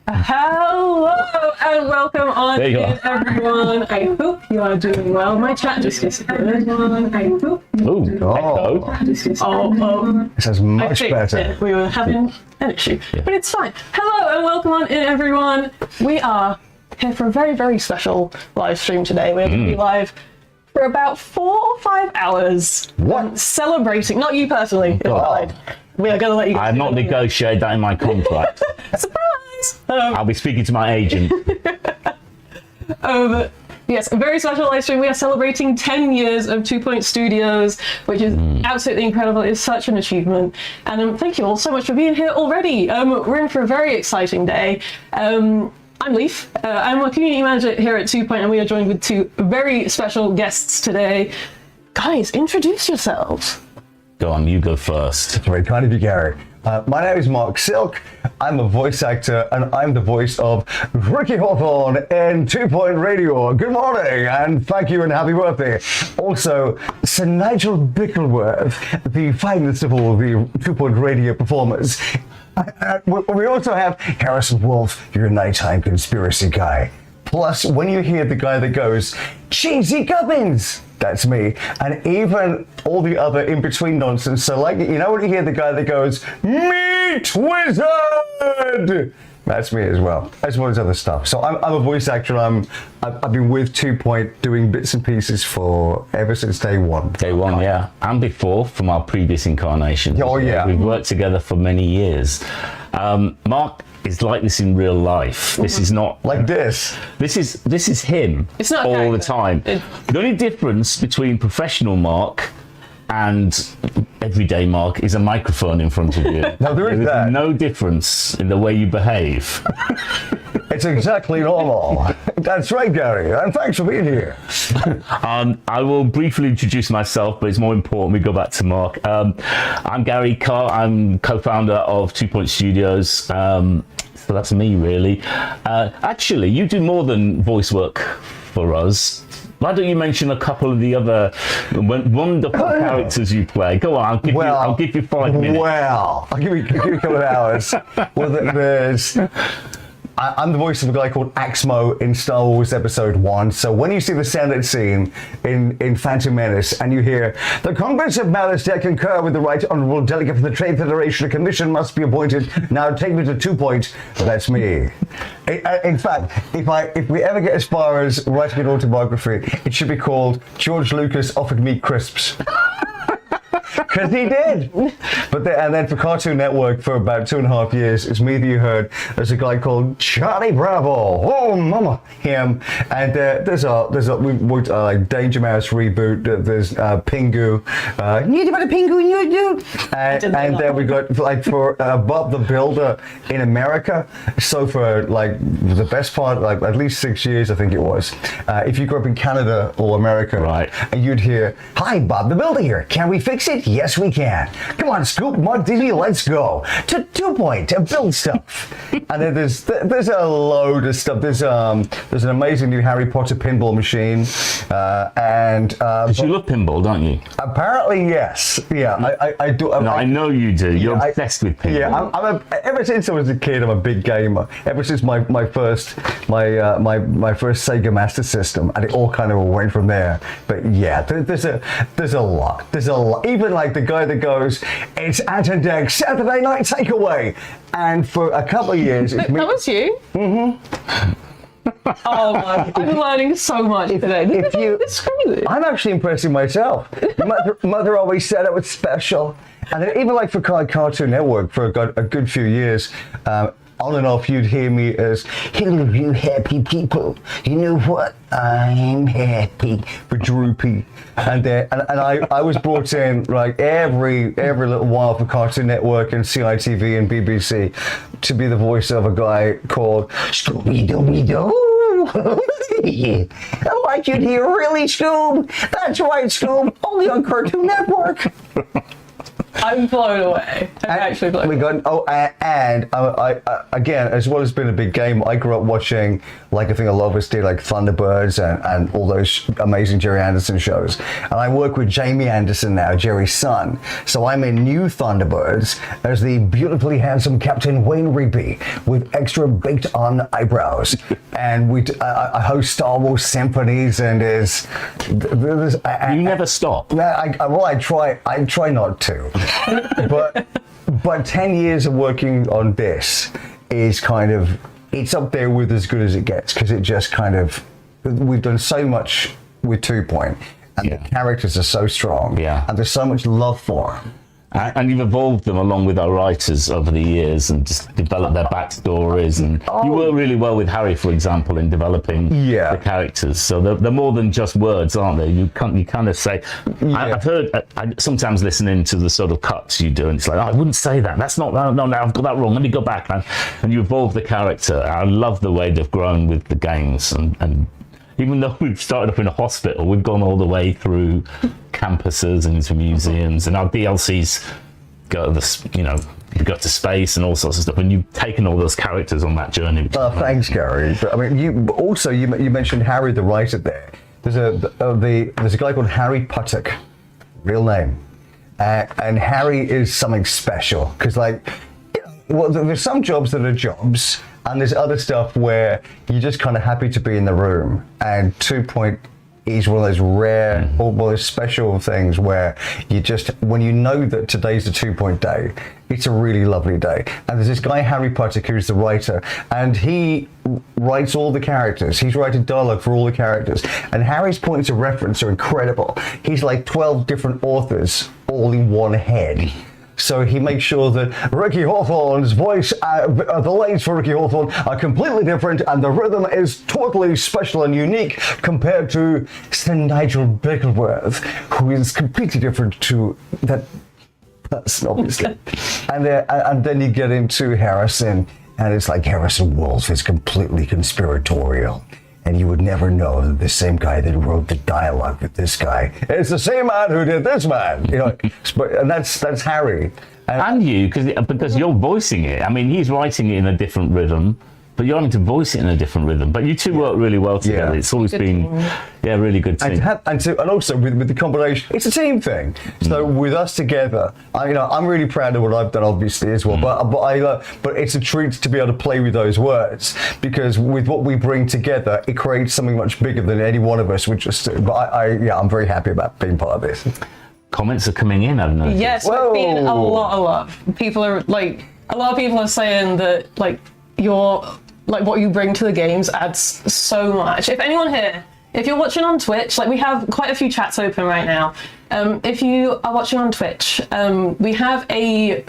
Hello and welcome on in, everyone. I hope you are doing well. My chat just disappeared. I hope This is much better. We were having an issue, but it's fine. Hello and welcome on in, everyone. We are here for a very, very special live stream today. We're going to be live for about 4 or 5 hours. What? Celebrating, not you personally. We are going to let you guys I've not negotiated that in my contract. Surprise! I'll be speaking to my agent. Yes, a very special live stream. We are celebrating 10 years of 2 Point Studios, which is absolutely incredible. It's such an achievement. And thank you all so much for being here already. We're in for a very exciting day. I'm Leaf. I'm a community manager here at 2 Point, and we are joined with 2 very special guests today. Guys, introduce yourselves. Go on, you go first. That's very kind of you, Gary. My name is Mark Silk. I'm a voice actor, and I'm the voice of Ricky Hawthorne in 2 Point Radio. Good morning, and thank you, and happy birthday. Also, Sir Nigel Bickleworth, the finest of all the 2 Point Radio performers. We also have Harrison Wolf, your nighttime conspiracy guy. Plus, when you hear the guy that goes, Cheesy Gubbins, that's me. And even all the other in-between nonsense. So like, you know when you hear the guy that goes, Meat Wizard? That's me as well, as well as other stuff. So I'm a voice actor. I've been with 2 Point doing bits and pieces for ever since day one. Day one, yeah. And before, from our previous incarnations. Oh, yeah. We've worked together for many years. Mark is like this in real life. This is not like this. This is him. It's not all the time. The only difference between professional Mark and everyday Mark is a microphone in front of you. Now there is that. No difference in the way you behave. It's exactly normal. That's right, Gary, and thanks for being here. I will briefly introduce myself, but it's more important we go back to Mark. I'm Gary Carr. I'm co-founder of 2 Point Studios. So that's me, really. Actually, you do more than voice work for us. Why don't you mention a couple of the other wonderful characters you play? Go on, I'll give you 5 minutes. Well, I'll give you a couple of hours. Well, I'm the voice of a guy called Axmo in Star Wars Episode 1. So when you see the Senate scene in Phantom Menace and you hear, the Congress of Malice dare concur with the right honorable delegate for the Trade Federation, a commission must be appointed. Now take me to 2 Point. That's me. In fact, if we ever get as far as writing an autobiography, it should be called George Lucas Offered Me Crisps. Because he did. And then for Cartoon Network for about 2.5 years, it's me that you heard. There's a guy called Charlie Bravo. Oh, mama, him. And we worked like Danger Mouse reboot. There's Pingu. Need about a Pingu in you do. And then we got like for Bob the Builder in America. So for like the best part, like at least 6 years, I think it was. If you grew up in Canada or America, right, and you'd hear, "Hi, Bob the Builder here. Can we fix it?" Yes, we can. Come on, Scoop, Mud Dizzy, let's go. To 2 Point to build stuff. And then there's a load of stuff. There's an amazing new Harry Potter pinball machine. Because you love pinball, don't you? Apparently, yes. Yeah, I do. I know you do. You're obsessed with pinball. Yeah, ever since I was a kid, I'm a big gamer. Ever since my first Sega Master System, and it all kind of went from there. But yeah, there's a lot. There's a lot. Even like the guy that goes, it's Anton Saturday Night Takeaway, and for a couple of years, it's me. That was you. Mm-hmm. Oh my! I'm learning so much today. It's crazy. I'm actually impressing myself. Mother always said it was special, and then even like for Cartoon Network for a good few years. On and off, you'd hear me as, hello, you happy people. You know what? I'm happy for Droopy. And I was brought in like every little while for Cartoon Network and CITV and BBC to be the voice of a guy called Scooby-Dooby-Doo. Like you'd hear, really, Scoob? That's right, Scoob. Only on Cartoon Network. I'm blown away. I'm actually blown away. We got I again, as well as being a big game, I grew up watching, like I think a lot of us did, like Thunderbirds and all those amazing Jerry Anderson shows. And I work with Jamie Anderson now, Jerry's son. So I'm in New Thunderbirds as the beautifully handsome Captain Wayne Rigby with extra baked on eyebrows. And I host Star Wars symphonies and You never stop. I try not to. But 10 years of working on this is kind of, it's up there with as good as it gets, because it just kind of, we've done so much with 2 Point, and the characters are so strong, and there's so much love for them. And you've evolved them along with our writers over the years and just developed their backstories. And you work really well with Harry, for example, in developing the characters. So they're more than just words, aren't they? You kind of say, I've heard, I sometimes listening to the sort of cuts you do, and it's like, I wouldn't say that. That's not, no, I've got that wrong. Let me go back. And you evolve the character. I love the way they've grown with the games. And even though we've started up in a hospital, we've gone all the way through campuses and into museums, and our DLCs go to space and all sorts of stuff. And you've taken all those characters on that journey. Thanks, Gary. But, I mean, you mentioned Harry the writer there. There's a guy called Harry Puttock, real name, and Harry is something special because, like, well, there's some jobs that are jobs. And there's other stuff where you're just kind of happy to be in the room. And 2 Point is one of those rare, or one of those special things where you just, when you know that today's the 2 Point day, it's a really lovely day. And there's this guy, Harry Puttock, who's the writer, and he writes all the characters. He's writing dialogue for all the characters. And Harry's points of reference are incredible. He's like 12 different authors all in one head. So he makes sure that Ricky Hawthorne's voice, the lines for Ricky Hawthorne are completely different, and the rhythm is totally special and unique compared to Sir Nigel Bickleworth, who is completely different to that person, obviously. And then you get into Harrison, and it's like Harrison Wolfe is completely conspiratorial. And you would never know that the same guy that wrote the dialogue with this guy is the same man who did this man. You know, and that's Harry. And you, because you're voicing it. I mean, he's writing it in a different rhythm, but you're having to voice it in a different rhythm. But you two work really well together. It's always been, really good team. And also with the combination, it's a team thing. So with us together, I'm really proud of what I've done, obviously as well. But it's a treat to be able to play with those words, because with what we bring together, it creates something much bigger than any one of us would just do. But I'm very happy about being part of this. Comments are coming in, I've noticed. Yes, it's been a lot. People are like, a lot of people are saying that what you bring to the games adds so much. If anyone here, if you're watching on Twitch, we have quite a few chats open right now. If you are watching on Twitch, we have a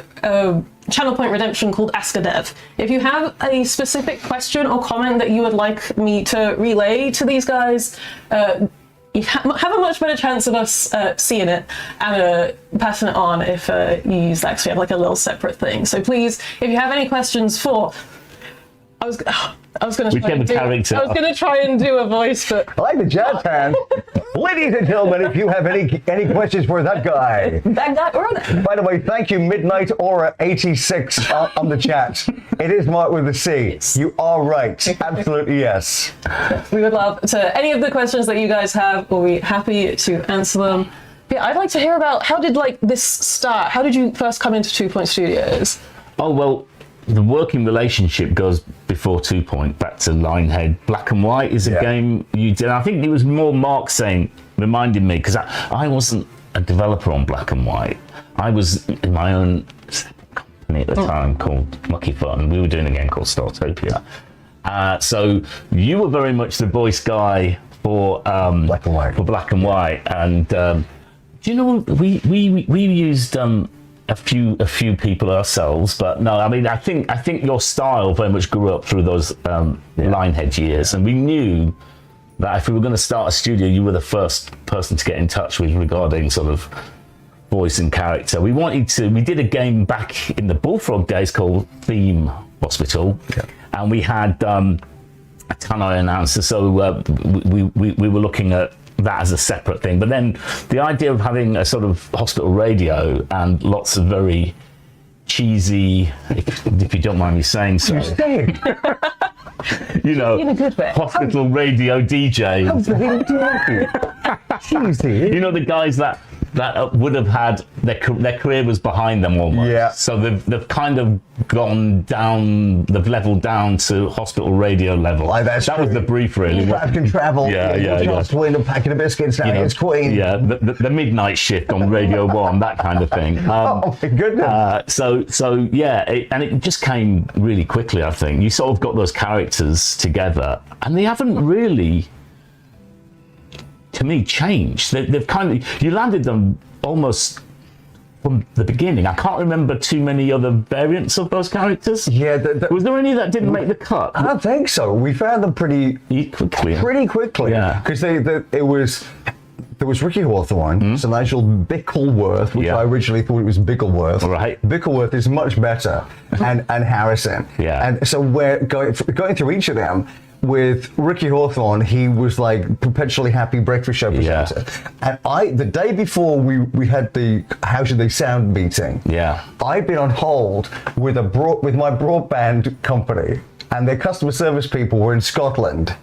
Channel Point Redemption called Ask a Dev. If you have a specific question or comment that you would like me to relay to these guys, you have a much better chance of us seeing it and passing it on if you use that, because we have a little separate thing. So please, if you have any questions for... I was going to try and do a voice, but I like the jazz hand. Ladies and gentlemen, if you have any questions for that guy. That guy or that. By the way, thank you, Midnight Aura 86 on the chat. It is marked with a C. Yes. You are right. Absolutely yes. We would love to any of the questions that you guys have. We'll be happy to answer them. Yeah, I'd like to hear about how did this start? How did you first come into 2 Point Studios? Oh well. The working relationship goes before 2 Point, back to Linehead. Black and White is a game you did. I think it was more Mark reminding me, because I wasn't a developer on Black and White. I was in my own company at the time called Mucky Fun. We were doing a game called Startopia. So you were very much the voice guy for Black and White. For Black and White, and do you know we used. A few people ourselves, but no, I mean, I think your style very much grew up through those Linehead years, and we knew that if we were going to start a studio, you were the first person to get in touch with regarding sort of voice and character. We did a game back in the Bullfrog days called Theme Hospital, and we had a Tannoy announcer, so we were looking at that as a separate thing. But then the idea of having a sort of hospital radio and lots of very cheesy, if you don't mind me saying so, you know, In a good way. hospital radio DJs. Cheesy. You know, the guys that would have had their career was behind them almost. Yeah. So they've kind of gone down, they've leveled down to hospital radio level. That's that was true. the brief, really. Brad can travel. Yeah. Just win a packet of biscuits. Now You know, it's Queen. Yeah, the midnight shift on Radio 1, that kind of thing. Oh my goodness. So yeah, and it just came really quickly, I think. You sort of got those characters together, and they haven't really, to me, changed. They've kind of, you landed them almost from the beginning. I can't remember too many other variants of those characters. Yeah. Was there any that didn't make the cut? I don't think so. We found them pretty quickly. Yeah. Because there was Ricky Hawthorne, so Nigel Bickleworth, which Yeah. I originally thought it was Bickleworth. Right. Bickleworth is much better, and Harrison. Yeah. And so we're going through each of them. With Ricky Hawthorne, he was like perpetually happy breakfast show presenter. And the day before we had the How Should They Sound meeting, Yeah. I'd been on hold with my broadband company, and their customer service people were in Scotland.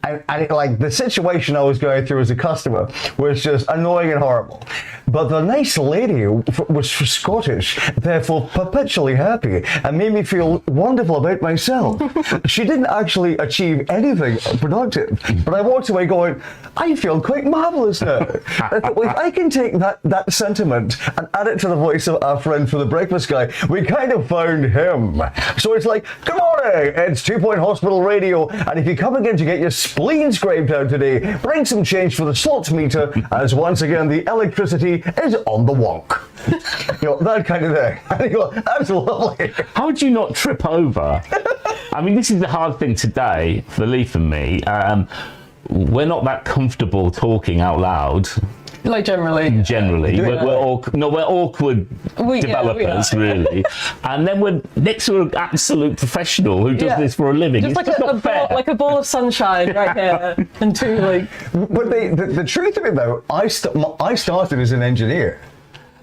And like the situation I was going through as a customer was just annoying and horrible. But the nice lady was Scottish, therefore perpetually happy, and made me feel wonderful about myself. She didn't actually achieve anything productive, but I walked away going, I feel quite marvellous now. If I can take that sentiment and add it to the voice of our friend from the Breakfast Guy, we kind of found him. So it's like, good morning, it's 2 Point Hospital Radio, and if you come again to get your spleen scraped out today, bring some change for the slot meter, as once again the electricity is on the wonk. You know, that kind of thing. And you go, that's lovely. How would you not trip over? I mean, this is the hard thing today for Leaf and me. We're not that comfortable talking out loud. Like generally. We're awkward developers, really. And then we're next to an absolute professional who does this for a living. Just it's like just not fair. like a ball of sunshine right here, and two like. But the truth of it though, I started as an engineer.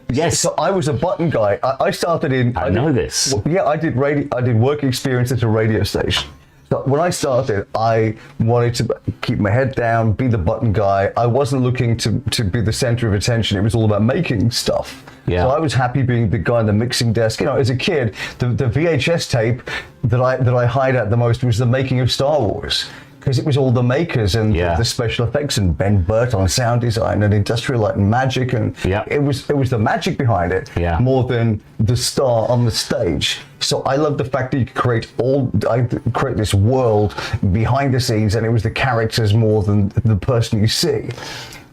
Yes. So I was a button guy. I started in. I know this. Yeah, I did work experience at a radio station. So when I started, I wanted to keep my head down, be the button guy. I wasn't looking to be the center of attention. It was all about making stuff. Yeah. So I was happy being the guy on the mixing desk. You know, as a kid, the VHS tape that I hide at the most was the making of Star Wars. Because it was all the makers and the special effects and Ben Burt on sound design and Industrial Light and Magic, and it was the magic behind it more than the star on the stage. So I love the fact that you create this world behind the scenes, and it was the characters more than the person you see.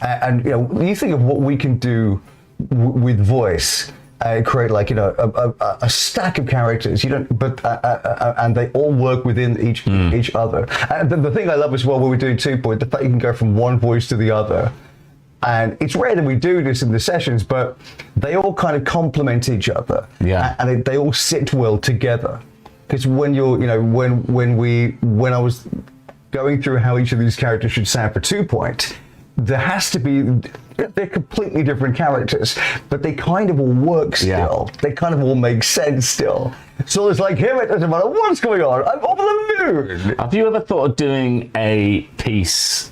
And you know, you think of what we can do with voice. Create like, you know, a stack of characters. You don't, but and they all work within each other. And the thing I love as well when we're doing 2 Point, the fact you can go from one voice to the other. And it's rare that we do this in the sessions, but they all kind of complement each other. Yeah. And they all sit well together. Because when you're, you know, when I was going through how each of these characters should sound for 2 Point, there has to be, they're completely different characters, but they kind of all work still. Yeah. They kind of all make sense still. So it's like him, it doesn't matter what's going on, I'm over the moon. Have you ever thought of doing a piece,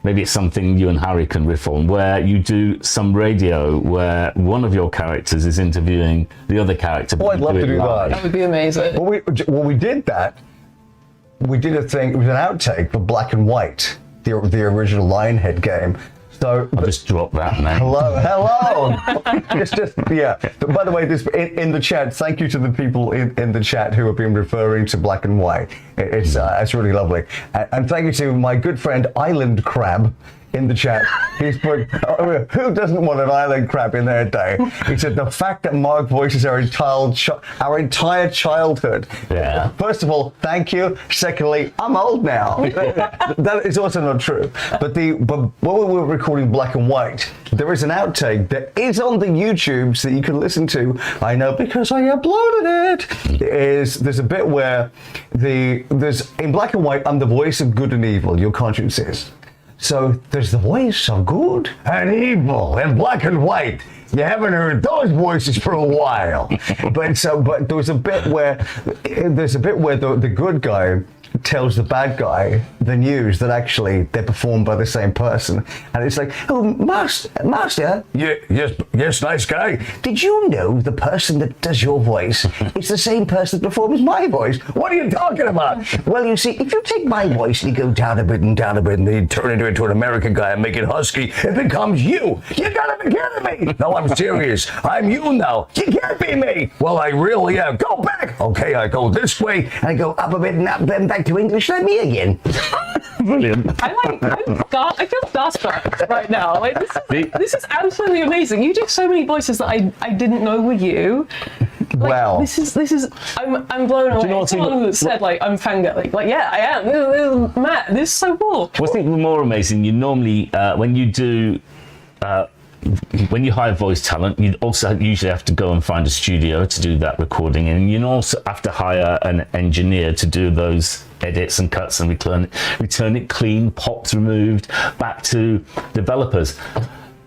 maybe it's something you and Harry can riff on, where you do some radio where one of your characters is interviewing the other character? Oh, I'd love to do that. That would be amazing. Well, we did that. We did a thing, it was an outtake for Black and White, the original Lionhead game. So I'll just drop that now. Hello. Yeah. But by the way, this in the chat. Thank you to the people in the chat who have been referring to Black and White. It's really lovely, and thank you to my good friend Island Crab in the chat. He's put, who doesn't want an island crab in their day? He said the fact that Mark voices our entire childhood. Yeah. First of all, thank you. Secondly, I'm old now. That is also not true. But when we were recording Black and White, there is an outtake that is on the YouTubes that you can listen to. I know because I uploaded it. There's a bit where in Black and White, I'm the voice of good and evil. Your conscience is. So there's the voice of good and evil and black and white. You haven't heard those voices for a while. But there was a bit where the good guy tells the bad guy the news that actually they're performed by the same person, and it's like, oh, master, yes, nice guy. Did you know the person that does your voice is the same person that performs my voice? What are you talking about? Well, you see, if you take my voice and you go down a bit, and then you turn it into an American guy and make it husky, it becomes you. You gotta be kidding me. No, I'm serious. I'm you now. You can't be me. Well, I really am. Go back. Okay, I go this way, and I go up a bit and up, then back to English. Let me again. Brilliant. I feel starstruck right now. Like this is absolutely amazing. You do so many voices that I didn't know were you. Like, Wow. This is I'm blown away. you know what's Someone even- that said like I'm fangirling. Like yeah, I am. This is Matt, this is so cool. What's even more amazing, you normally, when you do, when you hire voice talent, you also usually have to go and find a studio to do that recording, and you also have to hire an engineer to do those edits and cuts and return it clean, pops removed, back to developers.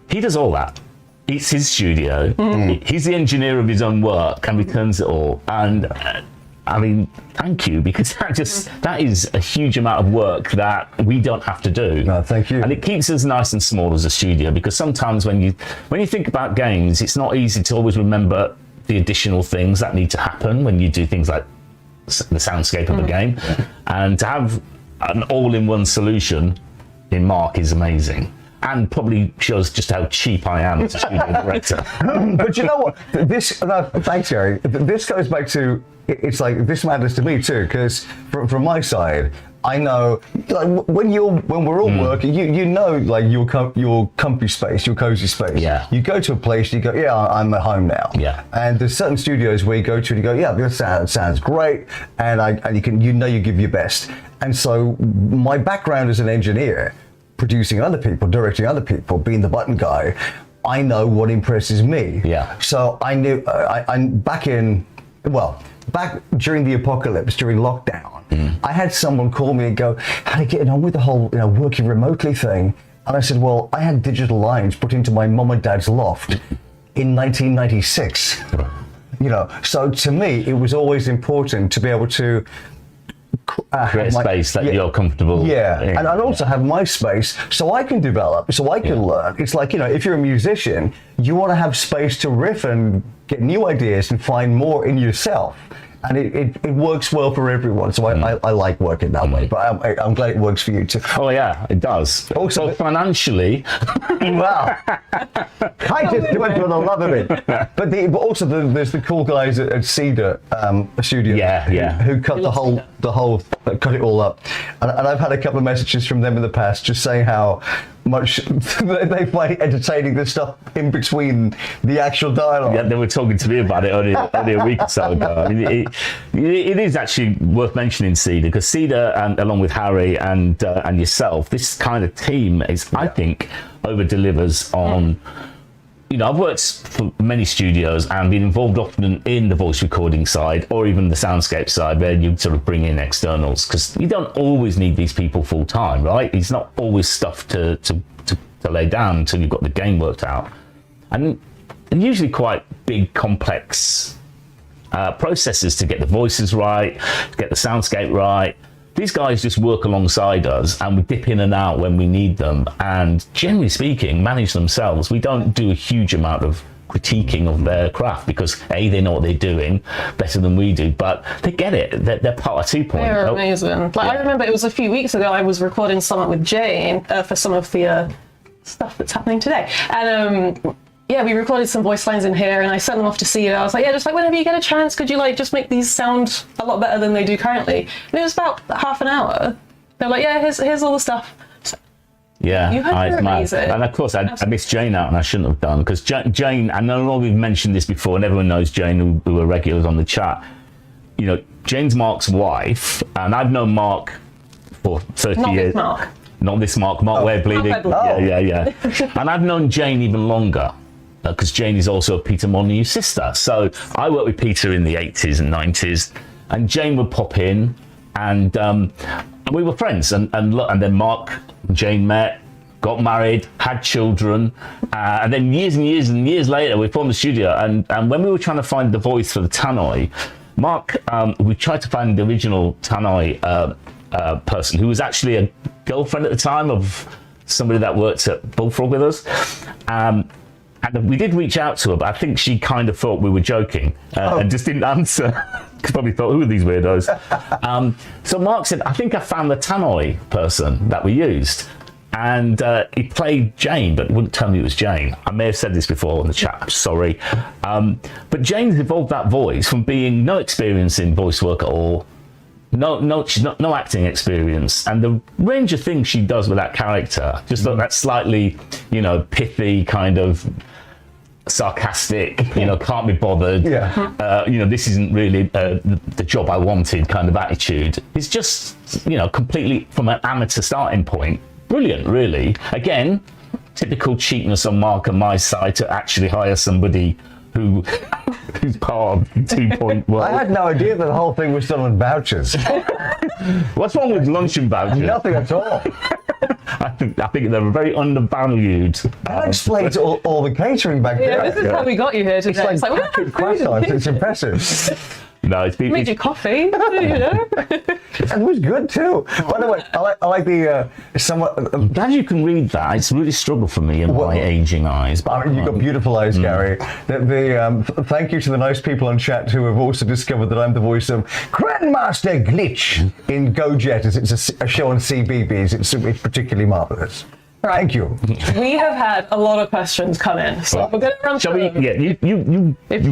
He does all that. It's his studio. He's the engineer of his own work and returns it all. And I mean, thank you, because that is a huge amount of work that we don't have to do. No, thank you. And it keeps us nice and small as a studio, because sometimes when you think about games, it's not easy to always remember the additional things that need to happen when you do things like the soundscape of a game. And to have an all-in-one solution in Mark is amazing. And probably shows just how cheap I am as a studio director. But you know what? Thanks, Gary. This goes back to, it's like, this matters to me too, because from my side, I know, like, when we're all working, you know, like your comfy space, your cozy space. Yeah. You go to a place, you go, yeah, I'm at home now. Yeah. And there's certain studios where you go to and you go, yeah, this sounds great, and you give your best. And so my background as an engineer, producing other people, directing other people, being the button guy, I know what impresses me. Yeah. So I knew, I'm back during the apocalypse, during lockdown, I had someone call me and go, how are you getting on with the whole, working remotely thing? And I said, well, I had digital lines put into my mom and dad's loft in 1996. So to me, it was always important to be able to Create a space that you're comfortable. Yeah, and I'd also have my space so I can develop, so I can learn. It's like, if you're a musician, you want to have space to riff and get new ideas and find more in yourself. And it works well for everyone, so I like working that way. But I'm glad it works for you too. Oh yeah, it does. Also financially, Well, I just do it for the love of it. But also there's the cool guys at Cedar Studio, who cut cut it all up. And I've had a couple of messages from them in the past just saying how much they find it entertaining, the stuff in between the actual dialogue. yeah, they were talking to me about it only a week or so ago. I mean, it is actually worth mentioning Cedar, because Cedar, and along with Harry and yourself, this kind of team is, I think, over delivers on. I've worked for many studios and been involved often in the voice recording side or even the soundscape side, where you sort of bring in externals, because you don't always need these people full time, right? It's not always stuff to lay down until you've got the game worked out. And usually quite big, complex processes to get the voices right, to get the soundscape right. These guys just work alongside us, and we dip in and out when we need them, and generally speaking, manage themselves. We don't do a huge amount of critiquing of their craft, because they know what they're doing better than we do, but they get it. They're part of 2.0. They're amazing. I remember it was a few weeks ago, I was recording something with Jane for some of the stuff that's happening today. And we recorded some voice lines in here, and I sent them off to Cedar. I was like, just like whenever you get a chance, could you just make these sound a lot better than they do currently? And it was about half an hour. They're like, here's all the stuff. Yeah, You had it's mad. And of course, I missed Jane out, and I shouldn't have done, because Jane, I know we've mentioned this before, and everyone knows Jane who are regulars on the chat. Jane's Mark's wife, and I've known Mark for 30 Not years. this Mark. Not this Mark. We're bleeding. Yeah. And I've known Jane even longer, because Jane is also Peter Molyneux's sister. So I worked with Peter in the 80s and 90s, and Jane would pop in, and we were friends. And then Mark and Jane met, got married, had children, and then years and years and years later, we formed the studio. And when we were trying to find the voice for the Tannoy, Mark, we tried to find the original Tannoy person, who was actually a girlfriend at the time of somebody that worked at Bullfrog with us. And we did reach out to her, but I think she kind of thought we were joking and just didn't answer. Probably thought, who are these weirdos? So Mark said, I think I found the Tannoy person that we used. And he played Jane, but wouldn't tell me it was Jane. I may have said this before in the chat, I'm sorry. But Jane's evolved that voice from being no experience in voice work at all, no acting experience, and the range of things she does with that character, just that slightly, pithy kind of sarcastic, can't be bothered. This isn't really the job I wanted kind of attitude. It's just, completely from an amateur starting point. Brilliant, really. Again, typical cheapness on Mark and my side to actually hire somebody who's part of 2.1. I had no idea that the whole thing was done on vouchers. What's wrong with luncheon vouchers? Nothing at all. I think they're very undervalued. That explains all the catering back there. Yeah, this is how we got you here today. It's like Patrick croissants. It's impressive. No, it's been. Made you coffee, And it was good too. By the way, I like the somewhat. I'm glad you can read that. It's really struggle for me in my aging eyes. I mean, you've got beautiful eyes, Gary. Thank you to the nice people on chat who have also discovered that I'm the voice of Grandmaster Glitch in GoJet. It's a show on CBeebies. It's particularly marvelous. Right. Thank you. We have had a lot of questions come in, so we're going to run Shall through we? Yeah, you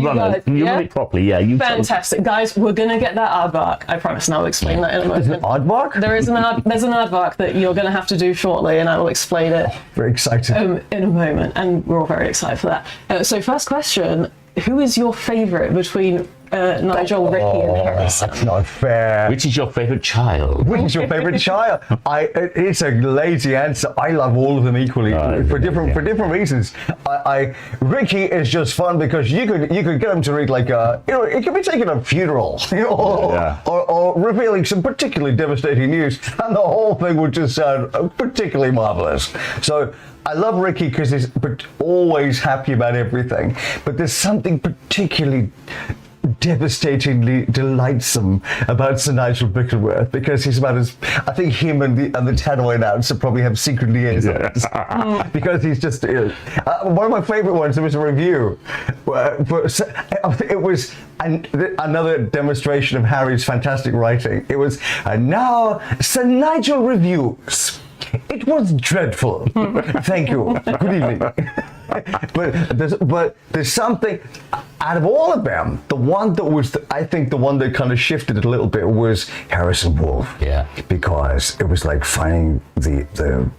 run it. You run it properly. Yeah, you. Fantastic, guys. We're going to get that aardvark. I promise, and I'll explain that in a moment. Aardvark? There's an aardvark that you're going to have to do shortly, and I will explain it Very excited. in a moment, and we're all very excited for that. So, first question: who is your favourite between Nigel, Ricky, and Harrison? That's not fair. Which is your favourite child? Which is your favourite child? It's a lazy answer. I love all of them equally for different reasons. Ricky is just fun because you could get him to read like it could be taking a funeral, or revealing some particularly devastating news, and the whole thing would just sound particularly marvelous. So I love Ricky because he's always happy about everything, but there's something particularly devastatingly delightsome about Sir Nigel Bickleworth because he's about as I think him and the Tannoy announcer probably have secret liaisons because he's just one of my favorite ones. There was a review it was another demonstration of Harry's fantastic writing. It was now Sir Nigel reviews. It was dreadful. Thank you. Good evening. but there's something out of all of them. The one that was, I think, the one that kind of shifted it a little bit was Harrison Wolf. Yeah. Because it was like finding the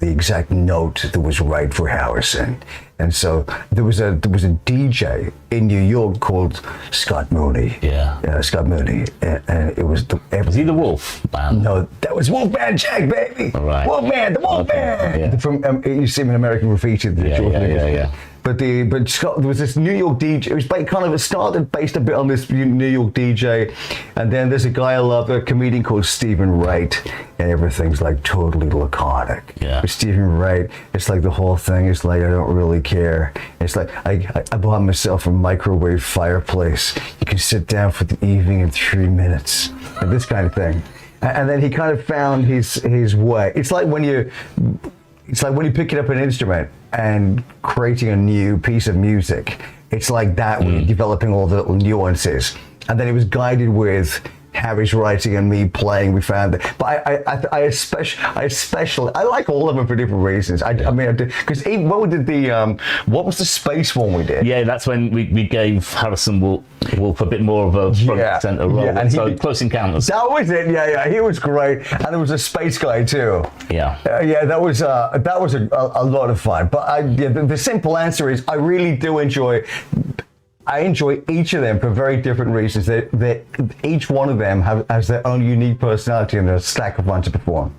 exact note that was right for Harrison. And so there was a DJ in New York called Scott Mooney. Yeah. Scott Mooney. And it was Was he the Wolf Band? No, that was Wolfman Jack, baby. All right. Wolfman, the Wolfman. Okay, yeah. From you see him in American Graffiti. Yeah. But Scott, there was this New York DJ. It was it started based a bit on this New York DJ, and then there's a guy I love, a comedian called Stephen Wright, and everything's like totally laconic. Yeah. With Stephen Wright, it's like the whole thing is like I don't really care. It's like I bought myself a microwave fireplace. You can sit down for the evening in 3 minutes, and this kind of thing. And then he kind of found his way. It's like when you're picking up an instrument and creating a new piece of music. It's like that when you're developing all the little nuances. And then it was guided with Harry's writing and me playing. We found that. But I especially I like all of them for different reasons. I mean, because even when we did what was the space one we did? Yeah, that's when we gave Harrison Wolf a bit more of a front center role. Yeah, and so Close Encounters. That was it. Yeah, he was great, and there was a space guy too. Yeah. That was a lot of fun. But the simple answer is I really do enjoy. I enjoy each of them for very different reasons. That each one of them has their own unique personality and a stack of fun to perform.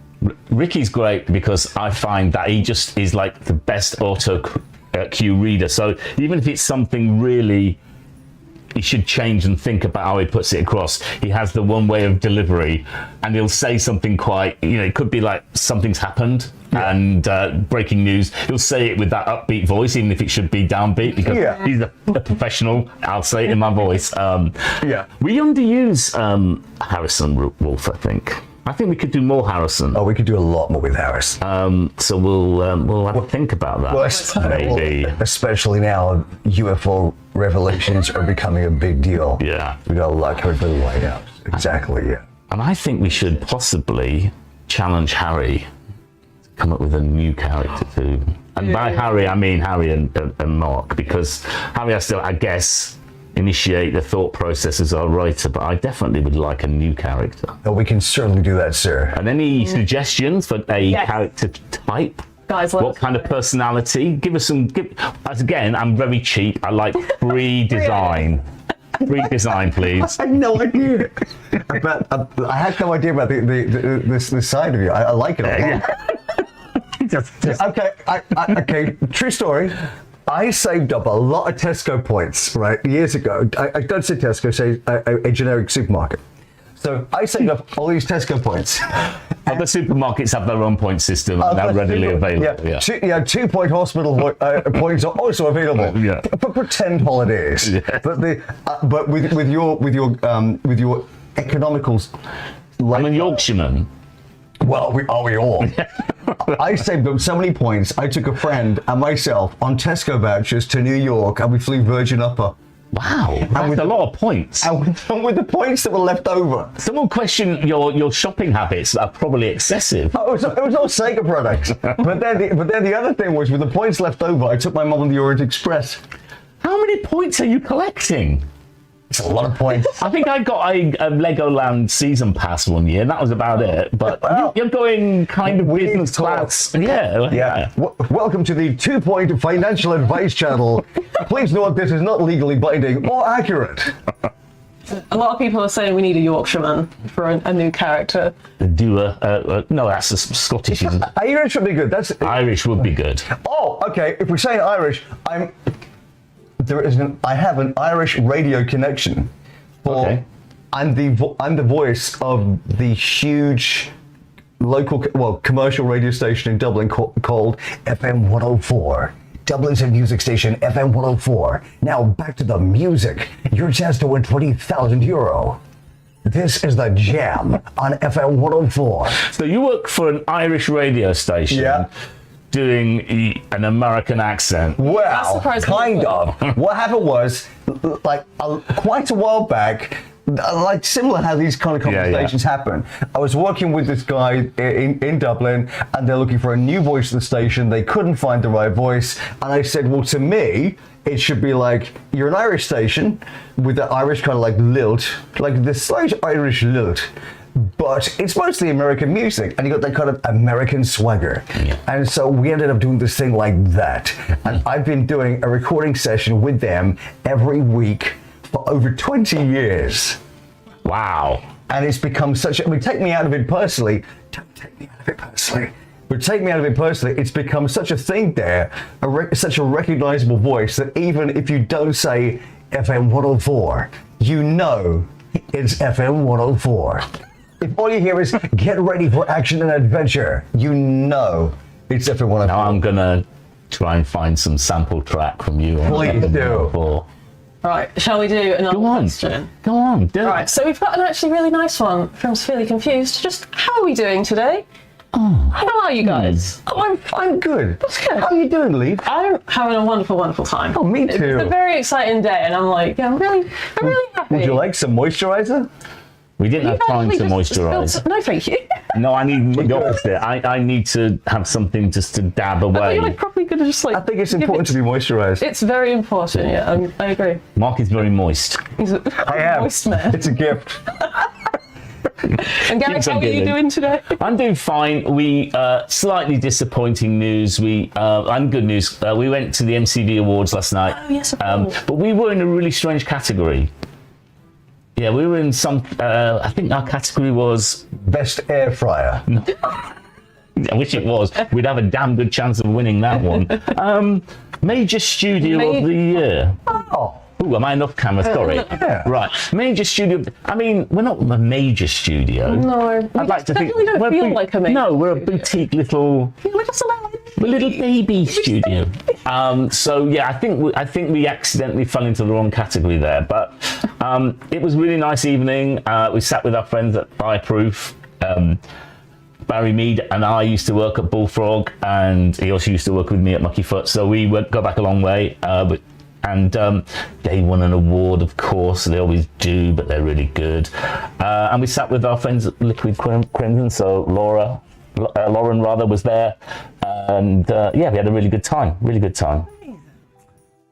Ricky's great because I find that he just is like the best auto cue reader. So even if it's something really he should change and think about how he puts it across, he has the one way of delivery, and he'll say something quite, it could be like something's happened. and breaking news. He'll say it with that upbeat voice, even if it should be downbeat, because he's a professional. I'll say it in my voice. We underuse Harrison Wolf, I think. I think we could do more Harrison. Oh, we could do a lot more with Harris. So we'll have to think about that. Maybe. Especially now, UFO revelations are becoming a big deal. Yeah. We got a lot coming for the White House. Exactly, yeah. And I think we should possibly challenge Harry to come up with a new character too. And by Harry, I mean Harry and Mark, because Harry has to, I guess, initiate the thought process as our writer, but I definitely would like a new character. Oh, we can certainly do that, sir. And any suggestions for a character type? Guys, what kind of personality? Give us some. As again, I'm very cheap. I like free design. Free design, please. I had no idea. I had no idea about this side of you. I like it a lot. Okay, okay. True story. I saved up a lot of Tesco points, right, years ago. I don't say Tesco, say a generic supermarket. So I saved up all these Tesco points. Other supermarkets have their own point system and they're readily available. Yeah. 2 point hospital points are also available for pretend holidays. Yeah. But with your economicals, like, I'm a Yorkshireman. Well, we all? I saved up so many points. I took a friend and myself on Tesco vouchers to New York, and we flew Virgin Upper. Wow, that's a lot of points. And with the points that were left over. Someone questioned your shopping habits that are probably excessive. Oh, it was all Sega products. but then the other thing was, with the points left over, I took my mum on the Orient Express. How many points are you collecting? It's a lot of points. I think I got a Legoland season pass one year. That was about it. But you're going kind of business class. Yeah. Welcome to the 2 Point Financial Advice Channel. Please note this is not legally binding or accurate. A lot of people are saying we need a Yorkshireman for a new character. No, that's a Scottish. Irish would be good. Irish would be good. Oh, okay. If we say Irish, I have an Irish radio connection. I'm the voice of the huge local, commercial radio station in Dublin called FM 104. Dublin's a music station, FM 104. Now back to the music. Your chance to win €20,000. This is the Jam on FM 104. So you work for an Irish radio station. Yeah. Doing an American accent. Well, kind of. What happened was, quite a while back, similar how these kind of conversations happen. I was working with this guy in Dublin, and they're looking for a new voice at the station. They couldn't find the right voice, and I said, well, to me, it should be like, you're an Irish station with the Irish kind of like lilt, like the slight Irish lilt. But it's mostly American music, and you got that kind of American swagger. Yeah. And so we ended up doing this thing like that. And I've been doing a recording session with them every week for over 20 years. Wow. And it's become take me out of it personally. Don't take me out of it personally. But take me out of it personally, it's become such a thing there, such a recognizable voice, that even if you don't say FM 104, you know it's FM 104. If all you hear is get ready for action and adventure, you know it's FM 104. Now I'm going to try and find some sample track from you. Please do. Right, shall we do another question? Go on, do it. Right, so we've got an actually really nice one from Severely Confused. Just, how are we doing today? How are you guys? I'm good. That's good. How are you doing, Lee? I'm having a wonderful, wonderful time. Oh, me too. It's a very exciting day, and I'm like, I'm really happy. Would you like some moisturizer? We didn't have time to moisturize. No, thank you. No, I need the opposite. I need to have something just to dab away. You're probably going to just I think it's important to be moisturized. It's very important, yeah. I agree. Mark is very moist. I am. Moist man. It's a gift. And Gary, how are you doing today? I'm doing fine. We slightly disappointing news. And good news. We went to the MCV Awards last night. Oh yes, of course. But we were in a really strange category. Yeah, we were in some. I think our category was best air fryer. I wish it was. We'd have a damn good chance of winning that one. Major Studio of the Year. Oh. Ooh, am I enough camera? Sorry. Yeah. Right. Major studio. I mean, we're not a major studio. No, I'd like to think. definitely don't we're feel like a major No, we're a studio. boutique little. We're just A little baby studio. So yeah, I think we accidentally fell into the wrong category there. But it was a really nice evening. We sat with our friends at Fireproof. Barry Mead and I used to work at Bullfrog, and he also used to work with me at Mucky Foot. So we go back a long way. They won an award, of course. They always do, but they're really good. And we sat with our friends at Liquid Crimson. So Lauren rather was there, and yeah, we had a really good time. Really good time.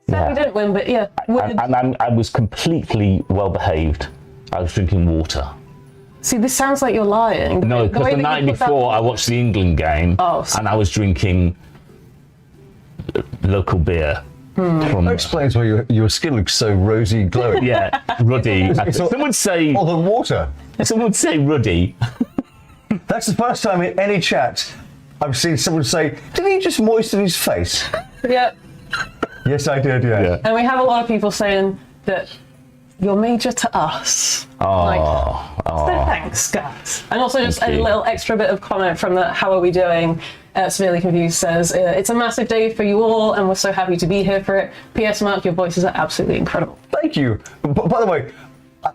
sad we didn't win, but yeah. And I was completely well behaved. I was drinking water. See, this sounds like you're lying. No, because the night before I watched the England game, and I was drinking local beer. From, That explains why your skin looks so rosy glowing. yeah, ruddy. Some would say. All the water. Some would say ruddy. That's the first time in any chat I've seen someone say, "Did he just moisten his face?" Yeah. Yes, I did. Yeah. And we have a lot of people saying that you're major to us. So thanks, guys. And also just Thank a you. little extra bit of comment from the How Are We Doing? Severely Confused says, it's a massive day for you all and we're so happy to be here for it. P.S. Mark, your voices are absolutely incredible. Thank you. By the way,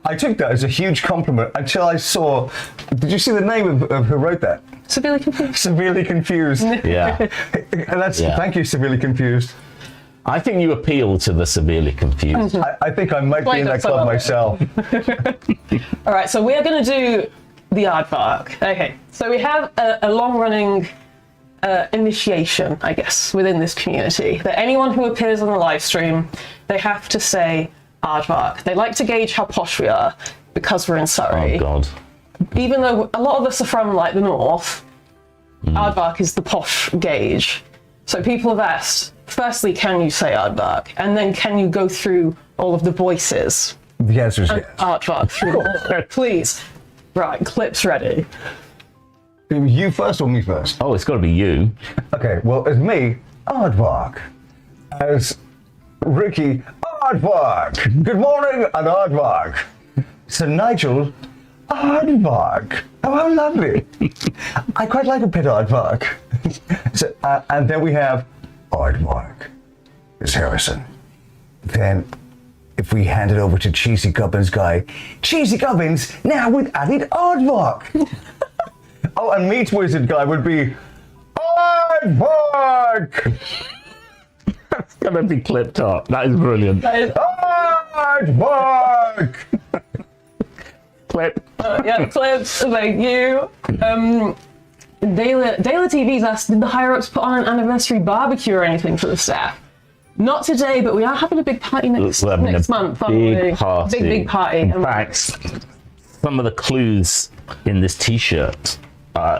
I took that as a huge compliment until I saw. Did you see the name of who wrote that? Severely Confused. Severely Confused. Yeah. And that's Yeah. thank you, Severely Confused. I think you appeal to the severely confused. I think I might be in that so club well. myself. All right, so we are going to do the aardvark. Okay, so we have a long-running initiation, I guess, within this community, that anyone who appears on the live stream, they have to say aardvark. They like to gauge how posh we are because we're in Surrey. Oh God. Even though a lot of us are from like the north, aardvark is the posh gauge. So people have asked, firstly, can you say aardvark? And then can you go through all of the voices? The answer is yes. Aardvark through the please. Right, clips ready. You first or me first? Oh, it's got to be you. Okay, well, as me, Aardvark. As Ricky, Aardvark. Good morning, an Aardvark. So Nigel, Aardvark. Oh, how lovely. I quite like a pet Aardvark. So, and then we have Aardvark. It's Harrison. Then, if we hand it over to Cheesy Gubbins guy, Cheesy Gubbins, now with added Aardvark. Oh, and Meat Wizard guy would be Aardvark! That's going to be clipped up. That is brilliant. Aardvark! Clip. Yeah, clips, thank you. Dayla TV's asked, did the higher-ups put on an anniversary barbecue or anything for the staff? Not today, but we are having a big party next We're having a month, aren't we? big party. Big party. In fact, some of the clues in this T-shirt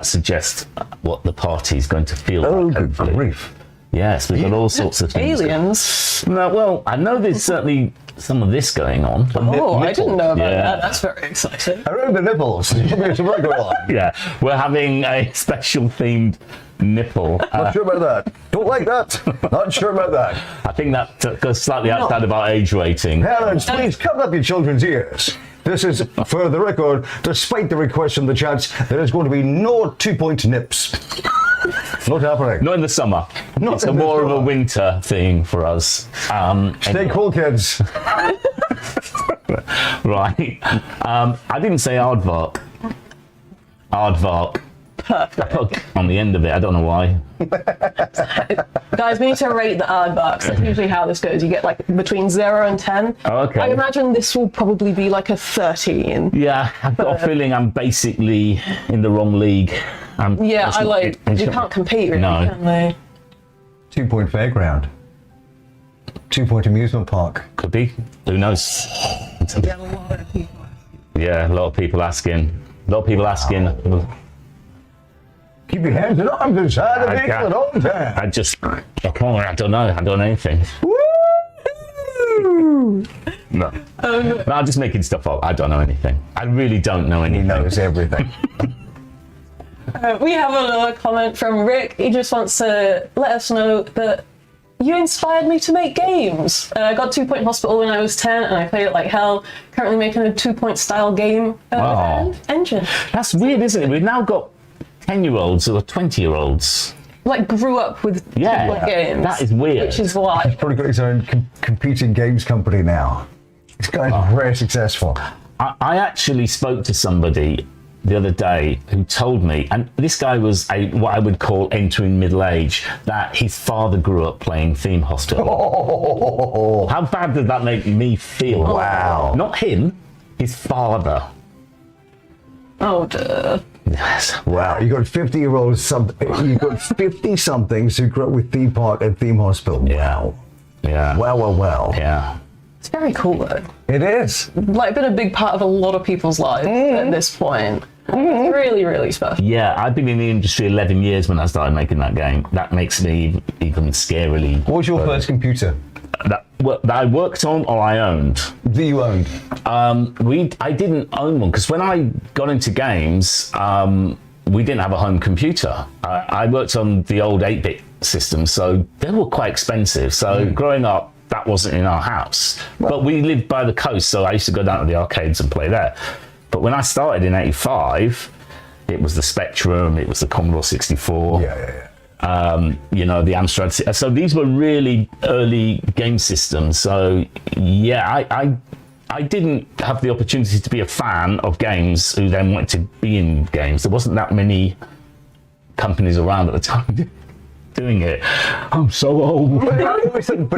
suggest what the party is going to feel Oh, like. good Hopefully. grief. Yes, we've got all sorts of things. Aliens. No, well, I know there's certainly some of this going on. Oh, I didn't know about Yeah. that. That's very exciting. Around the nipples. There's a lot going on. Yeah, we're having a special themed nipple. Not sure about that. Don't like that. Not sure about that. I think that goes slightly outside of our age rating. Parents, please cover up your children's ears. This is, for the record, despite the request from the chats, there is going to be no 2-point nips. Not happening. Not in the summer. Not It's in the more of a summer. winter thing for us. Stay cool, kids. Right. I didn't say aardvark. Aardvark. Perfect. Put on the end of it. I don't know why. Guys, we need to rate the aardvarks. That's usually how this goes. You get like between 0 and 10. Oh, okay. I imagine this will probably be like a 13. Yeah, I've got a feeling I'm basically in the wrong league. Yeah, you can't compete really, No. can they? 2-point fairground. 2-point amusement park. Could be. Who knows? Yeah, a lot of people asking. A lot of people asking. Keep your hands and arms inside the I vehicle can't. at all times. I don't know. I don't know anything. Woo! No. No, I'm just making stuff up. I don't know anything. I really don't know He anything. knows everything. We have another comment from Rick. He just wants to let us know that you inspired me to make games. I got Two Point Hospital when I was 10, and I played it like hell. Currently making a 2-point style game Wow. engine. That's weird, isn't it? We've now got 10-year-olds or 20-year-olds. Like grew up with Yeah, two-point games. that is weird. Which is why. Probably got his own competing games company now. This guy's very successful. I actually spoke to somebody the other day who told me, and this guy was what I would call entering middle age, that his father grew up playing Theme Hospital. Oh, How bad did that make me feel? Wow. Not him, his father. Oh, duh. Yes. wow! You got 50-year-olds. You got 50-somethings who grew up with theme park and theme hospital. Wow! Yeah. Well. Yeah. It's very cool though. It is. Like been a big part of a lot of people's lives at this point. It's really, really special. Yeah, I've been in the industry 11 years when I started making that game. That makes me even scarily. What was your first computer That I worked on or I owned? that you owned? I didn't own one because when I got into games, we didn't have a home computer. I worked on the old 8-bit system, so they were quite expensive. So growing up, that wasn't in our house. But we lived by the coast, so I used to go down to the arcades and play there. But when I started in '85, it was the Spectrum, it was the Commodore 64. You know, the Amstrad. So these were really early game systems. So yeah, I didn't have the opportunity to be a fan of games who then wanted to be in games. There wasn't that many companies around at the time doing it. I'm so old. But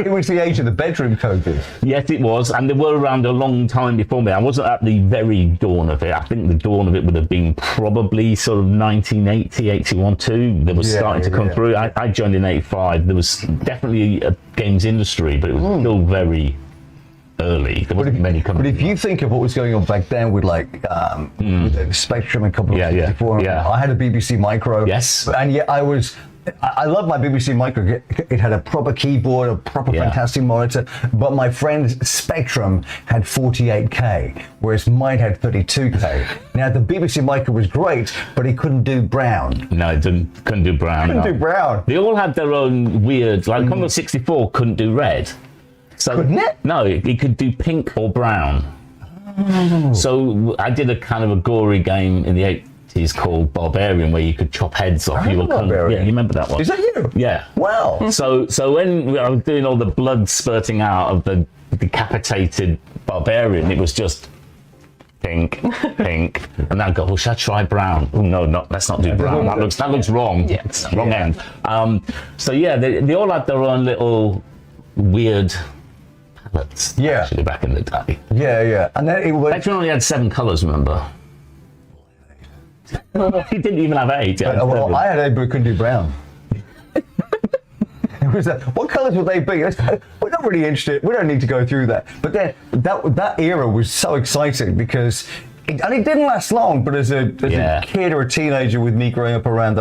it was the age of the bedroom coders. Yes, it was, and they were around a long time before me. I wasn't at the very dawn of it. I think the dawn of it would have been probably sort of 1980, 81, 2. They were starting to come through. I joined in 85. There was definitely a games industry, but it was still very early. There wasn't many But companies. if you think of what was going on back then with like with the Spectrum and Commodore 64, I had a BBC Micro. Yes. And yet I love my BBC Micro. It had a proper keyboard, a proper fantastic monitor, but my friend's Spectrum had 48K, whereas mine had 32K. Now the BBC Micro was great, but it couldn't do brown. No, it couldn't do brown. Couldn't do brown. They all had their own weird, like Commodore 64 couldn't do red. So, Couldn't it? No, it could do pink or brown. So I did a kind of a gory game in the 80s called Barbarian, where you could chop heads off. I remember Barbarian. Yeah, you remember that one? Is that you? Yeah. Wow. So when I was doing all the blood spurting out of the decapitated Barbarian, it was just pink, and I'd go, well, should I try brown? Oh no, let's not do brown. That looks wrong. Yeah. Wrong end. So yeah, they all had their own little weird palettes. Yeah. Actually, back in the day. Yeah. And then it was. Spectrum only had 7 colours, remember? He didn't even have 8. Yeah, Well, I had a but couldn't do brown. It was what colours would they be? We're not really interested. We don't need to go through that. But then that era was so exciting because it didn't last long. But as a kid or a teenager with me growing up around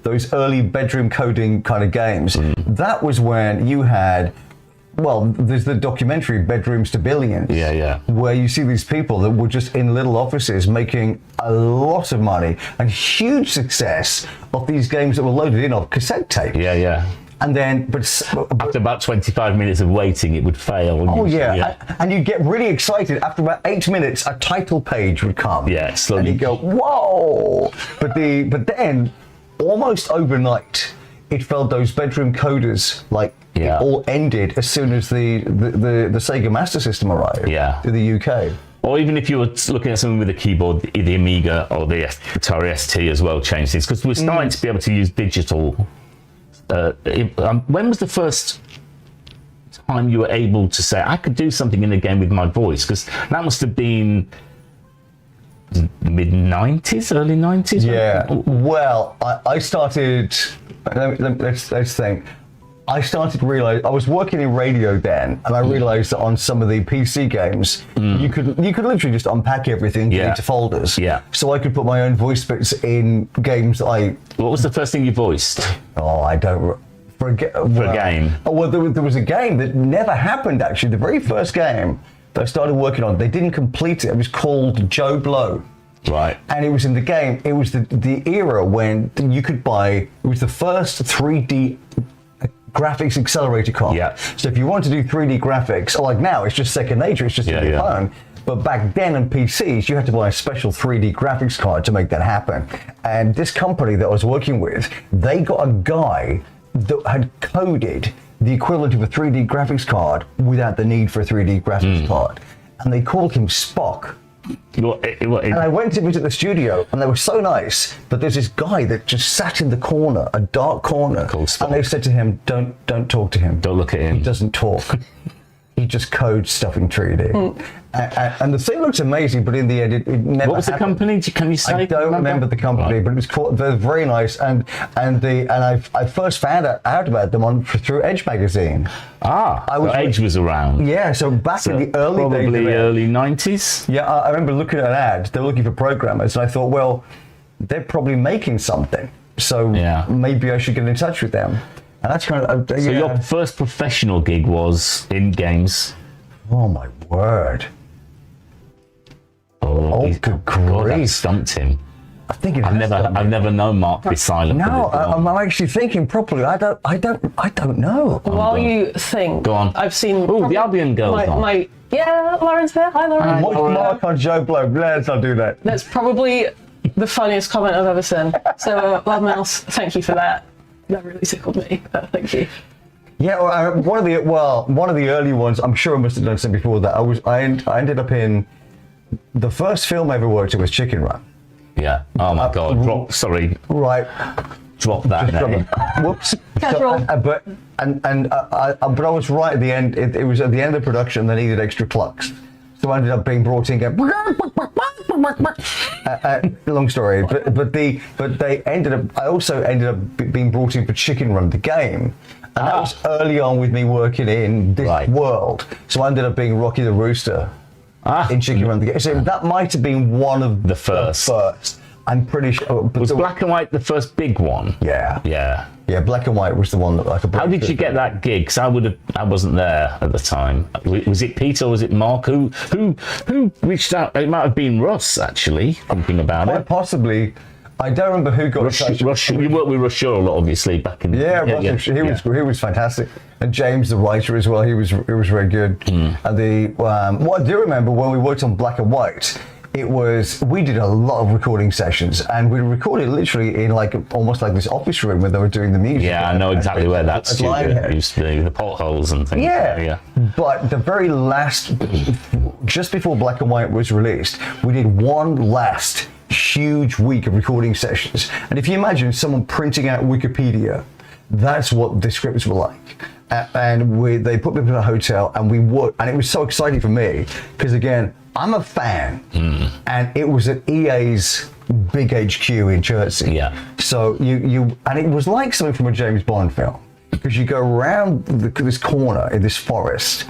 those early bedroom coding kind of games, that was when you had. Well, there's the documentary Bedrooms to Billions. Yeah. Where you see these people that were just in little offices making a lot of money and huge success of these games that were loaded in off cassette tape. Yeah. And then, but After about 25 minutes of waiting, it would fail. oh yeah, and you'd get really excited. After about 8 minutes, a title page would come. Yeah, slowly. And you'd go, whoa! But then, almost overnight, it felt those bedroom coders like it all ended as soon as the Sega Master System arrived to the UK. Or even if you were looking at something with a keyboard, the Amiga or the Atari ST as well changed things, because we're starting to be able to use digital. When was the first time you were able to say, I could do something in a game with my voice? Because that must have been mid-90s, early 90s? Yeah, well, I started, let's think. I started to realize I was working in radio then, and I realized that on some of the PC games, you could literally just unpack everything into folders. Yeah. So I could put my own voice bits in games that What was the first thing you voiced? I don't. For a game. Oh, well, there was a game that never happened actually. The very first game that I started working on, they didn't complete it. It was called Joe Blow. Right. And it was in the game. It was the era when you could buy. It was the first 3D graphics accelerator card. Yeah. So if you want to do 3D graphics, like now, it's just second nature. It's just in your phone. But back then on PCs, you had to buy a special 3D graphics card to make that happen. And this company that I was working with, they got a guy that had coded the equivalent of a 3D graphics card without the need for a 3D graphics card. And they called him Spock. And I went to visit the studio, and they were so nice. But there's this guy that just sat in the corner, a dark corner, Called Spock. and they said to him, "Don't talk to him. Don't look at him. He doesn't talk. He just codes stuff in 3D." And the thing looks amazing, but in the end, it never. What was the happened. company? Can you say? I don't remember the company, Right. but it was called. They're very nice, and I first found out about them through Edge magazine. I was- Edge was around. Yeah, so back in the early days, Probably of it, early 90s. yeah, I remember looking at an ad. They were looking for programmers, and I thought, well, they're probably making something, so Yeah. maybe I should get in touch with them. And that's kind of So your first professional gig was in games. oh my word! Oh, he's- good God, that grief. stumped him. I think it I've has done never me. known Mark be silent. for No, this long. I'm actually thinking properly. I don't know. While you think, Go on. I've seen. Oh, the Albion girls on. Yeah, Lauren's there. Hi, Lauren. Watch Mark on Joe Blow. Let's not do that. That's probably the funniest comment I've ever seen. So, Loud Mouse, thank you for that. That really tickled me. Thank you. Yeah, one of the early ones. I'm sure I must have done some before that. I ended up in the first film I ever worked in was Chicken Run. Yeah. Oh my God. Right. Drop that name. Whoops. Casual. But I was right at the end. It was at the end of production. They needed extra clucks, so I ended up being brought in. Long story, but they ended up. I also ended up being brought in for Chicken Run, the game. And that was early on with me working in this world. So I ended up being Rocky the Rooster in Chicken Run, the game. So that might have been one of The first. I'm pretty sure. But Was Black and White the first big one? Yeah. Yeah. Yeah, Black and White was the one that I could. How did you get that gig? Because I wasn't there at the time. Was it Peter or was it Mark? Who reached out? It might have been Russ, actually, thinking about Quite it. possibly. I don't remember who got in touch. Rush, you worked with Rush Shaw a lot, obviously, back in. Yeah, he was fantastic, and James, the writer, as well. He was very good. And what I do remember when we worked on Black and White, we did a lot of recording sessions, and we recorded literally in almost like this office room where they were doing the music. Yeah, I know exactly where that studio Lionhead. used to be, the potholes and things. Yeah. But the very last, just before Black and White was released, we did one last huge week of recording sessions. And if you imagine someone printing out Wikipedia, that's what the scripts were like. And they put me in a hotel, and we worked, and it was so exciting for me because again, I'm a fan, and it was at EA's big HQ in Chertsey. Yeah. So and it was like something from a James Bond film because you go around this corner in this forest,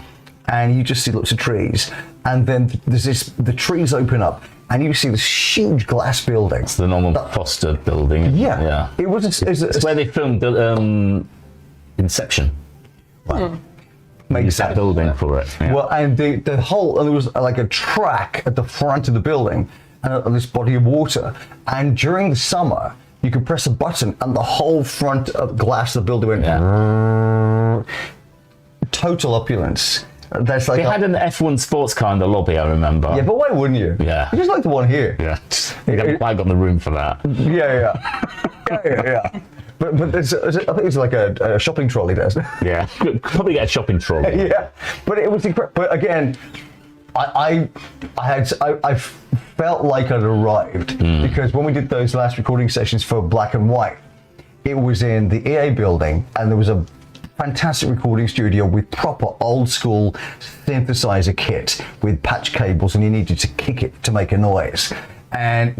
and you just see lots of trees, and then the trees open up, and you see this huge glass building. It's the Norman Foster building. Yeah. It was. It's where they filmed Inception. Makes That sense. building for it. Yeah. Well, and the whole, and there was like a track at the front of the building, and this body of water. And during the summer, you could press a button, and the whole front of glass of the building went. Total opulence. That's like They had an F1 sports car in the lobby, I remember. yeah, but why wouldn't you? Yeah. Just like the one here. Yeah. They haven't quite got the room for that. Yeah. But I think it's like a shopping trolley does. Yeah. Probably get a shopping trolley. Yeah, but it was incredible. But again, I felt like I'd arrived because when we did those last recording sessions for Black and White, it was in the EA building, and there was a fantastic recording studio with proper old school synthesizer kit with patch cables, and you needed to kick it to make a noise. And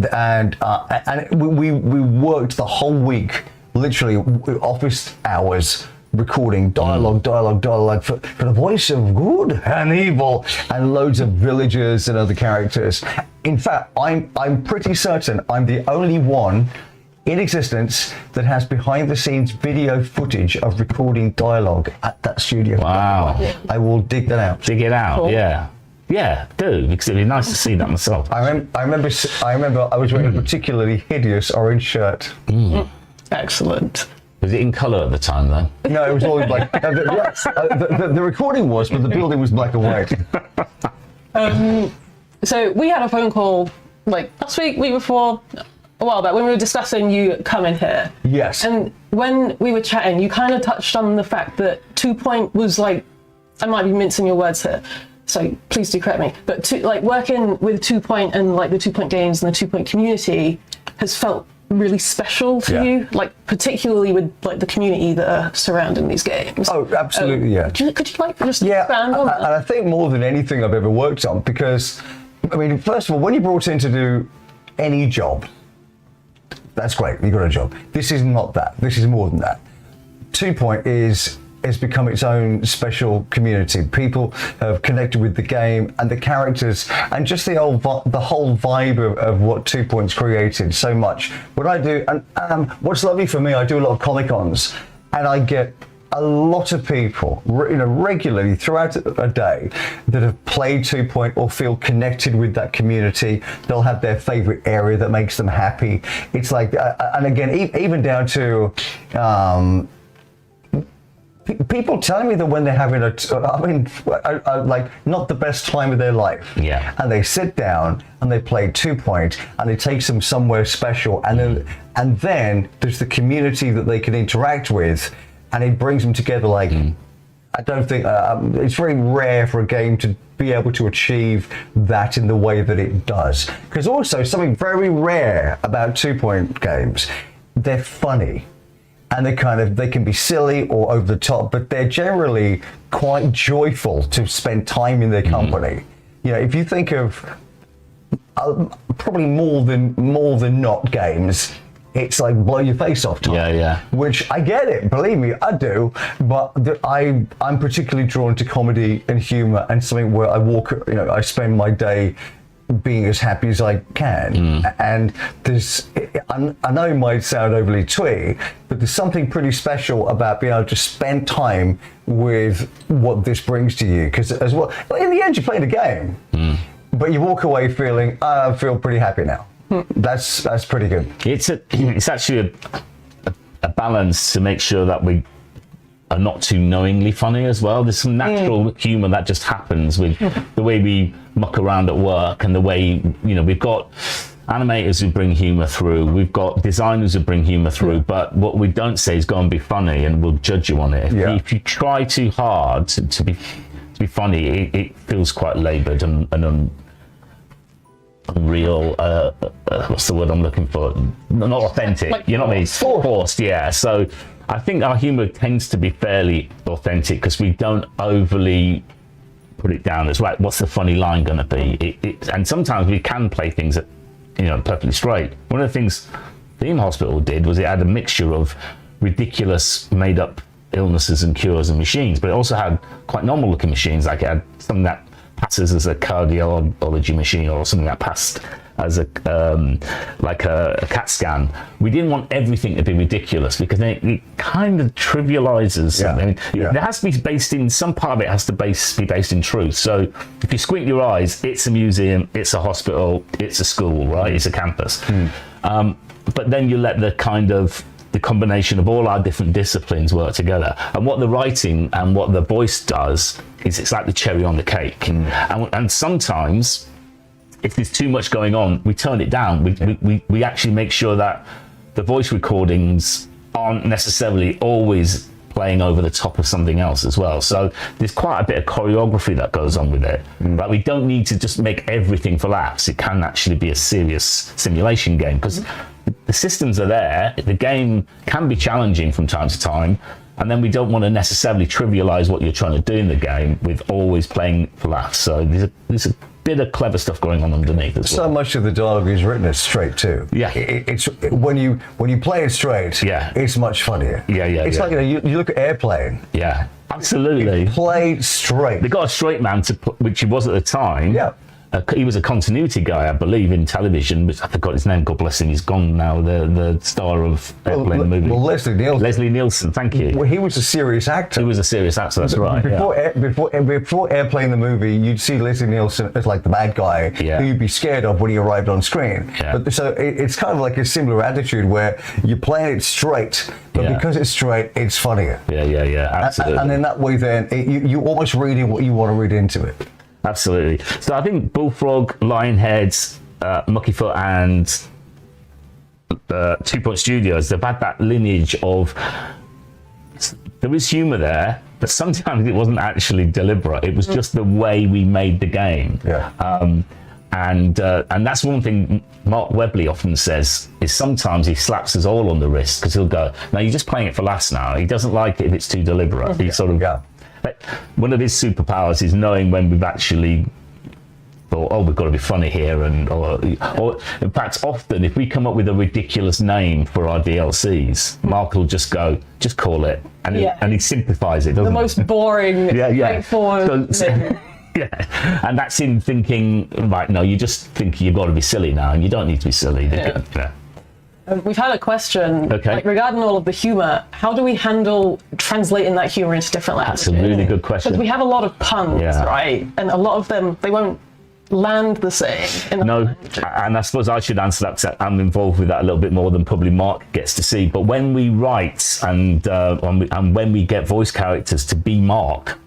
we worked the whole week, literally office hours, recording dialogue for the voice of good and evil, and loads of villagers and other characters. In fact, I'm pretty certain I'm the only one in existence that has behind the scenes video footage of recording dialogue at that studio. Wow. I will dig that out. Dig it out, Cool. yeah. Yeah, do, because it'd be nice to see that myself. I remember I was wearing a particularly hideous orange shirt. Excellent. Was it in colour at the time though? No, it was all in black. The recording was, but the building was black and white. So we had a phone call like last week before, a while back, when we were discussing you coming here. Yes. And when we were chatting, you kind of touched on the fact that 2 Point was like, I might be mincing your words here, so please do correct me, but working with 2 Point and like the 2 Point games and the 2 Point community has felt really special to you, like particularly with like the community that are surrounding these games. Oh, absolutely, yeah. Could you like just expand on that? And I think more than anything I've ever worked on, because, I mean, first of all, when you're brought in to do any job, that's great, you got a job. This is not that, this is more than that. 2 Point has become its own special community. People have connected with the game and the characters and just the whole vibe of what 2 Point's created so much. What I do, and what's lovely for me, I do a lot of Comic-Cons, and I get a lot of people, regularly throughout a day that have played 2 Point or feel connected with that community. They'll have their favorite area that makes them happy. It's like, and again, even down to, people telling me that when they're having like not the best time of their life, and they sit down and they play 2 Point and it takes them somewhere special, and then there's the community that they can interact with, and it brings them together. Like, I don't think it's very rare for a game to be able to achieve that in the way that it does. Because also something very rare about 2 Point games, they're funny. And they can be silly or over the top, but they're generally quite joyful to spend time in their company. You know, if you think of probably more than not games, it's like blow your face off time. Yeah. Which I get it, believe me, I do. But I'm particularly drawn to comedy and humor, and something where I spend my day being as happy as I can. And I know it might sound overly twee, but there's something pretty special about being able to spend time with what this brings to you. Because as well, in the end, you're playing a game, but you walk away feeling, I feel pretty happy now. That's pretty good. It's actually a balance to make sure that we are not too knowingly funny as well. There's some natural humour that just happens with the way we muck around at work, and the way, we've got animators who bring humour through, we've got designers who bring humour through, but what we don't say is go and be funny, and we'll judge you on it. If you try too hard to be funny, it feels quite laboured and unreal. What's the word I'm looking for? Not authentic. You know what I mean? Forced. Yeah. So I think our humour tends to be fairly authentic because we don't overly put it down as, right, what's the funny line going to be? And sometimes we can play things that, perfectly straight. One of the things Theme Hospital did was it had a mixture of ridiculous made up illnesses and cures and machines, but it also had quite normal looking machines. Like it had something that passes as a cardiology machine, or something that passed as a CAT scan. We didn't want everything to be ridiculous because then it kind of trivializes something. It has to be based in, some part of it has to be based in truth. So if you squint your eyes, it's a museum, it's a hospital, it's a school, right? It's a campus. But then you let the combination of all our different disciplines work together. And what the writing and what the voice does is it's like the cherry on the cake. And sometimes, if there's too much going on, we turn it down. We actually make sure that the voice recordings aren't necessarily always playing over the top of something else as well. So there's quite a bit of choreography that goes on with it. But we don't need to just make everything for laughs. It can actually be a serious simulation game because the systems are there. The game can be challenging from time to time. And then we don't want to necessarily trivialize what you're trying to do in the game with always playing for laughs. So there's a bit of clever stuff going on underneath as well. So much of the dialogue is written as straight too. Yeah. It's when you play it straight, it's much funnier. It's like you look at Airplane. Yeah, absolutely. Play straight. They got a straight man which he was at the time. Yeah. he was a continuity guy, I believe, in television, but I forgot his name. God bless him. He's gone now. The star of Airplane the movie. Well, Leslie Nielsen. Leslie Nielsen. Thank you. Well, he was a serious actor. He was a serious actor. That's right. Before Airplane the movie, you'd see Leslie Nielsen as like the bad guy who you'd be scared of when he arrived on screen. Yeah. But so it's kind of like a similar attitude where you're playing it straight, but because it's straight, it's funnier. Yeah. Absolutely. And in that way, then you almost read in what you want to read into it. Absolutely. So I think Bullfrog, Lionhead, Muckyfoot, and 2 Point Studios, they've had that lineage of, there is humour there, but sometimes it wasn't actually deliberate. It was just the way we made the game. Yeah. And that's one thing Mark Webley often says, is sometimes he slaps us all on the wrist, because he'll go, no, you're just playing it for laughs now. He doesn't like it if it's too deliberate. He sort of... One of his superpowers is knowing when we've actually thought, oh, we've got to be funny here, or in fact, often if we come up with a ridiculous name for our DLCs, Mark will just go, just call it, and he simplifies it, doesn't The most boring, straightforward name. Yeah, and that's in thinking, right, no, you just think you've got to be silly now, and you don't need to be silly. We've had a question like, regarding all of the humour. How do we handle translating that humour into different languages? That's a really good question. Because we have a lot of puns, right? And a lot of them, they won't land the same. No, and I suppose I should answer that because I'm involved with that a little bit more than probably Mark gets to see. But when we write and when we get voice characters to be Mark,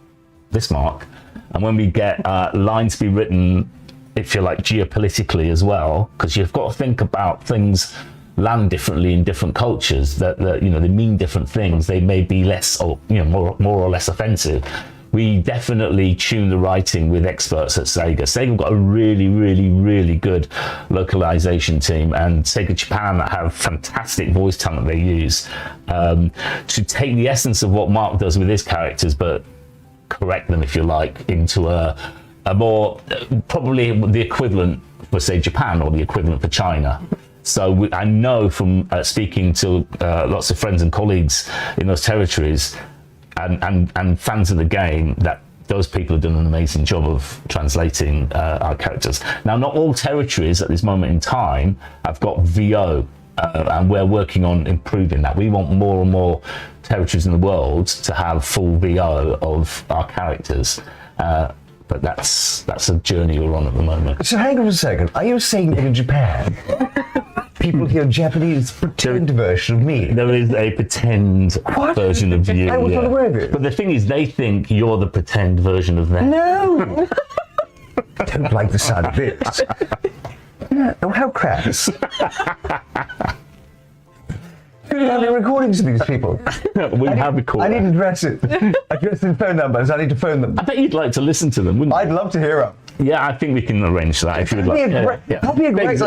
and when we get lines to be written, if you like, geopolitically as well, because you've got to think about things land differently in different cultures, that you know, they mean different things. They may be less, or you know, more or less offensive. We definitely tune the writing with experts at Sega. Sega have got a really, really, really good localization team, and Sega Japan that have fantastic voice talent they use to take the essence of what Mark does with his characters, but correct them, if you like, into a more, probably the equivalent for, say, Japan, or the equivalent for China. So I know from speaking to lots of friends and colleagues in those territories and fans of the game, that those people have done an amazing job of translating our characters. Now, not all territories at this moment in time have got VO, and we're working on improving that. We want more and more territories in the world to have full VO of our characters. But that's a journey we're on at the moment. So hang on a second. Are you saying that in Japan, people hear Japanese pretend version of me? There is a pretend version of you. I was not aware of it. But the thing is, they think you're the pretend version of them. No! I don't like the sound of this. No, how crass. Are there recordings of these people? We have recorded. I need to address it. Address the phone numbers. I need to phone them. I bet you'd like to listen to them, wouldn't you? I'd love to hear them. Yeah, I think we can arrange that if you'd like. That'd be a great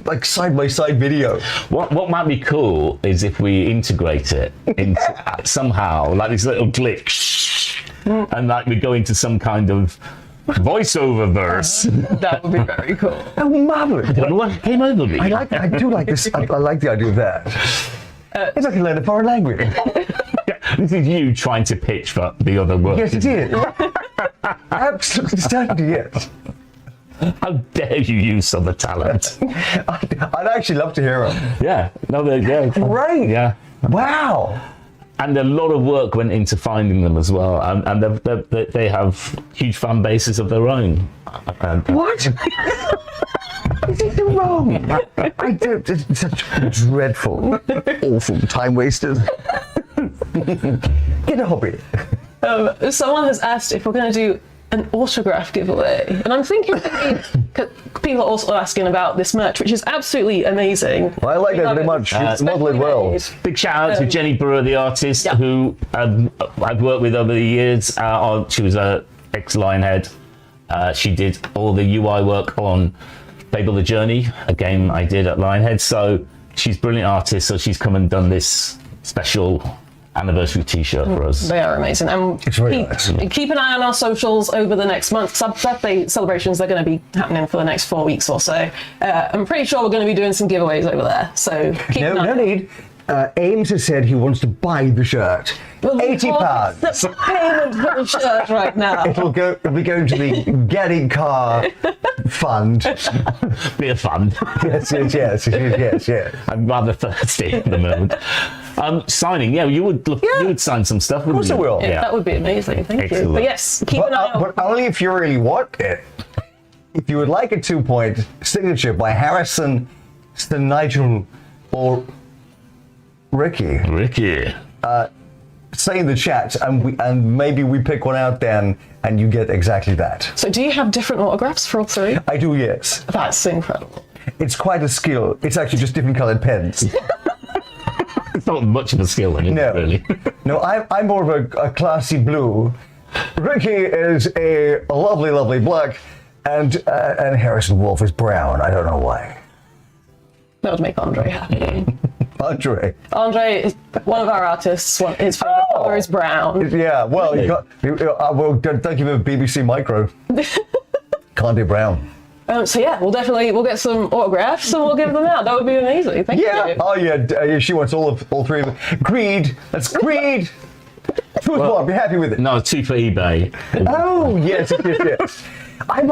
like side-by-side video. What might be cool is if we integrate it into somehow, like this little glitch, and like we go into some kind of voiceover verse. That would be very cool. Oh, marvelous! I don't know what came over me. I do like this. I like the idea of that. It's like you learn a foreign language. This is you trying to pitch for the other world. Yes, it is. Absolutely, certainly yes. How dare you use other talent? I'd actually love to hear them. Yeah, no, they're Great. Yeah. Wow. And a lot of work went into finding them as well, and they have huge fan bases of their own. What? Is it so wrong? I don't. It's such dreadful, awful time wasters. Get a hobby. Someone has asked if we're going to do an autograph giveaway, and I'm thinking people are also asking about this merch, which is absolutely amazing. Well, I like that very much. It's modeled well. Big shout out to Jenny Burrow, the artist, who I've worked with over the years. She was a ex-Lionhead. She did all the UI work on Fable the Journey, a game I did at Lionhead. So she's a brilliant artist. So she's come and done this special anniversary t-shirt for us. They are amazing, and it's really nice. Keep an eye on our socials over the next month. Birthday celebrations are going to be happening for the next 4 weeks or so. I'm pretty sure we're going to be doing some giveaways over there, so keep an eye. No need. Ames has said he wants to buy the shirt. Well, £80. That's payment for the shirt right now. It'll be going to the Getting Car Fund. Be a fun. Yes. I'm rather thirsty at the moment. Signing, yeah, you would sign some stuff, wouldn't you? Of course I will. Yeah, that would be amazing. Thank you. Excellent. But yes, keep an eye out. But only if you really want it. If you would like a 2-point signature by Harrison, Sir Nigel, or Ricky, say in the chat, and maybe we pick one out then, and you get exactly that. So do you have different autographs for all three? I do, yes. That's incredible. It's quite a skill. It's actually just different coloured pens. It's not much of a skill, is it, No, really? no, I'm more of a classy blue. Ricky is a lovely, lovely black, and Harrison Wolf is brown. I don't know why. That would make Andre happy. Andre. Andre is one of our artists. His favorite color is brown. Yeah, well, thank you for BBC Micro. Candy Brown. So yeah, we'll get some autographs and we'll give them out. That would be amazing. Thank you. Oh yeah, she wants all three of them. Greed. That's greed. Choose one. Be happy with it. No, 2 for eBay. Oh yes. I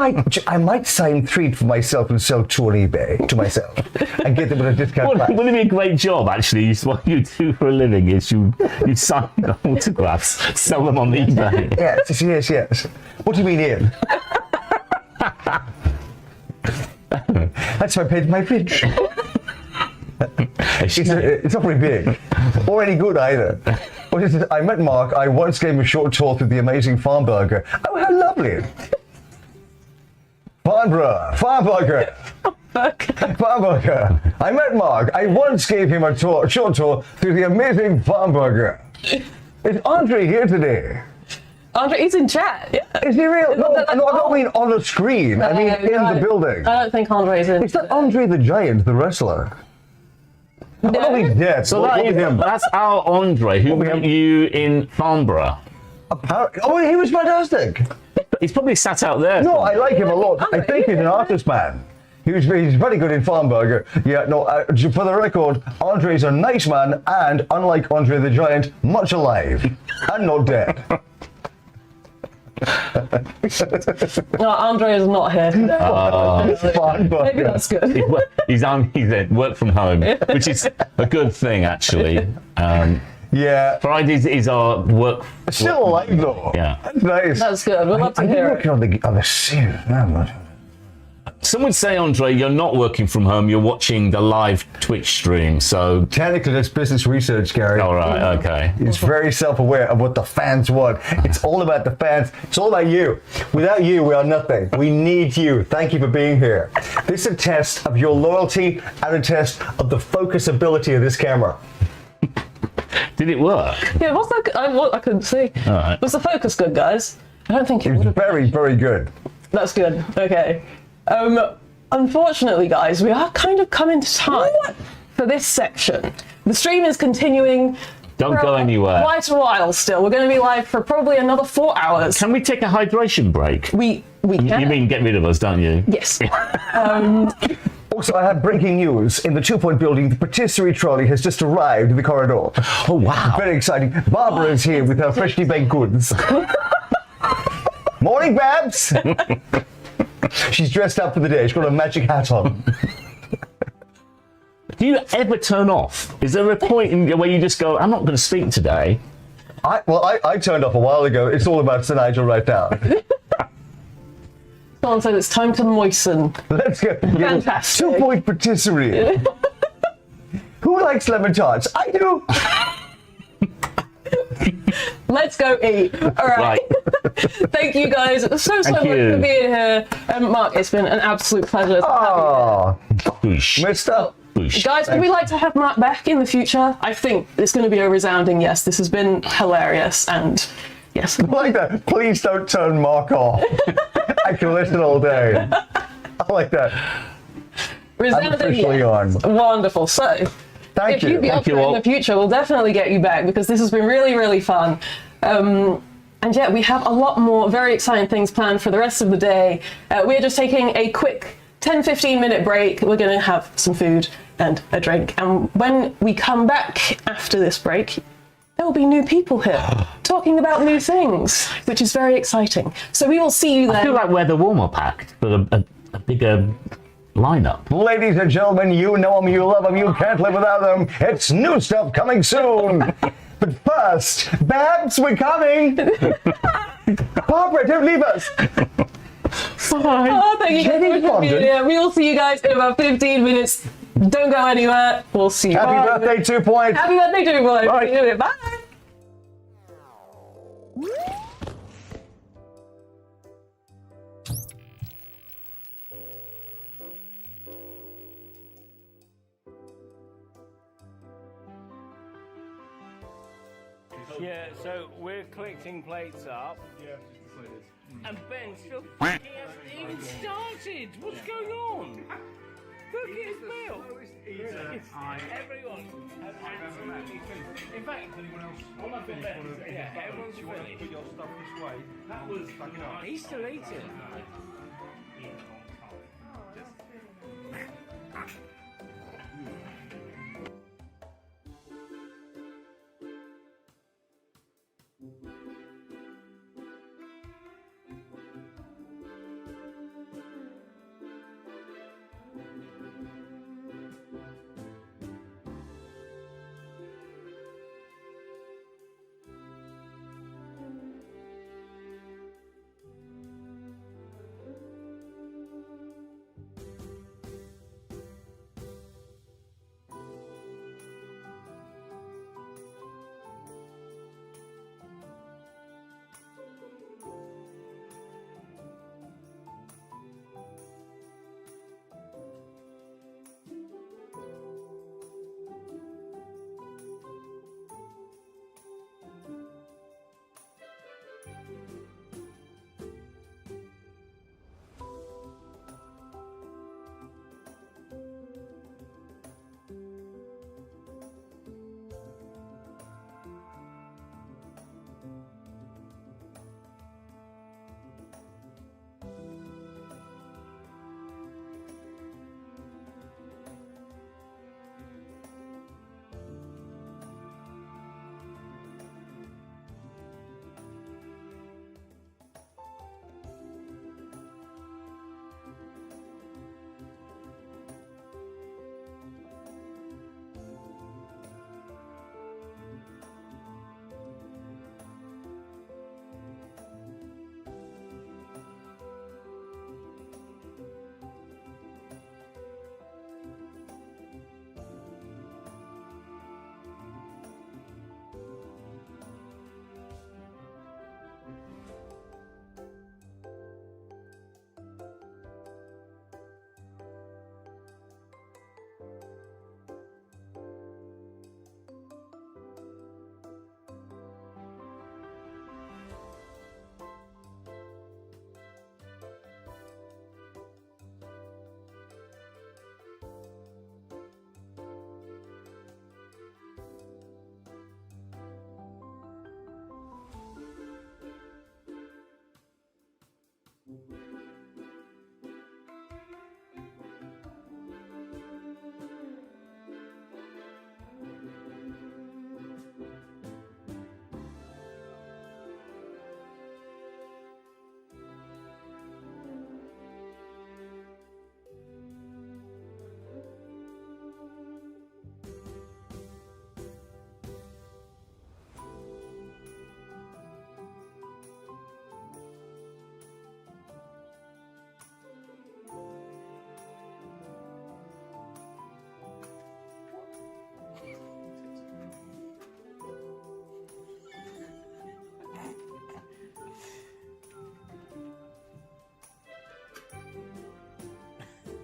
might sign 3 for myself and sell 2 on eBay to myself and get them with a discount price. Wouldn't it be a great job, actually? What you do for a living is you sign autographs, sell them on eBay. Yes. What do you mean, Ian? That's how I paid my pitch. It's not very big or any good either. I met Mark. I once gave him a short tour through the amazing Farm Burger. Oh, how lovely! Farm Burger. I met Mark. I once gave him a short tour through the amazing Farm Burger. Is Andre here today? Andre, he's in chat. Yeah. Is he real? No, I don't mean on the screen. I mean in the building. I don't think Andre's in. Is that Andre the Giant, the wrestler? No, he's dead. So that's our Andre, who met you in Farnborough. Oh, he was fantastic. He's probably sat out there. No, I like him a lot. I think he's an artist, man. He's very good in Farnburger. Yeah, no, for the record, Andre's a nice man and, unlike Andre the Giant, much alive and not dead. No, Andre is not here. Maybe that's good. He's at work from home, which is a good thing, actually. Yeah. Fridays is our work. Still alive, though. Yeah. That's nice. That's good. We'll love to hear it. Working on the scene. Some would say, Andre, you're not working from home, you're watching the live Twitch stream, so... Technically, that's business research, Gary. All right, okay. It's very self-aware of what the fans want. It's all about the fans. It's all about you. Without you, we are nothing. We need you. Thank you for being here. This is a test of your loyalty and a test of the focus ability of this camera. Did it work? Yeah, what's that? I couldn't see. All right. Was the focus good, guys? I don't think it It's would have. very, very good. That's good. Okay. Unfortunately, guys, we are kind of coming to time for this section. The stream is continuing. Don't go anywhere. Quite a while still. We're going to be live for probably another 4 hours. Can we take a hydration break? We can. You mean get rid of us, don't you? Yes. Also, I have breaking news. In the 2 Point building, the patisserie trolley has just arrived in the corridor. Oh, wow. Very exciting. Barbara is here with her freshly baked goods. Morning, Babs! She's dressed up for the day. She's got a magic hat on. Do you ever turn off? Is there a point where you just go, I'm not going to speak today? I turned off a while ago. It's all about Sir Nigel right now. Someone said it's time to moisten. Let's go. Fantastic. 2 Point patisserie. Who likes lemon tarts? I do. Let's go eat. All right. Thank you guys so much for being here. Mark, it's been an absolute pleasure. Oh, Boosh. Mister. Boosh. Guys, would we like to have Mark back in the future? I think it's going to be a resounding yes. This has been hilarious and yes. I like that. Please don't turn Mark off. I can listen all day. I like that. Resounding officially yes. on. Wonderful. So, Thank if you. you'd be up for it in the future, we'll definitely get you back because this has been really, really fun. And yeah, we have a lot more very exciting things planned for the rest of the day. We're just taking a quick 10-15 minute break. We're going to have some food, and a drink. And when we come back after this break, there will be new people here talking about new things, which is very exciting. So we will see you I feel then. like we're the warm-up act for a bigger lineup. Ladies and gentlemen, you know them, you love them, you can't live without them. It's new stuff coming soon. But first, Babs, we're coming. Barbara, don't leave us. Oh, thank you guys Jenny so much for being London. here. We will see you guys in about 15 minutes. Don't go anywhere. We'll see you. Happy Bye. birthday, 2 Points. Happy birthday, 2 Points. Bye. See you in a bit. Bye. Yeah, so we're collecting plates up. Yeah, and Ben still hasn't even started. What's going on? Look at his meal. Everyone has absolutely finished. In fact, all I've been everyone's finished. Put your stuff this way. That was he's still eating.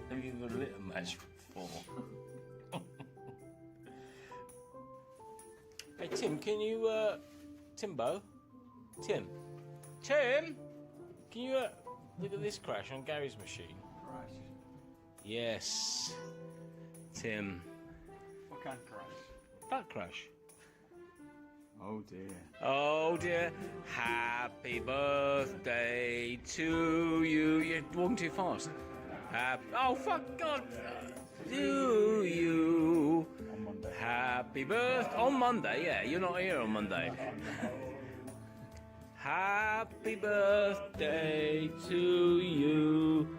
Have you lit a match before? Hey Tim, can you Timbo? Tim? Can you look at this crash on Gary's machine? Crash? Yes. Tim. What kind of crash? That crash. Oh dear. Oh dear. Happy birthday to you. You're walking too fast. Oh, fuck God. Do you? Happy birthday. On Monday, yeah. You're not here on Monday. Happy birthday to you.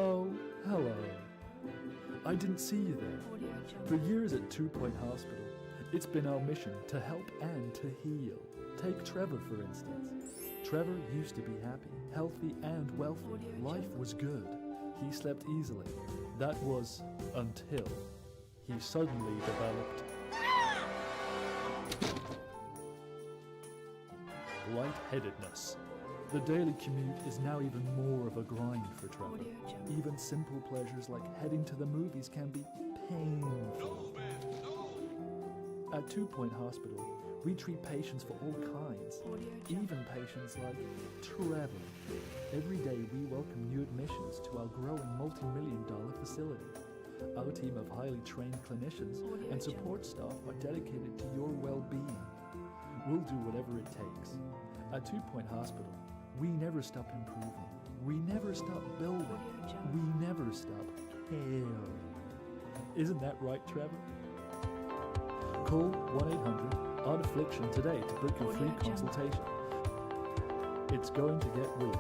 Oh, hello. I didn't see you there. For years at 2 Point Hospital, it's been our mission to help and to heal. Take Trevor, for instance. Trevor used to be happy, healthy, and wealthy. Life was good. He slept easily. That was until he suddenly developed lightheadedness. The daily commute is now even more of a grind for Trevor. Even simple pleasures like heading to the movies can be painful. At 2 Point Hospital, we treat patients for all kinds, even patients like Trevor. Every day we welcome new admissions to our growing multi-million-dollar facility. Our team of highly trained clinicians and support staff are dedicated to your well-being. We'll do whatever it takes. At 2 Point Hospital, we never stop improving. We never stop building. We never stop caring. Isn't that right, Trevor? Call 1-800-ODD-AFFLICTION today to book your free consultation. It's going to get weird.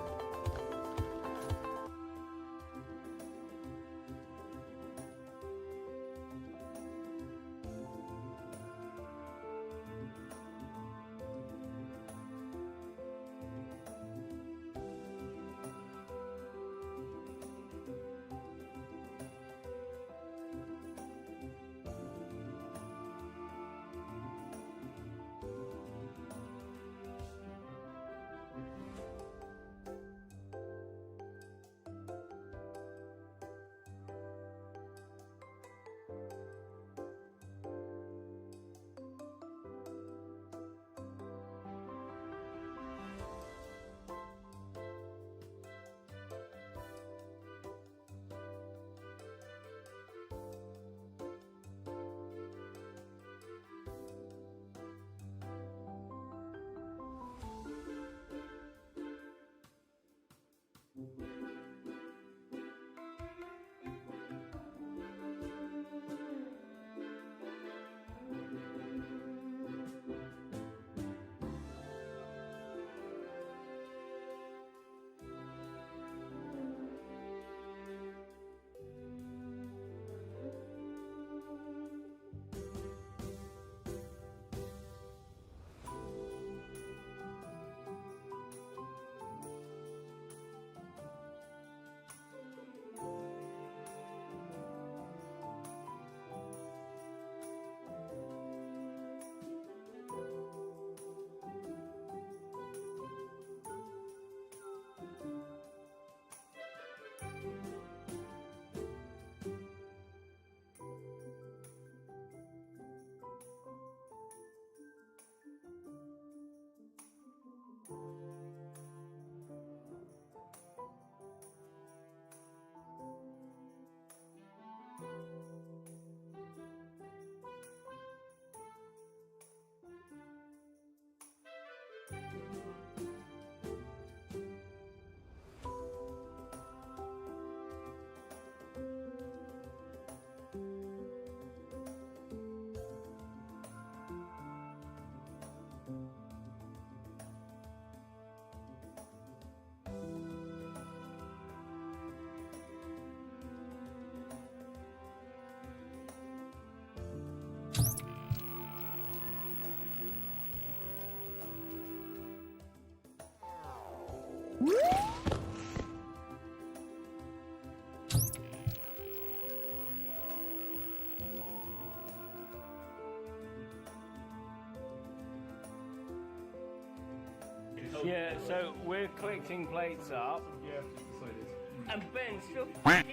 Yeah, so we're collecting plates up. And Ben still hasn't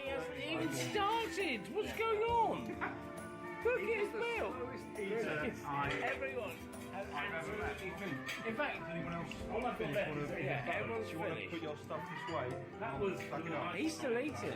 even started. What's going on? Look at his bill. Everyone has absolutely finished. In fact, all my friends, yeah, everyone's finished. Put your stuff this way. That was. He's still eating.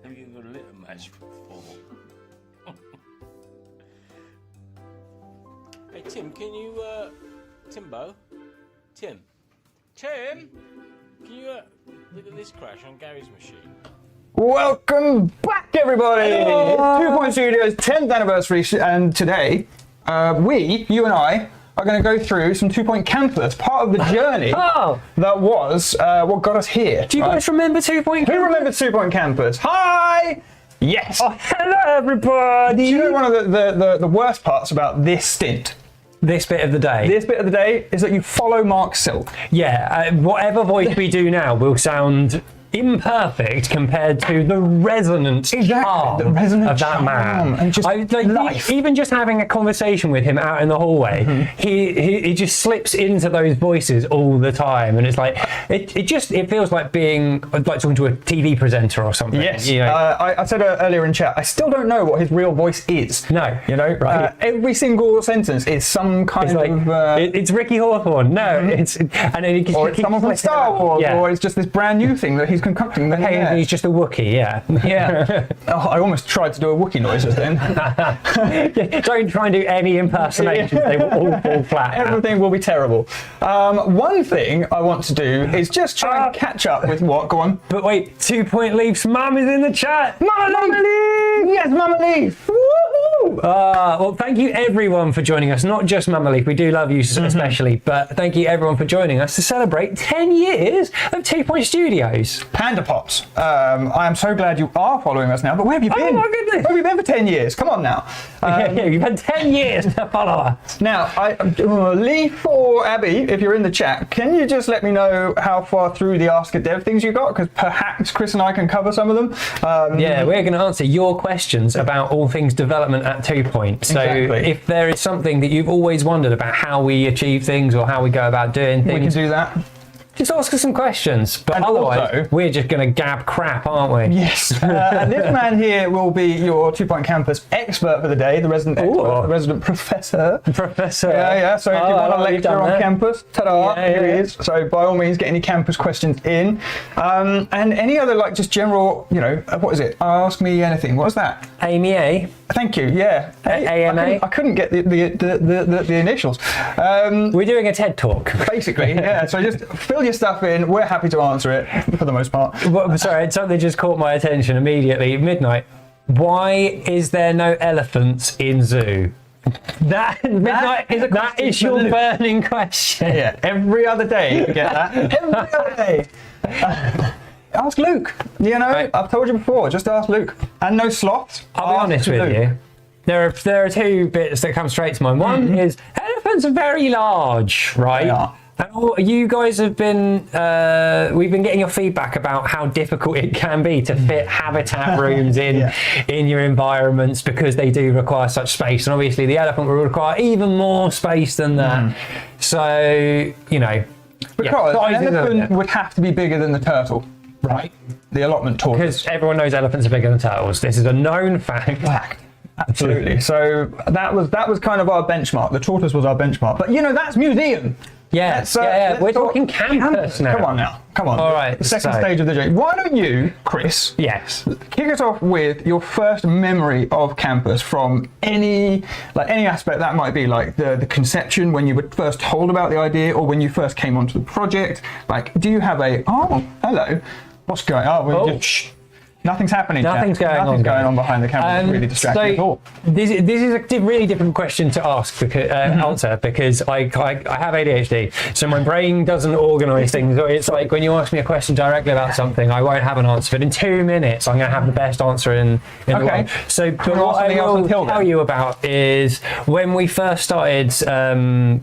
Have you got a little match before? Hey Tim, can you Timbo? Tim, can you look at this crash on Gary's machine? Welcome back, everybody! It's 2 Point Studios' 10th anniversary, and today, you and I, are going to go through some 2 Point campers, part of the journey that was what got us here. Do you guys remember 2 Point Who campers? remembers 2 Point campers? Hi! Yes! Oh, hello, everybody! Do you know one of the worst parts about this stint? This bit of the day. This bit of the day is that you follow Mark Silk. Yeah, whatever voice we do now will sound imperfect compared to the resonant charm the resonant of that charm man. and just life. Even just having a conversation with him out in the hallway, he just slips into those voices all the time, and it's like it feels like talking to a TV presenter or something. Yes, you know? I said earlier in chat, I still don't know what his real voice is. No, You know, right. Every single sentence is some kind It's like of... it's Ricky Hawthorne. No, it's and then or it's someone from Star Wars, Yeah. or it's just this brand new thing that he's concocting them. Hey, Yeah. he's just a Wookiee, yeah. Yeah. Oh, I almost tried to do a Wookiee noises then. Don't try and do any impersonations, they will all fall flat. Everything will be terrible. One thing I want to do is just try and catch up with what? Go on. But wait, 2 Point Leaf's mum is in the chat. Mama Leaf! Yes, Mama Leaf! Woohoo! Well, thank you everyone for joining us. Not just Mama Leaf, we do love you especially, but thank you everyone for joining us to celebrate 10 years of 2 Point Studios. Panda Pops, I am so glad you are following us now, but where have you been? my goodness. Where have you been for 10 years? Come on now. Yeah, you've had 10 years to follow us. Now, Leaf or Abby, if you're in the chat, can you just let me know how far through the Ask a Dev things you got? Because perhaps Chris and I can cover some of them. Yeah, we're going to answer your questions about all things development at 2 Point. So Exactly. if there is something that you've always wondered about how we achieve things or how we go about doing We can things, do that. just ask us some questions. But And otherwise, also- we're just going to gab crap, aren't we? Yes. And this man here will be your 2 Point Campus expert for the day, the resident expert, the resident professor. Professor. Yeah. So if you want to lecture on campus, ta-da, Yeah, here yeah. he is. So by all means, get any campus questions in. And any other, like, just general, what is it? Ask me anything. What's that? Amy A. Thank you. Yeah. AMA? I couldn't get the initials. We're doing a TED Talk. Basically, yeah. So just fill your stuff in. We're happy to answer it for the most part. Well, sorry, something just caught my attention immediately. Midnight. Why is there no elephants in zoo? That is your for Luke. burning question. Yeah. Every other day you get that. Every other day. Ask Luke. Right. I've told you before. Just ask Luke. And no sloths. I'll be Ask honest with Luke. you. There are two bits that come straight to mind. One is elephants are very large, right? They are. And you guys have been, we've been getting your feedback about how difficult it can be to fit habitat rooms in your environments because they do require such space. And obviously the elephant will require even more space than that. So, Because sizes an of elephant it. would have to be bigger than the turtle. Right. The allotment tortoise. Because everyone knows elephants are bigger than turtles. This is a known fact. Absolutely. So that was kind of our benchmark. The tortoise was our benchmark. But that's museum. Yeah, Let's, yeah. We're talk talking campus now. Come on. All right, The second so- stage of the journey. Why don't you, Chris, Yes. kick us off with your first memory of campus from any aspect that might be, like the conception, when you were first told about the idea, or when you first came onto the project. Like, do you have hello, what's going on? Nothing's happening. Nothing's Jack. going on, Nothing's going guys. on behind the camera. It's really distracting at all. This is a really different question to ask because answer because I have ADHD, so my brain doesn't organise things. It's like when you ask me a question directly about something, I won't have an answer. But in 2 minutes, I'm going to have the best answer in the world. So, but Can I what ask I something else will until tell then? you about is when we first started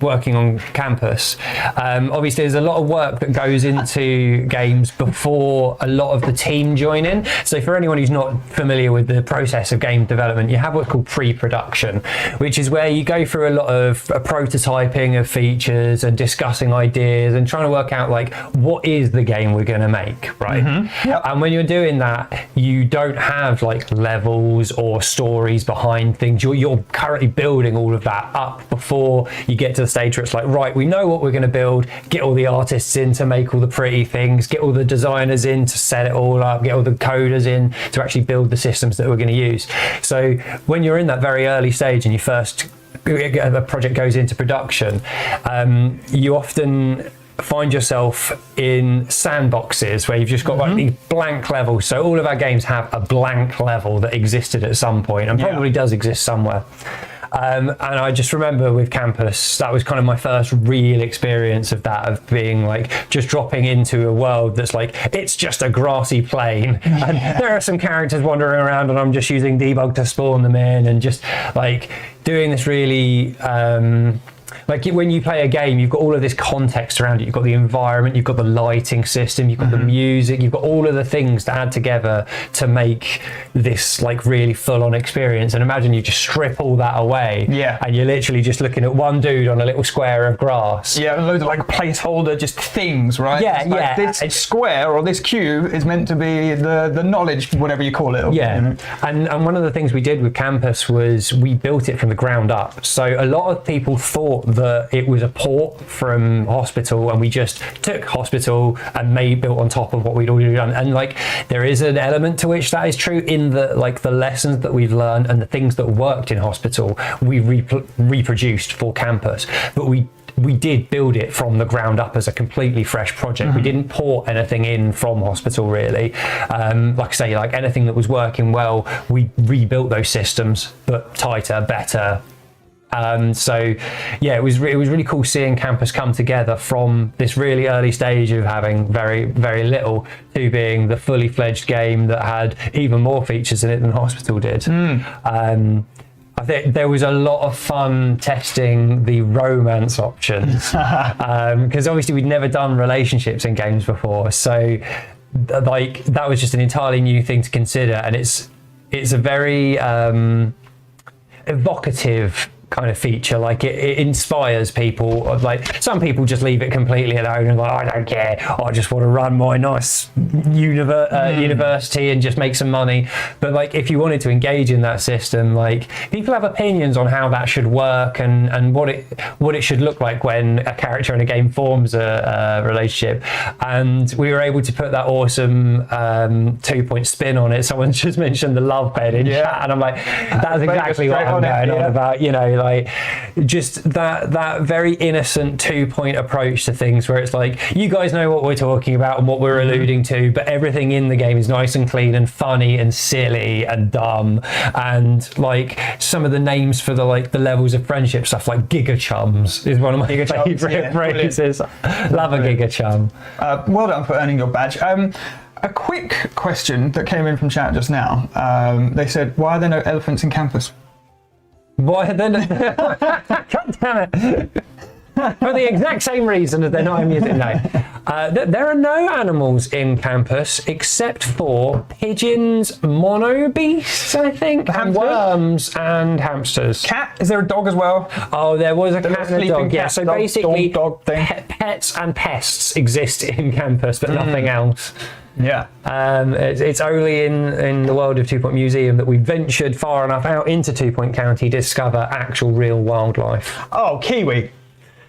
working on campus. Obviously, there's a lot of work that goes into games before a lot of the team join in. So for anyone who's not familiar with the process of game development, you have what's called pre-production, which is where you go through a lot of prototyping of features and discussing ideas and trying to work out like what is the game we're going to make, right? And when you're doing that, you don't have like levels or stories behind things. You're currently building all of that up before you get to the stage where it's like, right, we know what we're going to build, get all the artists in to make all the pretty things, get all the designers in to set it all up, get all the coders in to actually build the systems that we're going to use. So when you're in that very early stage and a project goes into production, you often find yourself in sandboxes where you've just got like these blank levels. So all of our games have a blank level that existed at some point and probably does exist somewhere. And I just remember with Campus, that was kind of my first real experience of that, of being like just dropping into a world that's like, it's just a grassy plain and there are some characters wandering around and I'm just using debug to spawn them in and just like doing this really like when you play a game, you've got all of this context around it. You've got the environment, you've got the lighting system, you've got the music, you've got all of the things to add together to make this like really full-on experience. And imagine you just strip all that away, and you're literally just looking at one dude on a little square of grass. Yeah, loads of like placeholder just things, right? Yeah, It's like this square or this cube is meant to be the knowledge, whatever you call it. Yeah, and one of the things we did with Campus was we built it from the ground up. So a lot of people thought that it was a port from Hospital, and we just took Hospital and built on top of what we'd already done. And like, there is an element to which that is true in the like the lessons that we've learned and the things that worked in Hospital we reproduced for Campus, but we did build it from the ground up as a completely fresh project. We didn't port anything in from Hospital really. Like I say, like anything that was working well, we rebuilt those systems, but tighter, better. So yeah, it was really cool seeing Campus come together from this really early stage of having very, very little to being the fully fledged game that had even more features in it than Hospital did. I think there was a lot of fun testing the romance options because obviously we'd never done relationships in games before, so like that was just an entirely new thing to consider, and it's a very evocative kind of feature. Like it inspires people. Like some people just leave it completely alone and like, I don't care, I just want to run my nice university and just make some money. But like if you wanted to engage in that system, like people have opinions on how that should work and what it should look like when a character in a game forms a relationship. And we were able to put that awesome 2-point spin on it. Someone just mentioned the love bed in chat, and I'm like, that's exactly what I'm going on about, you know, like just that very innocent 2-point approach to things where it's like, you guys know what we're talking about and what we're alluding to, but everything in the game is nice and clean and funny and silly and dumb. And like some of the names for the levels of friendship stuff, like Giga Chums is one of my favorite phrases. Love a Giga Chum. Well done for earning your badge. A quick question that came in from chat just now. They said, why are there no elephants in Campus? Why then? God damn it! For the exact same reason as they're not in music. No, there are no animals in Campus except for pigeons, monobeasts, I think, and worms and hamsters. Cat? Is there a dog as well? Oh, there was a cat and a dog. Yeah, so basically, dog thing. Pets and pests exist in Campus, but nothing else. Yeah. It's only in the world of 2-Point Museum that we ventured far enough out into 2-Point County to discover actual real wildlife. Oh, kiwi.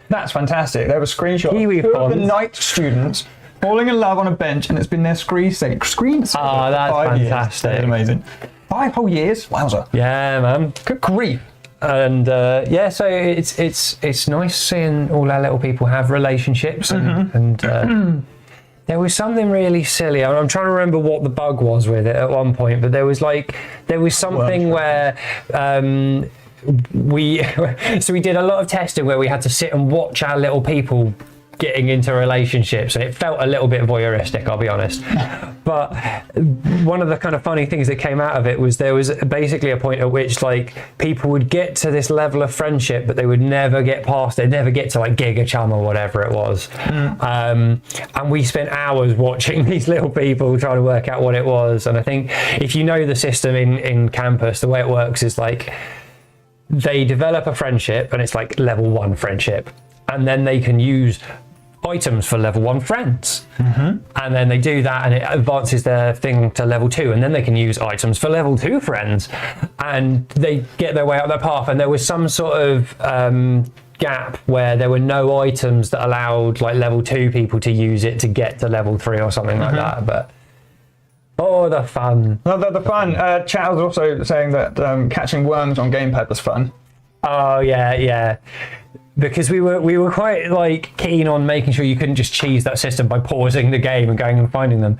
That's fantastic. There were screenshots Kiwi of ponds. the night students falling in love on a bench, and it's been their screensaver Oh, that's 5 years. fantastic. That's amazing. 5 whole years? Wowza. Yeah, man. Good grief. And yeah, so it's nice seeing all our little people have relationships and there was something really silly. I'm trying to remember what the bug was with it at one point, but there was something where we did a lot of testing where we had to sit and watch our little people getting into relationships, and it felt a little bit voyeuristic, I'll be honest. But one of the kind of funny things that came out of it was there was basically a point at which like people would get to this level of friendship, but they would never get past it, never get to like Giga Chum or whatever it was. And we spent hours watching these little people trying to work out what it was. And I think if you know the system in Campus, the way it works is like they develop a friendship and it's like level 1 friendship, and then they can use items for level 1 friends, and then they do that and it advances their thing to level 2, and then they can use items for level 2 friends, and they get their way up that path. And there was some sort of gap where there were no items that allowed like level 2 people to use it to get to level 3 or something like that. But oh, the fun. No, the fun. Chat was also saying that catching worms on gamepad was fun. Oh yeah. Because we were quite like keen on making sure you couldn't just cheese that system by pausing the game and going and finding them,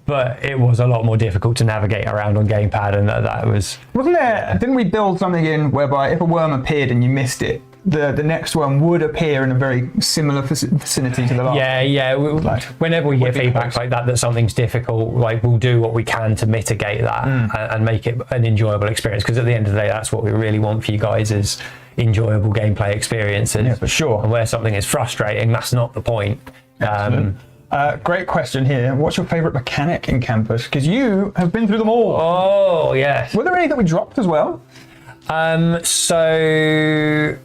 but it was a lot more difficult to navigate around on gamepad, and that was. Wasn't there? Didn't we build something in whereby if a worm appeared and you missed it, the next one would appear in a very similar vicinity to the last? Yeah. Whenever we get feedback like that something's difficult, like we'll do what we can to mitigate that and make it an enjoyable experience. Because at the end of the day, that's what we really want for you guys is enjoyable gameplay experiences. Yeah, for sure. And where something is frustrating, that's not the point. Great question here. What's your favourite mechanic in Campus? Because you have been through them all. Oh, yes. Were there any that we dropped as well? So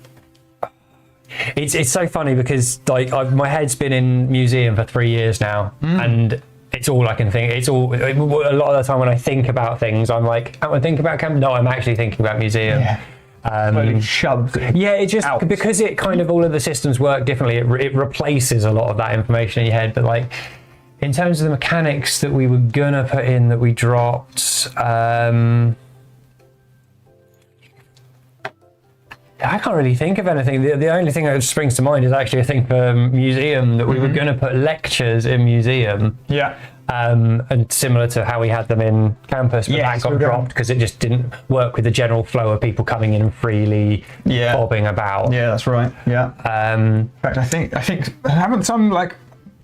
it's so funny because like my head's been in museum for 3 years now, and it's all I can think. A lot of the time when I think about things, I'm like, am I thinking about camp? No, I'm actually thinking about museum. Yeah. Slowly shoved. Yeah, it just out. because it kind of all of the systems work differently. It replaces a lot of that information in your head. But like in terms of the mechanics that we were gonna put in that we dropped, I can't really think of anything. The only thing that springs to mind is actually I think for museum that we were gonna put lectures in museum. Yeah. And similar to how we had them in campus, but Yes, that we're got going- dropped because it just didn't work with the general flow of people coming in and freely bobbing about. Yeah, that's right. Yeah. In fact, I think haven't some like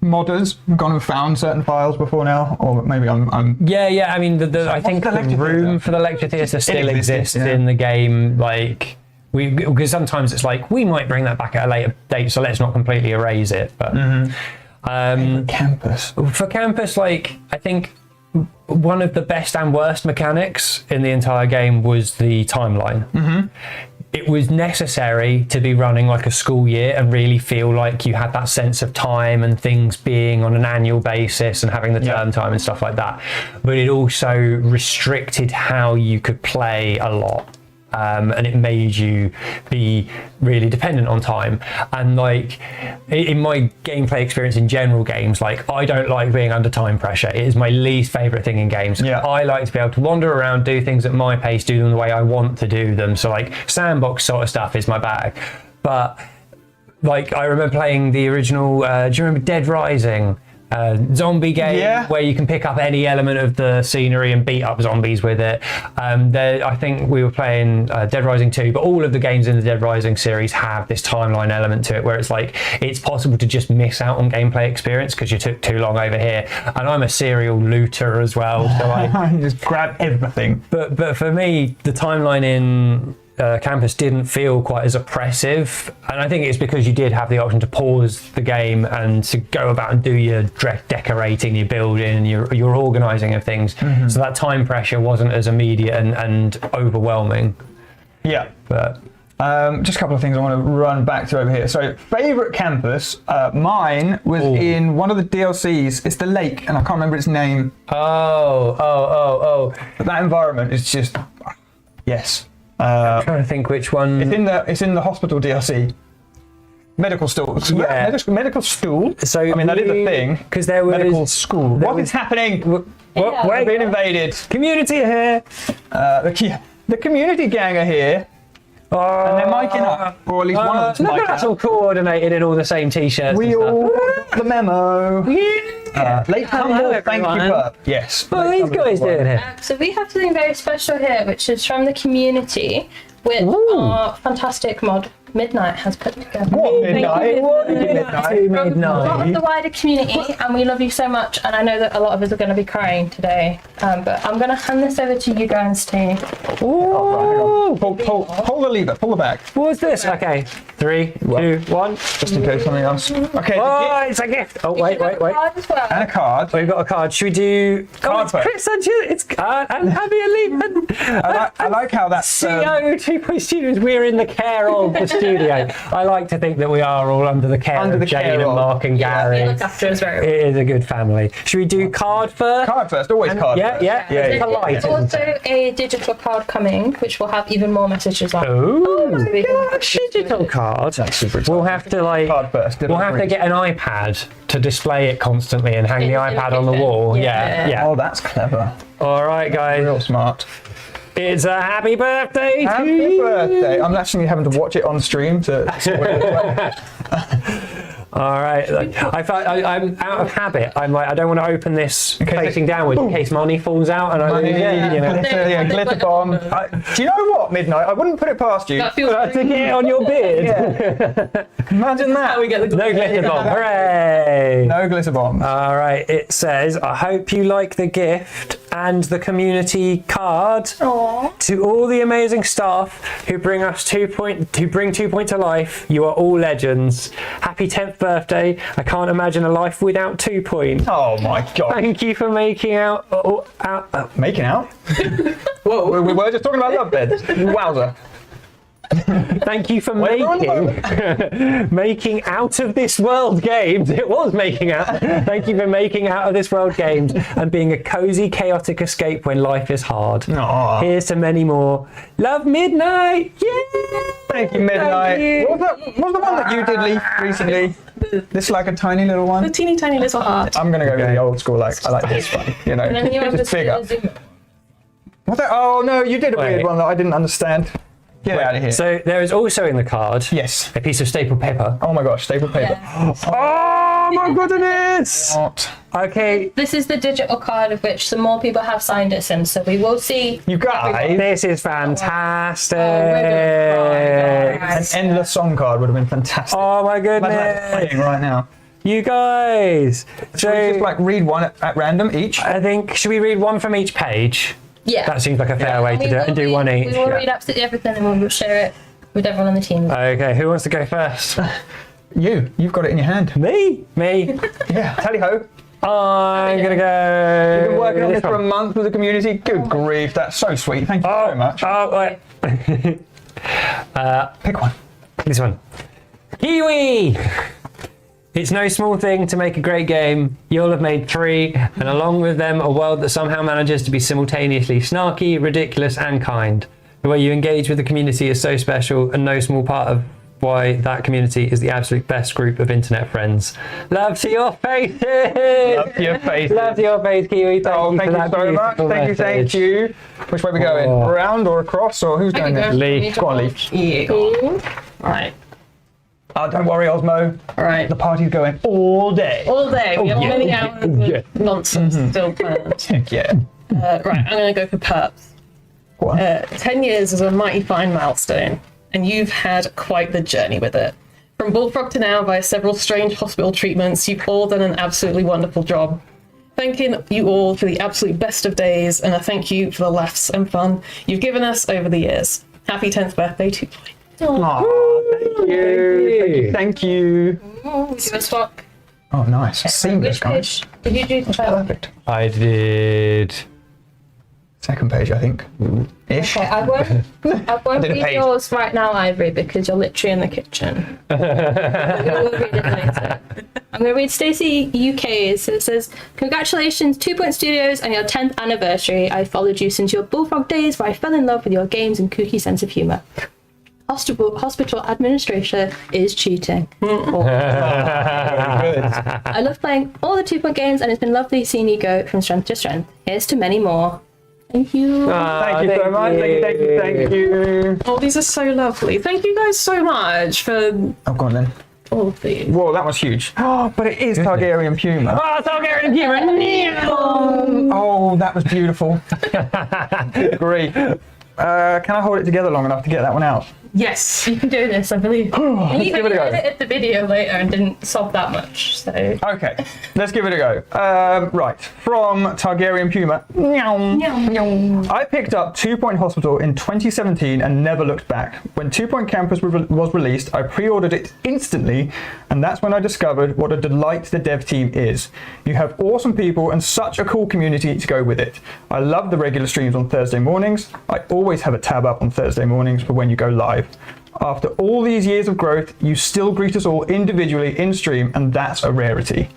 modders gone and found certain files before now, or maybe I'm Yeah. I mean, I think the the lecture room theatre? for the lecture theatre still exists, exists yeah. in the game. Like because sometimes it's like we might bring that back at a later date, so let's not completely erase it. But campus. for campus, like I think one of the best and worst mechanics in the entire game was the timeline. It was necessary to be running like a school year and really feel like you had that sense of time and things being on an annual basis and having the term time and stuff like that. But it also restricted how you could play a lot. And it made you be really dependent on time. And like in my gameplay experience in general games, like I don't like being under time pressure. It is my least favorite thing in games. Yeah. I like to be able to wander around, do things at my pace, do them the way I want to do them. So like sandbox sort of stuff is my bag. But like I remember playing the original, do you remember Dead Rising? Zombie game where you can pick up any element of the scenery and beat up zombies with it. I think we were playing Dead Rising 2, but all of the games in the Dead Rising series have this timeline element to it where it's like it's possible to just miss out on gameplay experience because you took too long over here. And I'm a serial looter as well, so I just grab everything. But for me, the timeline in campus didn't feel quite as oppressive, and I think it's because you did have the option to pause the game and to go about and do your decorating, your building, your organising of things. So that time pressure wasn't as immediate and overwhelming. Yeah. But just a couple of things I want to run back to over here. So, favourite campus, mine was in one of the DLCs. It's the lake, and I can't remember its name. Oh. But that environment is just yes. I'm trying to think which one. It's in the hospital DLC. Medical stools. Yeah. Medical stool. So I mean that is a thing. Because there was medical school. What is happening? We're being invaded. Community here. The community gang are here. And they're miking up, or at least one of them's Look miking at us up. all coordinated in all the same t-shirts. We and stuff. all got the memo. Late Hello, Tumble, thank you, everyone. Burp. Yes. What are these guys doing here? So we have something very special here, which is from the community, which our fantastic mod Midnight has put together. What midnight? What From part of the wider community, and we love you so much. And I know that a lot of us are going to be crying today, but I'm going to hand this over to you guys to. Pull the lever, pull the back. What's this? Okay, 3, 2, 1. Just in case something else. Okay. Oh, it's a gift. Oh, wait. Card as well. And a card. We've got a card. Should we do? Card it's first. Chris and you. It's and Abby and Lehman. I like how that's. CEO 2 Point Studios. We're in the care of the studio. I like to think that we are all under the care of Jane and Mark and Gary. We look after us very well. It is a good family. Should we do card first? Card first, always card first. Yeah. There's Polite. also a digital card coming, which will have even more messages on. Oh, So we can- digital card. That's super We'll have to Card first. We'll have to get an iPad to display it constantly and hang the iPad on the wall. Yeah. Oh, that's clever. All right, guys. Real smart. It's a happy birthday to Happy you. birthday. I'm actually having to watch it on stream to see what it looks like. All right. I'm out of habit. I'm like, I don't want to open this facing downwards in case money falls out and I lose it. You know. Glitter bomb. Do you know what, Midnight? I wouldn't put it past you. That feels To get it on your beard. Imagine that. we get the No glitter bomb. Hooray. No glitter bombs. All right. It says, I hope you like the gift and the community card. To all the amazing staff who bring us 2 Point to life, you are all legends. Happy 10th birthday. I can't imagine a life without 2 Point. Oh my god. Thank you for making out. Making out? Whoa. We were just talking about love beds. Wowza. Thank you for making out of this world games. It was making out. Thank you for making out of this world games and being a cozy, chaotic escape when life is hard. Aww. Here's to many more. Love Midnight. Yeah. Thank you, Midnight. Thank you. What was the one that you did recently? This like a tiny little one? The teeny tiny little heart. I'm gonna go with the old school. I like this one. You know, And then you have it's the bigger. zoom. What the, oh no, you did a weird Wait. one that I didn't understand. Get out of here. So there is also in the card Yes. a piece of staple paper. Oh my gosh, staple paper. Yeah. Oh my goodness! What? Okay, This is the digital card of which some more people have signed it since, so we will see. You guys, this is fantastic. an endless song card would have been fantastic. Oh my Imagine that goodness. playing right now. You guys. Should we just So like read one at random each? I think, should we read one from each page? Yeah. That seems like a fair way And to we do it will and do read- one each. We will read absolutely everything and we'll share it with everyone on the team. Okay, who wants to go first? You've got it in your hand. Me? Yeah, tally ho. I'm gonna go. You've been working on this this for a one. month with the community. Good grief, that's so sweet. Thank you very much. Oh, wait. Pick one. This one. Kiwi! It's no small thing to make a great game. You'll have made 3, and along with them, a world that somehow manages to be simultaneously snarky, ridiculous, and kind. The way you engage with the community is so special, and no small part of why that community is the absolute best group of internet friends. Love to your faces! Love to your face. Love to your face, Kiwi. Thank Oh, you thank for you that so much. beautiful Thank message. you. Which way we going? Oh. Around or across, or who's going next? Lee. Go on, Lee. Yeah. Right. Oh, don't worry, Osmo. All right. The party's going all day. All day. We have yeah. many hours of Yeah. nonsense still planned. Yeah. Right. I'm going to go for perps. Go on. 10 years is a mighty fine milestone, and you've had quite the journey with it. From Bullfrog to now, via several strange hospital treatments, you've all done an absolutely wonderful job. Thanking you all for the absolute best of days, and a thank you for the laughs and fun you've given us over the years. Happy 10th birthday to Boy. Aw, thank you. Thank you. Give a swap. Oh, nice. Seamless, Which guys. page did you do the first? Perfect. I did. Second page, I think. Ish. Okay, I won't did a read page. yours right now, Ivory, because you're literally in the kitchen. I will read it later. I'm going to read Stacey UK's. So it says, congratulations, 2 Point Studios, on your 10th anniversary. I followed you since your Bullfrog days, where I fell in love with your games and kooky sense of humour. Hospital administration is cheating. I love playing all the 2 Point games, and it's been lovely seeing you go from strength to strength. Here's to many more. Thank you. Thank you so much. Thank you. Oh, these are so lovely. Thank you guys so much for Oh, go on then. all of these. Whoa, that was huge. Oh, but it is Targaryen Puma. Oh, Targaryen Puma. Oh, that was beautiful. Great. Can I hold it together long enough to get that one out? Yes. You can do this, I believe. You give it a go. edited the video later and didn't solve that much, so. Okay, let's give it a go. Right, from Targaryen Puma. I picked up 2 Point Hospital in 2017 and never looked back. When 2 Point Campus was released, I pre-ordered it instantly, and that's when I discovered what a delight the dev team is. You have awesome people and such a cool community to go with it. I love the regular streams on Thursday mornings. I always have a tab up on Thursday mornings for when you go live. After all these years of growth, you still greet us all individually in stream, and that's a rarity.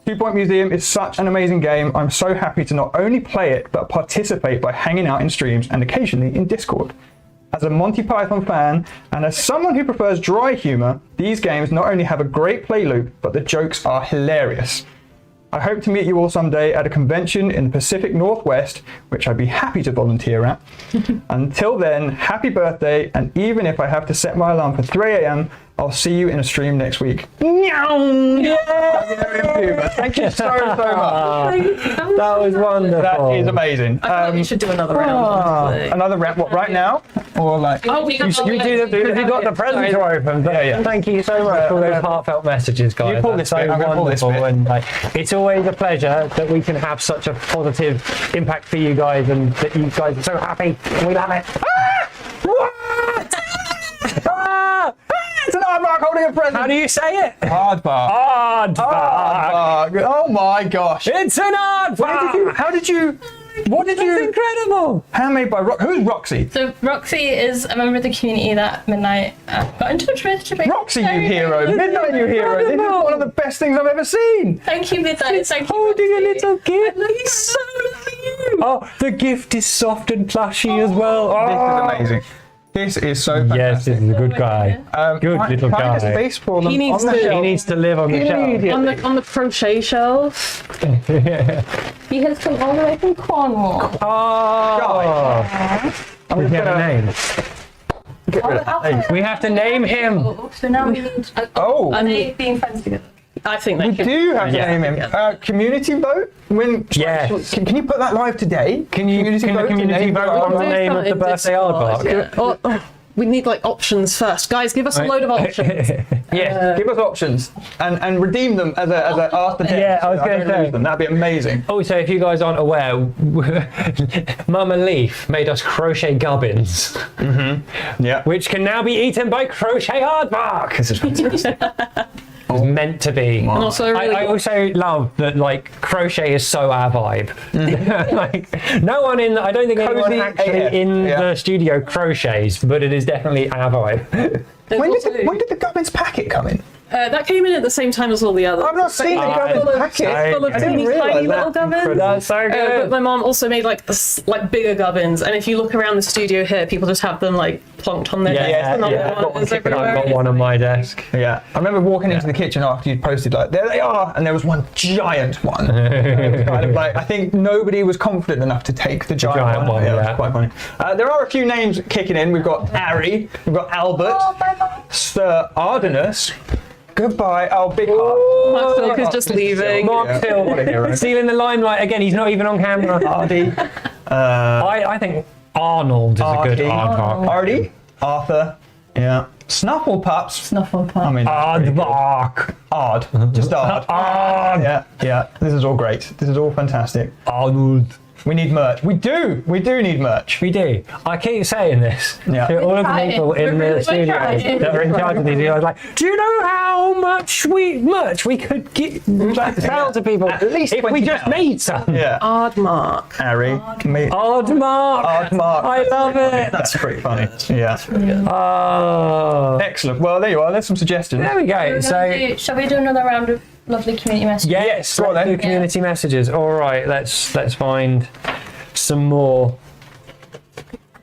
2 Point Museum is such an amazing game. I'm so happy to not only play it, but participate by hanging out in streams and occasionally in Discord. As a Monty Python fan, and as someone who prefers dry humour, these games not only have a great play loop, but the jokes are hilarious. I hope to meet you all someday at a convention in the Pacific Northwest, which I'd be happy to volunteer at. Until then, happy birthday, and even if I have to set my alarm for 3 a.m, I'll see you in a stream next week. Thank you so much. That was wonderful. That is amazing. I feel like we should do another round. honestly. Another round, what, right now? Or like... Oh, we have You do the because you got the present to open. But Yeah. Thank you so much for those heartfelt messages, guys. You pull That's this bit, so I'm gonna pull this wonderful, bit. and like, it's always a pleasure that we can have such a positive impact for you guys, and that you guys are so happy. We love it. It's an aardvark holding a present! How do you say it? Aardvark. Aardvark. Aardvark. Oh my gosh. It's an aardvark. How did you What did you? Incredible. Handmade by Who's Roxy? So Roxy is a member of the community that Midnight got in touch with to make. Roxy, you hero! Midnight, you hero! This is one of the best things I've ever seen. Thank you, Midnight. Thank you. Holding a Roxy. little gift. I love you so much. Oh, the gift is soft and plushy as well. This Oh. is amazing. This is so fantastic. Yes, this is a good guy. Good little Find a guy. space for them He needs on the to- shelf. He needs to live on the shelf. On the crochet shelf. He has come all the way from Cornwall. Oh. I'm We just have a gonna name. get rid of that. We have to name him. So now we need. Oh. Are they being friends together? I think they We should. do have to Yeah. name him. Community vote? Yes. Can you put that live today? Can the community vote on the name of the birthday aardvark? Yeah. We need like options first, guys. Give us a load of options. Yeah, give us options and redeem them as a after death. Yeah, I was gonna don't say. lose them. That'd be amazing. Also, if you guys aren't aware, Mum and Leaf made us crochet gubbins, Yeah. which can now be eaten by crochet aardvark. This is fantastic. It's meant to be. And also, really I also love that like crochet is so our vibe. Like no one in, I don't think anyone Cozy actually AF, in yeah. the studio crochets, but it is definitely our vibe. When did the Gubbins packet come in? that came in at the same time as all the others. I've not seen the Gubbins packet. Full of I didn't teeny realise tiny that. little gubbins. That's so But good. my mom also made like like bigger gubbins, and if you look around the studio here, people just have them like plonked on their Yeah, desks. and yeah. other ones I've everywhere. got one on my desk. Yeah, I remember walking into the kitchen after you'd posted like, there they are, and there was one giant one. It was kind of like, I think nobody was confident enough to take the giant one. yeah. It was quite funny. There are a few names kicking in. We've got Ari, we've got Albert, Sir Ardenus. Goodbye, oh big heart. Mark Silk is just leaving. Mark Yeah, Till what a hero. stealing the limelight again. He's not even on camera. Ardy, I think Arnold is a good aardvark. Ardy, Arthur, yeah. Snuffle Pups. Snuffle I mean, Aardvark. Ard, just Ard. Ard. Yeah. This is all great. This is all fantastic. Arnold. We need merch. We do need merch. We do. I keep saying this Yeah. to all of the trying. people in We're the studio trying. that are in charge of these. I was like, do you know how much merch we could sell to people At least if we just £20. made some? Yeah. Aardmark. Harry. Me. Aardmark. Aardmark. I love it. That's pretty funny. Yeah. Oh. Excellent. Well, there you are. There's some suggestions. There we go. So. Shall we do another round of lovely community messages? Yes, go on let's then. do community messages. All right, let's find some more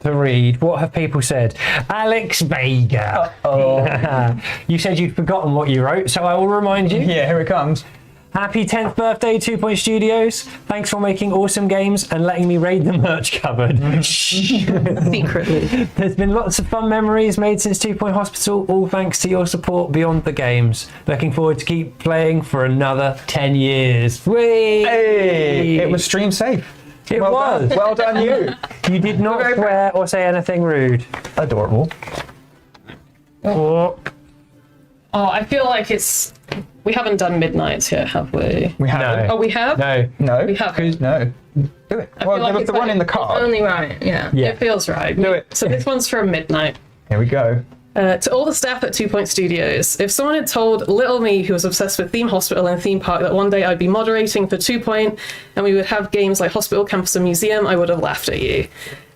to read. What have people said? Alex Vega. You said you'd forgotten what you wrote, so I will remind you. Yeah, here it comes. Happy 10th birthday, 2 Point Studios. Thanks for making awesome games and letting me raid the merch cupboard. Secretly. There's been lots of fun memories made since 2 Point Hospital, all thanks to your support beyond the games. Looking forward to keep playing for another 10 years. Whee! Hey, it was stream safe. It Well was. done. Well done, you. You did not very swear or say anything rude. Adorable. Oh, Oh, I feel like we haven't done Midnights yet, have we? We have. Oh, we have? no. No. We haven't. No. Do it. I Well, feel like there was it's the one like- in the It's car. only right, yeah. Yeah. It feels right. Do it. So this one's from Midnight. Here we go. To all the staff at 2 Point Studios, if someone had told little me, who was obsessed with Theme Hospital and Theme Park, that one day I'd be moderating for 2 Point and we would have games like Hospital, Campus and Museum, I would have laughed at you.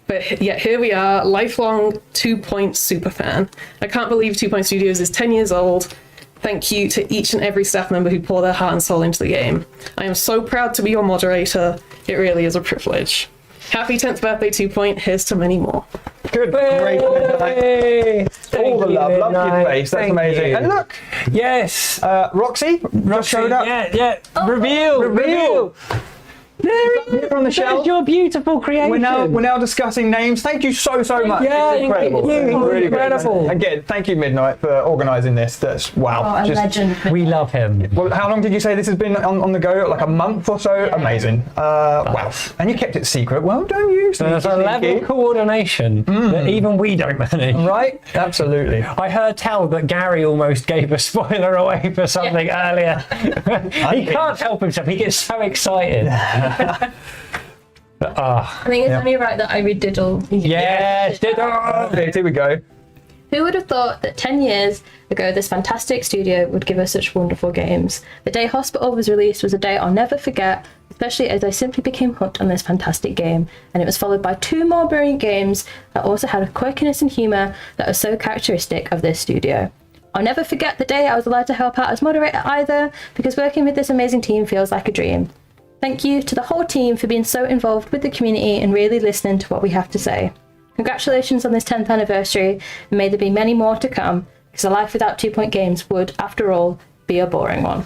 But yet here we are, lifelong 2 Point superfan. I can't believe 2 Point Studios is 10 years old. Thank you to each and every staff member who pour their heart and soul into the game. I am so proud to be your moderator. It really is a privilege. Happy 10th birthday, 2 Point. Here's to many more. Good. Great. Hey! All the love. Love your Midnight. face. That's Thank amazing. you. And look, Yes. Roxy just showed up. Yeah. Reveal. Reveal. Here on the shelf. There's your beautiful creation. We're now discussing names. Thank you so much. Yeah, It's incredible. thank you. It's really Incredible. Great. Again, thank you Midnight for organising this. That's wow. Oh, a legend. We love him. Well, how long did you say this has been on the go? Like a month or so? Amazing. Wow. And you kept it secret. Well done, you. There's a Sneaky, level sneaky. of coordination that even we don't manage. Right? Absolutely. I heard tell that Gary almost gave a spoiler away for something earlier. He can't help himself. He gets so excited. I think it's only right that I read Diddle. Yes, Here we go. Who would have thought that 10 years ago this fantastic studio would give us such wonderful games? The day Hospital was released was a day I'll never forget. especially as I simply became hooked on this fantastic game, and it was followed by 2 more brilliant games that also had a quirkiness and humour that was so characteristic of this studio. I'll never forget the day I was allowed to help out as moderator either, because working with this amazing team feels like a dream. Thank you to the whole team for being so involved with the community and really listening to what we have to say. Congratulations on this 10th anniversary, and may there be many more to come, because a life without 2 Point Games would, after all, be a boring one.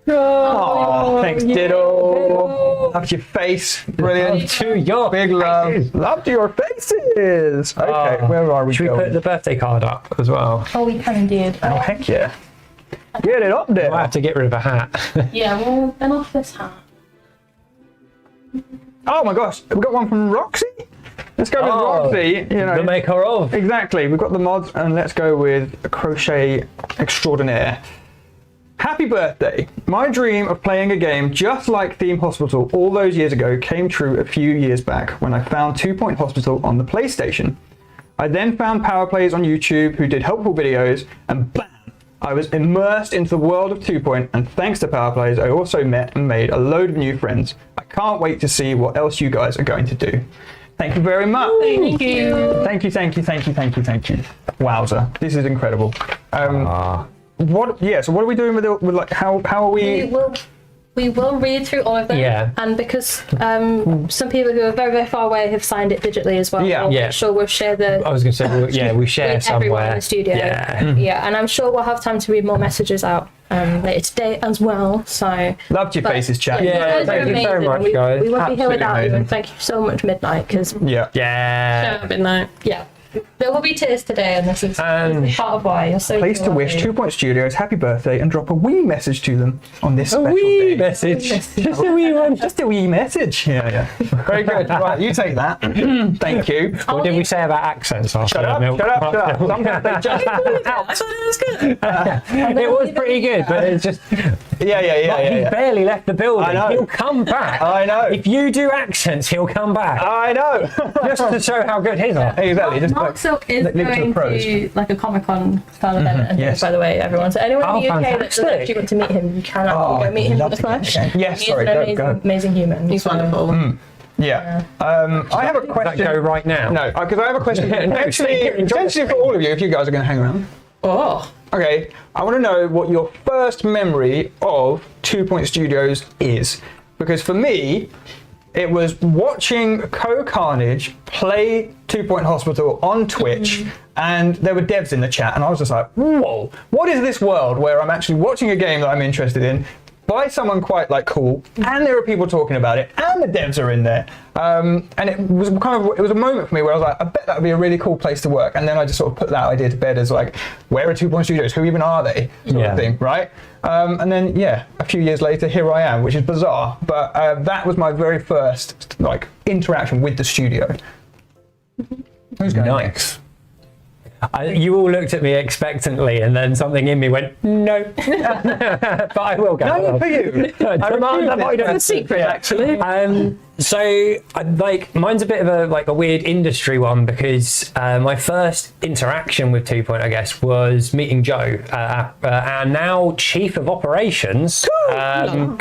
Oh, thanks, Diddle. Loved your face. Brilliant. To your Big love. Loved your faces. Okay, where are we Should we going? put the birthday card up as well? Oh, we can indeed. Oh, heck yeah. Get it up there. I have to get rid of a hat. Yeah, well, then off this hat. Oh my gosh, we got one from Roxy. Let's go with Roxy. You know, The maker of. exactly. We've got the mods, and let's go with a crochet extraordinaire. Happy birthday! My dream of playing a game just like Theme Hospital all those years ago came true a few years back when I found 2 Point Hospital on the PlayStation. I then found Power Plays on YouTube who did helpful videos, and bam! I was immersed into the world of 2 Point, and thanks to Power Plays, I also met and made a load of new friends. I can't wait to see what else you guys are going to do. Thank you very much. Thank you. Thank you. Wowza, this is incredible. What? Yeah. So what are we doing with like how are we? We will read through all of them. Yeah. And because some people who are very, very far away have signed it digitally as well. Yeah. We'll Yeah. make sure we'll share the. I was going to say, we share with everyone in somewhere. the studio. Yeah. Yeah, and I'm sure we'll have time to read more messages out later today as well. So. Loved your faces, chat. Yeah, you guys thank are you very amazing. much, guys. We won't be here Absolutely without you, amazing. and thank you so much, Midnight, because Yeah. Yeah. Midnight. yeah, there will be tears today, and this is And- part of why you're so. Place to wish 2 Point Studios happy birthday and drop a wee message to them on this special Wee day. message. Just a wee one. Just a wee message. Yeah. Very good. Right, you take that. Thank you. What did we say about accents after Shut up. Milk? Shut up. Some people just I thought it was good. It was pretty good, but it's just he Yeah. barely left the building. I know. He'll come back. I know. If you do accents, he'll come back. I know. Just to show how good his are. Exactly. Just Mark like, Silk is leave it to the going pros. to like a Comic-Con style event, and yes. by the way, everyone. So anyone in the UK that fantastic. doesn't actually want to meet him, you can actually go meet him in love the to get flesh. him again. Yes, He's sorry, an go, amazing, go. amazing human. He's wonderful. Yeah. I have a Does that question. go right now? No, because I have a question. No, potentially enjoy potentially for all of you, if you guys are going to hang around. Oh. Okay, I want to know what your first memory of 2 Point Studios is. Because for me, it was watching Co-Carnage play 2 Point Hospital on Twitch, and there were devs in the chat, and I was just like, whoa, what is this world where I'm actually watching a game that I'm interested in by someone quite like cool, and there are people talking about it, and the devs are in there. And it was a moment for me where I was like, I bet that would be a really cool place to work. And then I just sort of put that idea to bed as like, where are 2 Point Studios? Who even are they? Sort of thing, right? And then a few years later, here I am, which is bizarre. But that was my very first like interaction with the studio. Who's going next? You all looked at me expectantly, and then something in me went, no. But I will go. No, for you. It's a secret, actually. So, mine's a bit of a weird industry one, because my first interaction with 2 Point, I guess, was meeting Joe, our now Chief of Operations. COO.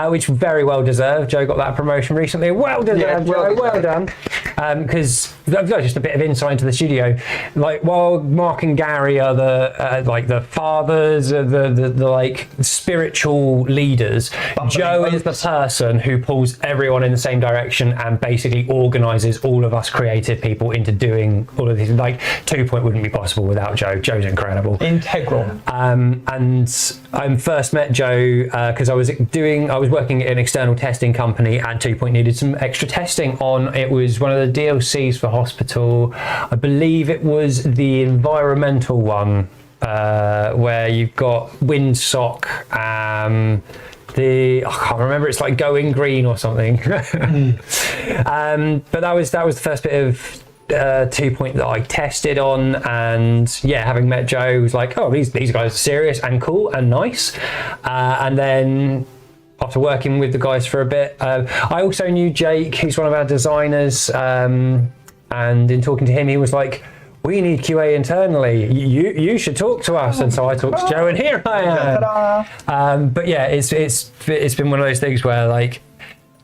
Which very well deserved. Joe got that promotion recently. Well deserved, Yeah, Joe. Well done. Because just a bit of insight into the studio. Like, while Mark and Gary are the fathers, the spiritual leaders, Joe is the person who pulls everyone in the same direction and basically organises all of us creative people into doing all of these. Like, 2 Point wouldn't be possible without Joe. Joe's incredible. Integral. And I first met Joe because I was working at an external testing company, and 2 Point needed some extra testing on. It was one of the DLCs for Hospital. I believe it was the environmental one, where you've got Windsock. I can't remember. It's like Going Green or something. But that was the first bit of 2 Point that I tested on, and having met Joe, was like, oh, these guys are serious and cool and nice. And then after working with the guys for a bit, I also knew Jake, who's one of our designers, and in talking to him, he was like, we need QA internally. You should talk to us. And so I talked to Joe, and here I am. But yeah, it's been one of those things where, like,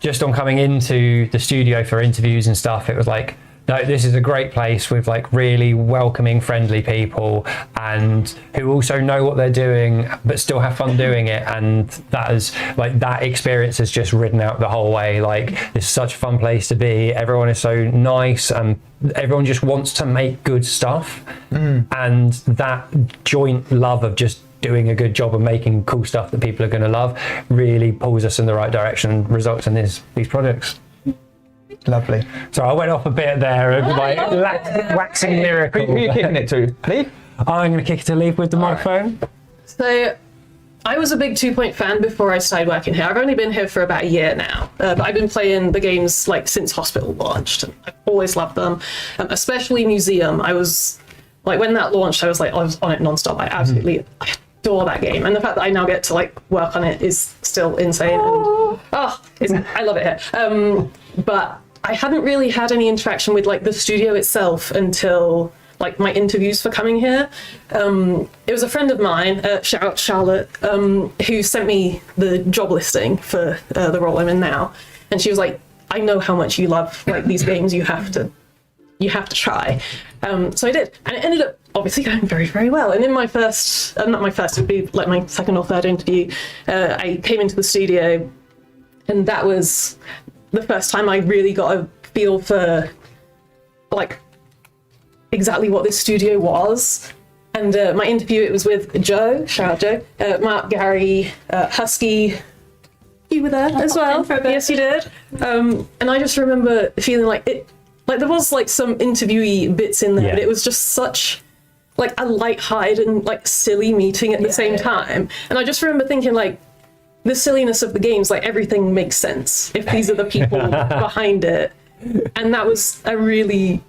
just on coming into the studio for interviews and stuff, it was like, no, this is a great place with like really welcoming, friendly people, and who also know what they're doing but still have fun doing it. And that is like, that experience has just ridden out the whole way. Like, it's such a fun place to be. Everyone is so nice, and everyone just wants to make good stuff. And that joint love of just doing a good job of making cool stuff that people are going to love really pulls us in the right direction and results in these projects. Lovely. So I went off a bit there of my waxing lyrical. Who are you kicking it to? Lee? I'm going to kick it to Lee with the microphone. So I was a big 2 Point fan before I started working here. I've only been here for about a year now, but I've been playing the games like since Hospital launched. And I've always loved them, especially Museum. I was like, when that launched, I was on it nonstop. I absolutely adore that game, and the fact that I now get to like work on it is still insane. And, I love it here. But I hadn't really had any interaction with like the studio itself until like my interviews for coming here. It was a friend of mine, shout out Charlotte, who sent me the job listing for the role I'm in now, and she was like, I know how much you love like these games, you have to try. So I did, and it ended up obviously going very, very well. And in my first, not my first, it would be like my second or third interview, I came into the studio, and that was the first time I really got a feel for like exactly what this studio was. And my interview, it was with Joe, shout out Joe, Mark, Gary, Husky. You were there as well. Yes, you did. And I just remember feeling like it, like there was like some interviewee bits in there, but it was just such like a light-hearted and like silly meeting at the same time. And I just remember thinking like, the silliness of the games, like everything makes sense if these are the people behind it. And that was a really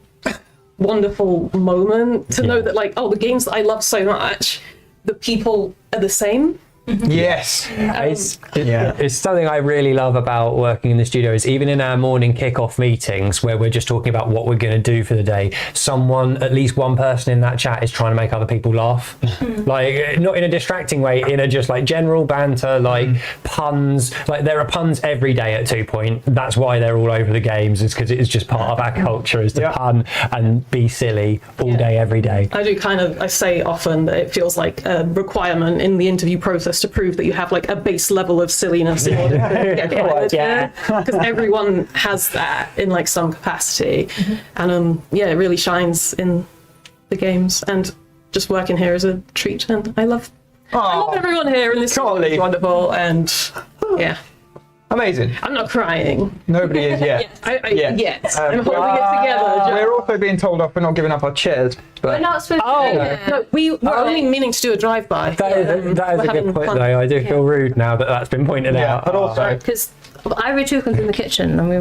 wonderful moment to know that like, oh, the games that I love so much, the people are the same. Yes. It's something I really love about working in the studio is even in our morning kickoff meetings where we're just talking about what we're going to do for the day, at least one person in that chat is trying to make other people laugh. Like, not in a distracting way, in a just like general banter, like puns. Like, there are puns every day at 2 Point. That's why they're all over the games, is because it is just part of our culture is to pun and be silly all day, every day. I say often that it feels like a requirement in the interview process to prove that you have like a base level of silliness in order to get hired, because everyone has that in like some capacity. And it really shines in the games, and just working here is a treat, and I love everyone here, and this is wonderful. And amazing. I'm not crying. Nobody is yet. Yes. I'm holding it together. We're also being told off for not giving up our chairs. But We're not supposed to. No, we were only meaning to do a drive-by. That is a good point, though. I do feel rude now that that's been pointed out. But also, Because I read two in the kitchen, and we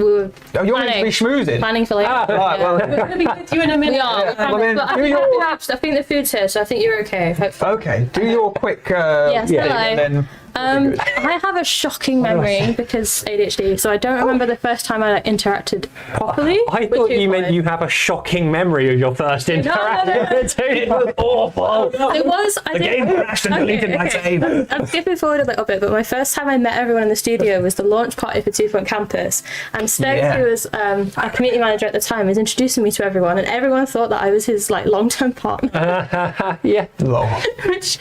were you're meant to be schmoozing. planning for like. Right, well, We're going to be with you in a minute. We are. well, then, But I think the food's here, so I think you're okay. Hopefully. okay, do your quick Yes, thing, hello. and then I have a shocking memory because ADHD, so I don't remember the first time I like, interacted properly. I thought you meant you have a shocking memory of your first interaction. It was awful. It was. The game crashed and deleted my save. I'm skipping forward a little bit, but my first time I met everyone in the studio was the launch party for 2 Point Campus, and Stokes, who was our community manager at the time, was introducing me to everyone, and everyone thought that I was his like long-term partner. Which,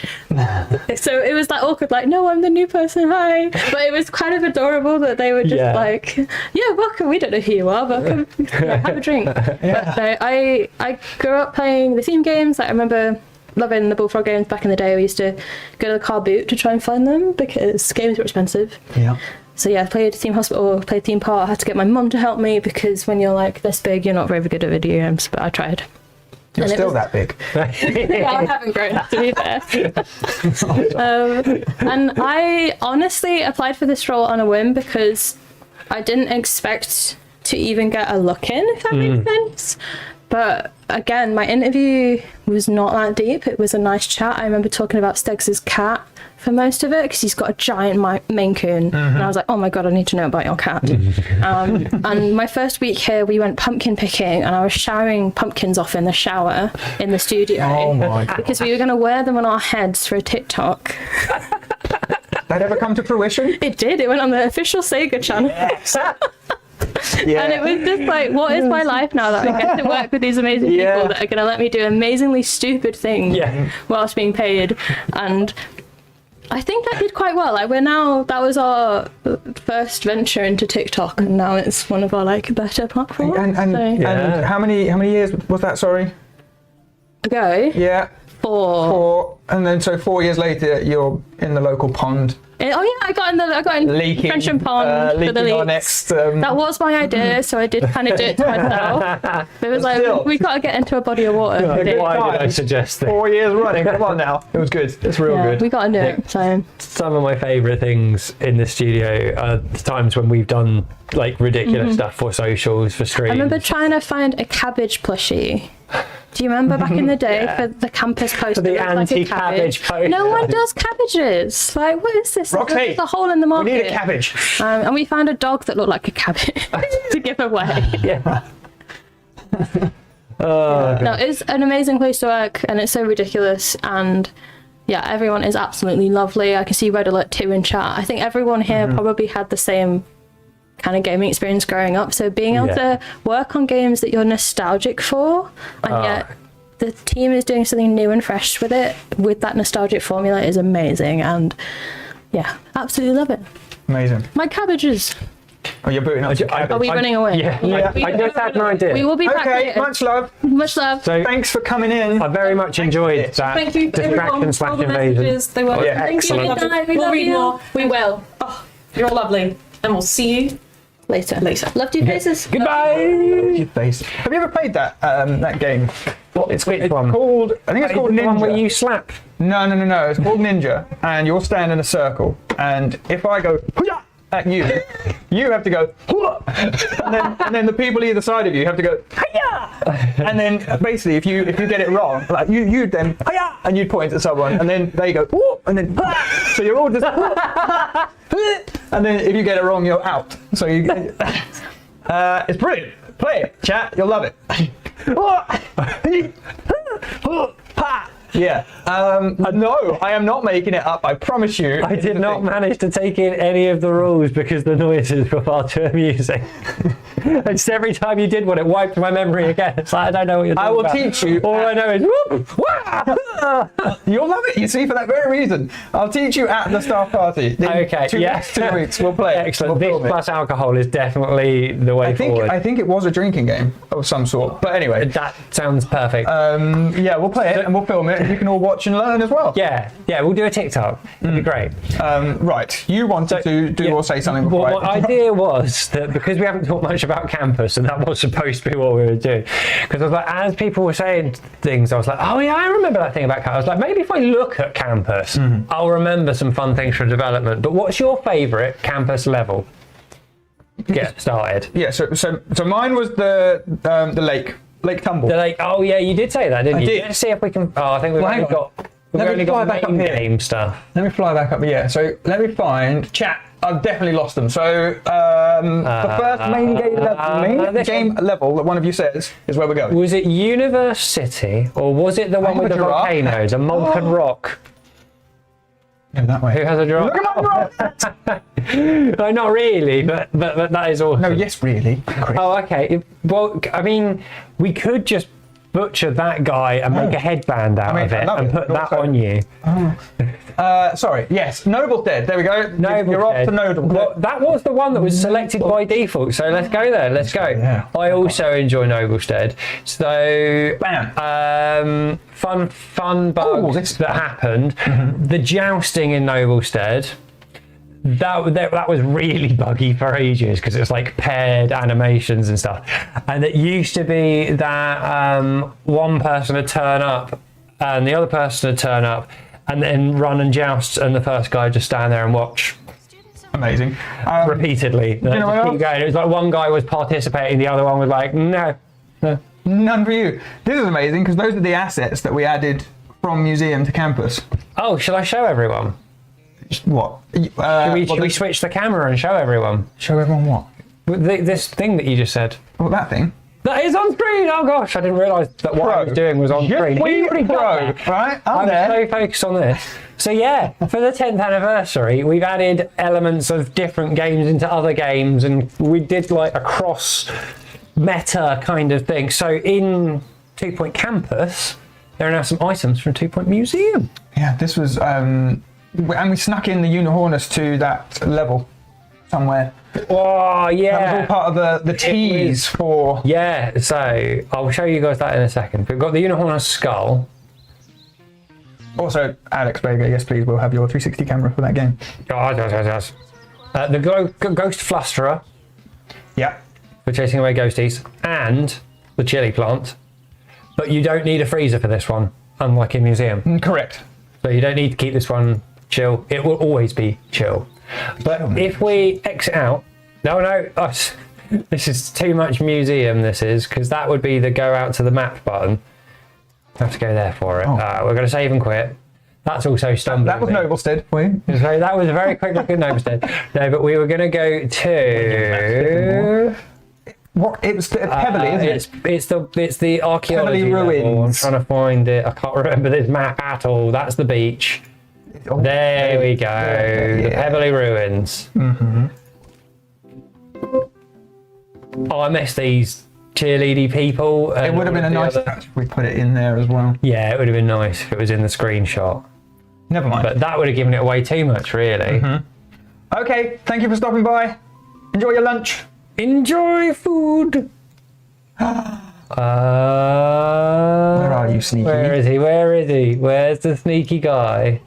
so it was like awkward, like, no, I'm the new person, hi. But it was kind of adorable that they were just like, welcome, we don't know who you are, but come have a drink. But no, I grew up playing the theme games. Like, I remember loving the Bullfrog games back in the day. We used to go to the car boot to try and find them because games were expensive. So I played Theme Hospital, played Theme Park. I had to get my mum to help me because when you're like this big, you're not very good at video games, but I tried. you're still that big. I haven't grown up, to be fair. And I honestly applied for this role on a whim because I didn't expect to even get a look in, if that makes sense. But again, my interview was not that deep. It was a nice chat. I remember talking about Stegs' cat for most of it because he's got a giant Maine Coon. And I was like, oh my God, I need to know about your cat. And my first week here, we went pumpkin picking and I was showering pumpkins off in the shower in the studio. Oh my God. Because we were going to wear them on our heads for a TikTok. That ever come to fruition? It did. It went on the official Sega channel. Yeah. And it was just like, what is my life now that I get to work with these amazing people that are going to let me do amazingly stupid things whilst being paid? And I think I did quite well. Like that was our first venture into TikTok, and now it's one of our like better platforms. And how many years was that? Sorry. Ago. Yeah. 4. And then so 4 years later, you're in the local pond. I got in Leaking, Frensham Pond for the leaking our leaks. next. That was my idea, so I did kind of do it to myself. It was like, still. we got to get into a body of water. Why did I suggest this? 4 years running. Come on now. It was good. It's real good. We got to do it. So Some of my favourite things in the studio are the times when we've done like ridiculous stuff for socials, for streams. I remember trying to find a cabbage plushie. Do you remember back in the day for the campus poster? For the it looked like a anti-cabbage poster. No one does cabbages. Like, what is this? Roxy, There's a hole in the market. We need a cabbage. And we found a dog that looked like a cabbage to give away. No, it's an amazing place to work, and it's so ridiculous. And yeah, everyone is absolutely lovely. I can see Red Alert 2 in chat. I think everyone here probably had the same kind of gaming experience growing up, so being able to work on games that you're nostalgic for, and yet the team is doing something new and fresh with it, with that nostalgic formula, is amazing. And yeah, absolutely love it. Amazing. My cabbages. Oh, you're booting up. Are we running away? I just had an idea. We will be back Okay, later. much love. Much love. So Thanks for coming in. I very much enjoyed that Thank you, everyone, distraction for all slash the invasion. messages. They were Yeah, thank you. excellent. Good night, we We'll love read you. more. We will. Oh, you're all lovely, and we'll see you Later. Loved your faces. Goodbye. Face. Have you ever played that game? Which It's one? called. I think it's called The Ninja. one where you slap. No. It's called Ninja, and you'll stand in a circle. And if I go "Hoo-yah!" at you, you have to go "Hoo-yah!" and then the people either side of you have to go "Hi-yah!" And then basically, if you get it wrong, like you'd then "Hi-yah!" and you'd point at someone, and then they go "Whoop!" and then "Hoo-yah!" so you're all just and then if you get it wrong, you're out. So you. It's brilliant. Play it, chat. You'll love it. Yeah. No, I am not making it up. I promise you. I did not manage to take in any of the rules because the noises were far too amusing. And just every time you did one, it wiped my memory again. It's like, I don't know what you're talking I will about. teach you. All I know is whoop, wah. You'll love it. You see, for that very reason, I'll teach you at the staff party. In Okay, 2 yeah. weeks, 2 weeks, we'll play it. Excellent. We'll This film it. plus alcohol is definitely the way forward. I think it was a drinking game of some sort. But anyway, That sounds perfect. yeah, we'll play it and we'll film it, and you can all watch and learn as well. yeah, we'll do a TikTok. It'd be great. Right, you wanted to do or say something before. Well, my idea was that because we haven't talked much about campus, and that was supposed to be what we were doing, because I was like, as people were saying things, I was like, oh yeah, I remember that thing about campus. I was like, maybe if I look at campus, I'll remember some fun things from development. But what's your favourite campus level? Get started. Yeah, so mine was the Lake Tumble. They're like, oh yeah, you did say that, didn't you? did. Let's see if we can. Oh, I think we've Well, only hang on. got. Let me We've only fly got back up main here. game stuff. Let me fly back up. Yeah, so let me find chat. I've definitely lost them. So the first main game level that one of you says is where we're going. Was it Universe City or was it the one have with a the giraffe. volcano, the molten rock? No, that way. Who has a giraffe? Look at my rock! No, not really, but that is awesome. No, yes, really. Chris. Oh, okay. Well, I mean, we could just butcher that guy and make a headband out of I it love and it, put but that also- on you. Sorry. Yes, Noble's dead. There we go. You're off to Noble. Well, that was the one that was selected by default, so let's go there. Let's go. Yeah. I also enjoy Noblestead. So, Bam. fun bugs that happened. The jousting in Noblestead. That was really buggy for ages because it was like paired animations and stuff. And it used to be that one person would turn up and the other person would turn up and then run and joust, and the first guy would just stand there and watch Amazing. repeatedly. know what Keep going. It was like one guy was participating, the other one was like, no. None for you. This is amazing because those are the assets that we added from museum to campus. Oh, shall I show everyone? What? Should we switch the camera and show everyone? Show everyone what? This thing that you just said. What, that thing? That is on screen! Oh gosh, I didn't realise that what I was doing was on screen. We Already pro, got that. right? I'm there. so focused on this. So yeah, for the 10th anniversary, we've added elements of different games into other games, and we did like a cross meta kind of thing. So in 2 Point Campus, there are now some items from 2 Point Museum. Yeah, this was, and we snuck in the Unihornus to that level somewhere. Oh yeah, That was all part of the tease for. Yeah, so I'll show you guys that in a second. We've got the Unihornus skull. Also, Alex Vega, yes please, we'll have your 360 camera for that game. Yes. The Ghost Flusterer Yeah. for chasing away ghosties, and the chili plant. But you don't need a freezer for this one, unlike in Museum. Correct. So you don't need to keep this one chill. It will always be chill. But if we exit out, this is too much Museum. This is because that would be the go out to the map button. I have to go there for it. We're going to save and quit. That's also stumbling. That was Noblestead for you. So that was a very quick look at Noblestead. No, but we were going to go to. What? It was Pebbly, isn't it? It's the archaeology Pebbly level. ruins. I'm trying to find it. I can't remember this map at all. That's the beach. There we go. The Pebbly ruins. Mm-hmm. Oh, I miss these cheerleady people. It would have been a nice touch if we put it in there as well. Yeah, it would have been nice if it was in the screenshot. Never mind. But that would have given it away too much, really. Mm-hmm. Okay, thank you for stopping by. Enjoy your lunch. Enjoy food. Where are you, sneaky? Where is he? Where is he? Where's the sneaky guy?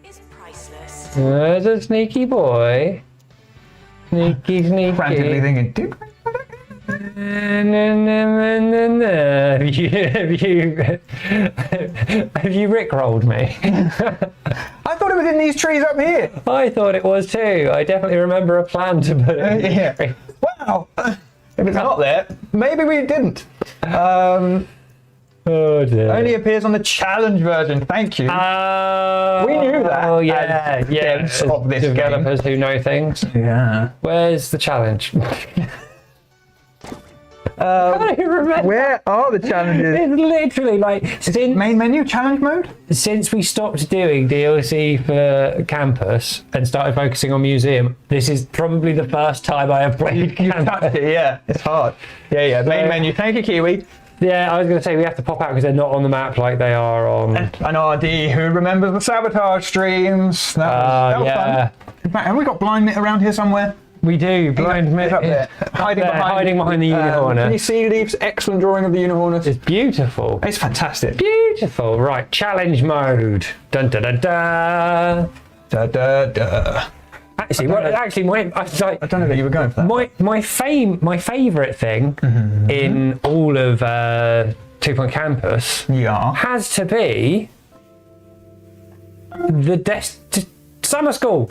Is priceless. Where's the sneaky boy? Sneaky. Frantically thinking, dude. Have you rickrolled me? I thought it was in these trees up here. I thought it was too. I definitely remember a plan to put it in these trees. Wow. If it's not there, maybe we didn't. Oh dear. Only appears on the challenge version. Thank you. We knew that. Oh yeah, as yeah. devs of this developers who know things. Yeah. Where's the challenge? I can't even remember. Where are the challenges? It's literally like since Main menu, challenge mode? since we stopped doing DLC for Campus and started focusing on Museum, this is probably the first time I have played You Campus. touched it, yeah. It's hard. Yeah. Main menu. Thank you, Kiwi. Yeah, I was going to say we have to pop out because they're not on the map like they are on. And RD, who remembers the sabotage streams. That was yeah. fun. In fact, have we got blind mitt around here somewhere? We do. Blind It's up there. Hiding behind the Unihornus. Can you see Leaf's excellent drawing of the Unihornus? It's beautiful. It's fantastic. Beautiful. Right, challenge mode. Dun da da da. Da, da, da. Actually, I don't know that you were going for that. my favourite thing in all of 2 Point Campus Yeah. has to be the summer school.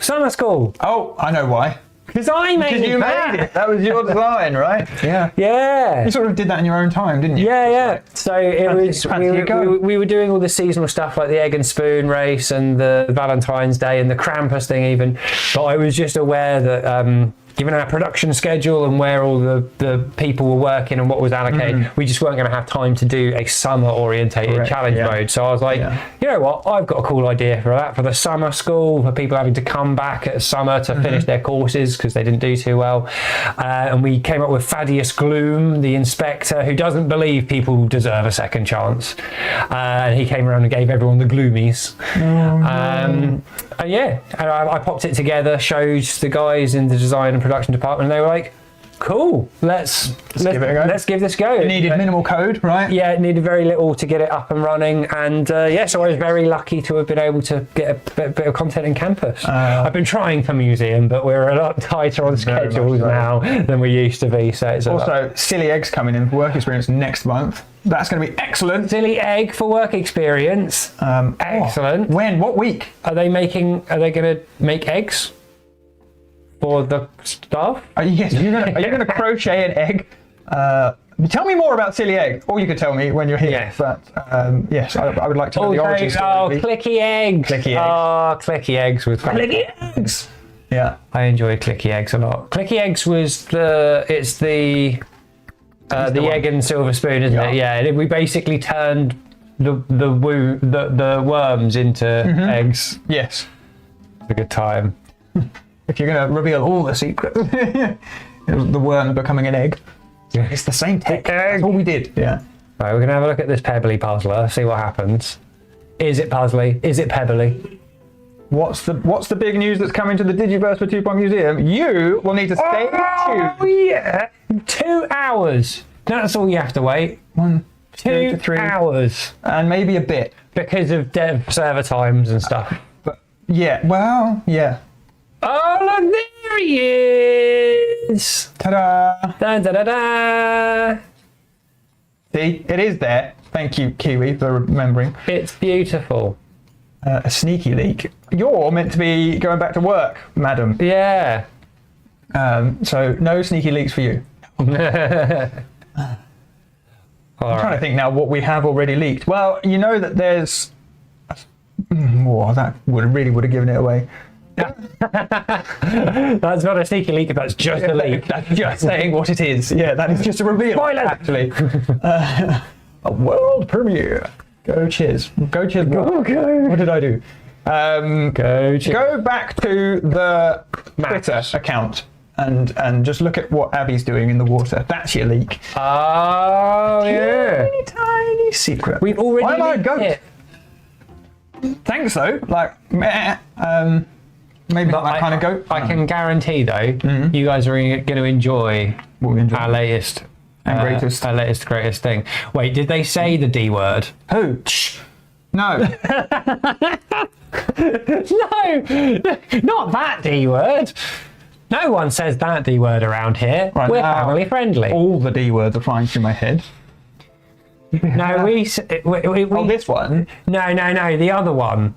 Oh, I know why. Because I made Because you that. made it. That was your design, right? Yeah. Yeah. You sort of did that in your own time, didn't you? Yeah. So it was. fancy a go. We were doing all the seasonal stuff like the egg and spoon race and the Valentine's Day and the Krampus thing even. But I was just aware that given our production schedule and where all the people were working and what was allocated, we just weren't going to have time to do a summer orientated challenge mode. So I was like, you know what? I've got a cool idea for that, for the summer school, for people having to come back at summer to finish their courses because they didn't do too well. And we came up with Thaddeus Gloom, the inspector, who doesn't believe people deserve a second chance. And he came around and gave everyone the gloomies. And yeah, and I popped it together, showed the guys in the design and production department, and they were like, cool, let's give it a go. Let's give this a go. It needed minimal code, right? Yeah, it needed very little to get it up and running, and so I was very lucky to have been able to get a bit of content in Campus. I've been trying for Museum, but we're a lot tighter on schedules now than we used to be. So it's Also, Silly Eggs coming in for work experience next month. That's going to be excellent. Silly Egg for work experience. Excellent. When? What week? Are they going to make eggs for the staff? Yes. Are you going to crochet an egg Tell me more about Silly Egg, or you could tell me when you're here. Yes. But yes, I would like to know the origin story. Clicky Eggs. Clicky Eggs. Oh, Clicky Eggs was fun. Clicky Eggs. Yeah. I enjoyed Clicky Eggs a lot. Clicky Eggs was the egg and silver spoon, isn't it? Yeah. We basically turned the worms into eggs. Yes. It's a good time. If you're going to reveal all the secrets, it was the worm becoming an egg. It's the same tech. That's all we did. Yeah. Right, we're going to have a look at this pebbly puzzler, see what happens. Is it puzzly? Is it pebbly? What's the big news that's coming to the Digiverse for 2 Point Museum? You will need to stay tuned. Oh, yeah. 2 hours. That's all you have to wait. 2 to 3 hours. And maybe a bit. Because of dev server times and stuff. But yeah, well, yeah. Oh, look, there he is! Ta-da! Da, da, da, da. See, it is there. Thank you, Kiwi, for remembering. It's beautiful. A sneaky leak. You're meant to be going back to work, madam. Yeah. So no sneaky leaks for you. I'm trying to think now what we have already leaked. Well, you know that there's... Oh, that really would have given it away. That's not a sneaky leak, that's just a leak. That's just saying what it is. Yeah, that is just a reveal. Spoiler! Actually. A world premiere. Go Chiz. Go Chiz. Okay. What did I do? Go Chiz. Go back to the Twitter account and just look at what Abby's doing in the water. That's your leak. Oh, yeah. Tiny secret. We've already Why am I a leaked goat? it. Thanks though. Like, meh. Maybe not that kind of goat. I can guarantee though, you guys are going to enjoy our latest and greatest. Our latest greatest thing. Wait, did they say the D word? Who? No. No, not that D word. No one says that D word around here. Right, We're now, family friendly. All the D words are flying through my head. No, we Oh, this one? No, the other one.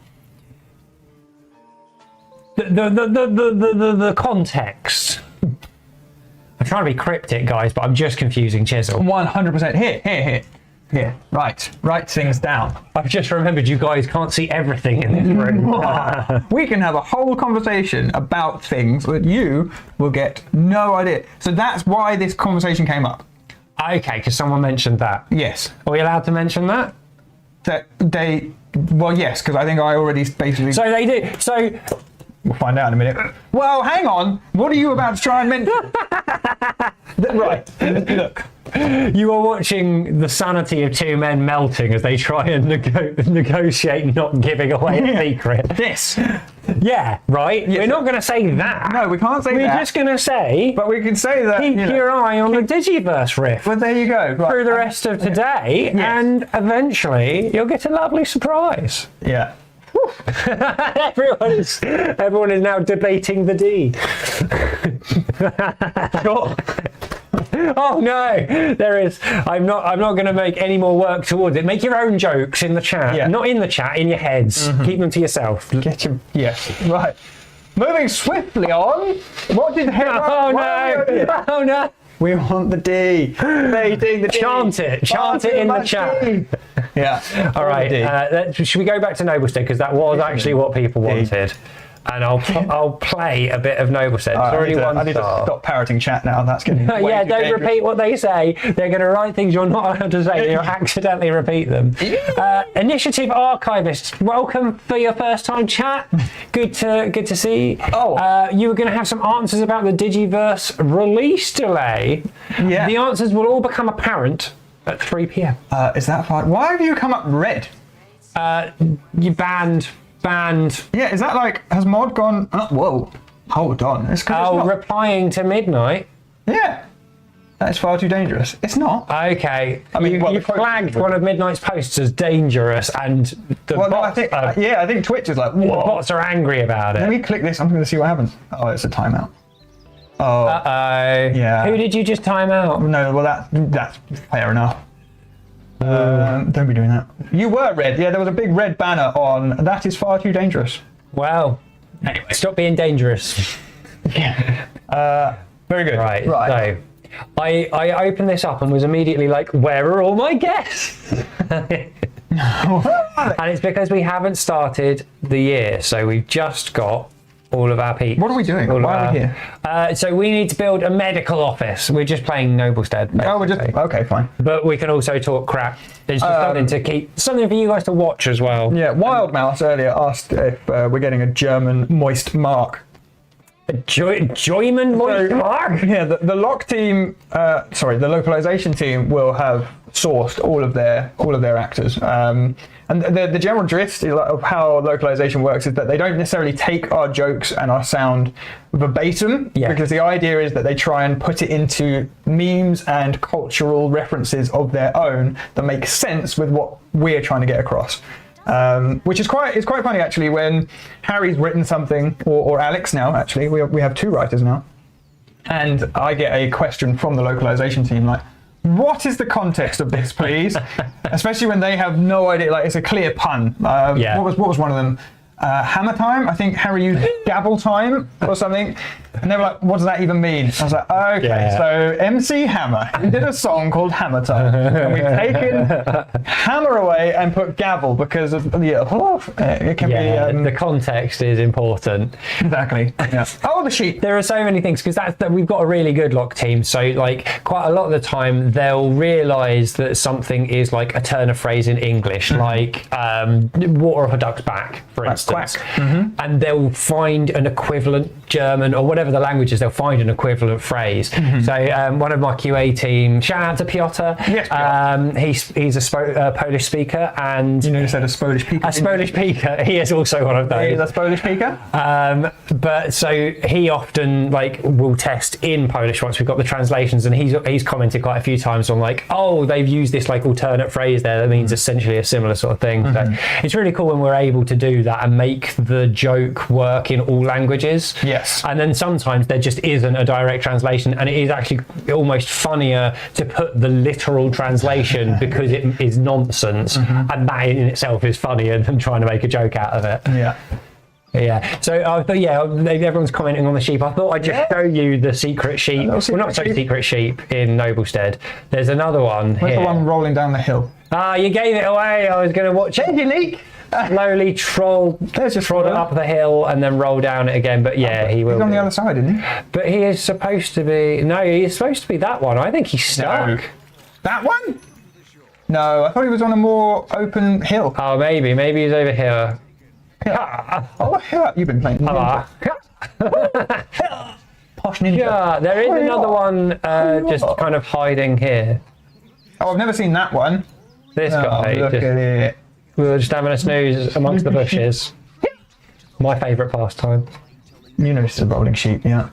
The context. I'm trying to be cryptic, guys, but I'm just confusing Chisel. 100%. Here. Right. Write things down. I've just remembered you guys can't see everything in this room. We can have a whole conversation about things that you will get no idea. So that's why this conversation came up. Okay, because someone mentioned that. Yes. Are we allowed to mention that? Well, yes, because I think I already basically... So they do. So... We'll find out in a minute. Well, hang on. What are you about to try and mention? Right. Look. You are watching the sanity of two men melting as they try and negotiate not giving away a secret. This. Yeah, right? Yes. We're not going to say that. No, we can't say that. We're just going to say... But we can say that... Keep your eye on the Digiverse riff. Well, there you go. Right. Through the rest of today, and eventually you'll get a lovely surprise. Yeah. Everyone is now debating the D. Sure. Oh no, there is. I'm not going to make any more work towards it. Make your own jokes in the chat, not in the chat, in your heads. Keep them to yourself. Yes. Right. Moving swiftly on. What did Oh no! Oh no! We want the D. Debating the D. Chant it in the chat. Yeah. All right. Should we go back to Noblestead, because that was actually what people wanted. And I'll play a bit of Noblestead. I need to stop parroting chat now. That's getting way too don't dangerous. repeat what they say. They're going to write things you're not allowed to say. You'll accidentally repeat them. Initiative Archivists, welcome for your first time chat. Good to see. You were going to have some answers about the Digiverse release delay. Yeah. The answers will all become apparent at 3 p.m. Is that fine? Why have you come up red? You banned. Yeah, is that like, has mod gone? Whoa, hold on. Replying to Midnight. Yeah, that's far too dangerous. It's not. Okay. I mean, you flagged one of Midnight's posts as dangerous, and the bots, I think Twitch is like, whoa. The bots are angry about it. Let me click this. I'm going to see what happens. Oh, it's a timeout. Oh. Uh-oh. Yeah. Who did you just time out? No, well that's fair enough. Don't be doing that. You were red. Yeah, there was a big red banner on. That is far too dangerous. Well, anyway, stop being dangerous. Yeah. Very good. Right. So, I opened this up and was immediately like, where are all my guests? And it's because we haven't started the year, so we've just got all of our peeps. What are we doing? Why are we here? So we need to build a medical office. We're just playing Noblestead. Oh, we're just okay, fine. But we can also talk crap. It's just something for you guys to watch as well. Yeah, Wild Mouse earlier asked if we're getting a German moist mark. Joyman moist mark? Yeah, the lock team, the localization team will have sourced all of their actors. And the general drift of how localization works is that they don't necessarily take our jokes and our sound verbatim, because the idea is that they try and put it into memes and cultural references of their own that make sense with what we're trying to get across. Which is quite funny actually when Harry's written something, or Alex now actually, we have 2 writers now, and I get a question from the localization team like, what is the context of this, please? Especially when they have no idea, like it's a clear pun. What was one of them? Hammer time? I think Harry used gabble time or something. And they were like, what does that even mean? I was like, okay, so MC Hammer, he did a song called Hammer Time. And we've taken Hammer away and put gavel because of it can be... the context is important. Exactly. Yeah. Oh, the sheep. There are so many things, because we've got a really good lock team. So like quite a lot of the time they'll realise that something is like a turn of phrase in English, like water off a duck's back, for instance. And they'll find an equivalent German or whatever the language is, they'll find an equivalent phrase. So one of my QA team, shout out to Piotr. Yes, he's a Polish speaker, and you said a Spolish speaker. A Spolish speaker. He is also one of those. He's a Spolish speaker. But so he often will test in Polish once we've got the translations, and he's commented quite a few times on like, oh, they've used this like alternate phrase there that means essentially a similar sort of thing. So it's really cool when we're able to do that and make the joke work in all languages. Yes. And then sometimes there just isn't a direct translation, and it is actually almost funnier to put the literal translation because it is nonsense, and that in itself is funnier than trying to make a joke out of it. Yeah. So, everyone's commenting on the sheep. I thought I'd just show you the secret sheep. Well, not so secret sheep in Noblestead. There's another one. Where's the one rolling down the hill? Ah, you gave it away. I was going to watch it. Unique. Slowly trod up the hill and then roll down it again. But yeah, he will. He's on the other side, isn't he? But he is supposed to be. No, he's supposed to be that one. I think he's stuck. No. That one? No, I thought he was on a more open hill. Oh, maybe he's over here. Oh, yeah, you've been playing. Posh ninja. Yeah, there is another one just kind of hiding here. Oh, I've never seen that one. This guy. Look at it. We were just having a snooze amongst the bushes. My favourite pastime. It's a rolling sheep, yeah.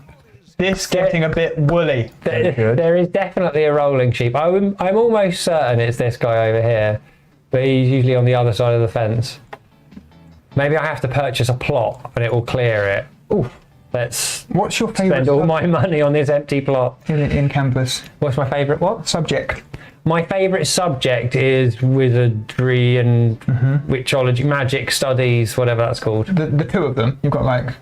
This getting a bit woolly. There is definitely a rolling sheep. I'm almost certain it's this guy over here, but he's usually on the other side of the fence. Maybe I have to purchase a plot and it will clear it. Ooh, what's your favourite? Spend all my money on this empty plot in campus. What's my favourite what? Subject. My favourite subject is wizardry and witchology, magic studies, whatever that's called. The 2 of them. You've got like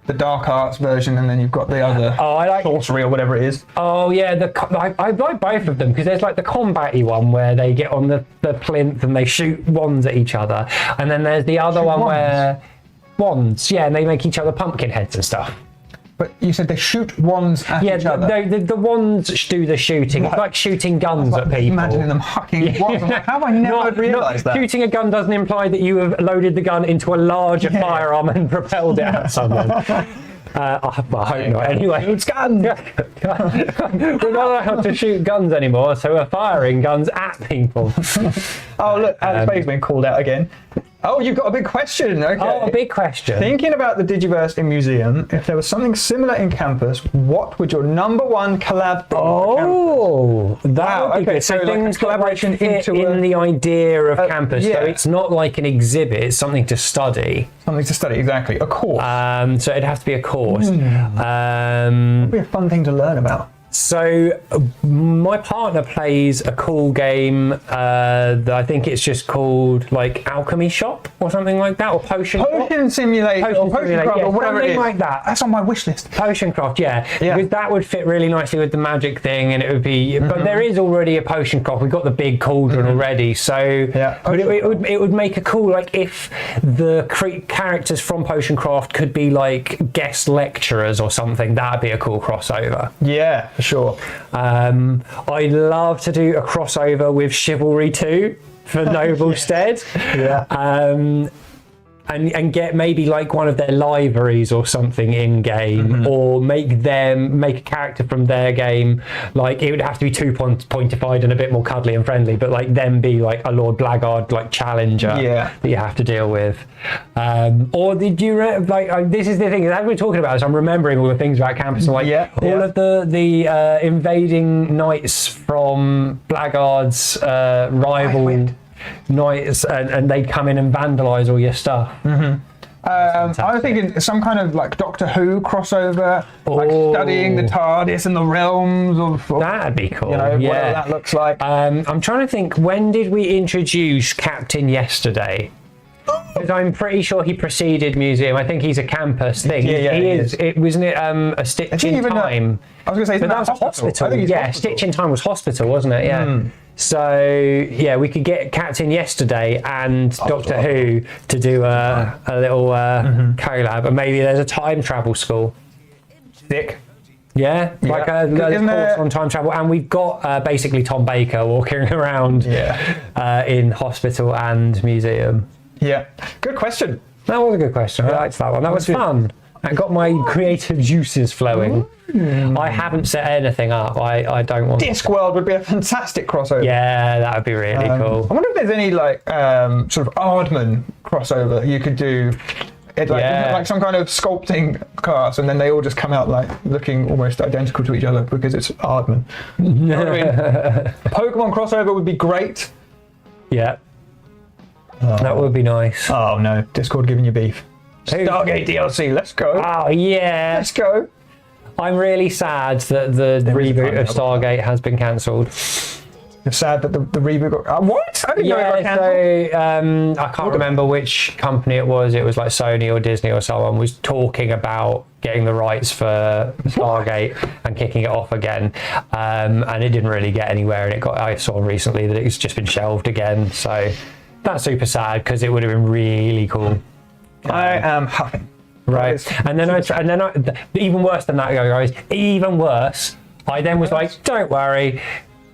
the dark arts version, and then you've got the other sorcery or whatever it is. Oh yeah, I like both of them because there's like the combat-y one where they get on the plinth and they shoot wands at each other, and then there's the other one where wands, and they make each other pumpkin heads and stuff. But you said they shoot wands at each other. The wands do the shooting. It's like shooting guns at people. Imagining them hucking wands. Like, how have I never realised that? Shooting a gun doesn't imply that you have loaded the gun into a larger firearm and propelled it at someone. I hope not. Anyway, it's guns. We're not allowed to shoot guns anymore, so we're firing guns at people. Oh look, Alex Bay's been called out again. Oh, you've got a big question. Okay. Oh, a big question. Thinking about the Digiverse in museum, if there was something similar in campus, what would your #1 collab be? Oh, that would be good. So things like collaboration in the idea of campus. So it's not like an exhibit; it's something to study. Something to study, exactly. A course. So it'd have to be a course. It'd be a fun thing to learn about. So my partner plays a cool game that I think it's just called like Alchemy Shop or something like that, or Potion Simulator, or Potion Craft, yeah, or whatever it something is. like that. That's on my wish list. Potion Craft, yeah. Because that would fit really nicely with the magic thing, and it would be. But there is already a Potion Craft. We've got the big cauldron already, so. Yeah. But it would make a cool, like, if the characters from Potion Craft could be like guest lecturers or something. That'd be a cool crossover. Yeah, for sure. I'd love to do a crossover with Chivalry 2 for Noblestead. Yeah. And get maybe like one of their liveries or something in game, or make a character from their game. Like it would have to be 2 pointified and a bit more cuddly and friendly, but like them be like a Lord Blackguard like challenger that you have to deal with. Or did you this is the thing as we're talking about this, I'm remembering all the things about campus and like all of the invading knights from Blackguard's rival knights, and they'd come in and vandalise all your stuff. I was thinking some kind of like Doctor Who crossover, like studying the TARDIS and the realms of that'd be cool. Whatever that looks like. I'm trying to think, when did we introduce Captain Yesterday? Because I'm pretty sure he preceded Museum. I think he's a campus thing. He is. Wasn't it a Stitch in Time? I was going to say, but that was a hospital. I think hospital. Stitch in Time was hospital, wasn't it? Yeah. So we could get Captain Yesterday and Doctor Who to do a little collab, and maybe there's a time travel school. Sick. Yeah, like a course on time travel, and we've got basically Tom Baker walking around in hospital and museum. Yeah, good question. That was a good question. I liked that one. That was fun. That got my creative juices flowing. I haven't set anything up. I don't want. Discworld would be a fantastic crossover. Yeah, that would be really cool. I wonder if there's any like sort of Aardman crossover you could do. Like some kind of sculpting class, and then they all just come out like looking almost identical to each other because it's Aardman. You know what I mean? A Pokemon crossover would be great. Yeah. That would be nice. Oh no, Discord giving you beef. Stargate DLC, let's go. Oh yeah. Let's go. I'm really sad that the reboot of Stargate has been cancelled. You're sad that the reboot got... what? I didn't know it got cancelled. So I can't remember which company it was. It was like Sony or Disney or someone was talking about getting the rights for Stargate and kicking it off again. And it didn't really get anywhere. And I saw recently that it's just been shelved again. So that's super sad because it would have been really cool. I am huffing. Right. And then even worse than that, guys, even worse, I then was like, don't worry,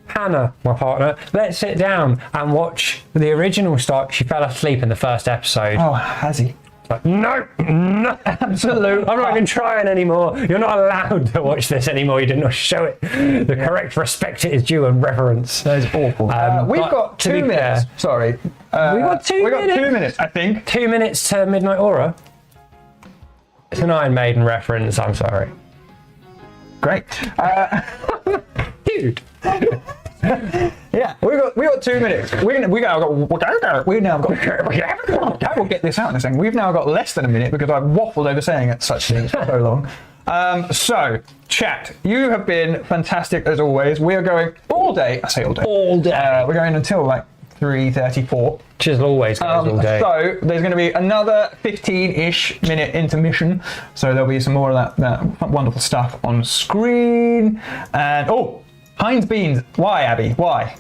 Hannah, my partner, let's sit down and watch the original start. She fell asleep in the first episode. Oh, has he? Like, no, absolutely. I'm not even trying anymore. You're not allowed to watch this anymore. You did not show it the correct respect it is due and reverence. That is awful. We've got 2 minutes. Sorry. We've got 2 minutes. We've got 2 minutes, I think. 2 minutes to Midnight Aura. It's an Iron Maiden reference. I'm sorry. Great. Dude. Yeah, we got 2 minutes. We'll get this out in a second. We've now got less than a minute because I've waffled over saying it such things for so long. So, chat, you have been fantastic as always. We are going all day. I say all day. All day. We're going until like 3:34. Chisel always goes all day. So there's going to be another 15-ish minute intermission. So there'll be some more of that wonderful stuff on screen. And Heinz beans. Why, Abby? Why?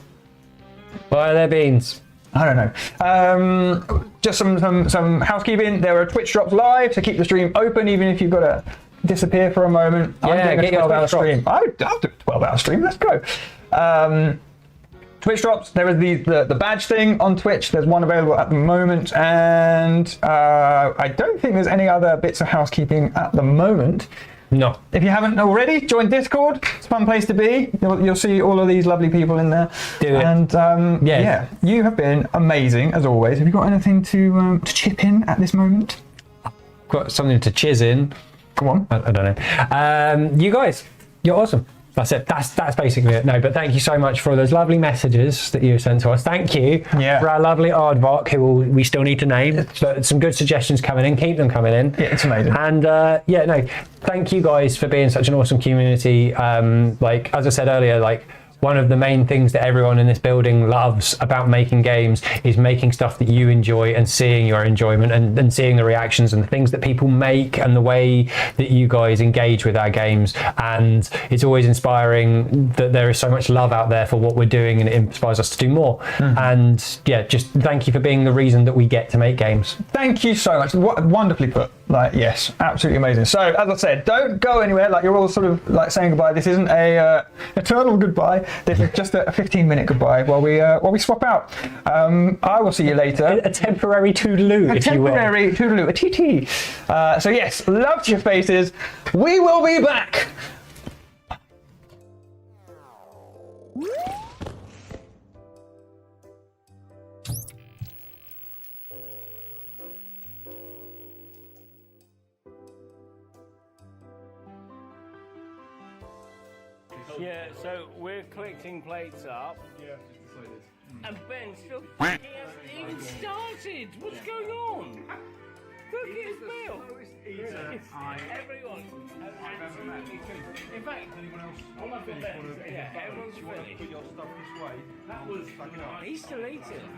Why are there beans? I don't know. Just some housekeeping. There are Twitch drops live to keep the stream open, even if you've got to disappear for a moment. Yeah, I'm doing a get your 12-hour Twitch stream. I'll do a 12-hour stream. Let's go. Twitch drops. There is the badge thing on Twitch. There's one available at the moment, and I don't think there's any other bits of housekeeping at the moment. No. If you haven't already, join Discord. It's a fun place to be. You'll see all of these lovely people in there. Do it. And yeah, you have been amazing as always. Have you got anything to chip in at this moment? Got something to chiz in. Come on. I don't know. You guys, you're awesome. That's it. That's basically it. No, but thank you so much for those lovely messages that you sent to us. Thank you for our lovely Aardvark, who we still need to name. But some good suggestions coming in. Keep them coming in. Yeah, it's amazing. And thank you guys for being such an awesome community. Like as I said earlier, like one of the main things that everyone in this building loves about making games is making stuff that you enjoy and seeing your enjoyment and seeing the reactions and the things that people make and the way that you guys engage with our games. And it's always inspiring that there is so much love out there for what we're doing, and it inspires us to do more. And yeah, just thank you for being the reason that we get to make games. Thank you so much. Wonderfully put. Like, yes, absolutely amazing. So, as I said, don't go anywhere. Like, you're all sort of like saying goodbye. This isn't a eternal goodbye. This is just a 15-minute goodbye while we swap out. I will see you later. A temporary toodaloo, if you will. A temporary toodaloo, a TT. So yes, love to your faces. We will be back. Yeah, so we're collecting plates up. Yeah, and Ben still hasn't even started. What's going on? Look at his meal. Everyone. In fact, all my finished. Yeah, everyone's finished. Put your stuff this way. That was fucking up. He's still eating.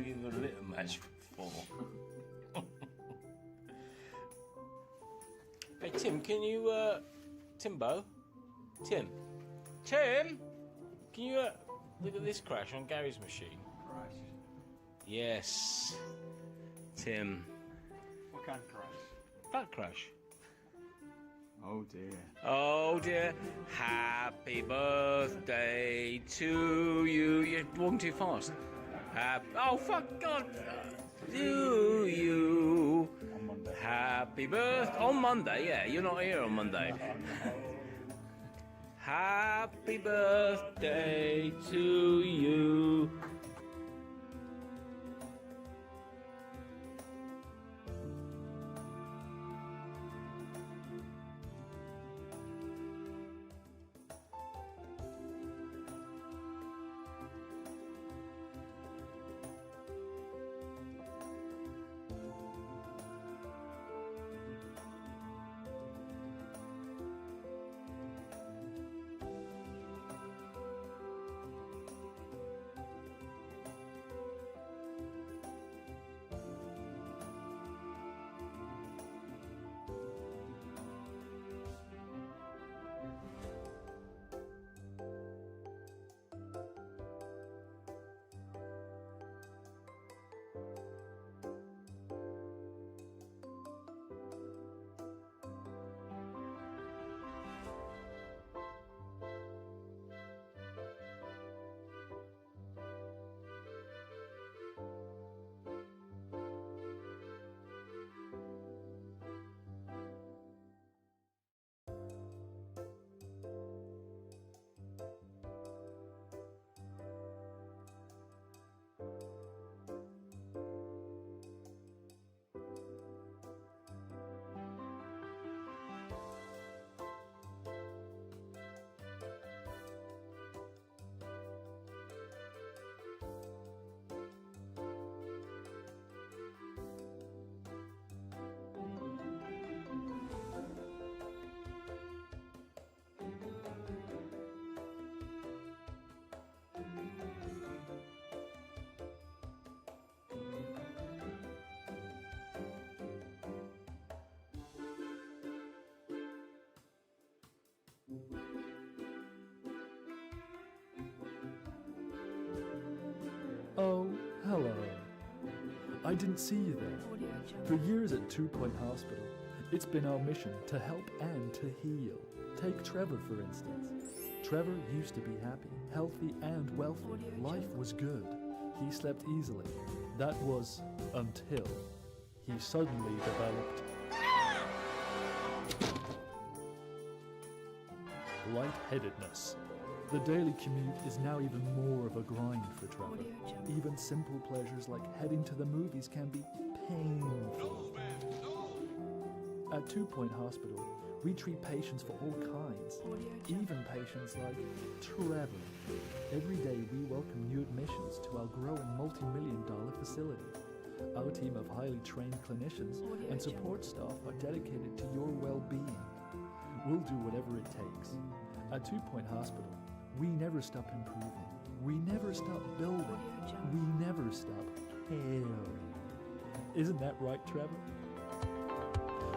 A little match before. Hey Tim, can you Timbo? Tim? Tim? Can you look at this crash on Gary's machine? Crash. Yes. Tim. What kind of crash? That crash. Oh dear. Oh dear. Happy birthday to you. You're walking too fast. Oh, fuck God. To you. On Monday. Happy birthday. On Monday, yeah. You're not here on Monday. Happy birthday to you. Oh, hello. I didn't see you there. For years at 2 Point Hospital, it's been our mission to help and to heal. Take Trevor, for instance. Trevor used to be happy, healthy, and wealthy. Life was good. He slept easily. That was until he suddenly developed lightheadedness. The daily commute is now even more of a grind for Trevor. Even simple pleasures like heading to the movies can be painful. At 2 Point Hospital, we treat patients for all kinds, even patients like Trevor. Every day we welcome new admissions to our growing multi-million-dollar facility. Our team of highly trained clinicians and support staff are dedicated to your well-being. We'll do whatever it takes. At 2 Point Hospital, we never stop improving. We never stop building. We never stop caring. Isn't that right, Trevor?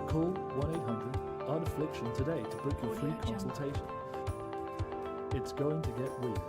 Call 1-800-ODD-AFFLICTION today to book your free consultation. It's going to get weird.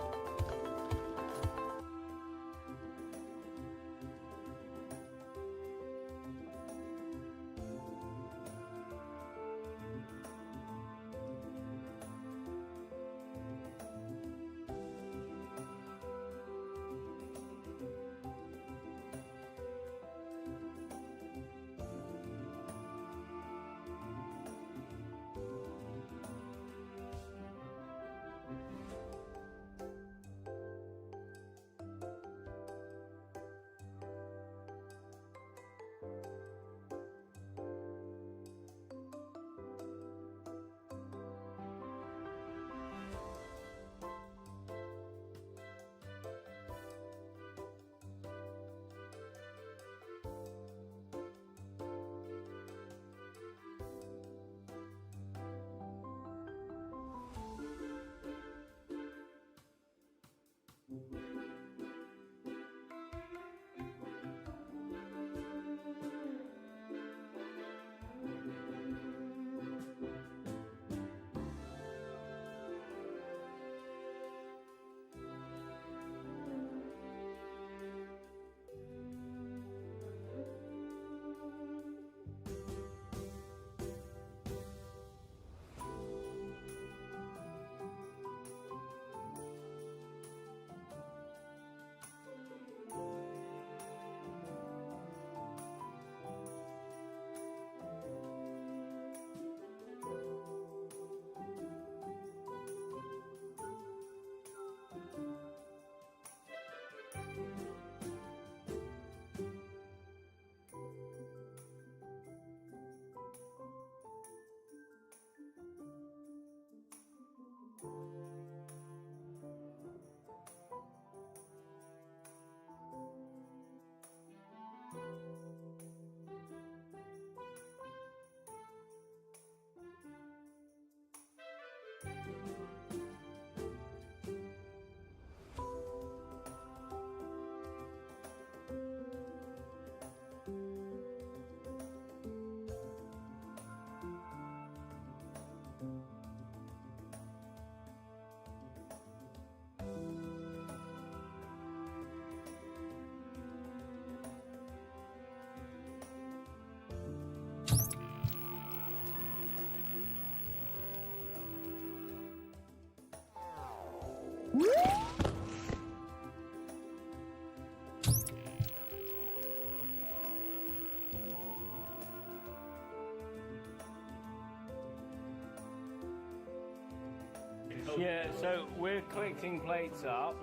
Yeah, so we're collecting plates up.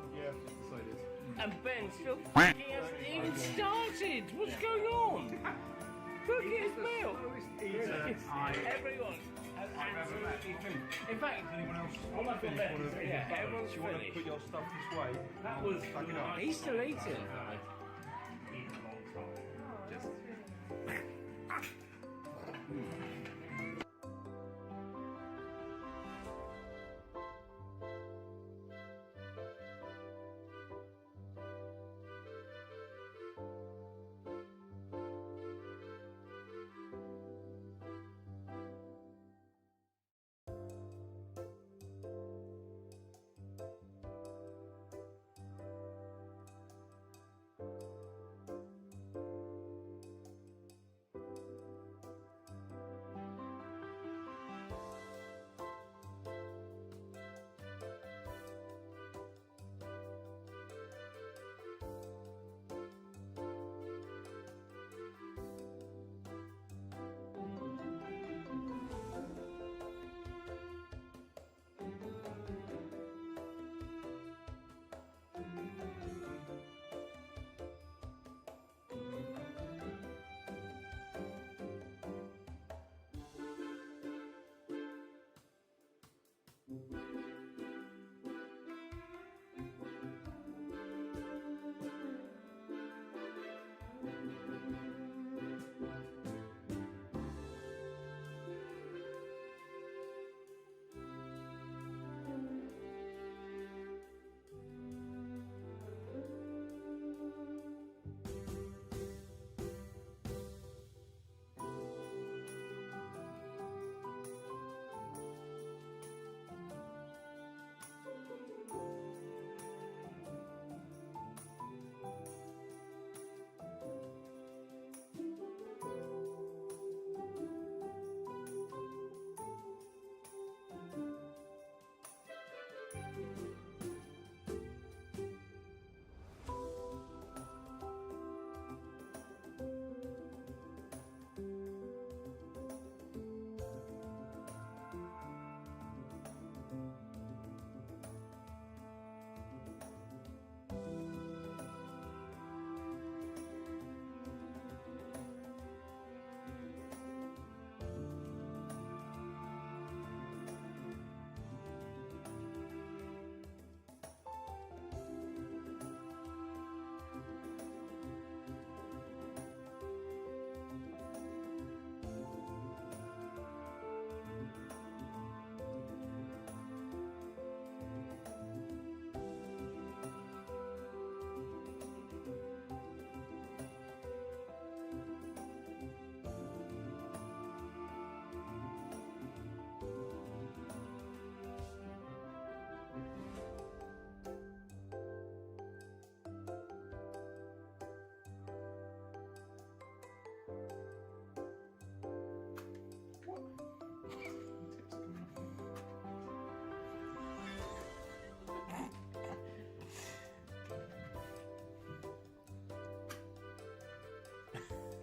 And Ben still hasn't even started. What's going on? Look at his meal. Everyone has absolutely finished. In fact, anyone else? All I've got left is everyone's finished. You want to put your stuff this way? That was. He's still eating.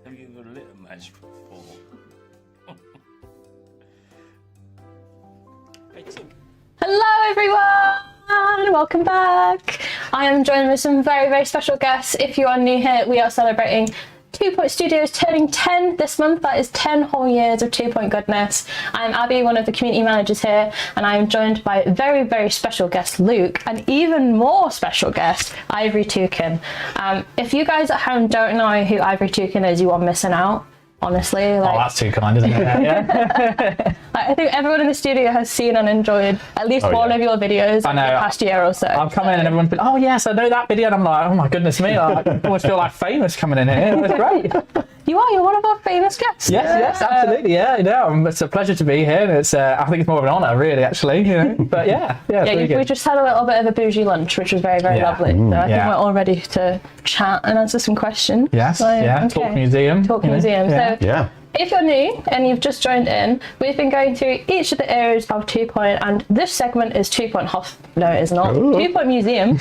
Have you ever lit a match before? Hello everyone, welcome back. I am joined with some very, very special guests. If you are new here, we are celebrating 2 Point Studios turning 10 this month. That is 10 whole years of 2 Point goodness. I'm Abby, one of the community managers here, and I am joined by very, very special guest Luke, and even more special guest Ivory Toucan. If you guys at home don't know who Ivory Toucan is, you are missing out. Honestly, like, oh, that's too kind, isn't it? Yeah. I think everyone in the studio has seen and enjoyed at least one of your videos in the past year or so. I've come in and everyone's been, oh yes, I know that video, and I'm like, oh my goodness me, I almost feel like famous coming in here. It's great. You're one of our famous guests. Yes, absolutely, yeah, you know, it's a pleasure to be here, and it's, I think it's more of an honour, really, actually, you know, but yeah, we just had a little bit of a bougie lunch, which was very, very lovely. So I think we're all ready to chat and answer some questions. Yes, Talk Museum. Talk Museum. So if you're new and you've just joined in, we've been going through each of the areas of 2 Point, and this segment is 2 Point No, it is not. 2 Point Museum.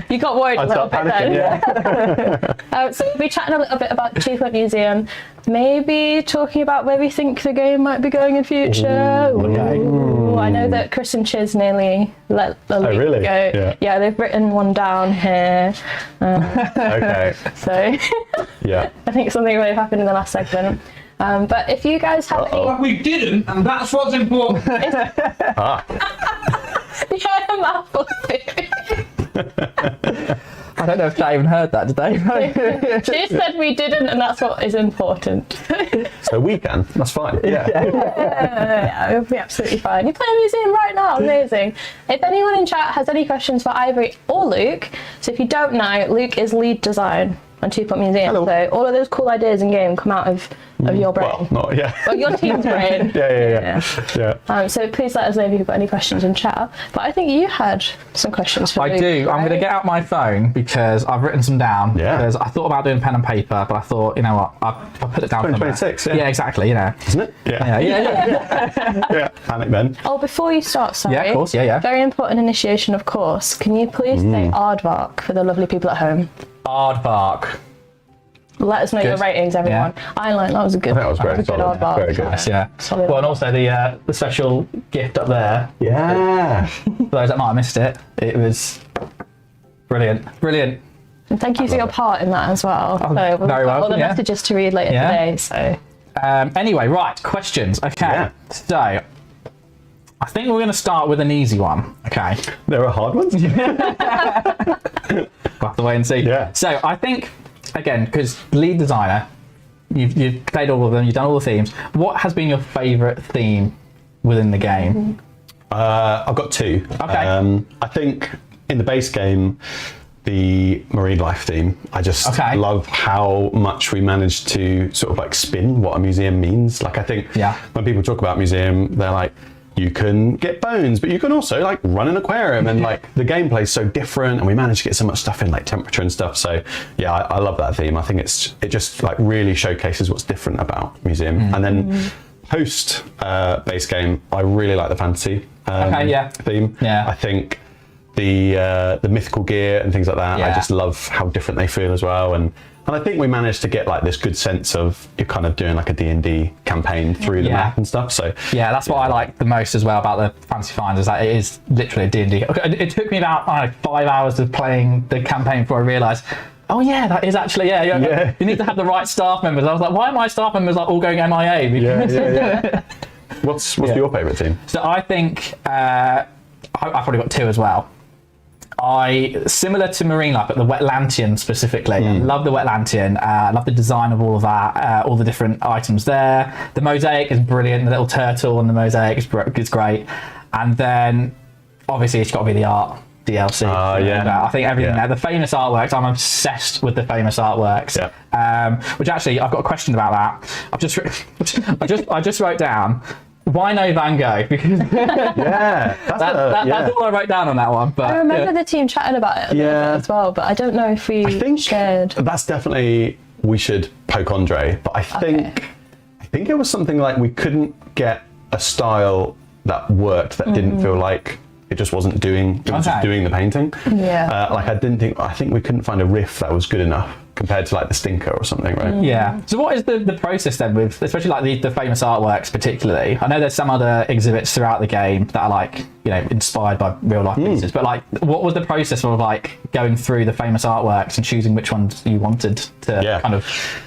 You got worried a little bit then. So we'll be chatting a little bit about 2 Point Museum, maybe talking about where we think the game might be going in future. I know that Chris and Chiz nearly let the leak really? go. Yeah. They've written one down here. Okay. So Yeah. I think something may have happened in the last segment. But if you guys have any... But we didn't, and that's what's important. Yeah, mouthful theory. I don't know if they even heard that, did they? Chiz said we didn't, and that's what is important. So we can. That's fine. Yeah. Yeah, it'll be absolutely fine. You play a museum right now, amazing. If anyone in chat has any questions for Ivory or Luke, so if you don't know, Luke is lead design on 2 Point Museum. Hello. So all of those cool ideas in game come out of your brain. Well, not yeah. Or your team's brain. Yeah. So please let us know if you've got any questions in chat. But I think you had some questions for I Luke, do. I'm right? going to get out my phone because I've written some down. Yeah. Because I thought about doing pen and paper, but I thought, you know what, I'll put it down. 2026, somewhere. yeah. Yeah, exactly. You know. Isn't it? Yeah. Yeah. Panic then. Oh, before you start, sorry. Yeah, of course, yeah. Very important initiation, of course. Can you please say Aardvark for the lovely people at home? Aardvark. Let us know your Good. ratings, everyone. I like that was a good. That was very a good solid. Aardvark. Very good. Yes, yeah. Solid. Well, and also the special gift up there. Yeah. For those that might have missed it, it was brilliant. Brilliant. And thank you for your part in that as well. So we've very got all welcome, the yeah. messages to read later Yeah. today. So Anyway, right, questions. Okay. Yeah. So, I think we're going to start with an easy one. Okay. There are hard ones. We'll have to wait and see. Yeah. So, I think, again, because lead designer, you've played all of them, you've done all the themes. What has been your favourite theme within the game? I've got two. Okay. I think in the base game, the marine life theme, I just love how much we managed to sort of like spin what a museum means. Like I think when people talk about museum, they're like, you can get bones, but you can also like run an aquarium, and like the gameplay's so different, and we managed to get so much stuff in, like temperature and stuff. So yeah, I love that theme. I think it just like really showcases what's different about museum. And then post base game, I really like the fantasy theme. Yeah. I think the mythical gear and things like that, I just love how different they feel as well. And I think we managed to get like this good sense of you're kind of doing like a D&D campaign through the map and stuff. So yeah, that's what I like the most as well about the Fantasy Finder, is that it is literally a D&D. It took me about 5 hours of playing the campaign before I realised, oh yeah, that is actually you need to have the right staff members. I was like, why are my staff members like all going MIA? What's your favourite team? So I think I've probably got two as well. Similar to Marine Life, but the Wetlantian specifically. I love the Wetlantian. I love the design of all of that, all the different items there. The mosaic is brilliant. The little turtle on the mosaic is great. And then obviously it's got to be the art DLC. I think everything there. The famous artworks, I'm obsessed with the famous artworks. Which actually, I've got a question about that. I just wrote down, why no Van Gogh? Because that's all I wrote down on that one. But I remember the team chatting about it a little bit as well, but I don't know if we shared. That's definitely, we should poke Andre, but I think it was something like we couldn't get a style that worked, that didn't feel like it just wasn't doing, it was just doing the painting. I think we couldn't find a riff that was good enough compared to like the Stinker or something, right? Yeah. So what is the process then with, especially like the famous artworks particularly? I know there's some other exhibits throughout the game that are like, you know, inspired by real life pieces, but like what was the process of like going through the famous artworks and choosing which ones you wanted to kind of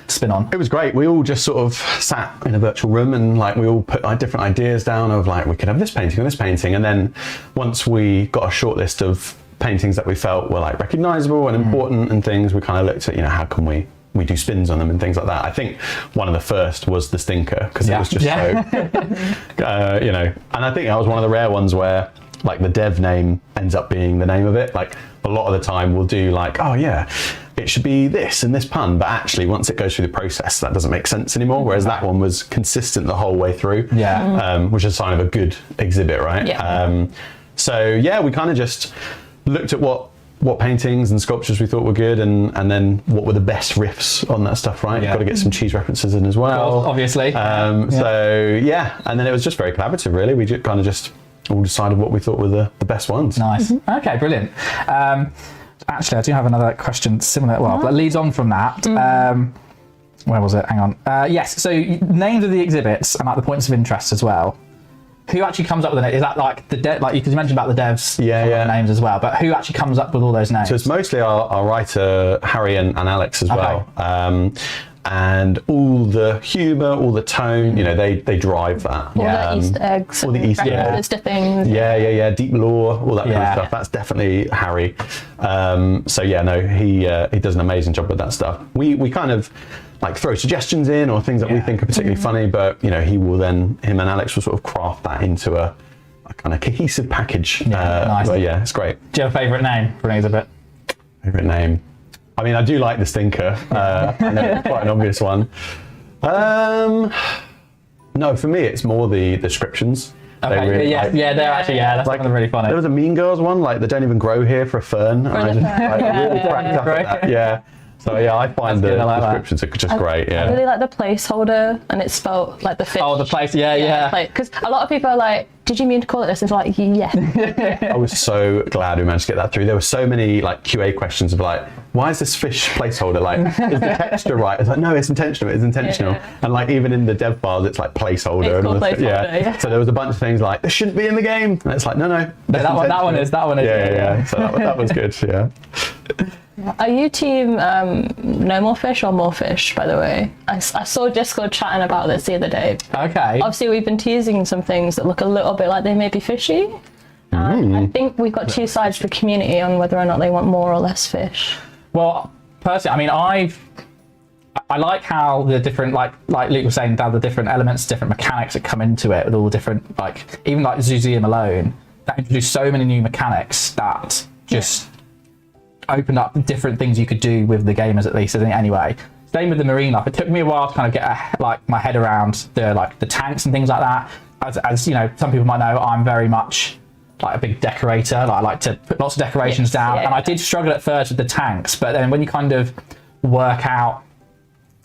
spin on? It was great. We all just sort of sat in a virtual room and like we all put like different ideas down of like, we could have this painting or this painting. And then once we got a short list of paintings that we felt were like recognizable and important and things, we kind of looked at, you know, how can we do spins on them and things like that. I think one of the first was the Stinker, because it was just so you know, and I think that was one of the rare ones where like the dev name ends up being the name of it. Like a lot of the time we'll do like, oh yeah, it should be this and this pun, but actually once it goes through the process, that doesn't make sense anymore. Whereas that one was consistent the whole way through, which is a sign of a good exhibit, right? So yeah, we kind of just looked at what paintings and sculptures we thought were good, and then what were the best riffs on that stuff, right? Got to get some cheese references in as well, obviously. So yeah, and then it was just very collaborative, really. We just kind of just all decided what we thought were the best ones. Nice. Okay, brilliant. Actually, I do have another question similar, that leads on from that. Where was it? Hang on. Yes, so names of the exhibits and like the points of interest as well. who actually comes up with it? Is that like the like because you mentioned about the devs names as well, but who actually comes up with all those names? So it's mostly our writer Harry and Alex as well. And all the humour, all the tone, you know, they drive that. All the Easter eggs. All the Easter eggs. Things. Yeah. Deep lore, all that kind of stuff. That's definitely Harry. So yeah, no, he does an amazing job with that stuff. We kind of like throw suggestions in or things that we think are particularly funny, but you know, him and Alex will sort of craft that into a kind of cohesive package. Nice. But yeah, it's great. Do you have a favourite name for an exhibit? Favourite name? I mean, I do like the Stinker. I know it's quite an obvious one. No, for me, it's more the descriptions. Okay, really, they're actually, that's like, really funny. There was a Mean Girls one, like they don't even grow here for a fern. And I just really cracked up at that. Yeah. So yeah, I find the descriptions are just great. Yeah. I really like the placeholder, and it's spelled like the fish. Oh, the place, yeah. Because a lot of people are like, "Did you mean to call it this?" It's like, yeah. I was so glad we managed to get that through. There were so many like QA questions of like, why is this fish placeholder? Like, is the texture right? It's like, no, it's intentional. It's intentional. And like even in the dev files, it's like placeholder. It's and called placeholder, So there was a bunch of things like this shouldn't be in the game, and it's like, no. That one is. Yeah. So that was good. Yeah. Are you team no more fish or more fish, by the way? I saw Discord chatting about this the other day. Okay. Obviously, we've been teasing some things that look a little bit like they may be fishy. I think we've got two sides of the community on whether or not they want more or less fish. Well, personally, I mean, I like how the different, like Luke was saying, the different elements, different mechanics that come into it with all the different, like, even like Zoozium alone, that introduced so many new mechanics that just opened up different things you could do with the gamers, at least anyway. Same with the marine life. It took me a while to kind of get my head around the tanks and things like that. As you know, some people might know, I'm very much like a big decorator. Like I like to put lots of decorations down, and I did struggle at first with the tanks, but then when you kind of work out,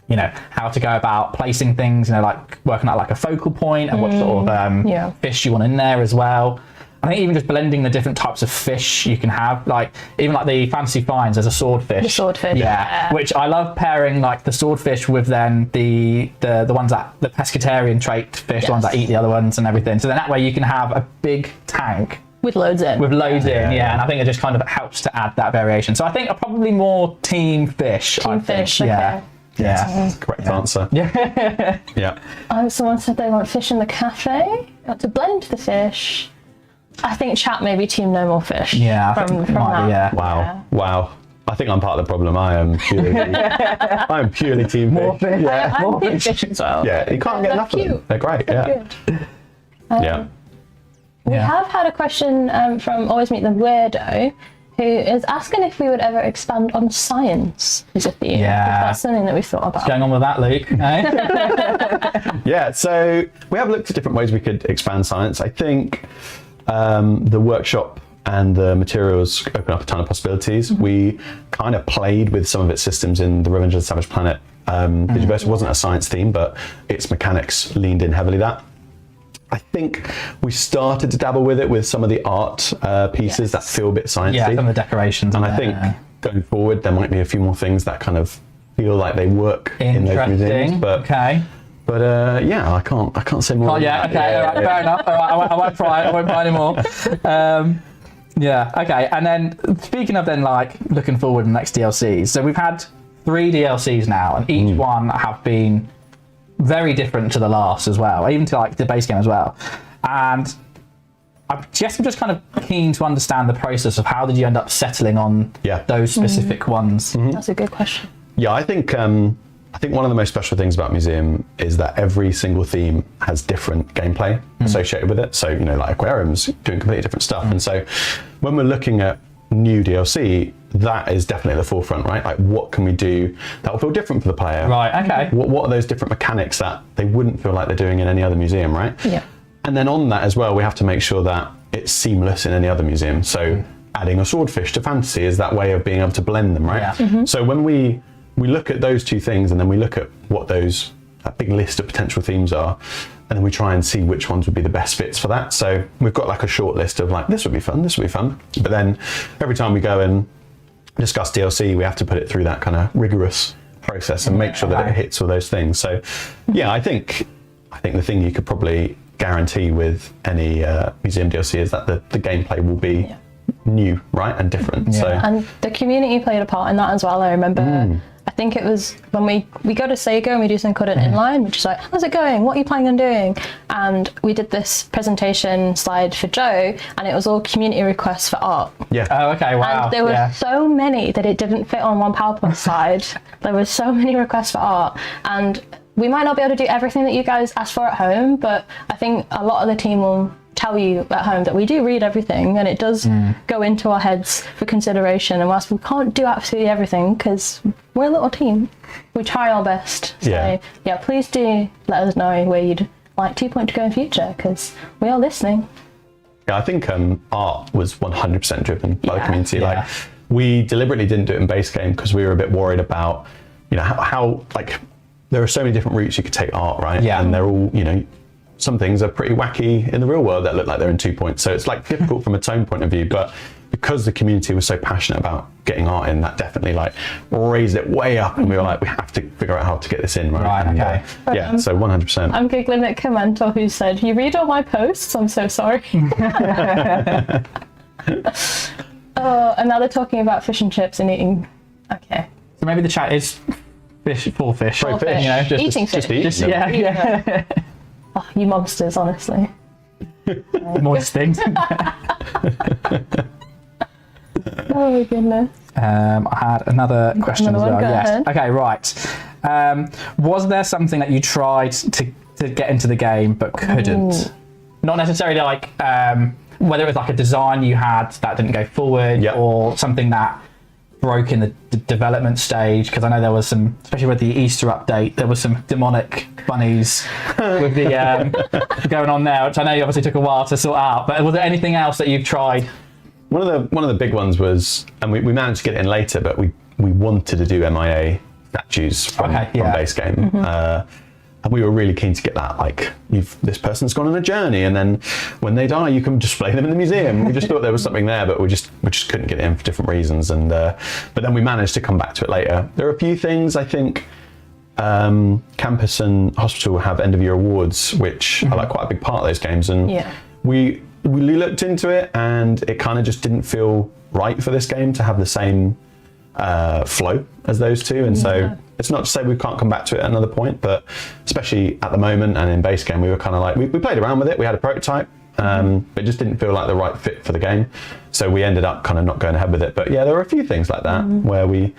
you know, how to go about placing things, you know, like working out like a focal point and what sort of fish you want in there as well. I think even just blending the different types of fish you can have, like even like the fantasy finds, there's a swordfish. The swordfish, which I love pairing like the swordfish with then the ones that the pescatarian trait fish, the ones that eat the other ones and everything. So then that way you can have a big tank with loads in. And I think it just kind of helps to add that variation. So I think probably more team fish. Okay. Yeah, correct answer. Yeah. Someone said they want fish in the cafe. To blend the fish. I think chat maybe team no more fish. Yeah, from that. Wow. I think I'm part of the problem. I am purely team more fish. Fish. I'm team fish as well. Yeah, you can't get enough of them. They're great. We have had a question from Always Meet the Weirdo, who is asking if we would ever expand on science as a theme. Yeah. That's something that we've thought about. What's going on with that, Luke? Yeah, so we have looked at different ways we could expand science. I think the workshop and the materials open up a ton of possibilities. We kind of played with some of its systems in the Revenge of the Savage Planet. Digiverse wasn't a science theme, but its mechanics leaned in heavily that. I think we started to dabble with it with some of the art pieces that feel a bit sciencey. Yeah, some of the decorations. And I think going forward, there might be a few more things that kind of feel like they work in those museums. But yeah, I can't say more. All right, fair enough. All right, I won't try. I won't buy any more. Okay. And then speaking of then like looking forward to the next DLCs, so we've had 3 DLCs now, and each one have been very different to the last as well, even to like the base game as well. And I'm just kind of keen to understand the process of how did you end up settling on those specific ones. That's a good question. Yeah, I think one of the most special things about Museum is that every single theme has different gameplay associated with it. So, you know, like aquariums doing completely different stuff. And so when we're looking at new DLC, that is definitely at the forefront, right? Like what can we do that will feel different for the player? Right, okay. What are those different mechanics that they wouldn't feel like they're doing in any other museum, right? Yeah. And then on that as well, we have to make sure that it's seamless in any other museum. So adding a swordfish to fantasy is that way of being able to blend them, right? Yeah. So when we look at those two things and then we look at what that big list of potential themes are, and then we try and see which ones would be the best fits for that. So we've got like a short list of like, this would be fun. But then every time we go and discuss DLC, we have to put it through that kind of rigorous process and make sure that it hits all those things. So yeah, I think the thing you could probably guarantee with any museum DLC is that the gameplay will be new, right, and different. So And the community played a part in that as well. I remember, I think it was when we go to Sega and we do something called an inline, which is like, how's it going? What are you planning on doing? And we did this presentation slide for Joe, and it was all community requests for art. yeah. Oh, okay, wow. And there were so many that it didn't fit on one PowerPoint slide. There were so many requests for art, and we might not be able to do everything that you guys asked for at home, but I think a lot of the team will tell you at home that we do read everything, and it does go into our heads for consideration. And whilst we can't do absolutely everything because we're a little team, we try our best. So yeah, please do let us know where you'd like 2 Point to go in future, because we are listening. Yeah, I think art was 100% driven by the community. Like, we deliberately didn't do it in base game because we were a bit worried about, you know, how like there are so many different routes you could take art, right? Yeah. And they're all, you know, some things are pretty wacky in the real world that look like they're in 2 Point. So it's like difficult from a tone point of view, but because the community was so passionate about getting art in, that definitely like raised it way up, and we were like, we have to figure out how to get this in, right? Right, And, okay. yeah, so 100%. I'm giggling at Commentor, who said, "You read all my posts? I'm so sorry." Oh, and now they're talking about fish and chips and eating. Okay. So maybe the chat is fish for fish. For fish. You know, just Eating fish. Just eat them. yeah. Oh, you monsters, honestly. Moist things. Oh my goodness. I had another question another as one? well. Go Yes. ahead. Okay, right. Was there something that you tried to get into the game but couldn't? Not necessarily like whether it was like a design you had that didn't go forward, or something that broke in the development stage, because I know there was some, especially with the Easter update, there was some demonic bunnies with the going on there, which I know you obviously took a while to sort out. But was there anything else that you've tried? One of the big ones was, and we managed to get it in later, but we wanted to do MIA statues from base game. And we were really keen to get that, like, this person's gone on a journey, and then when they die, you can display them in the museum. We just thought there was something there, but we just couldn't get it in for different reasons. And but then we managed to come back to it later. There are a few things, I think. Campus and Hospital have end of year awards, which are like quite a big part of those games, and we looked into it, and it kind of just didn't feel right for this game to have the same flow as those two, and so it's not to say we can't come back to it at another point, but especially at the moment and in base game, we were kind of like, we played around with it, we had a prototype, but it just didn't feel like the right fit for the game, so we ended up kind of not going ahead with it. But yeah, there were a few things like that where we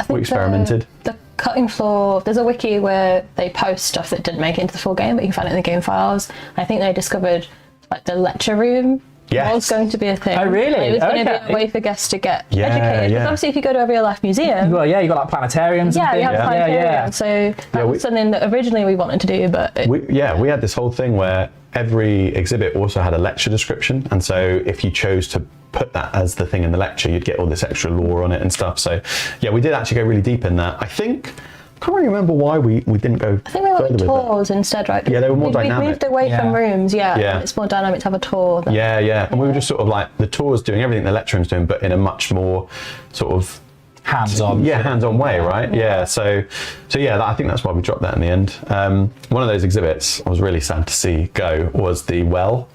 experimented. The cutting floor, there's a wiki where they post stuff that didn't make it into the full game, but you can find it in the game files. I think they discovered like the lecture room was going to be a thing. Oh, really? It was going to be a way for guests to get Yeah, educated. yeah. Because obviously if you go to a real life museum, Well, yeah, you got like planetariums. yeah, and you things. have a planetarium. So that we- was something that originally we wanted to do, but We had this whole thing where every exhibit also had a lecture description, and so if you chose to put that as the thing in the lecture, you'd get all this extra lore on it and stuff. So yeah, we did actually go really deep in that. I can't really remember why we didn't go I think we further wanted with it. tours instead, right? Yeah, they were more We've dynamic. moved away from rooms, Yeah. It's more dynamic to have a tour. Than, Yeah, and we were just sort of like, the tour's doing everything the lecture room's doing, but in a much more sort of hands-on. Yeah, hands-on way, right? Yeah, so yeah, I think that's why we dropped that in the end. One of those exhibits I was really sad to see go was the well.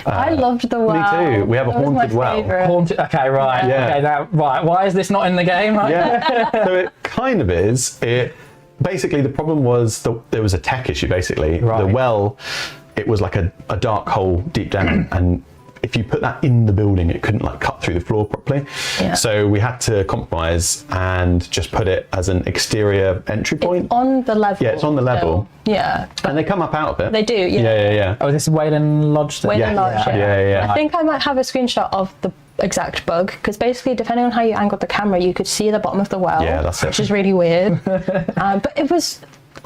I loved the well. Me too. We have a That was my haunted well. favourite. Haunted. Okay, right. Yeah. Okay, now, right. Why is this not in the game? Right? Yeah, so it kind of is. Basically, the problem was there was a tech issue, basically. Right. The well, it was like a dark hole deep down, and if you put that in the building, it couldn't like cut through the floor properly. Yeah. So we had to compromise and just put it as an exterior entry point. On the level. Yeah, it's on the level. still. Yeah. And they come up out of it. They do, yeah. Yeah. Oh, this is Wayland Lodge thing? Wayland Lodge, yeah. I think I might have a screenshot of the exact bug, because basically depending on how you angled the camera, you could see the bottom of the well. Yeah, that's it. Which is really weird. But it was...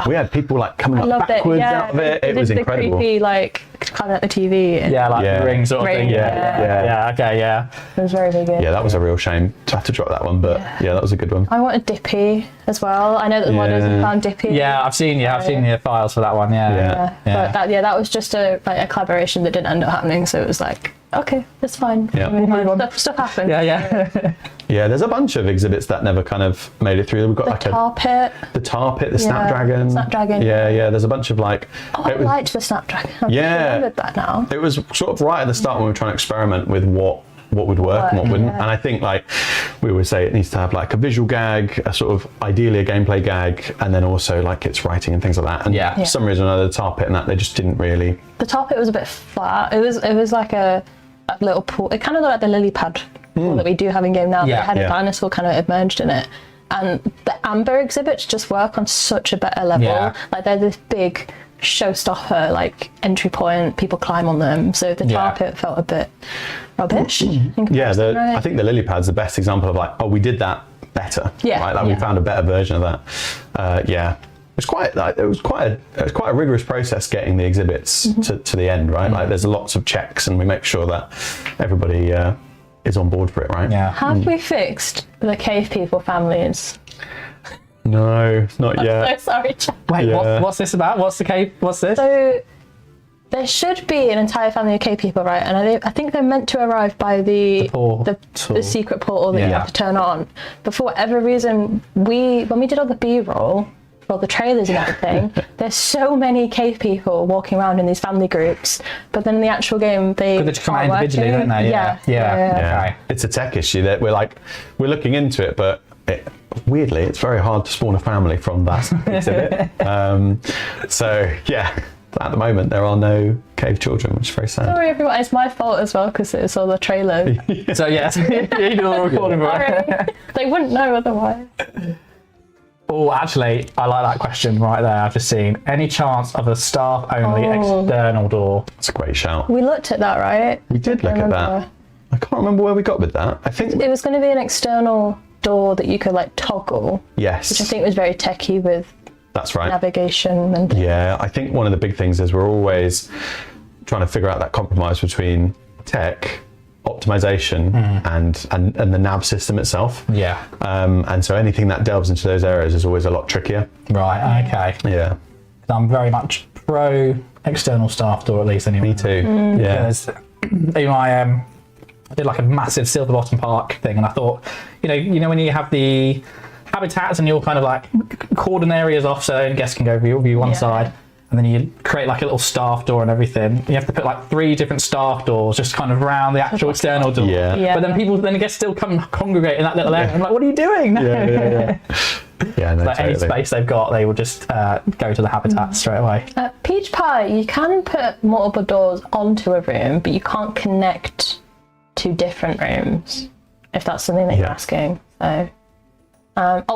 We had people like coming I up loved backwards it. Yeah, out of it. they It was did incredible. The creepy, like, climbing at the TV. And Yeah, like Yeah. the ring sort of Ring, thing. yeah. Okay, yeah. It was very, very good. Yeah, that was a real shame to have to drop that one, but yeah, that was a good one. I wanted Dippy as well. I know that the modders have found Dippy. Yeah, I've seen the files for that one. Yeah. But that was just a collaboration that didn't end up happening. So it was like, okay, that's fine. Yeah. Stuff happens. Yeah. Yeah, there's a bunch of exhibits that never kind of made it through. We've got The like tar pit. the tar pit, the Snapdragon. Snapdragon. Yeah. There's a bunch of like. Oh, I liked the Snapdragon. I've remembered that now. It was sort of right at the start when we were trying to experiment with what would work and what wouldn't. Yeah. And I think like we always say it needs to have like a visual gag, a sort of ideally a gameplay gag, and then also like its writing and things like that. And for some reason or another, the tar pit and that, they just didn't really. The tar pit was a bit flat. It was like a little pool. It kind of looked like the lily pad pool that we do have in game now. Yeah. That had Yeah. a dinosaur kind of emerged in it. And the amber exhibits just work on such a better level. Yeah. Like they're this big showstopper, like entry point. People climb on them. So the tar pit felt a bit rubbish. in comparison, right? I think the lily pad's the best example of like, oh, we did that better. Yeah. Right. Like we found a better version of that. It was quite a rigorous process getting the exhibits to the end, right? Like there's lots of checks, and we make sure that everybody is on board for it, right? Yeah. Have we fixed the cave people families? No, not yet. I'm so sorry, Jack. Wait, Yeah. what's this about? What's the cave? What's this? So there should be an entire family of cave people, right? And I think they're meant to arrive by the secret portal that you have to turn on. But for whatever reason, when we did all the B-roll, all the trailers and everything, there's so many cave people walking around in these family groups. But then in the actual game, they just come out aren't individually, working. don't they? Yeah. Yeah. It's a tech issue that we're looking into it, but weirdly, it's very hard to spawn a family from that exhibit. So yeah, at the moment there are no cave children, which is very sad. Sorry, everyone. It's my fault as well because it's all the trailers. So yes, you do all the recording, right? Sorry. They wouldn't know otherwise. Oh, actually, I like that question right there. I've just seen. Any chance of a staff-only external door? That's a great shout. We looked at that, right? We did look at that. I can't remember where we got with that. I think it was going to be an external door that you could like toggle. Yes. Which I think was very techy with that's right. navigation and Yeah, I think one of the big things is we're always trying to figure out that compromise between tech, optimization, and the nav system itself. Yeah. And so anything that delves into those areas is always a lot trickier. Right. Okay. Yeah. I'm very much pro external staff door, at least anyway. Me too. Yeah. Because even I did like a massive Silver Bottom Park thing, and I thought, you know when you have the habitats and you're kind of like cordon areas off so guests can go view one side, and then you create like a little staff door and everything. You have to put like 3 different staff doors just kind of around the actual external door. Yeah. But then guests still come congregate in that little area. I'm like, what are you doing? Yeah. Yeah, no, Like any totally. space they've got, they will just go to the habitat straight away. Peach Pie, you can put multiple doors onto a room, but you can't connect to different rooms, if that's something that you're asking. So,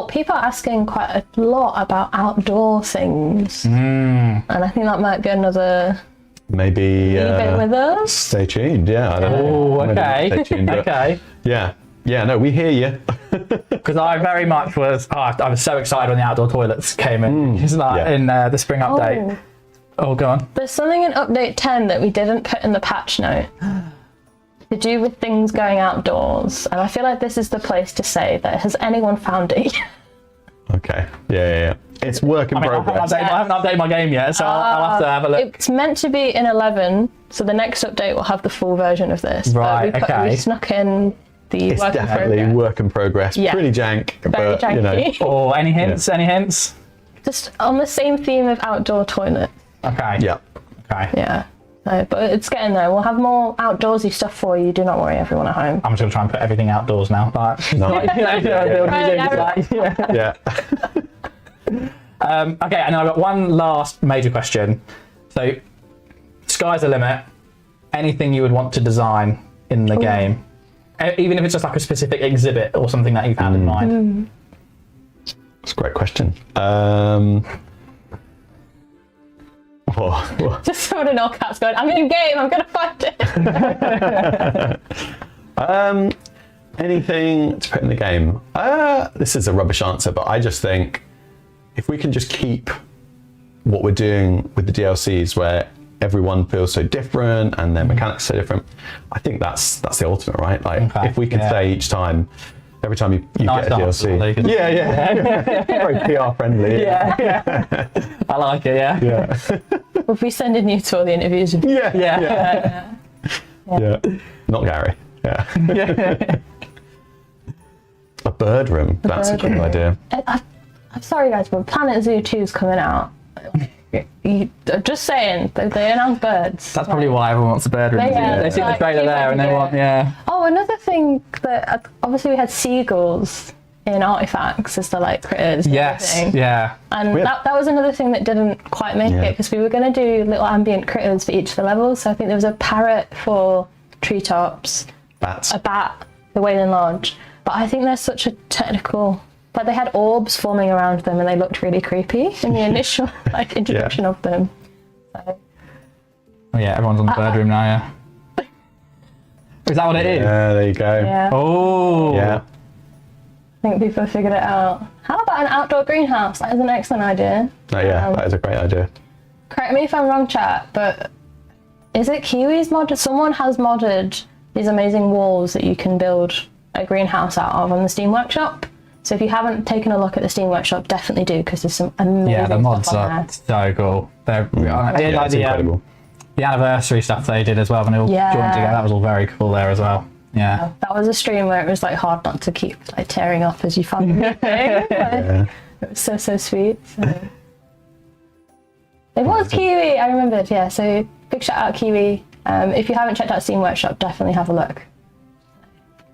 people are asking quite a lot about outdoor things, and I think that might be another. Maybe leave it with us. Stay tuned. Yeah. I don't know. Oh, Maybe okay. Stay tuned, but Okay. Yeah. Yeah. No, we hear you. Because I very much was. I was so excited when the outdoor toilets came in. It's like in the spring update. Oh, go on. There's something in update 10 that we didn't put in the patch note to do with things going outdoors, and I feel like this is the place to say that. Has anyone found it yet? Okay. Yeah. It's work in progress. I haven't updated my game yet, so I'll have to have a look. It's meant to be in 11, so the next update will have the full version of this. Right, but we snuck in the It's work in definitely progress. work in progress. Yeah. Pretty jank, Very but you know. janky. Or any hints? Any hints? Just on the same theme of outdoor toilets. Okay. Yeah. Okay. Yeah. No, but it's getting there. We'll have more outdoorsy stuff for you. Do not worry, everyone at home. I'm just gonna try and put everything outdoors now. Like, No. Yeah. Okay, and I've got one last major question. So, sky's the limit. Anything you would want to design in the game, even if it's just like a specific exhibit or something that you've had in mind. That's a great question. Just someone in all caps going, I'm in game, I'm going to find it. Anything to put in the game? This is a rubbish answer, but I just think if we can just keep what we're doing with the DLCs, where everyone feels so different and their mechanics so different, I think that's the ultimate, right? Like if we can say each time, every time you Nice get a answer, DLC, Lee. yeah, very PR friendly. Yeah. I like it. Yeah. Yeah. We'll be sending you to all the interviews. Yeah. Yeah. Not Gary. Yeah. A bird room. That's a cool idea. I'm sorry guys, but Planet Zoo 2 is coming out. Just saying, they announced birds. That's probably why everyone wants a bird room. They see the trailer there and they want, Oh, another thing that obviously we had seagulls in artifacts as the like critters. And everything. Yeah. And that was another thing that didn't quite make it, because we were going to do little ambient critters for each of the levels. So I think there was a parrot for treetops, Bats. a bat, the Wailing Lodge. But I think there's such a technical. But they had orbs forming around them, and they looked really creepy in the initial like introduction of them. So. Oh yeah, everyone's on the bird room now. Yeah. Is that what it is? Yeah, there you go. Yeah. Oh. Yeah. I think people have figured it out. How about an outdoor greenhouse? That is an excellent idea. Oh, yeah, that is a great idea. Correct me if I'm wrong, chat, but is it Kiwi's modded? Someone has modded these amazing walls that you can build a greenhouse out of on the Steam Workshop. So if you haven't taken a look at the Steam Workshop, definitely do, because there's some amazing the mods stuff on are there. so cool. They're it's incredible. The anniversary stuff they did as well, when they all joined together. That was all very cool there as well. Yeah. That was a stream where it was like hard not to keep like tearing off as you found everything. It was so sweet. So. It was Kiwi, I remembered. Yeah. So big shout out Kiwi. If you haven't checked out Steam Workshop, definitely have a look.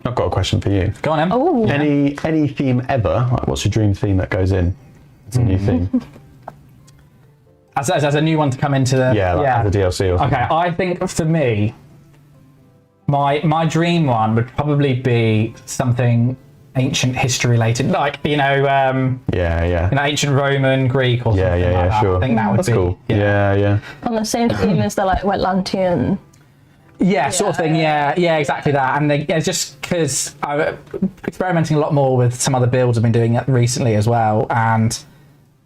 I've got a question for you. Go on, Em. Oh. Any theme ever? Like, what's your dream theme that goes in? It's a new theme. As a new one to come into the as a DLC or something. Okay, I think for me, my dream one would probably be something ancient history related, like ancient Roman, Greek, or something like that. Sure. I think that would That's be cool. On the same theme as the like Wetlantian. Yeah, sort of thing. Yeah, exactly that. And just because I'm experimenting a lot more with some other builds I've been doing recently as well, and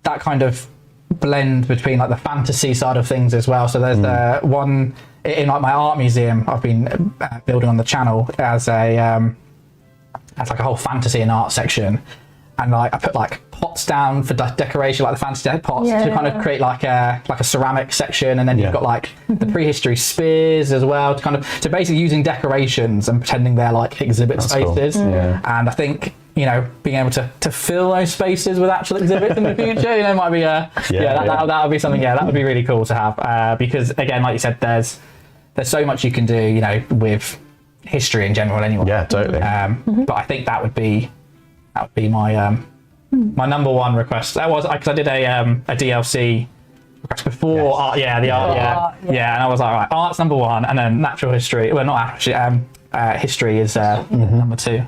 that kind of blend between like the fantasy side of things as well. So there's the one in like my art museum I've been building on the channel as like a whole fantasy and art section, and like I put like pots down for decoration, like the fantasy pots, to kind of create like a ceramic section, and then you've got like the prehistory spears as well, to kind of basically using decorations and pretending they're like exhibit spaces. Cool. And I think being able to fill those spaces with actual exhibits in the future, might be that would be something. Yeah, that would be really cool to have, because again, like you said, there's so much you can do, with history in general anyway. Yeah, totally. But I think that would be my my number one request. That was because I did a DLC request before art. And I was like, right, art's number one, and then natural history. Well, not actually. History is number two.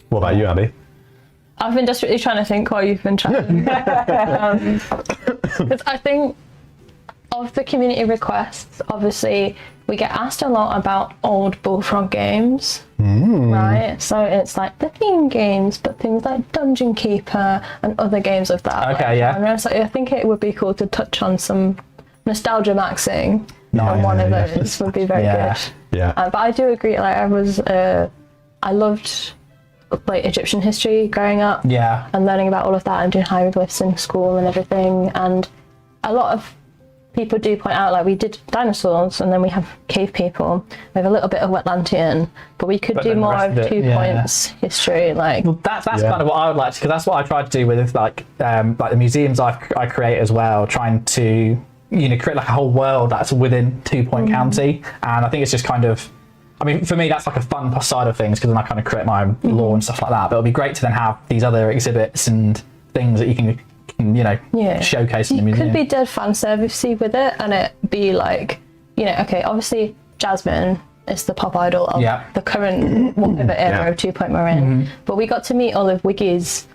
What about you, Abby? I've been desperately trying to think while you've been chatting. Because I think of the community requests, obviously we get asked a lot about old Bullfrog games, right? So it's like the theme games, but things like Dungeon Keeper and other games of that. Okay, yeah. So I think it would be cool to touch on some nostalgia maxing on one of those. Would be very good. Yeah. But I do agree. Like I loved like Egyptian history growing up. Yeah. And learning about all of that and doing hieroglyphs in school and everything. And a lot of people do point out, like, we did dinosaurs and then we have cave people. We have a little bit of Wetlantian, but we could do more of 2 points history. Like, well, that's kind of what I would like to, because that's what I tried to do with like the museums I create as well, trying to create like a whole world that's within 2 Point County. And I think it's just kind of, I mean, for me, that's like a fun side of things, because then I kind of create my own lore and stuff like that. But it'll be great to then have these other exhibits and things that you can showcase in the museum. Could be dead fan servicey with it, and it be like, okay, obviously Jasmine is the pop idol of the current whatever era of 2 Point we're in. But we got to meet all of Wiggy's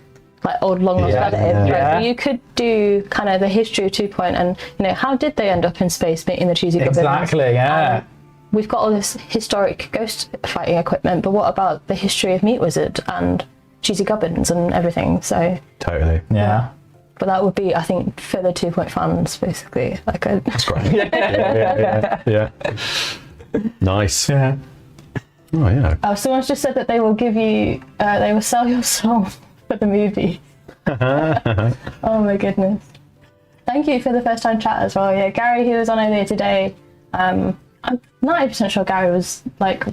like old long lost relatives. Right? So you could do kind of the history of 2 Point, and how did they end up in space meeting the cheesy goblins? Exactly, yeah. We've got all this historic ghost fighting equipment, but what about the history of Meat Wizard and cheesy goblins and everything? So totally, yeah. But that would be, I think, for the 2 Point fans, basically. Like that's great. Yeah. Nice. Yeah. Oh yeah. Oh, someone's just said that they will give you, they will sell your soul for the movie. Oh my goodness. Thank you for the first time chat as well. Yeah, Gary, who was on earlier today, I'm 90% sure Gary was like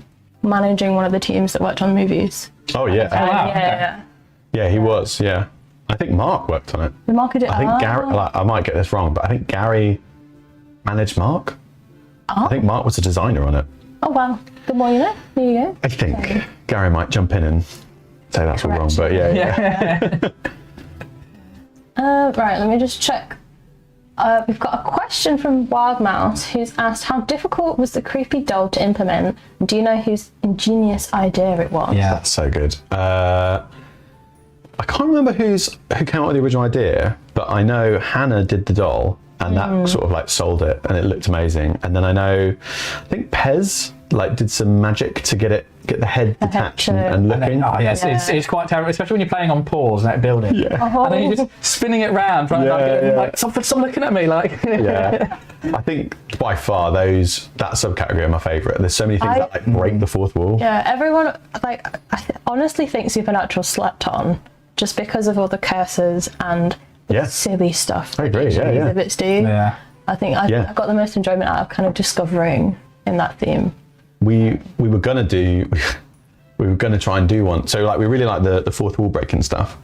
managing one of the teams that worked on movies. Oh yeah. Yeah. Yeah, he was. Yeah, I think Mark worked on it. The Mark did. I think Gary. Like, I might get this wrong, but I think Gary managed Mark. I think Mark was a designer on it. Oh well, the more you know. There you go. I think Gary might jump in and say that's all wrong, but yeah. Right, let me just check. We've got a question from Wild Mouse, who's asked, how difficult was the creepy doll to implement? Do you know whose ingenious idea it was? Yeah, that's so good. I can't remember who came up with the original idea, but I know Hannah did the doll, and that sort of like sold it, and it looked amazing. And then I think Pez like did some magic to get the head detached and looking. It's quite terrible, especially when you're playing on pause and building. Yeah. And then you're just spinning it around, trying to like, stop looking at me, like. Yeah. I think by far that subcategory are my favourite. There's so many things that like break the fourth wall. Yeah, everyone honestly think Supernatural slept on just because of all the curses and silly stuff. I agree. Exhibits do. Yeah. I think I got the most enjoyment out of kind of discovering in that theme. We were gonna try and do one. So like we really like the fourth wall breaking stuff.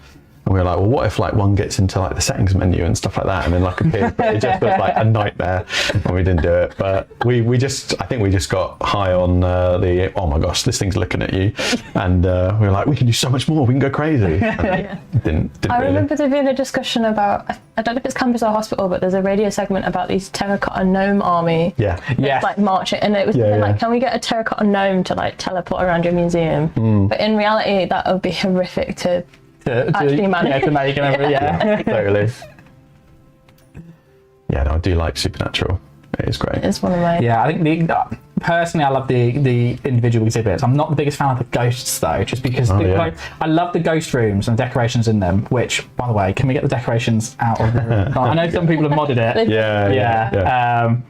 And we were like, well, what if like one gets into like the settings menu and stuff like that, and then like appears, but it just was like a nightmare, and we didn't do it. But I think we just got high on the oh my gosh, this thing's looking at you, and we were like, we can do so much more, we can go crazy. And didn't I really. remember there being a discussion about, I don't know if it's Campus or Hospital, but there's a radio segment about these terracotta gnome army. Yeah. Like marching, and it was like, can we get a terracotta gnome to like teleport around your museum? But in reality, that would be horrific to actually manage. To make it, Totally. Yeah, no, I do like Supernatural. It is great. It's one of my. Yeah, I think personally, I love the individual exhibits. I'm not the biggest fan of the ghosts though, just because like, I love the ghost rooms and decorations in them. Which, by the way, can we get the decorations out of the room? I know some people have modded it. Yeah.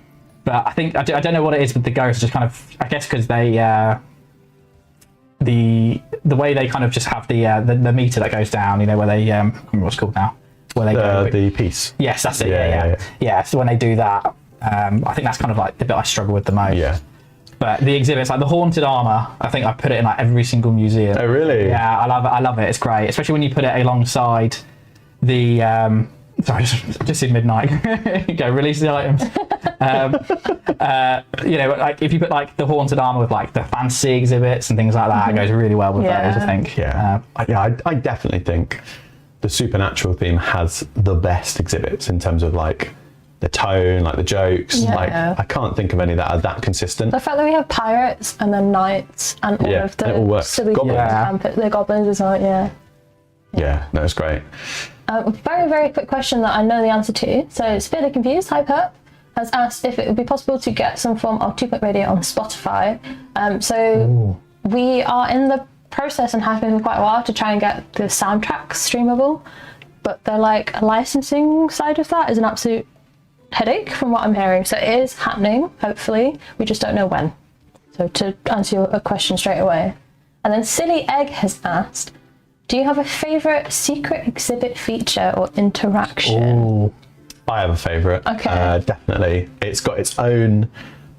But I think I don't know what it is with the ghosts. Just kind of, I guess, because they the way they kind of just have the meter that goes down. You know, where they I can't remember what's called now. Where they go the piece. Yes, that's it. Yeah. So when they do that. I think that's kind of like the bit I struggle with the most. Yeah. But the exhibits, like the haunted armor, I think I put it in like every single museum. Oh really? Yeah, I love it. I love it. It's great, especially when you put it alongside the. Sorry, just in midnight. Go release the items. You know, like if you put like the haunted armor with like the fantasy exhibits and things like that, it goes really well with those. I think. Yeah. I definitely think the Supernatural theme has the best exhibits in terms of like. The tone, like the jokes, like I can't think of any that are that consistent. The fact that we have pirates and then knights and all of the it all works. silly Goblins. the goblins as well, Yeah, no, it's great. Very, very quick question that I know the answer to. So Severely Confused, Hyper, has asked if it would be possible to get some form of 2 Point Radio on Spotify. We are in the process and have been for quite a while to try and get the soundtracks streamable, but the like licensing side of that is an absolute headache from what I'm hearing. So it is happening, hopefully. We just don't know when. So to answer your question straight away. And then Silly Egg has asked, do you have a favourite secret exhibit feature or interaction? Ooh, I have a favourite. Okay. Definitely. It's got its own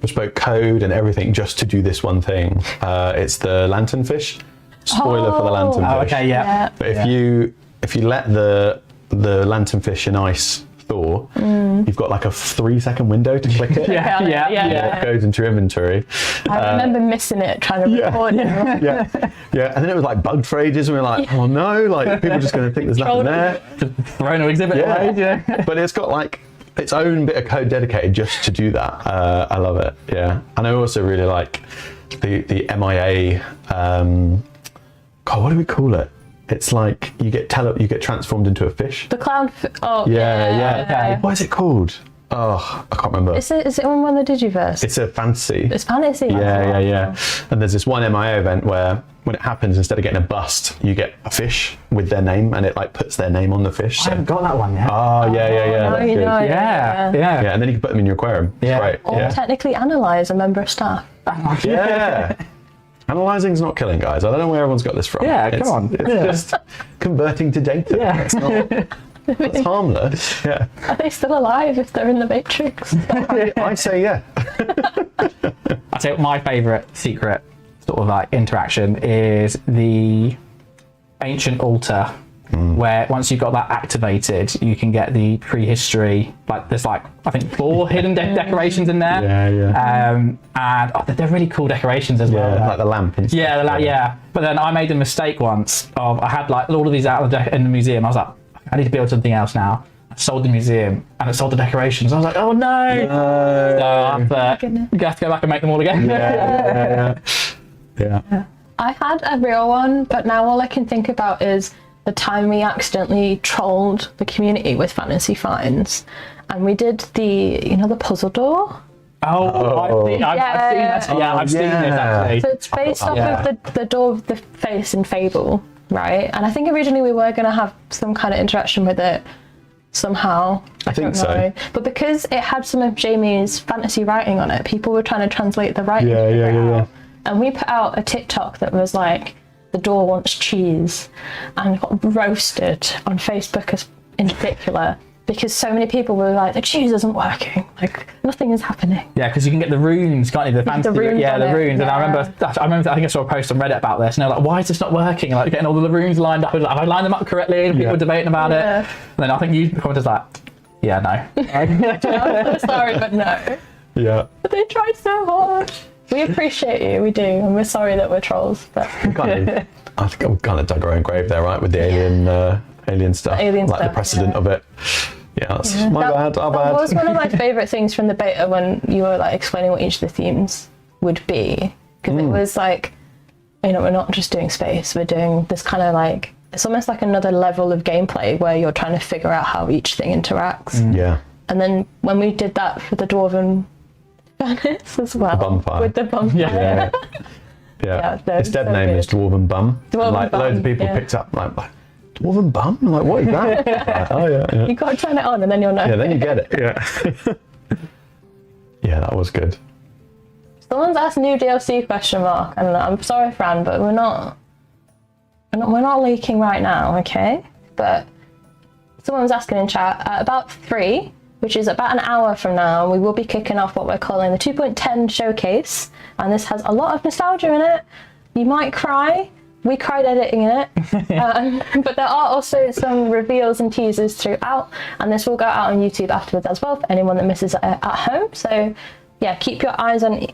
bespoke code and everything just to do this one thing. It's the lanternfish. Spoiler for the lanternfish. Oh, okay, yeah. But if you let the lanternfish in ice thaw, you've got like a 3-second window to click it. Yeah. It goes into your inventory. I remember missing it trying to record it. Yeah, and then it was like bugged for ages, and we were like, oh no, like people are just going to think there's nothing there. Thrown an exhibit away. But it's got like its own bit of code dedicated just to do that. I love it. Yeah, and I also really like the MIA. God, what do we call it? It's like you get transformed into a fish. The clown. Yeah. Okay. What is it called? Oh, I can't remember. Is it on the Digiverse? It's a fantasy. It's fantasy. Yeah. And there's this one MIA event where when it happens, instead of getting a bust, you get a fish with their name, and it like puts their name on the fish. I haven't got that one yet. Oh yeah. That's good. Yeah. And then you can put them in your aquarium. Yeah. Right. Or technically analyse a member of staff. Yeah. Analyzing's not killing, guys. I don't know where everyone's got this from. Yeah, come on. It's just converting to data. Yeah. It's not. It's harmless. Yeah. Are they still alive if they're in the Matrix? I say yeah. I tell you what, my favourite secret sort of like interaction is the ancient altar, where once you've got that activated, you can get the prehistory. Like there's like I think 4 hidden decorations in there. And they're really cool decorations as well. Like the lamp and stuff. Yeah. But then I made a mistake once of I had like all of these out in the museum. I was like, I need to build something else now. I sold the museum and it sold the decorations. I was like, oh no! So I have to go back and make them all again. Yeah. I had a real one, but now all I can think about is the time we accidentally trolled the community with fantasy finds, and we did the puzzle door. I've seen this. Yeah, I've seen this actually. So it's based off of the door of the face in Fable, right? And I think originally we were going to have some kind of interaction with it somehow. I think don't know. so. But because it had some of Jamie's fantasy writing on it, people were trying to translate the writing. Yeah. And we put out a TikTok that was like, the door wants cheese, and got roasted on Facebook in particular, because so many people were like, the cheese isn't working, like nothing is happening. Yeah, because you can get the runes, can't you? The fantasy runes. Yeah, the runes. And I remember, I think I saw a post on Reddit about this, and they're like, why is this not working? Like getting all the runes lined up. Like, have I lined them up correctly? And people were debating about it. And then I think you commented like, yeah, no. I'm so sorry, but no. Yeah. But they tried so hard. We appreciate you, we do, and we're sorry that we're trolls. But I think we kind of dug our own grave there, right, with the alien stuff, the precedent of it. Yeah, that's my bad. Our bad. That was one of my favourite things from the beta when you were like explaining what each of the themes would be, because it was like, we're not just doing space, we're doing this kind of like, it's almost like another level of gameplay where you're trying to figure out how each thing interacts. Yeah. And then when we did that for the Dwarven Furnace as well, bonfire. with the bonfire. Yeah. Its dead name is Dwarven Bum. Dwarven Bum, loads of people picked up like Dwarven Bum? I'm like, what is that? Like, oh yeah. You gotta turn it on and then you'll know. Yeah, then you get it. Yeah. Yeah, that was good. Someone's asked new DLC question mark, and I'm sorry, Fran, but we're not leaking right now, okay? But someone was asking in chat at about 3, which is about an hour from now, we will be kicking off what we're calling the 2.10 showcase, and this has a lot of nostalgia in it. You might cry. We cried editing it. But there are also some reveals and teasers throughout, and this will go out on YouTube afterwards as well for anyone that misses it at home. So yeah, keep your eyes and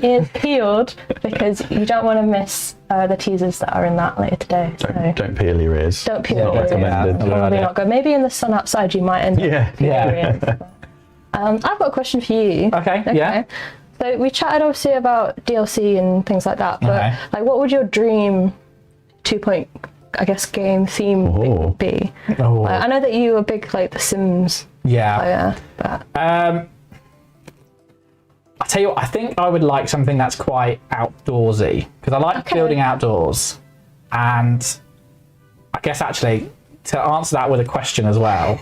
ears peeled, because you don't want to miss the teasers that are in that later today. Don't peel your ears. Don't peel your ears. Probably not good. Maybe in the sun outside you might end up peeling your ears. I've got a question for you. Okay. Yeah. So we chatted obviously about DLC and things like that, but like, what would your dream 2. Game theme be? Like, I know that you were big like The Sims player, but I tell you what, I think I would like something that's quite outdoorsy, because I like building outdoors. And I guess actually to answer that with a question as well,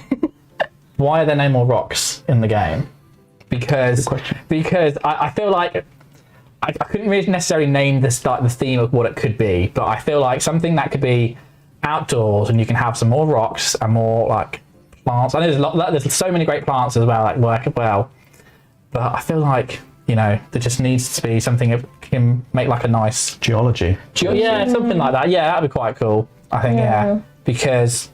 why are there no more rocks in the game? Because I feel like I couldn't really necessarily name the theme of what it could be, but I feel like something that could be outdoors and you can have some more rocks and more like plants. I know there's so many great plants as well, like work well, but I feel like there just needs to be something that can make like a nice geology. Yeah, something like that. Yeah, that'd be quite cool. I think because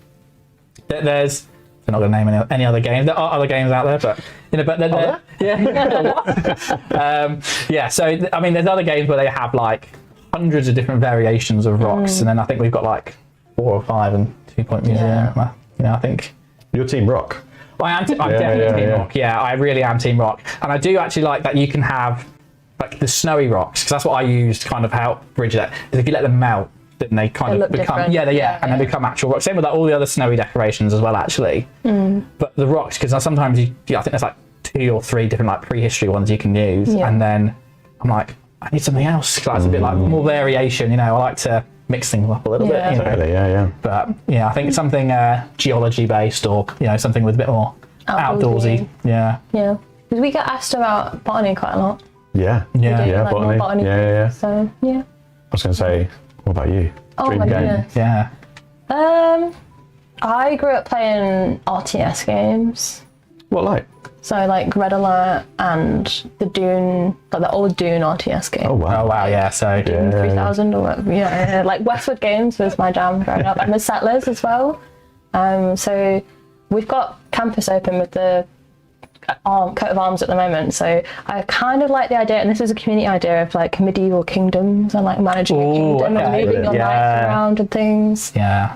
there's. I'm not going to name any other games. There are other games out there, but So I mean, there's other games where they have like hundreds of different variations of rocks, and then I think we've got like 4 or 5 and 2 Point Museum. I think you're Team Rock. I'm definitely Team Rock. Yeah, I really am Team Rock, and I do actually like that you can have like the snowy rocks, because that's what I used to kind of help bridge that. Is if you let them melt, then they kind of become and they become actual rocks. Same with like all the other snowy decorations as well, actually. But the rocks, because sometimes I think there's like 2 or 3 different like prehistory ones you can use, and then I'm like, I need something else. It's a bit like more variation. I like to mix things up a little bit. Totally, But I think something geology based, or something with a bit more outdoorsy. Yeah. Because we get asked about botany quite a lot. Botany. Yeah. So I was going to say, what about you? Dream game? Yeah. I grew up playing RTS games. What like? So like Red Alert and the Dune, like the old Dune RTS game. Oh wow. Oh wow, yeah. So Dune 3000 or whatever. Yeah, like Westwood Games was my jam growing up, and the Settlers as well. So we've got campus open with the coat of arms at the moment. So I kind of like the idea, and this is a community idea of like medieval kingdoms and like managing a kingdom and moving your knights around and things. Yeah.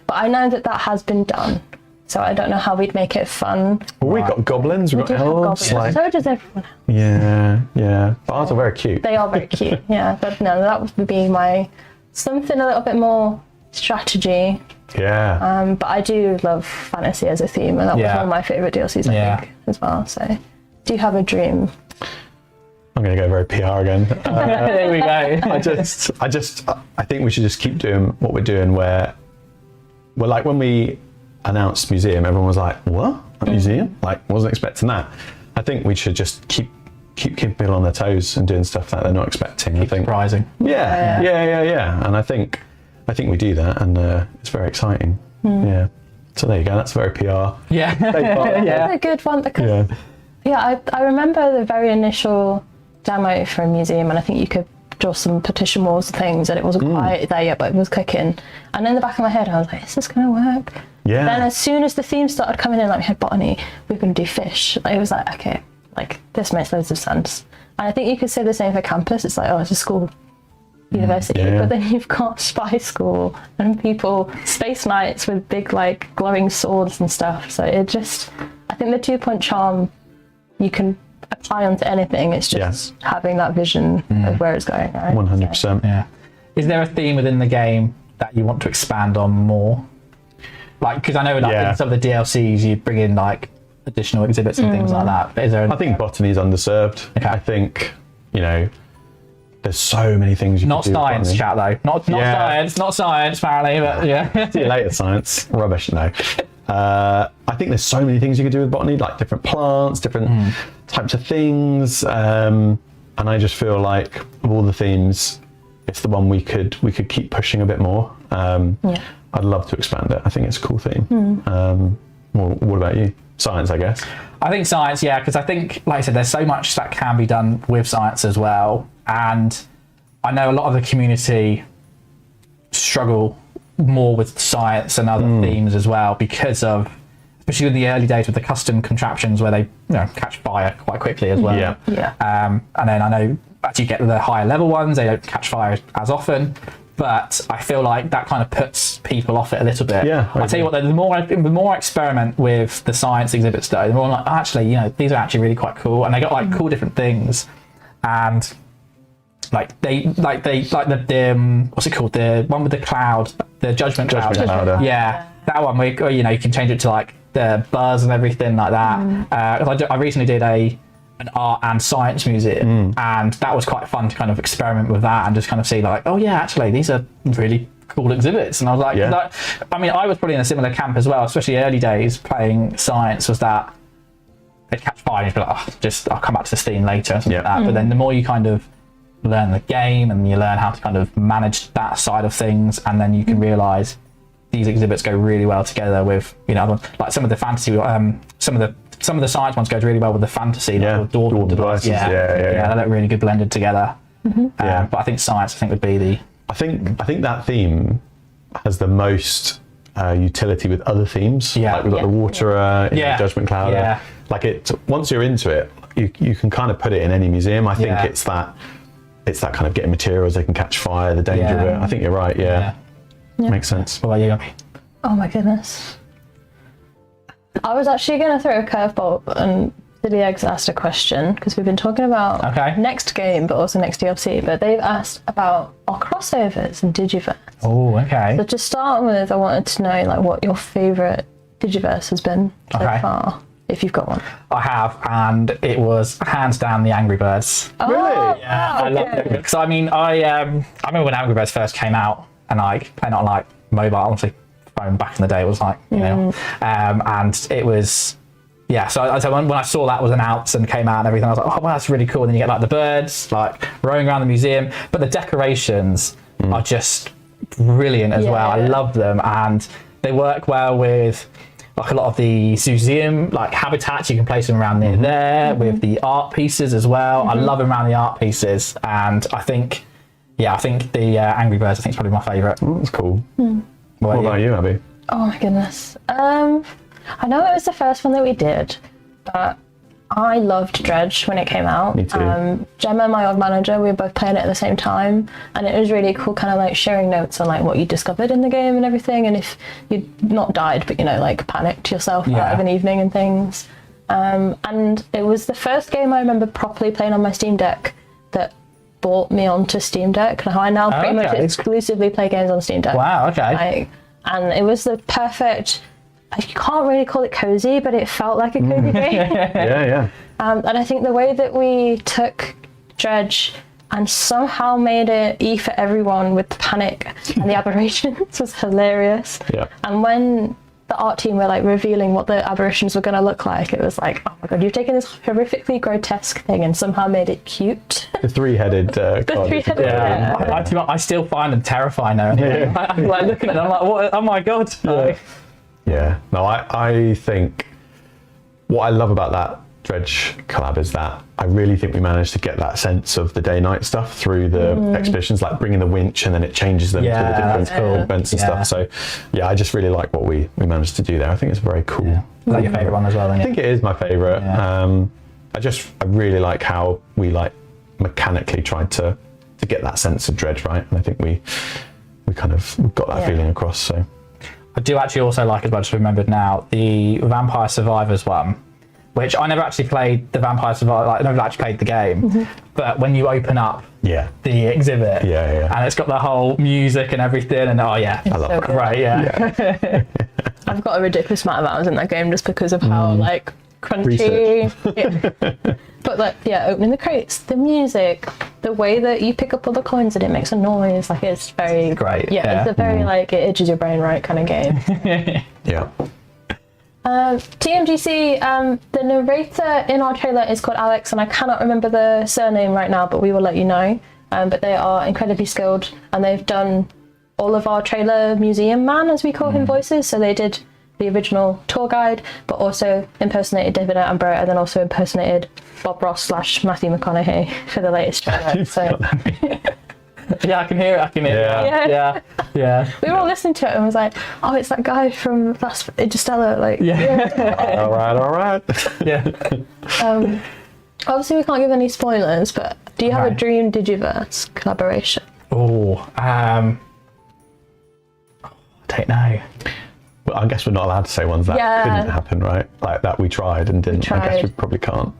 But I know that has been done. So I don't know how we'd make it fun. Well, we've got goblins, we've got elves. Like, so does everyone else. Yeah. But ours are very cute. They are very cute, yeah. But no, that would be my something a little bit more strategy. Yeah. But I do love fantasy as a theme, and that was one of my favourite DLCs, I think, as well. So, do you have a dream? I'm going to go very PR again. There we go. I think we should just keep doing what we're doing. Where we're like when we announced museum, everyone was like, "What? A museum? Like, wasn't expecting that." I think we should just keep people on their toes and doing stuff that they're not expecting. I think surprising. Yeah. And I think we do that, and it's very exciting. Yeah. So there you go. That's very PR. Yeah. That's a good one because I remember the very initial demo for a museum, and I think you could draw some petition walls and things, and it wasn't quite there yet, but it was clicking. And in the back of my head, I was like, "Is this going to work?" Yeah. Then as soon as the themes started coming in, like we had botany, we were going to do fish. Like, it was like, okay, like this makes loads of sense. And I think you could say the same for campus. It's like, oh, it's a school, university, but then you've got spy school and people, space knights with big like glowing swords and stuff. So it just, I think the 2-point charm you can apply onto anything. It's just having that vision of where it's going. Right? 100%. Yeah. Is there a theme within the game that you want to expand on more? Like, because I know like in some of the DLCs you bring in like additional exhibits and things like that. But is there? I think botany is underserved. Okay. I think there's so many things you not can do. Not science, chat though. Not science, apparently. But yeah. See you later, science. Rubbish. No. I think there's so many things you could do with botany, like different plants, different types of things, and I just feel like of all the themes, it's the one we could keep pushing a bit more. I'd love to expand it. I think it's a cool theme. Well, what about you? Science, I guess. I think science, because I think, like I said, there's so much that can be done with science as well, and I know a lot of the community struggle more with science and other themes as well because of, especially in the early days with the custom contraptions where they catch fire quite quickly as well. And then I know as you get to the higher level ones, they don't catch fire as often. But I feel like that kind of puts people off it a little bit. I'll tell you what, the more I experiment with the science exhibits though, the more I'm like, actually, these are actually really quite cool, and they got like cool different things, and like the what's it called, the one with the cloud, the judgment cloud. That one where you can change it to like the buzz and everything like that. I recently did an art and science museum, and that was quite fun to kind of experiment with that and just kind of see like, oh yeah, actually these are really cool exhibits. And I was like, I mean, I was probably in a similar camp as well, especially early days playing science, was that they'd catch fire and you'd be like, I'll come back to this theme later and something like that. But then the more you kind of learn the game and you learn how to kind of manage that side of things, and then you can realise these exhibits go really well together with, like some of the fantasy, some of the science ones goes really well with the fantasy, like Dawn devices. They look really good blended together. But I think science, would be the. I think that theme has the most utility with other themes. Like we've got the Waterer, the Judgment Cloud. Like it, once you're into it, you can kind of put it in any museum. I think it's that kind of getting materials they can catch fire, the danger of it. I think you're right. Makes sense. What about you, Abby? Oh my goodness. I was actually going to throw a curveball, and Silly Eggs asked a question because we've been talking about next game, but also next DLC. But they've asked about our crossovers and Digiverse. Oh, okay. So to start with, I wanted to know like what your favourite Digiverse has been so far, if you've got one. I have, and it was hands down the Angry Birds. Oh, really? Yeah, I love it because I remember when Angry Birds first came out, and like playing it on like mobile, obviously. Back in the day, it was like and it was so when I saw that was announced and came out and everything, I was like, oh wow, that's really cool. And then you get like the birds like roaming around the museum, but the decorations are just brilliant as well. I Yeah. love them, and they work well with like a lot of the museum like habitats. You can place them around near there with the art pieces as well. I love them around the art pieces, and I think the Angry Birds I think is probably my favourite. That's cool. Hmm. What about you, Abby? Oh my goodness. I know it was the first one that we did, but I loved Dredge when it came out. Me too. Gemma, my old manager, we were both playing it at the same time, and it was really cool, kind of like sharing notes on like what you discovered in the game and everything, and if you'd not died, but you know, like panicked yourself out of an evening and things. And it was the first game I remember properly playing on my Steam Deck that brought me onto Steam Deck. Now I now pretty much exclusively play games on Steam Deck. Wow, okay. And it was the perfect. You can't really call it cozy, but it felt like a cozy game. Yeah. And I think the way that we took Dredge and somehow made it E for everyone with the panic and the aberrations was hilarious. Yeah. And when the art team were like revealing what the aberrations were going to look like, it was like, oh my god, you've taken this horrifically grotesque thing and somehow made it cute. The three-headed card. three-headed, yeah. I still find them terrifying now. I'm like looking at them, I'm like, what? Oh my god. Yeah. No, I think what I love about that Dredge collab is that I really think we managed to get that sense of the day-night stuff through the expeditions, like bringing the winch and then it changes them to the different events and stuff. So yeah, I just really like what we managed to do there. I think it's very cool. Is that your favourite one as well? I think it is my favourite. Yeah. I really like how we like mechanically tried to get that sense of Dredge right, and I think we got that feeling across. So I do actually also like, as well, just remembered now, the Vampire Survivors one, which I never actually played the Vampire Survivor, like I never actually played the game, but when you open up the exhibit, and it's got the whole music and everything, and I love it. Great, I've got a ridiculous amount of hours in that game just because of how like crunchy. But like opening the crates, the music, the way that you pick up all the coins and it makes a noise, like it's very great. It's a very like it itches your brain right kind of game. TMGC, the narrator in our trailer is called Alex, and I cannot remember the surname right now, but we will let you know. But they are incredibly skilled, and they've done all of our trailer museum man, as we call him, voices. So they did the original tour guide, but also impersonated David Attenborough, and then also impersonated Bob Ross / Matthew McConaughey for the latest trailer. So I can hear it. Yeah. We were all listening to it and was like, oh, it's that guy from last Interstellar. Like, all right. Obviously, we can't give any spoilers, but do you have a Dream Digiverse collaboration? I don't know. Well, I guess we're not allowed to say ones that couldn't happen, right? Like that we tried and didn't. I guess we probably can't.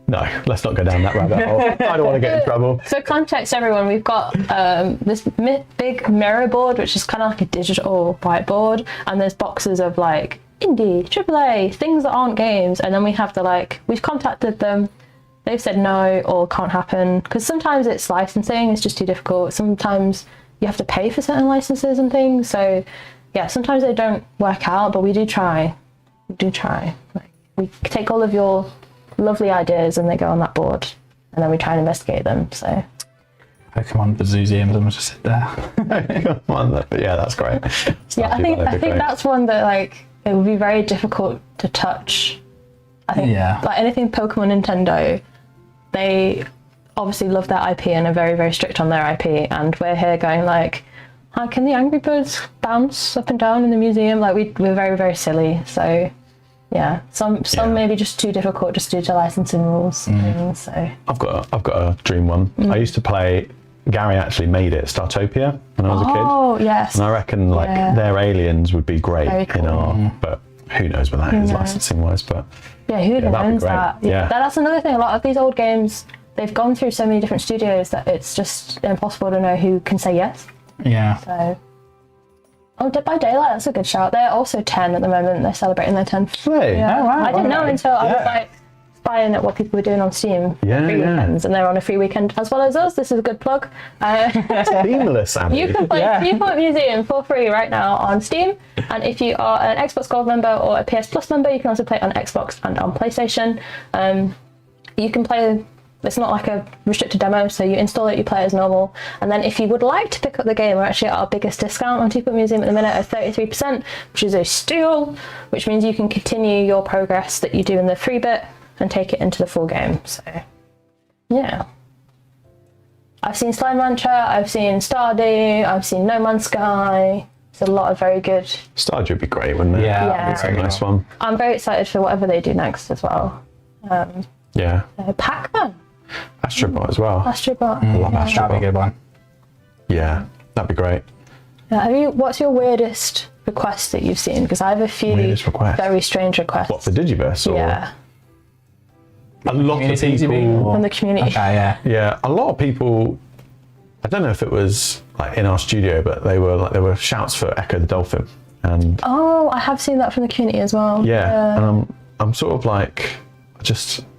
No, let's not go down that rabbit hole. I don't want to get in trouble. For context, everyone, we've got this big mirror board, which is kind of like a digital whiteboard, and there's boxes of like indie, AAA, things that aren't games, and then we have we've contacted them, they've said no or can't happen, because sometimes it's licensing, it's just too difficult. Sometimes you have to pay for certain licenses and things, so yeah, sometimes they don't work out, but we do try. Like, we take all of your lovely ideas and they go on that board, and then we try and investigate them. So Pokemon Bazooziums, I'm just sit there. Come on, that's great. I think that's one that like it would be very difficult to touch. I think like anything Pokemon Nintendo, they obviously love their IP and are very, very strict on their IP, and we're here going like, how can the Angry Birds bounce up and down in the museum? Like we're very, very silly. So yeah, some maybe just too difficult just due to licensing rules and things. So I've got a dream one. I used to play. Gary actually made it, Startopia, when I was a kid. Oh yes. And I reckon like their aliens would be great Cool. in our, but who knows what that is licensing wise. But who owns that? Yeah. That's another thing. A lot of these old games, they've gone through so many different studios that it's just impossible to know who can say yes. Yeah. So. Oh, Dead by Daylight, that's a good shout. They're also 10 at the moment. They're celebrating their 10th. Really? Yeah. Oh, wow, I didn't know until I was like spying at what people were doing on Steam. Free weekends, and they're on a free weekend as well as us. This is a good plug. Seamless, Abby. You can play Viewpoint Museum for free right now on Steam, and if you are an Xbox Gold member or a PS Plus member, you can also play it on Xbox and on PlayStation. You can play it's not like a restricted demo, so you install it, you play it as normal, and then if you would like to pick up the game, we're actually at our biggest discount on 2 Point Museum at the minute at 33%, which is a steal, which means you can continue your progress that you do in the 3-bit and take it into the full game. So yeah, I've seen Slime Rancher, I've seen Stardew, I've seen No Man's Sky. It's a lot of very good. Stardew would be great, wouldn't it? Yeah. It's a nice one. I'm very excited for whatever they do next as well. Yeah. Pac-Man, Astrobot as well. Astrobot. I love That'd be a Astrobot. good one. Yeah, that'd be great. What's your weirdest request that you've seen? Because I have a few Weirdest request? very strange requests. What, for Digiverse? Or Yeah, a lot of Communities, you mean, people. or- from the community. Okay, yeah. Yeah, a lot of people. I don't know if it was like in our studio, but there were shouts for Echo the Dolphin, and Oh, I have seen that from the community as well. yeah, and I'm sort of like,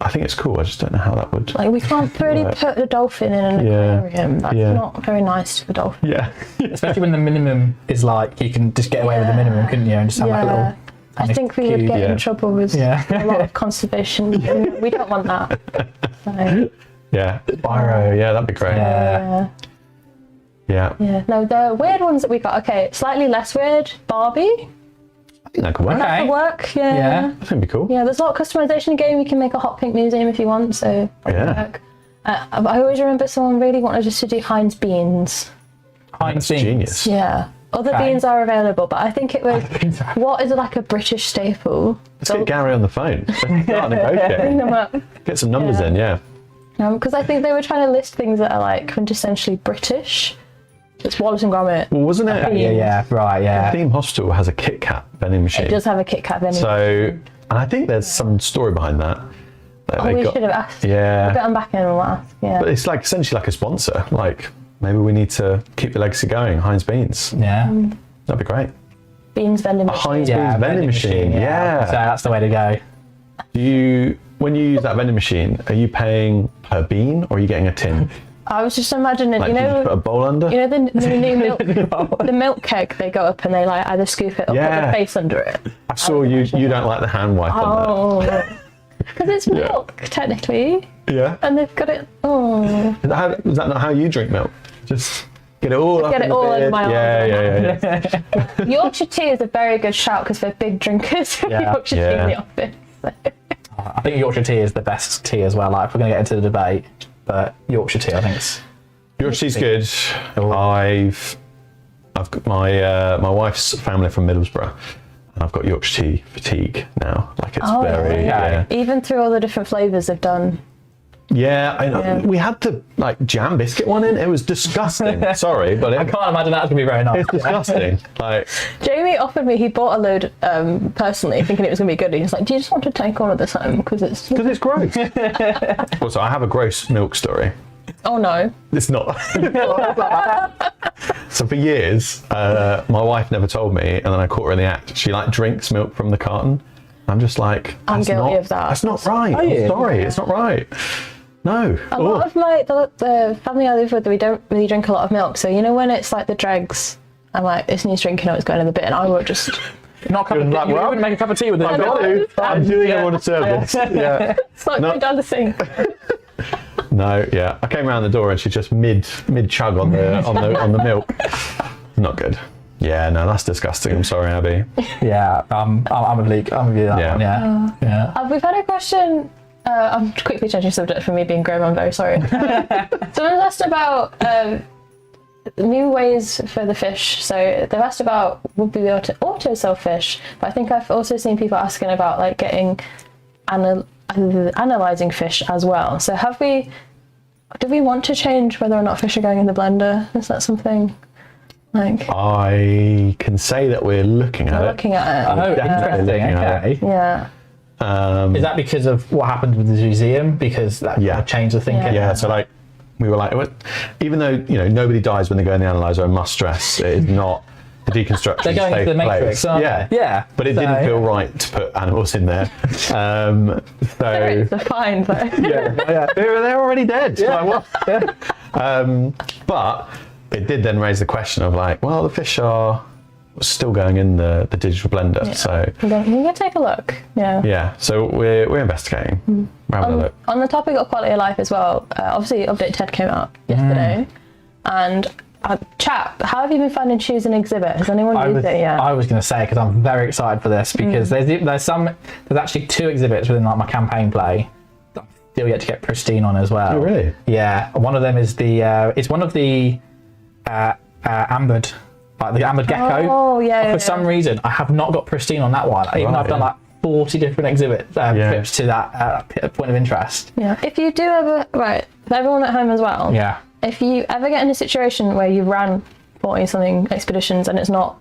I think it's cool. I just don't know how that would. Like we can't really Right. put a dolphin in an Yeah. aquarium. That's Yeah. not very nice to the dolphin. Yeah, Especially when the minimum is like, you can just get away with the minimum, couldn't you? And just have like a Yeah. little. I think we would get Yeah. in trouble with Yeah. a lot of conservation. And we don't want that. So, yeah, Spyro. Yeah, that'd be great. Yeah. Yeah, yeah. No, the weird ones that we got. Okay, slightly less weird. Barbie. I think that could work. Okay. That could work. Yeah. Yeah. I think it'd be cool. Yeah, there's a lot of customization in the game. You can make a hot pink museum if you want, so probably Yeah. work. I always remember someone really wanted us to do Heinz beans. Heinz That's beans. genius. Yeah. Other Okay. beans are available, but I think it was, beans are- what is like a British staple? Let's get Gary on the phone. Let's start Bring negotiating. them up. Get some numbers in. Yeah. Because I think they were trying to list things that are like quintessentially British. It's Wallace and Gromit. Well, wasn't it? Yeah, right, yeah. Theme Hospital has a Kit Kat vending machine. It does have a Kit Kat vending. So, and I think there's some story behind that. That we should have asked. Yeah. Get them back in and we'll ask. Yeah. But it's like essentially like a sponsor. Like maybe we need to keep the legacy going. Heinz Beans. Yeah. That'd be great. Beans vending A machine. Heinz Yeah, Beans vending machine. Yeah. So that's the way to go. When you use that vending machine, are you paying per bean or are you getting a tin? I was just imagining, Like, you did you put a know, bowl under? the new milk, the milk keg. They go up and they like either scoop it or put Yeah. the face under it. I saw you don't like the hand wipe on Oh, because it's milk technically, that. Yeah. and they've got it. Oh, Is that not how you drink milk? Just get it all up Get in it the all over beard. my arm. Yeah. Yorkshire tea is a very good shout because they're big drinkers of Yeah. Yorkshire tea in the office. I think Yorkshire tea is the best tea as well. Like, if we're going to get into the debate, but Yorkshire tea, I think it's. Yorkshire tea's good. I've got my wife's family from Middlesbrough, and I've got Yorkshire tea fatigue now. Like it's Oh, very yeah. Even through all the different flavours they've done. yeah. Yeah. We had the like jam biscuit one in. It was disgusting. Sorry, but I it, can't imagine that's going to be very nice. it's disgusting. Like Jamie offered me, he bought a load personally, thinking it was going to be good. And he's like, do you just want to take one of this home? Because it's. gross. Also, I have a gross milk story. Oh no. It's not. So for years, my wife never told me, and then I caught her in the act. She like drinks milk from the carton. I'm just like, I'm that's guilty not, of that. That's not right. I'm sorry, it's not right. No. A lot of like the family I live with, we don't really drink a lot of milk. So you know when it's like the dregs, I'm like, this needs drinking, it's going in the bin. I will just. Not a cup of tea. like, You well, wouldn't make a cup of tea with I've it. got to. I'm doing it on a service. Yeah. It's like No. going down the sink. No. Yeah. I came around the door and she just mid chug on the milk. Not good. Yeah. No, that's disgusting. I'm sorry, Abby. Yeah, I'm with Luke. I'm with you that Yeah. one. Yeah. Yeah. We've had a question. I'm quickly changing subject for me being grim. I'm very sorry. Someone's asked about new ways for the fish. So they've asked about would we be able to auto sell fish, but I think I've also seen people asking about like getting analyzing fish as well. So do we want to change whether or not fish are going in the blender? Is that something like I can say that we're looking at we're it. looking at it? Oh, Definitely interesting. looking at it. Okay. Yeah. Is that because of what happened with the museum? Because that Yeah. changed the thinking? Yeah, so like we were like, even though nobody dies when they go in the analyzer, I must stress it is not the deconstruction. They're going into the Matrix, aren't yeah, they? Yeah. But it So, didn't feel right to put animals in there. So They're fine though. yeah, they're already dead. Yeah. Like, what? But it did then raise the question of like, well, the fish are still going in the digital blender. So We're gonna take a look. Yeah. yeah, so we're investigating. We're having a look. On the topic of quality of life as well, obviously Update 10 came out yesterday, and chat, how have you been finding choosing exhibit? Has anyone used it yet? I was going to say, because I'm very excited for this, because there's actually 2 exhibits within like my campaign play that I'm still yet to get pristine on as well. Oh, really? Yeah, one of them is it's one of the ambered, like the ambered gecko. Oh, yeah. For some reason, I have not got pristine on that one. Even though I've done like 40 different exhibit trips to that point of interest. Yeah. If you do ever, right, for everyone at home as well. Yeah. If you ever get in a situation where you ran 40 something expeditions and it's not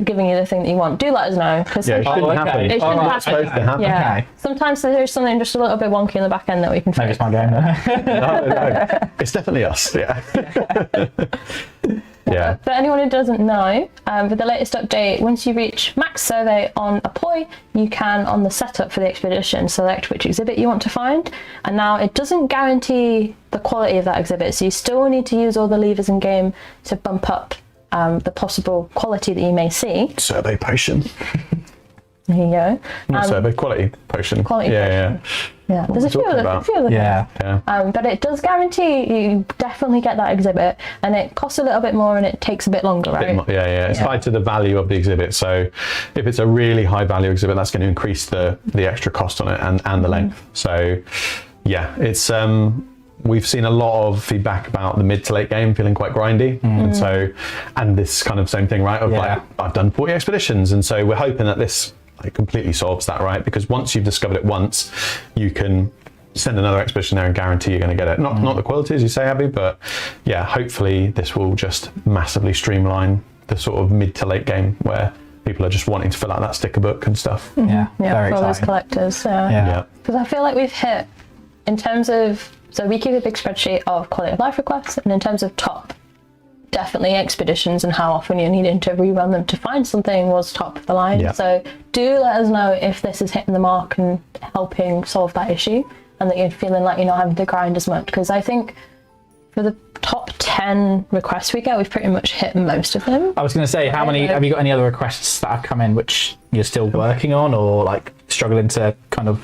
giving you the thing that you want, do let us know. Because Yeah, it shouldn't happen. It shouldn't happen. It's supposed to happen. Yeah. Okay. Sometimes there's something just a little bit wonky in the back end that we can Maybe fix. it's my game. No, it's definitely us. Yeah. Yeah. For anyone who doesn't know, with the latest update, once you reach max survey on a poi, you can, on the setup for the expedition, select which exhibit you want to find. And now it doesn't guarantee the quality of that exhibit, so you still need to use all the levers in game to bump up the possible quality that you may see. Survey potion. There you go. Not survey, quality potion. Quality potion. Yeah, there's a few talking of them. about? Yeah. But it does guarantee you definitely get that exhibit, and it costs a little bit more and it takes a bit longer, right? It's tied to the value of the exhibit. So if it's a really high value exhibit, that's going to increase the extra cost on it and the length. So yeah, it's we've seen a lot of feedback about the mid to late game feeling quite grindy, and this kind of same thing, right? Of like, I've done 40 expeditions, and so we're hoping that this completely solves that, right? Because once you've discovered it once, you can send another expedition there and guarantee you're going to get it. Not the quality, as you say, Abby, but yeah, hopefully this will just massively streamline the sort of mid to late game where people are just wanting to fill out that sticker book and stuff. Yeah, very for all those exciting. collectors. Because I feel like we've hit, in terms of, so we keep a big spreadsheet of quality of life requests, and in terms of top, definitely expeditions and how often you're needing to rerun them to find something was top of the line. Yeah. So do let us know if this is hitting the mark and helping solve that issue, and that you're feeling like you're not having to grind as much. Because I think for the top 10 requests we get, we've pretty much hit most of them. I was going to say, how many have you got? Any other requests that have come in which you're still working on, or like struggling to kind of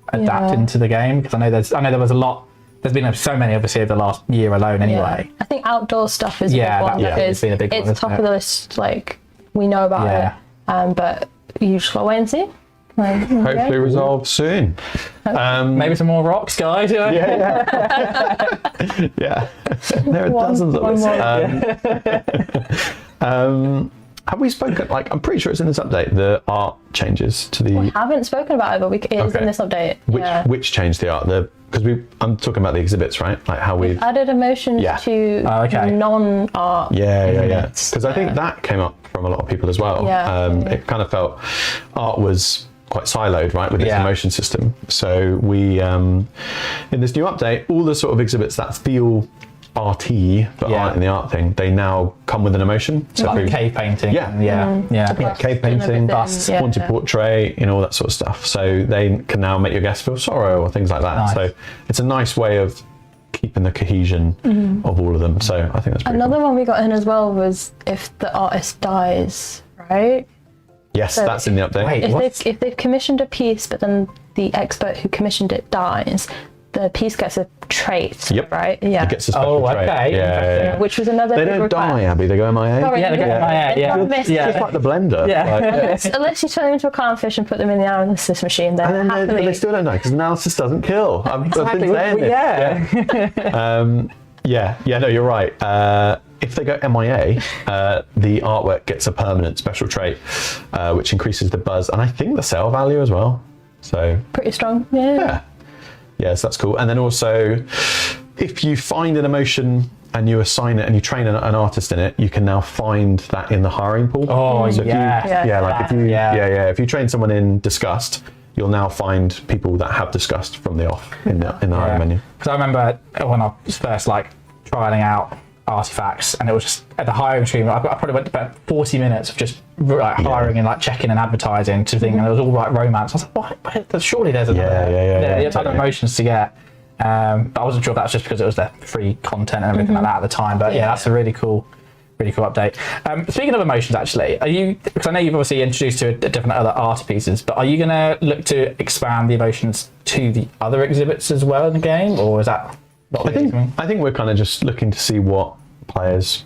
adapt into the game? Because I know there was a lot. There's been so many, obviously, over the last year alone. Anyway, I think outdoor stuff is a big one because it's been a big one, it's top of the list. Like, we know about it, but you just gotta wait and see. Like, Hopefully resolved soon. Maybe some more rocks, guys. Yeah. There are dozens of us. Have we spoken, like, I'm pretty sure it's in this update, the art changes to the... We haven't spoken about it, but it is in this update. Which changed the art? Because I'm talking about the exhibits, right? Like how we've added emotions to non-art. Yeah. Because I think that came up from a lot of people as well. It kind of felt art was quite siloed, right, with its emotion system. So we, in this new update, all the sort of exhibits that feel arty but aren't in the art thing, they now come with an emotion. So like cave painting. Cave painting, busts, haunted portrait, all that sort of stuff. So they can now make your guests feel sorrow or things like that. Nice. So it's a nice way of keeping the cohesion of all of them. So I think that's pretty Another one we got in as well was if the artist dies, right? Yes, so that's in the update. If they've commissioned a piece, but then the expert who commissioned it dies, the piece gets a trait, right? Yeah. It gets a special trait. Yeah. Which was another. They don't die, Abby. They go MIA. Sorry, they go MIA. It's just like the blender. Unless you turn them into a clowfish and put them in the analysis machine, then they still don't die because analysis doesn't kill. I've been saying this. No, you're right. If they go MIA, the artwork gets a permanent special trait, which increases the buzz and I think the sale value as well. So pretty strong. Yeah, so that's cool. And then also, if you find an emotion and you assign it and you train an artist in it, you can now find that in the hiring pool. Oh, so if you train someone in disgust, you'll now find people that have disgust from the off in the hiring menu. Because I remember when I was first trialing out artifacts, and it was just at the hiring stream, I probably went about 40 minutes of just hiring and checking and advertising to thing, and it was all romance. I was like, what? Surely there's other emotions to get. But I wasn't sure if that was just because it was their free content and everything like that at the time. But that's a really cool really cool update. Speaking of emotions, actually, are you? Because I know you've obviously introduced to a different other art pieces, but are you going to look to expand the emotions to the other exhibits as well in the game, or is that? Not I think we're kind of just looking to see what players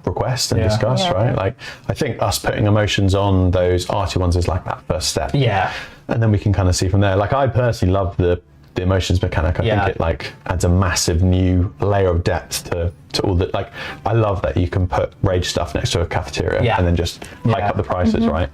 request and discuss, right? Like, I think us putting emotions on those arty ones is like that first step. Yeah. And then we can kind of see from there. Like, I personally love the emotions mechanic. I think it like adds a massive new layer of depth to all the, like, I love that you can put rage stuff next to a cafeteria and then just hike up the prices, right?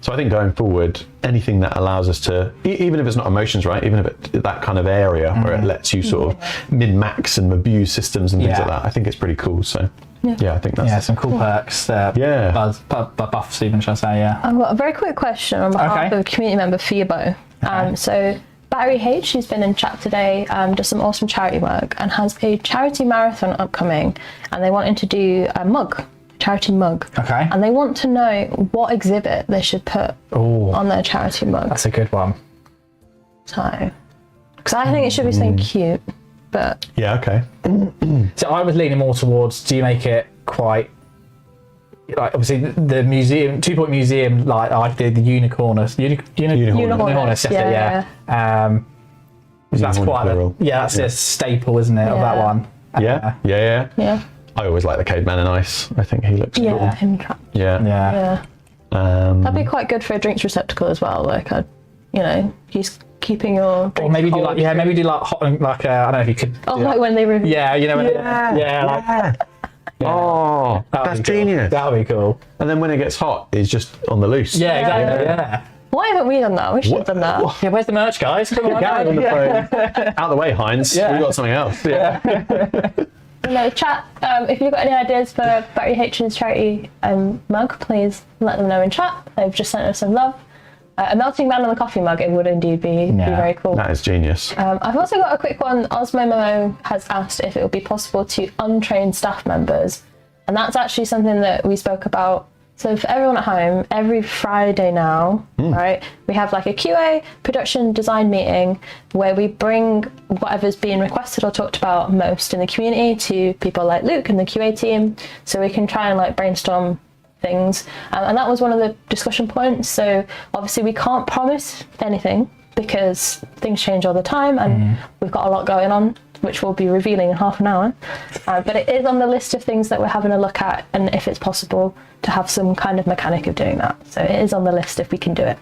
So I think going forward, anything that allows us to, even if it's not emotions, right? Even if it's that kind of area where it lets you sort of min-max and abuse systems and things like that, I think it's pretty cool. So yeah, I think that's some cool perks. Buffs even, should I say? Yeah. I've got a very quick question on behalf of community member Fibo. So Battery H, who's been in chat today, does some awesome charity work and has a charity marathon upcoming, and they wanted to do a charity mug. Okay. And they want to know what exhibit they should put on their charity mug. That's a good one. So, because I think it should be something cute, but yeah, okay. So I was leaning more towards, do you make it quite, like, obviously the museum, 2 Point Museum, like I did the unicornus, unicornus, that's quite that's a staple, isn't it, of that one? Yeah. I always like the Caveman in Ice. I think he looks cool. Him trapped. Yeah. That'd be quite good for a drinks receptacle as well. Like, he's keeping your drinks or maybe do cold. like maybe do like hot, like I don't know if you could. Like when they review. Yeah, you know. Oh, that's genius. That would be cool. And then when it gets hot, it's just on the loose. Yeah, exactly. Yeah. Why haven't we done that? We should have done that. Yeah, where's the merch, guys? Come on, Gary on the phone. Out of the way, Heinz. We've got something else. Chat. If you've got any ideas for Battery H's charity mug, please let them know in chat. They've just sent us some love. A melting man on the coffee mug, it would indeed be very cool. That is genius. I've also got a quick one. Osmo Momo has asked if it would be possible to untrain staff members, and that's actually something that we spoke about. So for everyone at home, every Friday now, right, we have like a QA production design meeting where we bring whatever's being requested or talked about most in the community to people like Luke and the QA team, so we can try and like brainstorm things. And that was one of the discussion points. So obviously we can't promise anything because things change all the time, and we've got a lot going on, which we'll be revealing in half an hour. But it is on the list of things that we're having a look at, and if it's possible to have some kind of mechanic of doing that. So it is on the list if we can do it.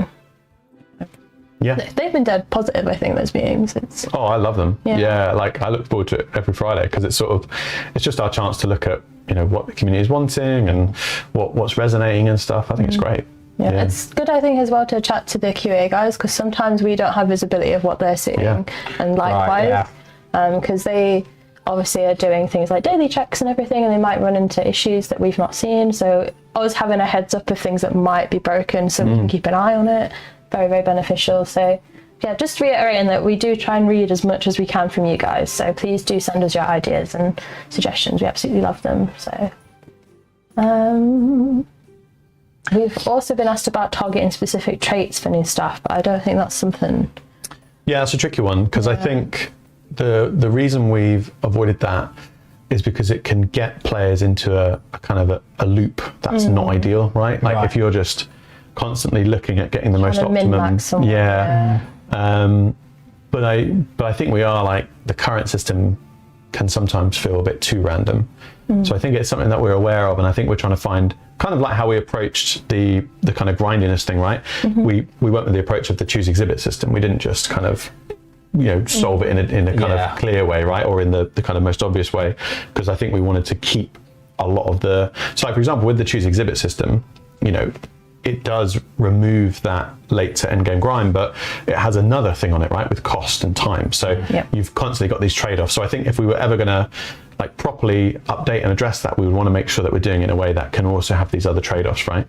Yeah. They've been dead positive, I think, those meetings. Oh, I love them. Yeah, like I look forward to it every Friday because it's it's just our chance to look at, what the community is wanting and what's resonating and stuff. I think it's great. Yeah, it's good, I think, as well to chat to the QA guys, because sometimes we don't have visibility of what they're seeing, and likewise, because they obviously are doing things like daily checks and everything, and they might run into issues that we've not seen. So always having a heads up of things that might be broken so we can keep an eye on it, very, very beneficial. So yeah, just reiterating that we do try and read as much as we can from you guys, so please do send us your ideas and suggestions. We absolutely love them. So we've also been asked about targeting specific traits for new staff, but I don't think that's something. Yeah, that's a tricky one, because I think the reason we've avoided that is because it can get players into a kind of a loop that's not ideal, right? Like if you're just constantly looking at getting the most optimum. But I think we are, like, the current system can sometimes feel a bit too random. So I think it's something that we're aware of, and I think we're trying to find kind of like how we approached the kind of grindiness thing, right? We went with the approach of the choose exhibit system. We didn't just kind of solve it in a kind of clear way, right? Or in the kind of most obvious way, because I think we wanted to keep a lot of the, so like, for example, with the choose exhibit system, it does remove that late to end game grind, but it has another thing on it, right? With cost and time. So you've constantly got these trade-offs. So I think if we were ever gonna like properly update and address that, we would want to make sure that we're doing it in a way that can also have these other trade-offs, right?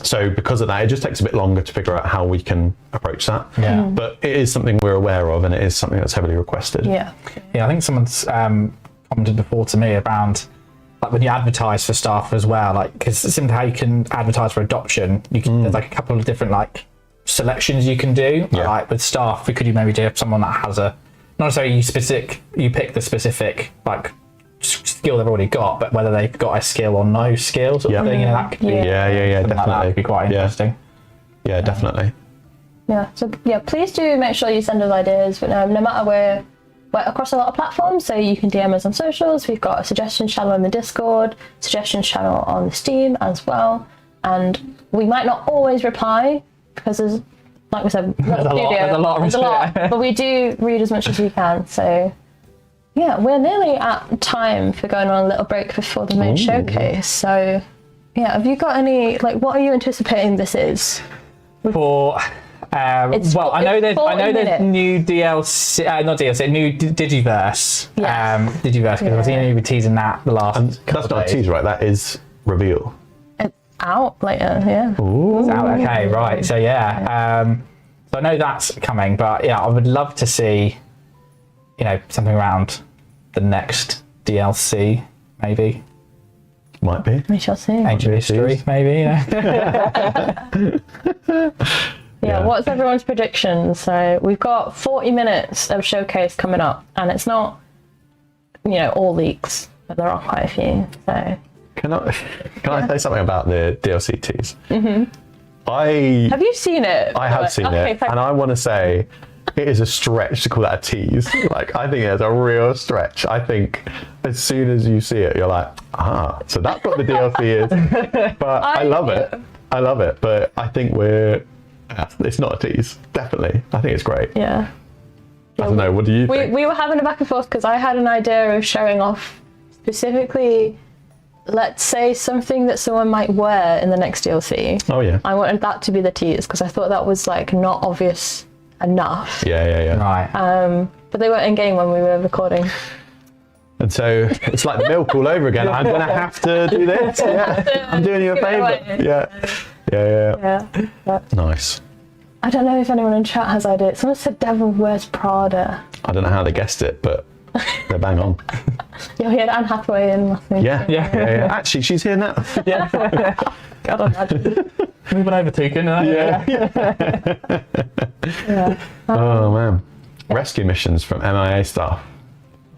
So because of that, it just takes a bit longer to figure out how we can approach that. But it is something we're aware of, and it is something that's heavily requested. I think someone's commented before to me around, like, when you advertise for staff as well, like, because it's simply how you can advertise for adoption. You can there's like a couple of different like selections you can do. Like with staff, could you maybe do someone that has a not necessarily specific, you pick the specific like skill they've already got, but whether they've got a skill or no skill sort of thing, you know, that could be Yeah, something like that definitely. could be quite interesting. Yeah, definitely. Yeah, so yeah, please do make sure you send us ideas. But no matter where we're across a lot of platforms, so you can DM us on socials. We've got a suggestions channel in the Discord, suggestions channel on Steam as well. And we might not always reply because there's, like we said, There's a lot, but we do read as much as we can. So yeah, we're nearly at time for going on a little break before the main showcase. So yeah, have you got any, like, what are you anticipating this is? For well, I know there's new DLC, not DLC, new Digiverse. Yes. Digiverse, because I've seen you were teasing that the last. That's not a teaser, right? That is reveal. It's out later, yeah. It's out, okay, right. So yeah, so I know that's coming, but yeah, I would love to see, you know, something around the next DLC, maybe. Might be. We shall see. Ancient History, maybe. Yeah, what's everyone's predictions? So we've got 40 minutes of showcase coming up, and it's not, you know, all leaks, but there are quite a few. So Can I say something about the DLC tease? have you seen it? I have seen it, and I want to say it is a stretch to call that a tease. Like, I think it's a real stretch. I think as soon as you see it, you're like, so that's what the DLC is. But I love it. I love it. But I think it's not a tease. Definitely. I think it's great. Yeah. I don't know. What do you think? We were having a back and forth because I had an idea of showing off specifically, let's say, something that someone might wear in the next DLC. Oh, yeah. I wanted that to be the tease because I thought that was like not obvious enough. Yeah. Right. But they weren't in game when we were recording. And so it's like milk all over again. I'm going to have to do this. Yeah. I'm doing you a favour. Yeah. Nice. I don't know if anyone in chat has ideas. Someone said Devil Wears Prada. I don't know how they guessed it, but they're bang on. Yeah, we had Anne Hathaway in last week. Yeah. Actually, she's here now. Yeah. God, imagine. Moving over, Tukin. Yeah. Oh, man. Rescue missions from MIA staff.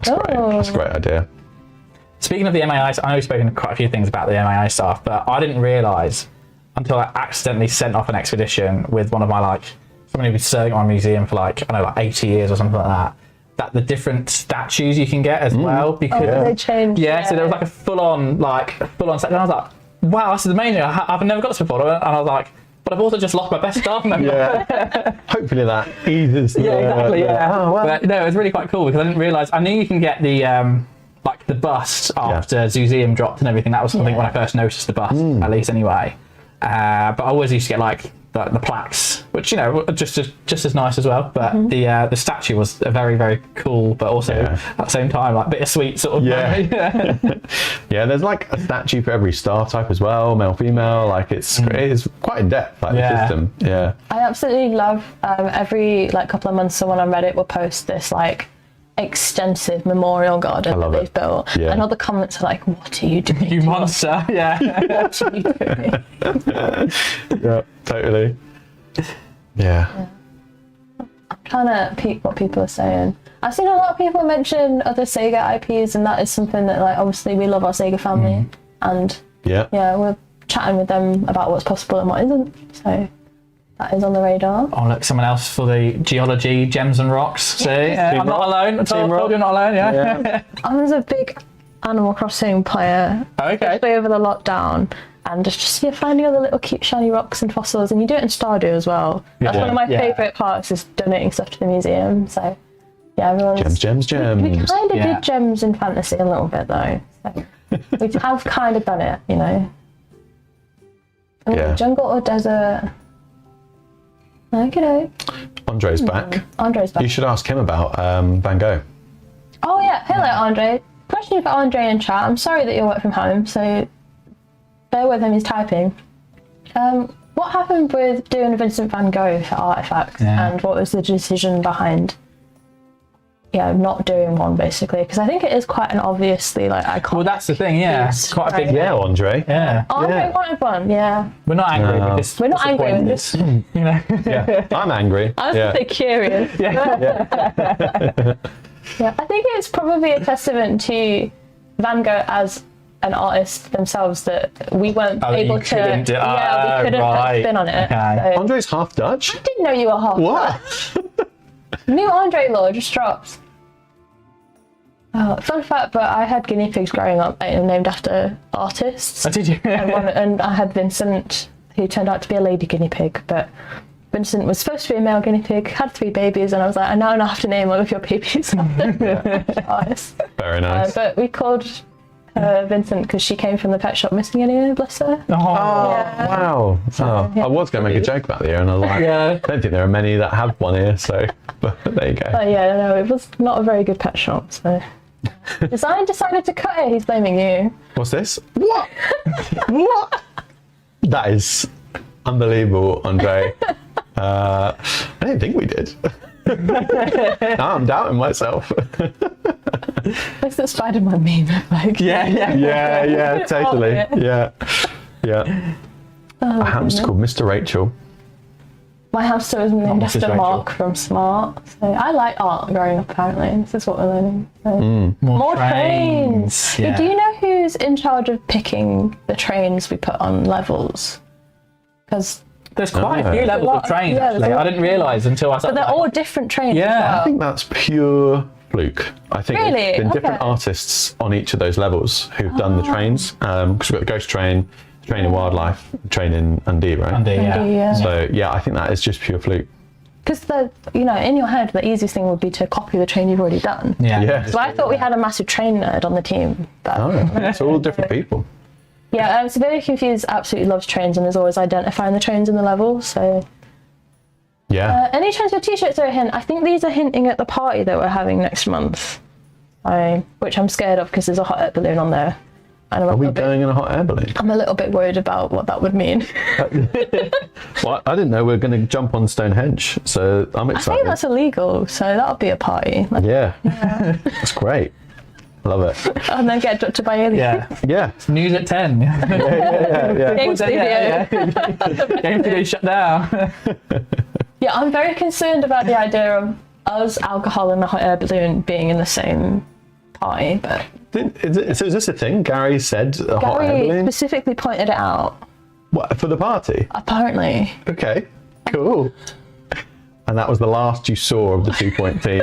That's a great idea. Speaking of the MIA, I know we've spoken quite a few things about the MIA staff, but I didn't realise until I accidentally sent off an expedition with one of my, like, someone who was serving on a museum for like, I don't know, like 80 years or something like that the different statues you can get as well, because they changed. Yeah, so there was like a full-on statue, and I was like, wow, this is amazing. I've never got this before, and I was like, but I've also just lost my best staff member. Yeah. Hopefully that eases. Yeah, exactly. Yeah. Oh, wow. But no, it was really quite cool because I didn't realise. I knew you can get the like the bust after Zoozium dropped and everything. That was something when I first noticed the bust, at least anyway. But I always used to get like the plaques, which, you know, just as nice as well. But the statue was a very, very cool, but also at the same time like bittersweet sort of. Yeah. Yeah, there's like a statue for every star type as well, male, female. Like it is quite in depth, like the system. Yeah. I absolutely love every like couple of months someone on Reddit will post this like extensive memorial garden that they've built, and all the comments are like, "What are you doing, you monster?" Yeah. What are you doing? Yeah, totally. Yeah. I'm trying to peek what people are saying. I've seen a lot of people mention other Sega IPs, and that is something that, like, obviously we love our Sega family, and we're chatting with them about what's possible and what isn't. So that is on the radar. Oh, look, someone else for the geology, gems and rocks. See, I'm not alone. I told you I'm not alone. Yeah. I was a big Animal Crossing player, especially over the lockdown, and just finding all the little cute shiny rocks and fossils, and you do it in Stardew as well. That's one of my favourite parts, is donating stuff to the museum. So yeah, everyone's gems. We kind of did gems in fantasy a little bit though. So we have kind of done it, you know. Jungle or desert? Okay. Andre's back. Andre's back. You should ask him about Van Gogh. Oh yeah, hello Andre. Question for Andre in chat. I'm sorry that you're working from home, so bear with him, he's typing. What happened with doing Vincent van Gogh for Artifacts, and what was the decision behind not doing one, basically? Because I think it is quite an obviously like iconic. Well, that's the thing, it's quite a big Andre. Andre wanted one, We're not angry with this. We're not angry with this. You know. I'm angry. I was going to say curious. Yeah, I think it's probably a testament to Van Gogh as an artist themselves that we weren't Oh, able you to. couldn't do- we couldn't put a right. spin on it. Okay. So- Andre's half Dutch. I didn't know you were half. What? New Andre law just dropped. Oh, fun fact, but I had guinea pigs growing up named after artists. Oh, did you? and I had Vincent, who turned out to be a lady guinea pig, but Vincent was supposed to be a male guinea pig, had 3 babies, and I was like, I now have to name all of your babies after artists. Very nice. But we called her Vincent because she came from the pet shop missing an ear, bless her. Oh, Wow. Oh, yeah. I was going to make a joke about the ear, and I was like, Yeah. I don't think there are many that have one ear, so but there you go. But yeah, no, it was not a very good pet shop, so. Design decided to cut it, he's blaming you. What's this? What? What? That is unbelievable, Andre. I didn't think we did. Now I'm doubting myself. What's that Spider-Man meme? Like, Yeah, totally. Oh, Yeah. A hamster called Mr. Rachel. My hamster was named Mrs. after Rachel. Mark from Smart. So I like art growing up, apparently. This is what we're learning. So. More trains. Yeah. Do you know who's in charge of picking the trains we put on levels? Because There's quite Oh. a few levels of trains, Yeah, there's actually. a I lot. didn't realise until I but started. they're all different trains. Yeah. as well. I think that's pure fluke. I think Really? there's been different Okay. artists on each of those levels who've done the trains. Because we've got the Ghost Train, Train in Wildlife, Train in Undie, right? Undie, yeah. Yeah. So yeah, I think that is just pure fluke. Because in your head, the easiest thing would be to copy the train you've already done. Yeah. Yeah. So I thought we had a massive train nerd on the team. But Oh, it's all different people. yeah, so Very Confused absolutely loves trains and is always identifying the trains in the level. So Yeah. any chance your t-shirts are a hint? I think these are hinting at the party that we're having next month. Which I'm scared of because there's a hot air balloon on there. And Are we going in a hot air balloon? I'm a little bit worried about what that would mean. Well, I didn't know we were going to jump on Stonehenge, so I'm I excited. think that's illegal, so that'll be a party. Yeah. That's great. Love it. And then get abducted by aliens. Yeah. News at 10. Game studio. Game studio shut down. Yeah, I'm very concerned about the idea of us, alcohol, and the hot air balloon being in the same party. But So is this a thing? Gary said a hot air Gary balloon? specifically pointed it out. What, for the party? Apparently. Okay, cool. And that was the last you saw of the 2-point team.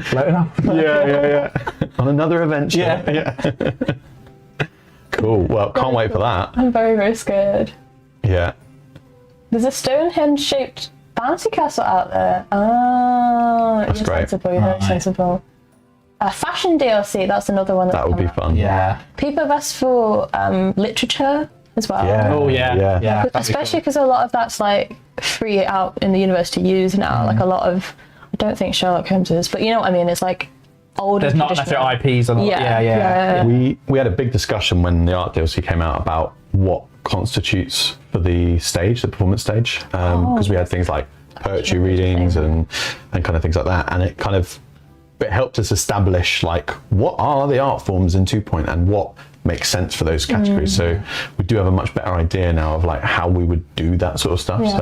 Floating up. Yeah. On another adventure. Yeah. Cool. Well, can't wait for that. I'm very, very scared. Yeah. There's a Stonehenge-shaped bouncy castle out there. Oh, That's you're great. sensible. You're very sensible. Fashion DLC. That's another one. That would be fun. Yeah. People have asked for literature as well. Yeah. Oh, yeah. Yeah. Especially because a lot of that's like free out in the universe to use now. Like a lot of, I don't think Sherlock Holmes is, but you know what I mean. It's like older. There's not traditional- necessarily IPs on Yeah. We had a big discussion when the art DLC came out about what constitutes for the stage, the performance stage, because we had things like poetry readings and kind of things like that, and it helped us establish like what are the art forms in 2-point and what makes sense for those categories. So we do have a much better idea now of like how we would do that sort of stuff. So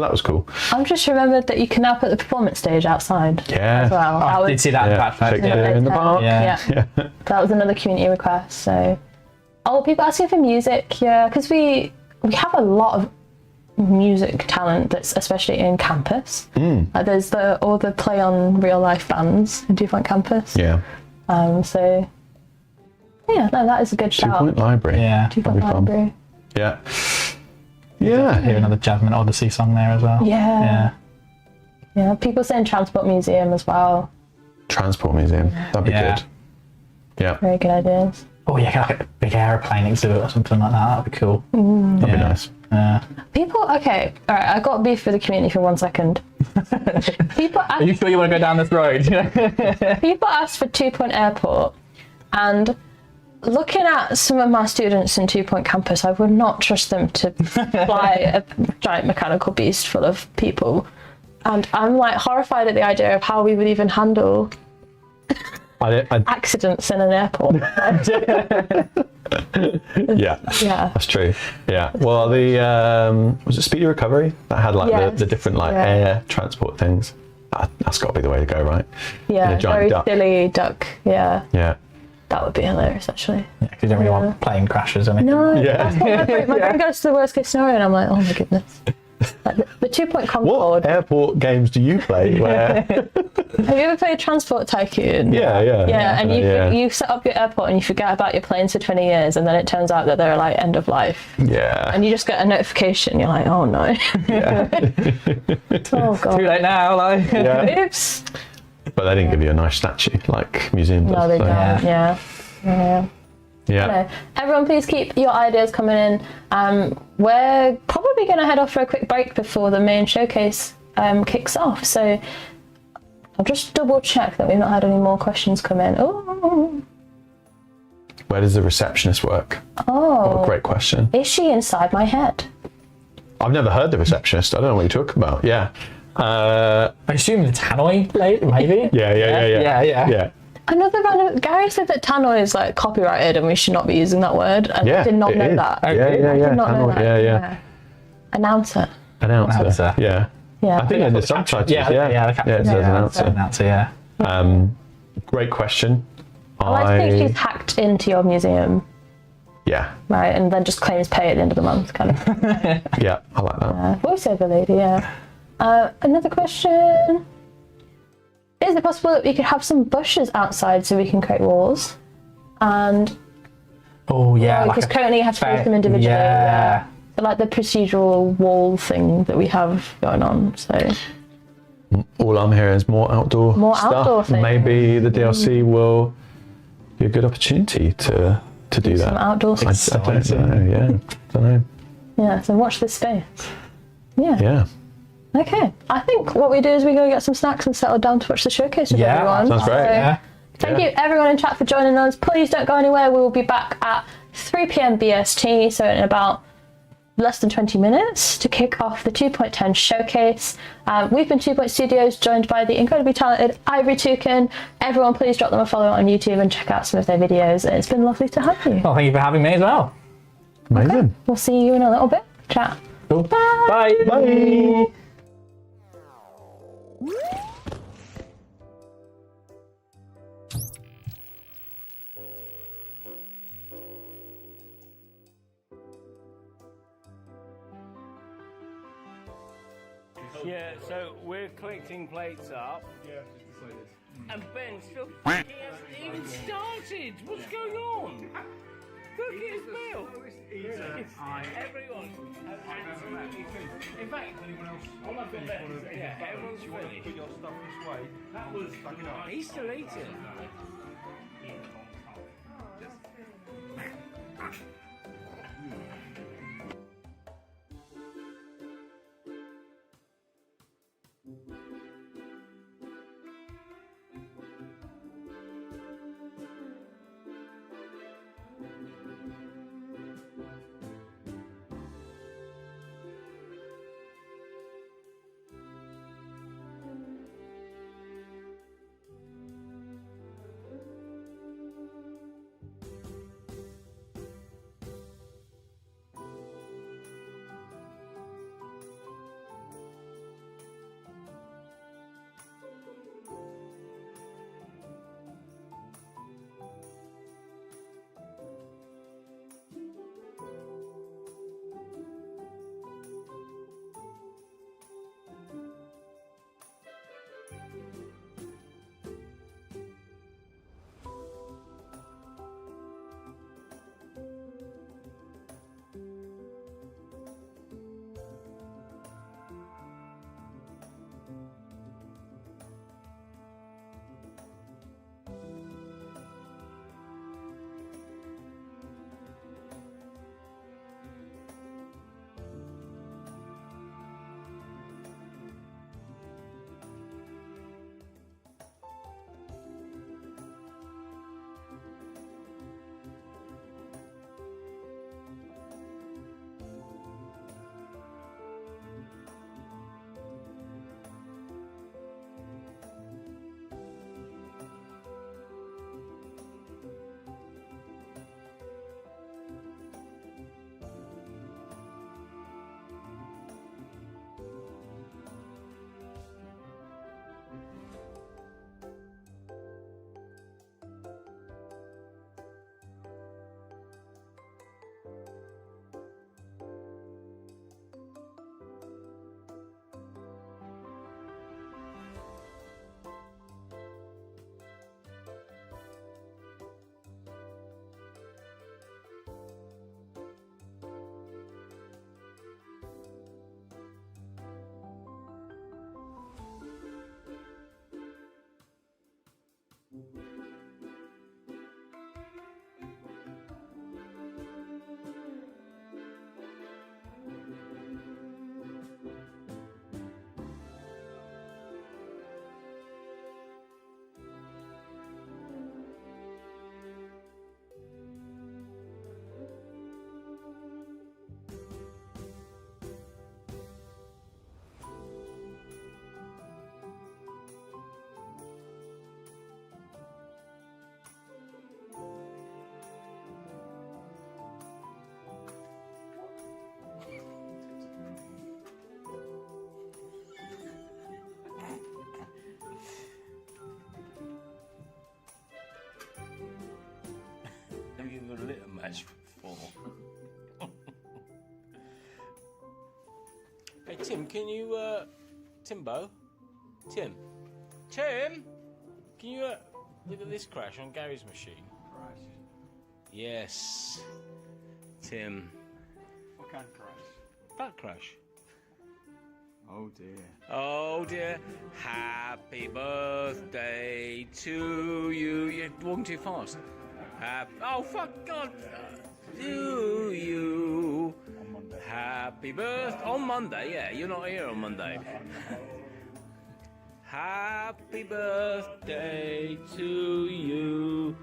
that was cool. I've just remembered that you can now put the performance stage outside Yeah. as well. Oh, I did see that. Shakespeare in the park. Yeah. That was another community request. So, people asking for music. Yeah, because we have a lot of music talent that's especially in campus. There's all the play on real life bands in 2-point campus. Yeah. So yeah, no, that is a good shout. 2-point library. Yeah. 2-point library. Yeah. Yeah. Hear another Jasmine Odyssey song there as well. Yeah. People saying Transport Museum as well. Transport museum. That'd be Yeah. good. Yeah. Very good ideas. Oh, yeah, like a big aeroplane exhibit or something like that. That'd be cool. That'd be nice. People, okay, all right. I got beef for the community for 1 second. People, Are you sure you want to go down this road? people asked for 2-point airport, and looking at some of my students in 2-point campus, I would not trust them to fly a giant mechanical beast full of people. And I'm like horrified at the idea of how we would even handle accidents in an airport. Yeah. Yeah. That's true. Yeah. Well, the was it Speedy Recovery that had like Yes. the different like Yeah. air transport things? That's got to be the way to go, right? Yeah, In a giant very duck. silly duck. Yeah. Yeah. That would be hilarious, actually. Yeah, because you don't really want plane crashes or anything. No, that's what my brain goes to the worst case scenario, and I'm like, oh my goodness. Like the 2 Point What Concorde. airport games do you play where? Have you ever played Transport Tycoon? Yeah. Yeah, and you set up your airport and you forget about your planes for 20 years, and then it turns out that they're like end of life. Yeah. And you just get a notification. You're like, oh no. Oh god. Too late now, like. Yeah. Oops. But they didn't give you a nice statue like museum does. No, they so- don't. Yeah. Yeah. No. Everyone, please keep your ideas coming in. We're probably going to head off for a quick break before the main showcase kicks off. So I'll just double check that we've not had any more questions come in. Oh. Where does the receptionist work? Oh. What a great question. Is she inside my head? I've never heard the receptionist. I don't know what you're talking about. Yeah. I assume the tannoy lady, maybe? Yeah. Another random. Gary said that tannoy is like copyrighted and we should not be using that word. And I did not it know is. that. Yeah. I did not know that. Yeah. Announcer. Announcer. Yeah. Yeah. I think in the subtitles. Yeah, Yeah. the caption. It says announcer. Announcer, yeah. Great question. I like to think she's hacked into your museum, Yeah. right, and then just claims pay at the end of the month, kind of. Yeah. I like that. Voiceover lady, yeah. Another question. Is it possible that we could have some bushes outside so we can create walls? And Oh yeah, because currently you have to place them individually. Yeah. So like the procedural wall thing that we have going on. So All I'm hearing is more outdoor stuff. outdoor things. Maybe the DLC will be a good opportunity to do that. some outdoor I stuff. don't know. Yeah. Don't know. Yeah. So watch this space. Yeah. Yeah. Okay. I think what we do is we go get some snacks and settle down to watch the showcase with Yeah, everyone. sounds great. So Yeah. Thank you everyone in chat for joining us. Please don't go anywhere. We will be back at 3 p.m. BST, so in about less than 20 minutes to kick off the 2.10 showcase. We've been 2 Point Studios, joined by the incredibly talented Ivory Toucan. Everyone please drop them a follow on YouTube and check out some of their videos. It's been lovely to have you. Well, thank you for having me as well. Amazing. We'll see you in a little bit. Chat. Cool. Bye. Bye. Yeah, so we're collecting plates up. Yeah, just like this. And Ben still hasn't even started. What's going on? Look at his meal. Everyone. Absolutely finished. In fact, all I've got left is everyone's finished. Put your stuff this way. That was he's still eating. That's 4. Hey Tim, can you Timbo? Tim, can you look at this crash on Gary's machine? Crash. Yes, Tim. What kind of crash? That crash. Oh dear. Oh dear. Happy birthday to you. You're walking too fast. Oh fuck God. To you. On Monday. Happy birthday. On Monday, yeah. You're not here on Monday. Happy birthday to you.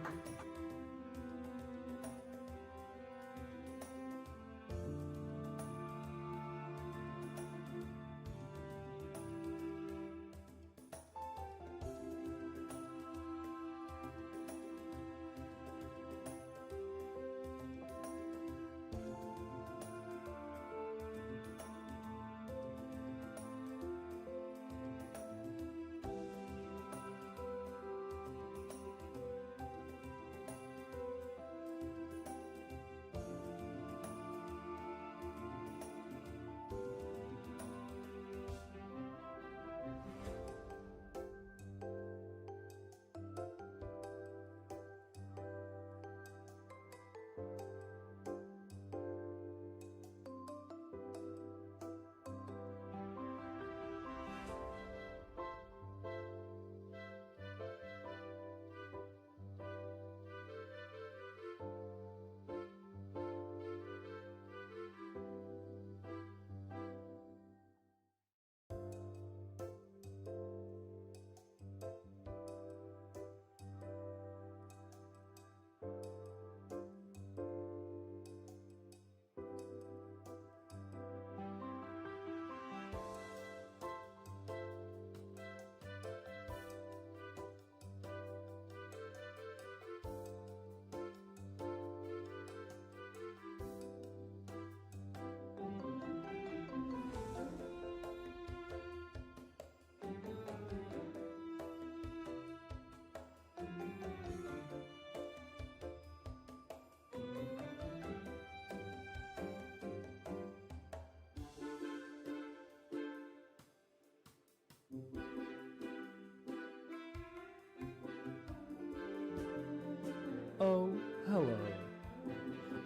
Oh, hello.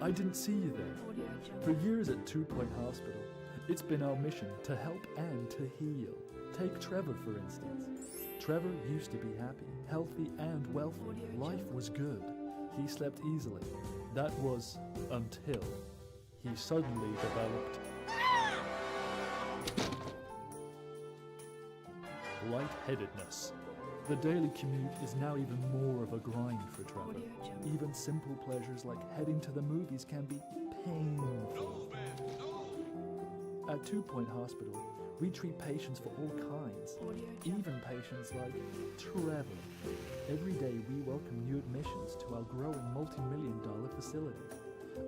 I didn't see you there. For years at 2 Point Hospital, it's been our mission to help and to heal. Take Trevor, for instance. Trevor used to be happy, healthy, and wealthy. Life was good. He slept easily. That was until he suddenly developed lightheadedness. The daily commute is now even more of a grind for Trevor. Even simple pleasures like heading to the movies can be painful. At 2 Point Hospital, we treat patients for all kinds, even patients like Trevor. Every day we welcome new admissions to our growing multi-million-dollar facility.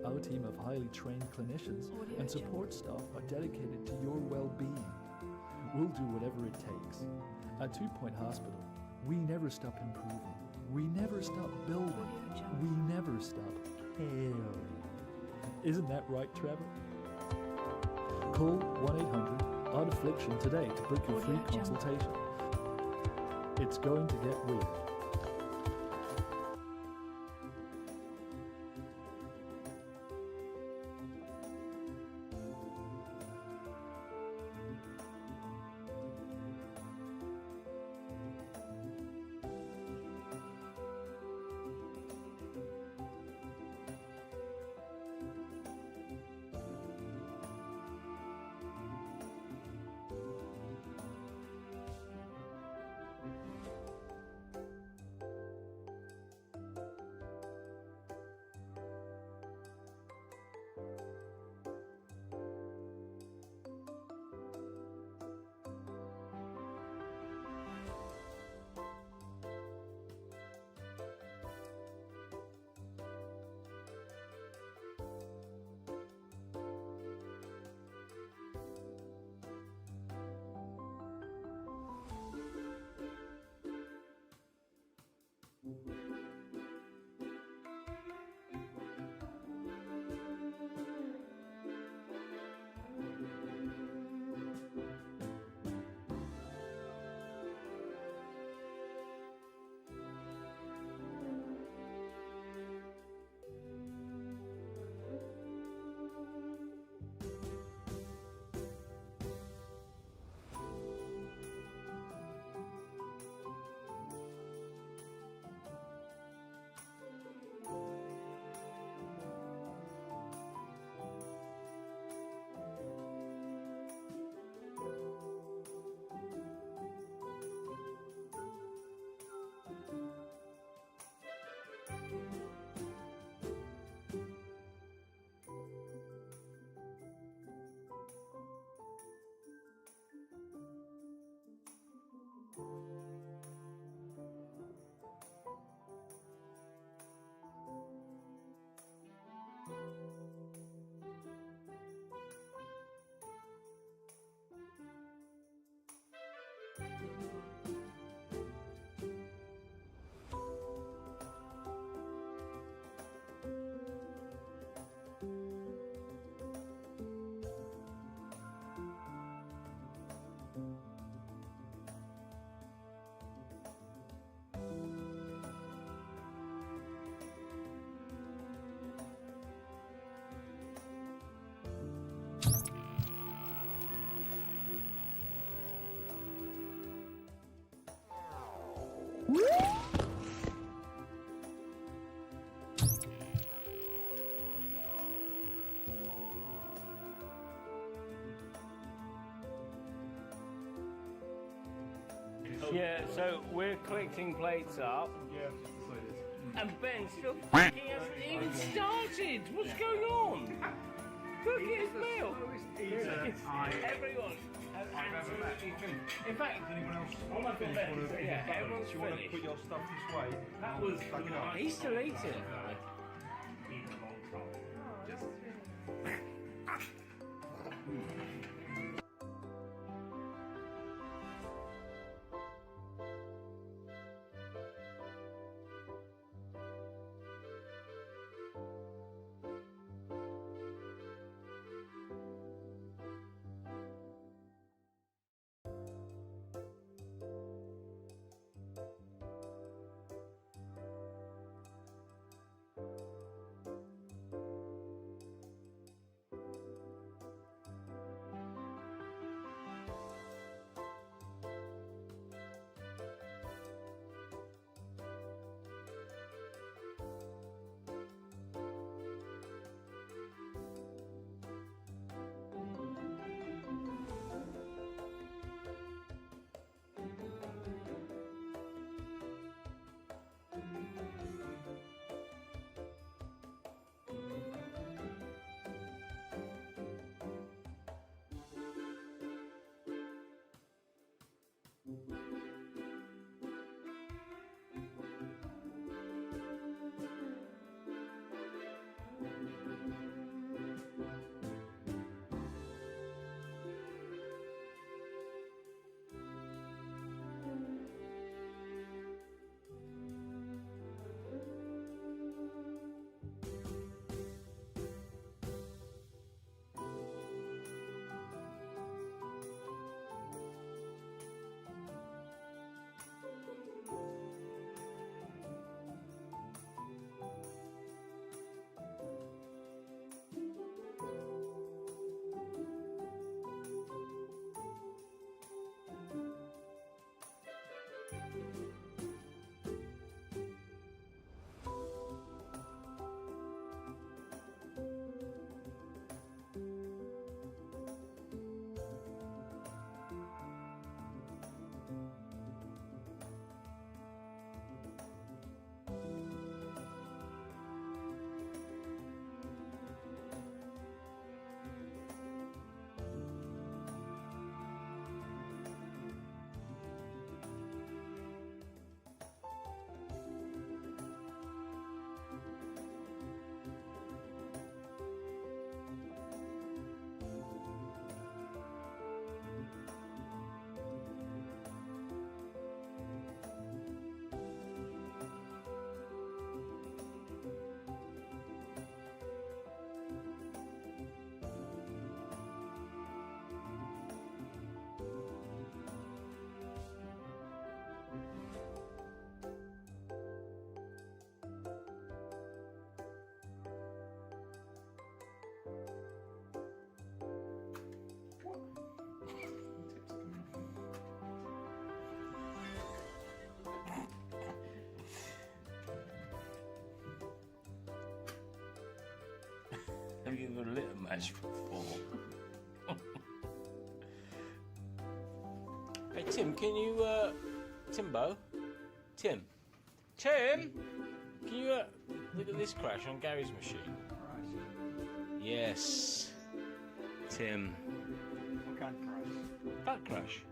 Our team of highly trained clinicians and support staff are dedicated to your well-being. We'll do whatever it takes. At 2 Point Hospital, we never stop improving. We never stop building. We never stop caring. Isn't that right, Trevor? Call 1-800-ODD-AFFLICTION today to book your free consultation. It's going to get weird. Yeah, so we're collecting plates up. Yeah, just decided. And Ben still fucking hasn't even started. What's going on? Look at his meal. Everyone has absolutely finished. In fact, anyone else? Yeah, everyone's You want to finished. put your stuff this way? That was. He's still eating. Have you ever lit a match before? Hey Tim, can you Timbo? Tim? Can you look at this crash on Gary's machine? Yes. Tim. What kind of crash? That crash.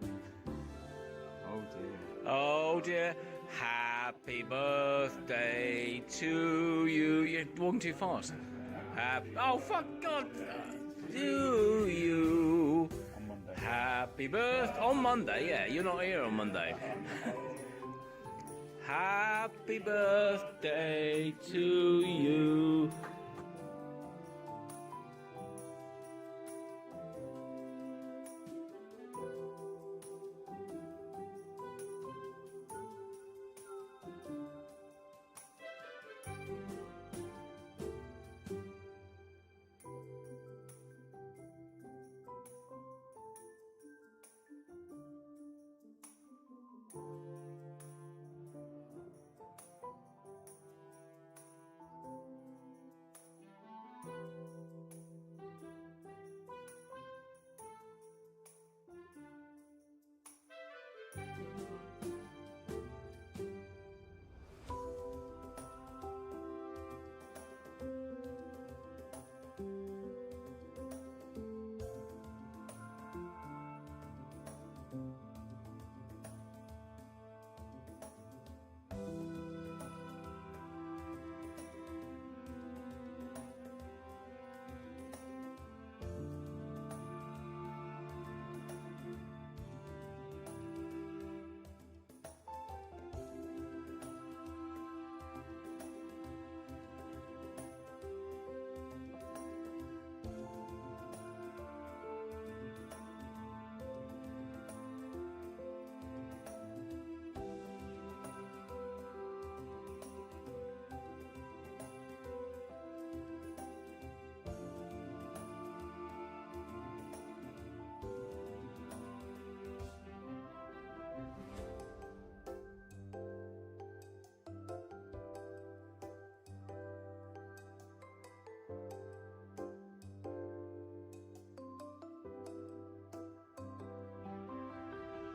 Oh dear. Oh dear. Happy birthday to you. You're walking too fast. Oh fuck God. To you. On Monday. Happy birthday. On Monday, yeah. You're not here on Monday. Happy birthday to you.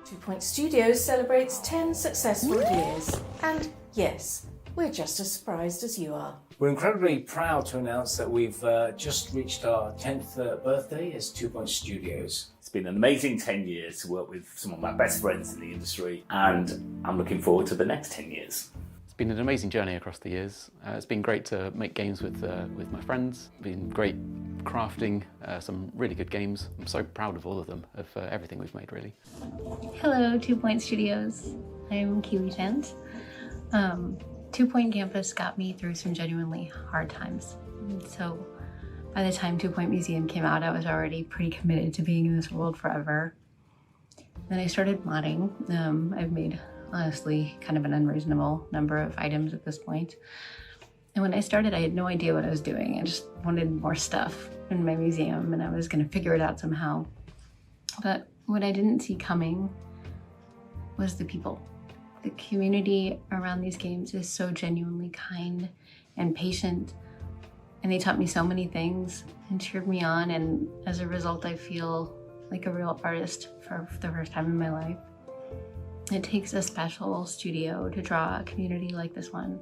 2 Point Studios celebrates 10 successful years. And yes, we're just as surprised as you are. We're incredibly proud to announce that we've just reached our 10th birthday as 2 Point Studios. It's been an amazing 10 years to work with some of my best friends in the industry, and I'm looking forward to the next 10 years. It's been an amazing journey across the years. It's been great to make games with my friends. It's been great crafting some really good games. I'm so proud of all of them, of everything we've made, really. Hello, 2 Point Studios. I'm Kiwi Chant. 2 Point Campus got me through some genuinely hard times. So by the time 2 Point Museum came out, I was already pretty committed to being in this world forever. Then I started modding. I've made, honestly, kind of an unreasonable number of items at this point. And when I started, I had no idea what I was doing. I just wanted more stuff in my museum, and I was going to figure it out somehow. But what I didn't see coming was the people. The community around these games is so genuinely kind and patient, and they taught me so many things and cheered me on, and as a result I feel like a real artist for the first time in my life. It takes a special studio to draw a community like this one.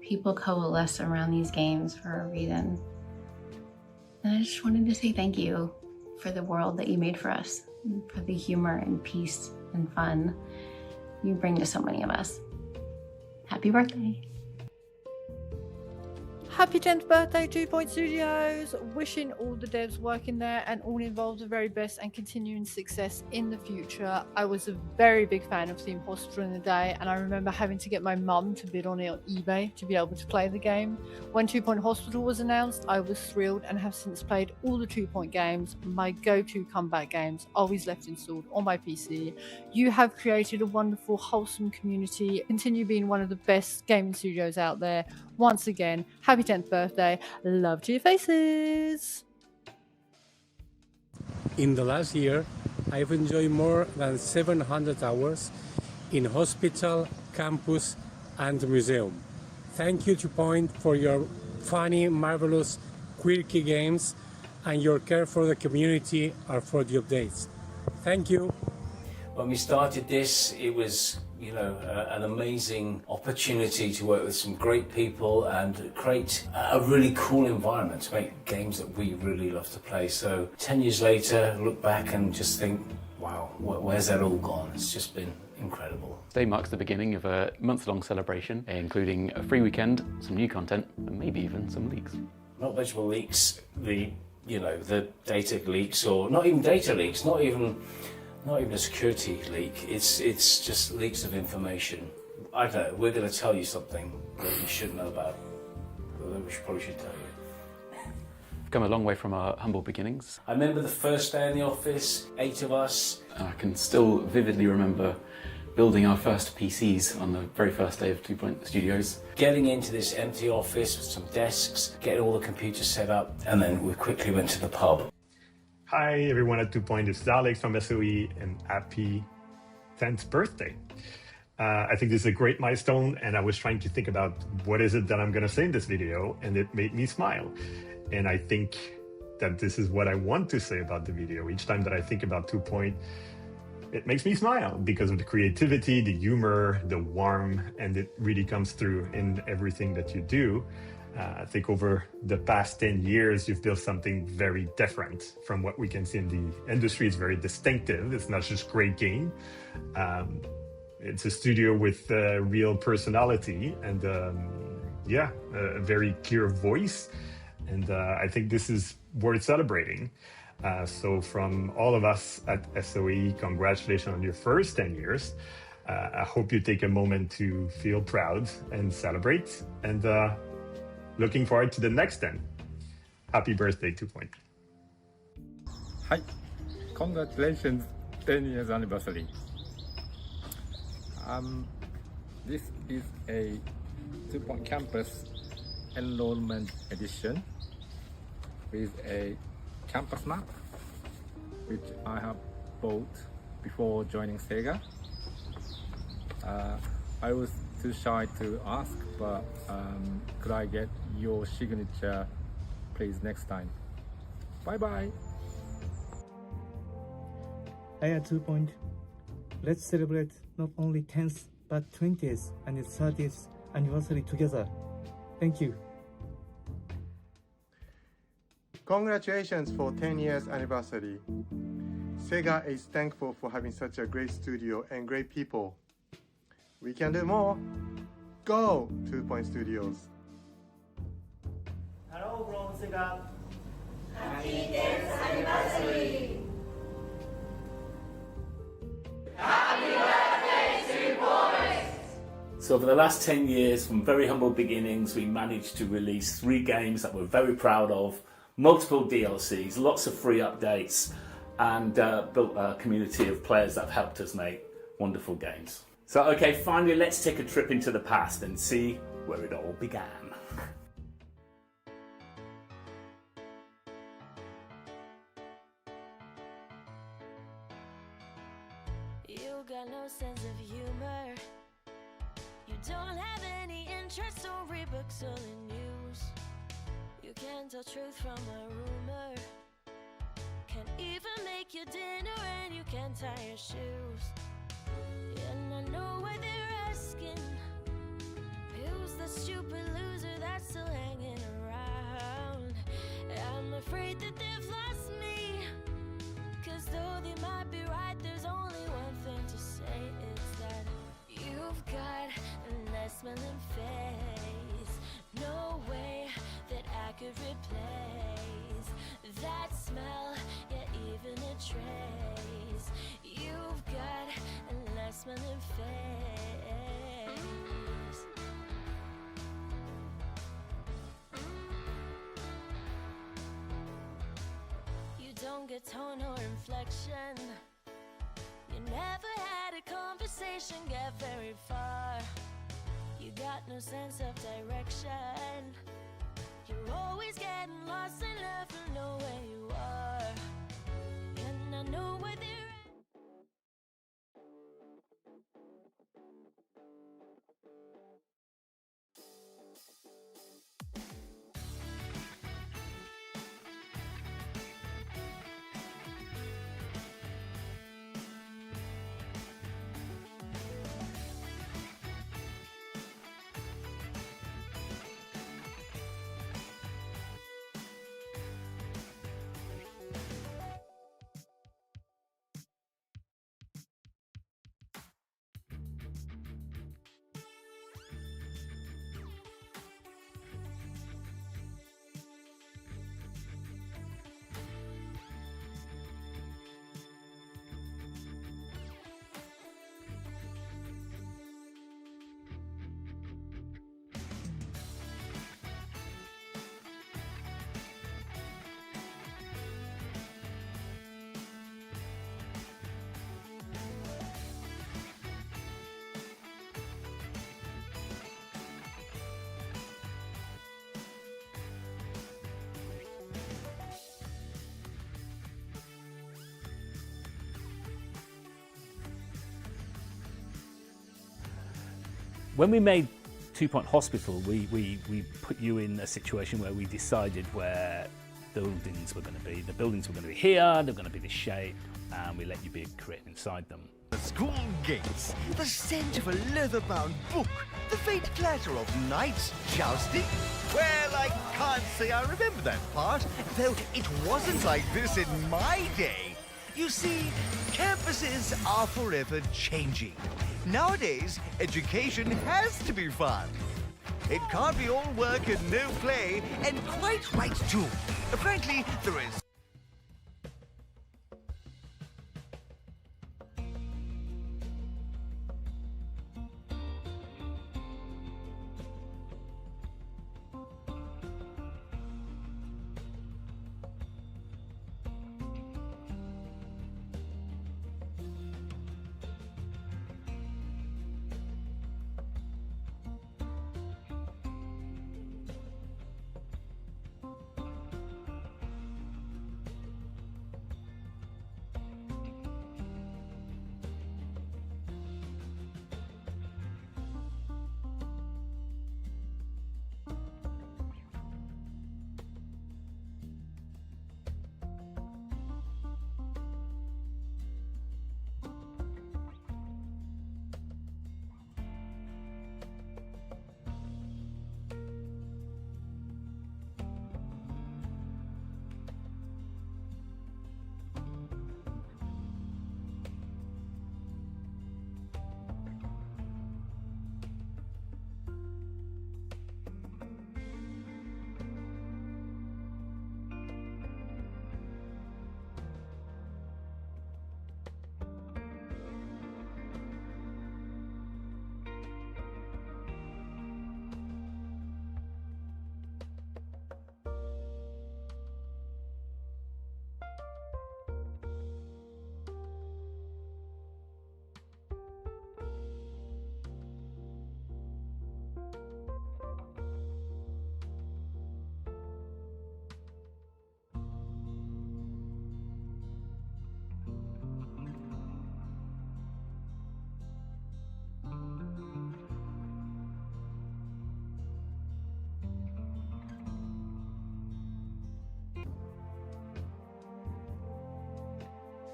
People coalesce around these games for a reason. And I just wanted to say thank you for the world that you made for us, and for the humor and peace and fun you bring to so many of us. Happy birthday. Happy 10th birthday, 2 Point Studios! Wishing all the devs working there and all involved the very best and continuing success in the future. I was a very big fan of Theme Hospital in the day, and I remember having to get my mum to bid on it on eBay to be able to play the game. When 2 Point Hospital was announced, I was thrilled and have since played all the 2 Point games, my go-to comeback games, always left installed on my PC. You have created a wonderful, wholesome community. Continue being one of the best gaming studios out there. Once again, happy 10th birthday. Love to your faces. In the last year, I've enjoyed more than 700 hours in hospital, campus, and museum. Thank you 2 Point for your funny, marvelous, quirky games and your care for the community or for the updates. Thank you. When we started this, it was, you know, an amazing opportunity to work with some great people and create a really cool environment to make games that we really love to play. So 10 years later, look back and just think, wow, where's that all gone? It's just been incredible. Today marks the beginning of a month-long celebration, including a free weekend, some new content, and maybe even some leaks. Not visual leaks, the data leaks, or not even data leaks, not even a security leak. It's just leaks of information. I don't know, we're going to tell you something that you should know about, that we probably should tell you. We've come a long way from our humble beginnings. I remember the first day in the office, 8 of us. I can still vividly remember building our first PCs on the very first day of 2 Point Studios. Getting into this empty office with some desks, getting all the computers set up, and then we quickly went to the pub. Hi everyone at 2 Point, it's Alex from SOE, and happy 10th birthday. I think this is a great milestone, and I was trying to think about what is it that I'm gonna say in this video, and it made me smile. And I think that this is what I want to say about the video. Each time that I think about 2 Point, it makes me smile because of the creativity, the humor, the warmth, and it really comes through in everything that you do. I think over the past 10 years, you've built something very different from what we can see in the industry. It's very distinctive. It's not just great game. It's a studio with real personality and a very clear voice. And I think this is worth celebrating. So from all of us at SOE, congratulations on your first 10 years. I hope you take a moment to feel proud and celebrate. And looking forward to the next 10. Happy birthday, 2 Point. Hi, congratulations, 10 years anniversary. This is a 2 Point Campus enrollment edition with a campus map, which I have bought before joining Sega. I was too shy to ask, but could I get your signature please next time? Bye bye. Hey at 2 Point, let's celebrate not only 10th but 20th and 30th anniversary together. Thank you. Congratulations for 10 years anniversary. Sega is thankful for having such a great studio and great people. We can do more. Go 2 Point Studios. Hello from Sega. Happy 10th anniversary! Happy birthday, 2 Points! So for the last 10 years, from very humble beginnings, we managed to release 3 games that we're very proud of, multiple DLCs, lots of free updates, and built a community of players that have helped us make wonderful games. So okay, finally let's take a trip into the past and see where it all began. You got no sense of humor. You don't have any interest, don't read books or the news. You can't tell truth from a rumor. Can't even make your dinner and you can't tie your shoes. And I know what they're asking. Who's the stupid loser that's still hanging around? I'm afraid that they've lost me. Cause though they might be right, there's only one thing to say. It's that you've got a nice smelling face. No way that I could replace that smell, yeah, even a trace. You've got a nice smelling face. You don't get tone or inflection. You never had a conversation get very far. You got no sense of direction. You're always getting lost and never know where you are. And I know where they're at. When we made 2 Point Hospital, we put you in a situation where we decided where buildings were going to be. The buildings were going to be here, they're going to be this shape, and we let you be creative inside them. The school gates, the scent of a leather-bound book, the faint clatter of knights jousting. Well, I can't say I remember that part, though it wasn't like this in my day. You see, campuses are forever changing. Nowadays, education has to be fun. It can't be all work and no play, and quite right too. Frankly, there is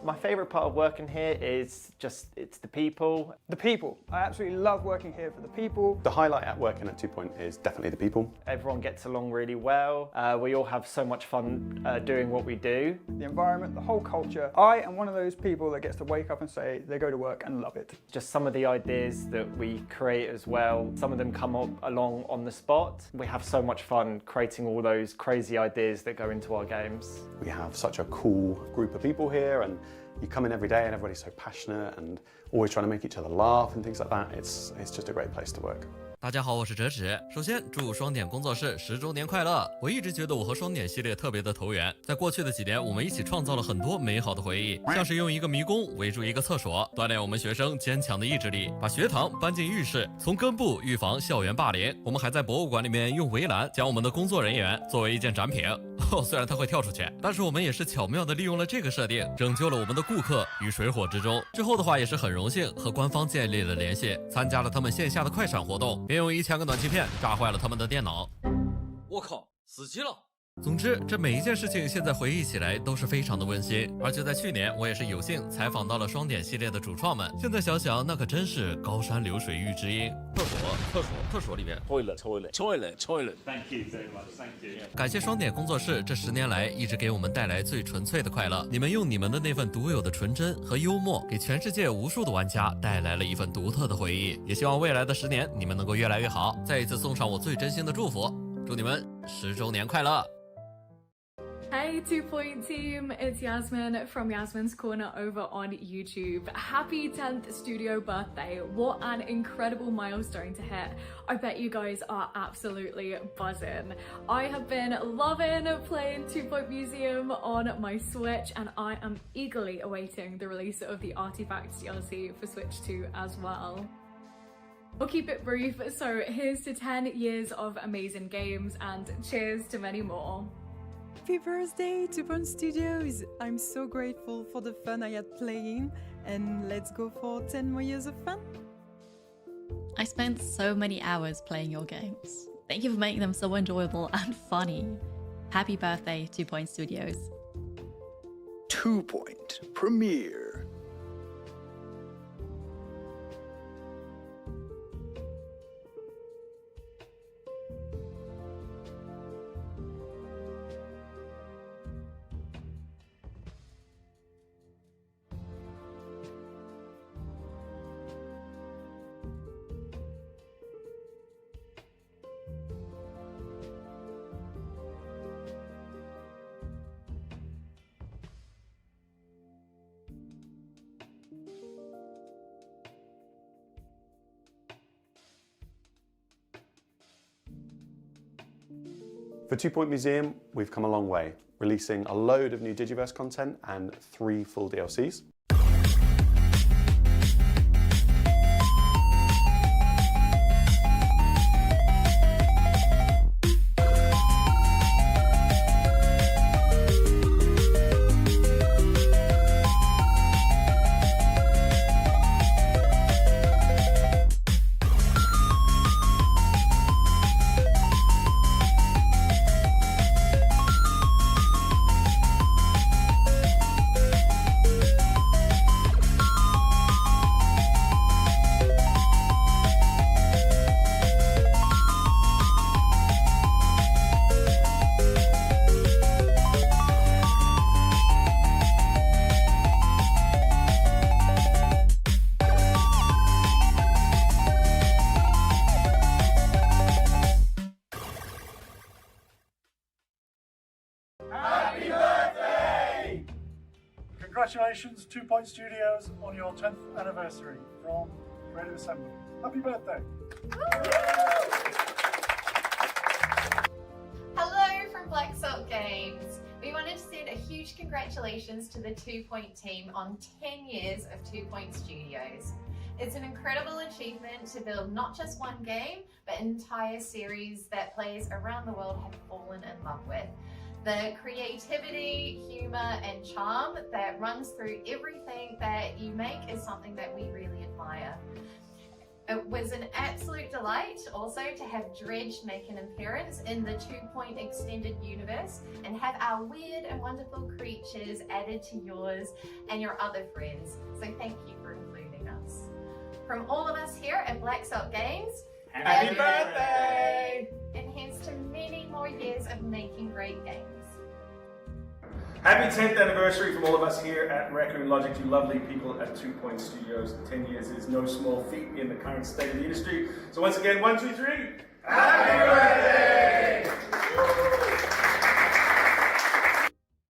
My favourite part of working here is it's the people. The people. I absolutely love working here for the people. The highlight at working at 2 Point is definitely the people. Everyone gets along really well. We all have so much fun doing what we do. The environment, the whole culture. I am one of those people that gets to wake up and say they go to work and love it. Just some of the ideas that we create as well. Some of them come up along on the spot. We have so much fun creating all those crazy ideas that go into our games. We have such a cool group of people here, and you come in every day and everybody's so passionate and always trying to make each other laugh and things like that. It's just a great place to work. 大家好，我是哲齿。首先祝双点工作室10周年快乐！我一直觉得我和双点系列特别的投缘，在过去的几年，我们一起创造了很多美好的回忆，像是用一个迷宫围住一个厕所，锻炼我们学生坚强的意志力，把学堂搬进浴室，从根部预防校园霸凌。我们还在博物馆里面用围栏将我们的工作人员作为一件展品。虽然他会跳出去，但是我们也是巧妙的利用了这个设定，拯救了我们的顾客于水火之中。之后的话也是很荣幸和官方建立了联系，参加了他们线下的快闪活动，并用1000个暖气片炸坏了他们的电脑。我靠，死机了！总之，这每一件事情现在回忆起来都是非常的温馨。而就在去年，我也是有幸采访到了双点系列的主创们。现在想想，那可真是高山流水遇知音。厕所里面 toilet。Thank you very much. Thank you. 感谢双点工作室这10年来一直给我们带来最纯粹的快乐。你们用你们的那份独有的纯真和幽默，给全世界无数的玩家带来了一份独特的回忆。也希望未来的10年你们能够越来越好。再一次送上我最真心的祝福，祝你们10周年快乐！ Hey 2 Point team, it's Yasmin from Yasmin's Corner over on YouTube. Happy 10th studio birthday. What an incredible milestone to hit. I bet you guys are absolutely buzzing. I have been loving playing 2 Point Museum on my Switch, and I am eagerly awaiting the release of the Artifacts DLC for Switch 2 as well. I'll keep it brief, so here's to 10 years of amazing games and cheers to many more. Happy birthday, 2 Point Studios! I'm so grateful for the fun I had playing, and let's go for 10 more years of fun. I spent so many hours playing your games. Thank you for making them so enjoyable and funny. Happy birthday, 2 Point Studios. 2 Point Premiere. For 2 Point Museum, we've come a long way, releasing a load of new Digiverse content and 3 full DLCs. Congratulations, 2 Point Studios, on your 10th anniversary from Creative Assembly. Happy birthday! Hello from Black Salt Games. We wanted to send a huge congratulations to the 2 Point team on 10 years of 2 Point Studios. It's an incredible achievement to build not just one game, but an entire series that players around the world have fallen in love with. The creativity, humour and charm that runs through everything that you make is something that we really admire. It was an absolute delight also to have Dredge make an appearance in the 2 Point Extended Universe and have our weird and wonderful creatures added to yours and your other friends. So thank you for including us. From all of us here at Black Sock Games, Happy birthday! And here's to many more years of making great games. Happy 10th anniversary from all of us here at Raccoon Logic, you lovely people at 2 Point Studios. 10 years is no small feat in the current state of the industry. So once again, 1, 2, 3. Happy birthday!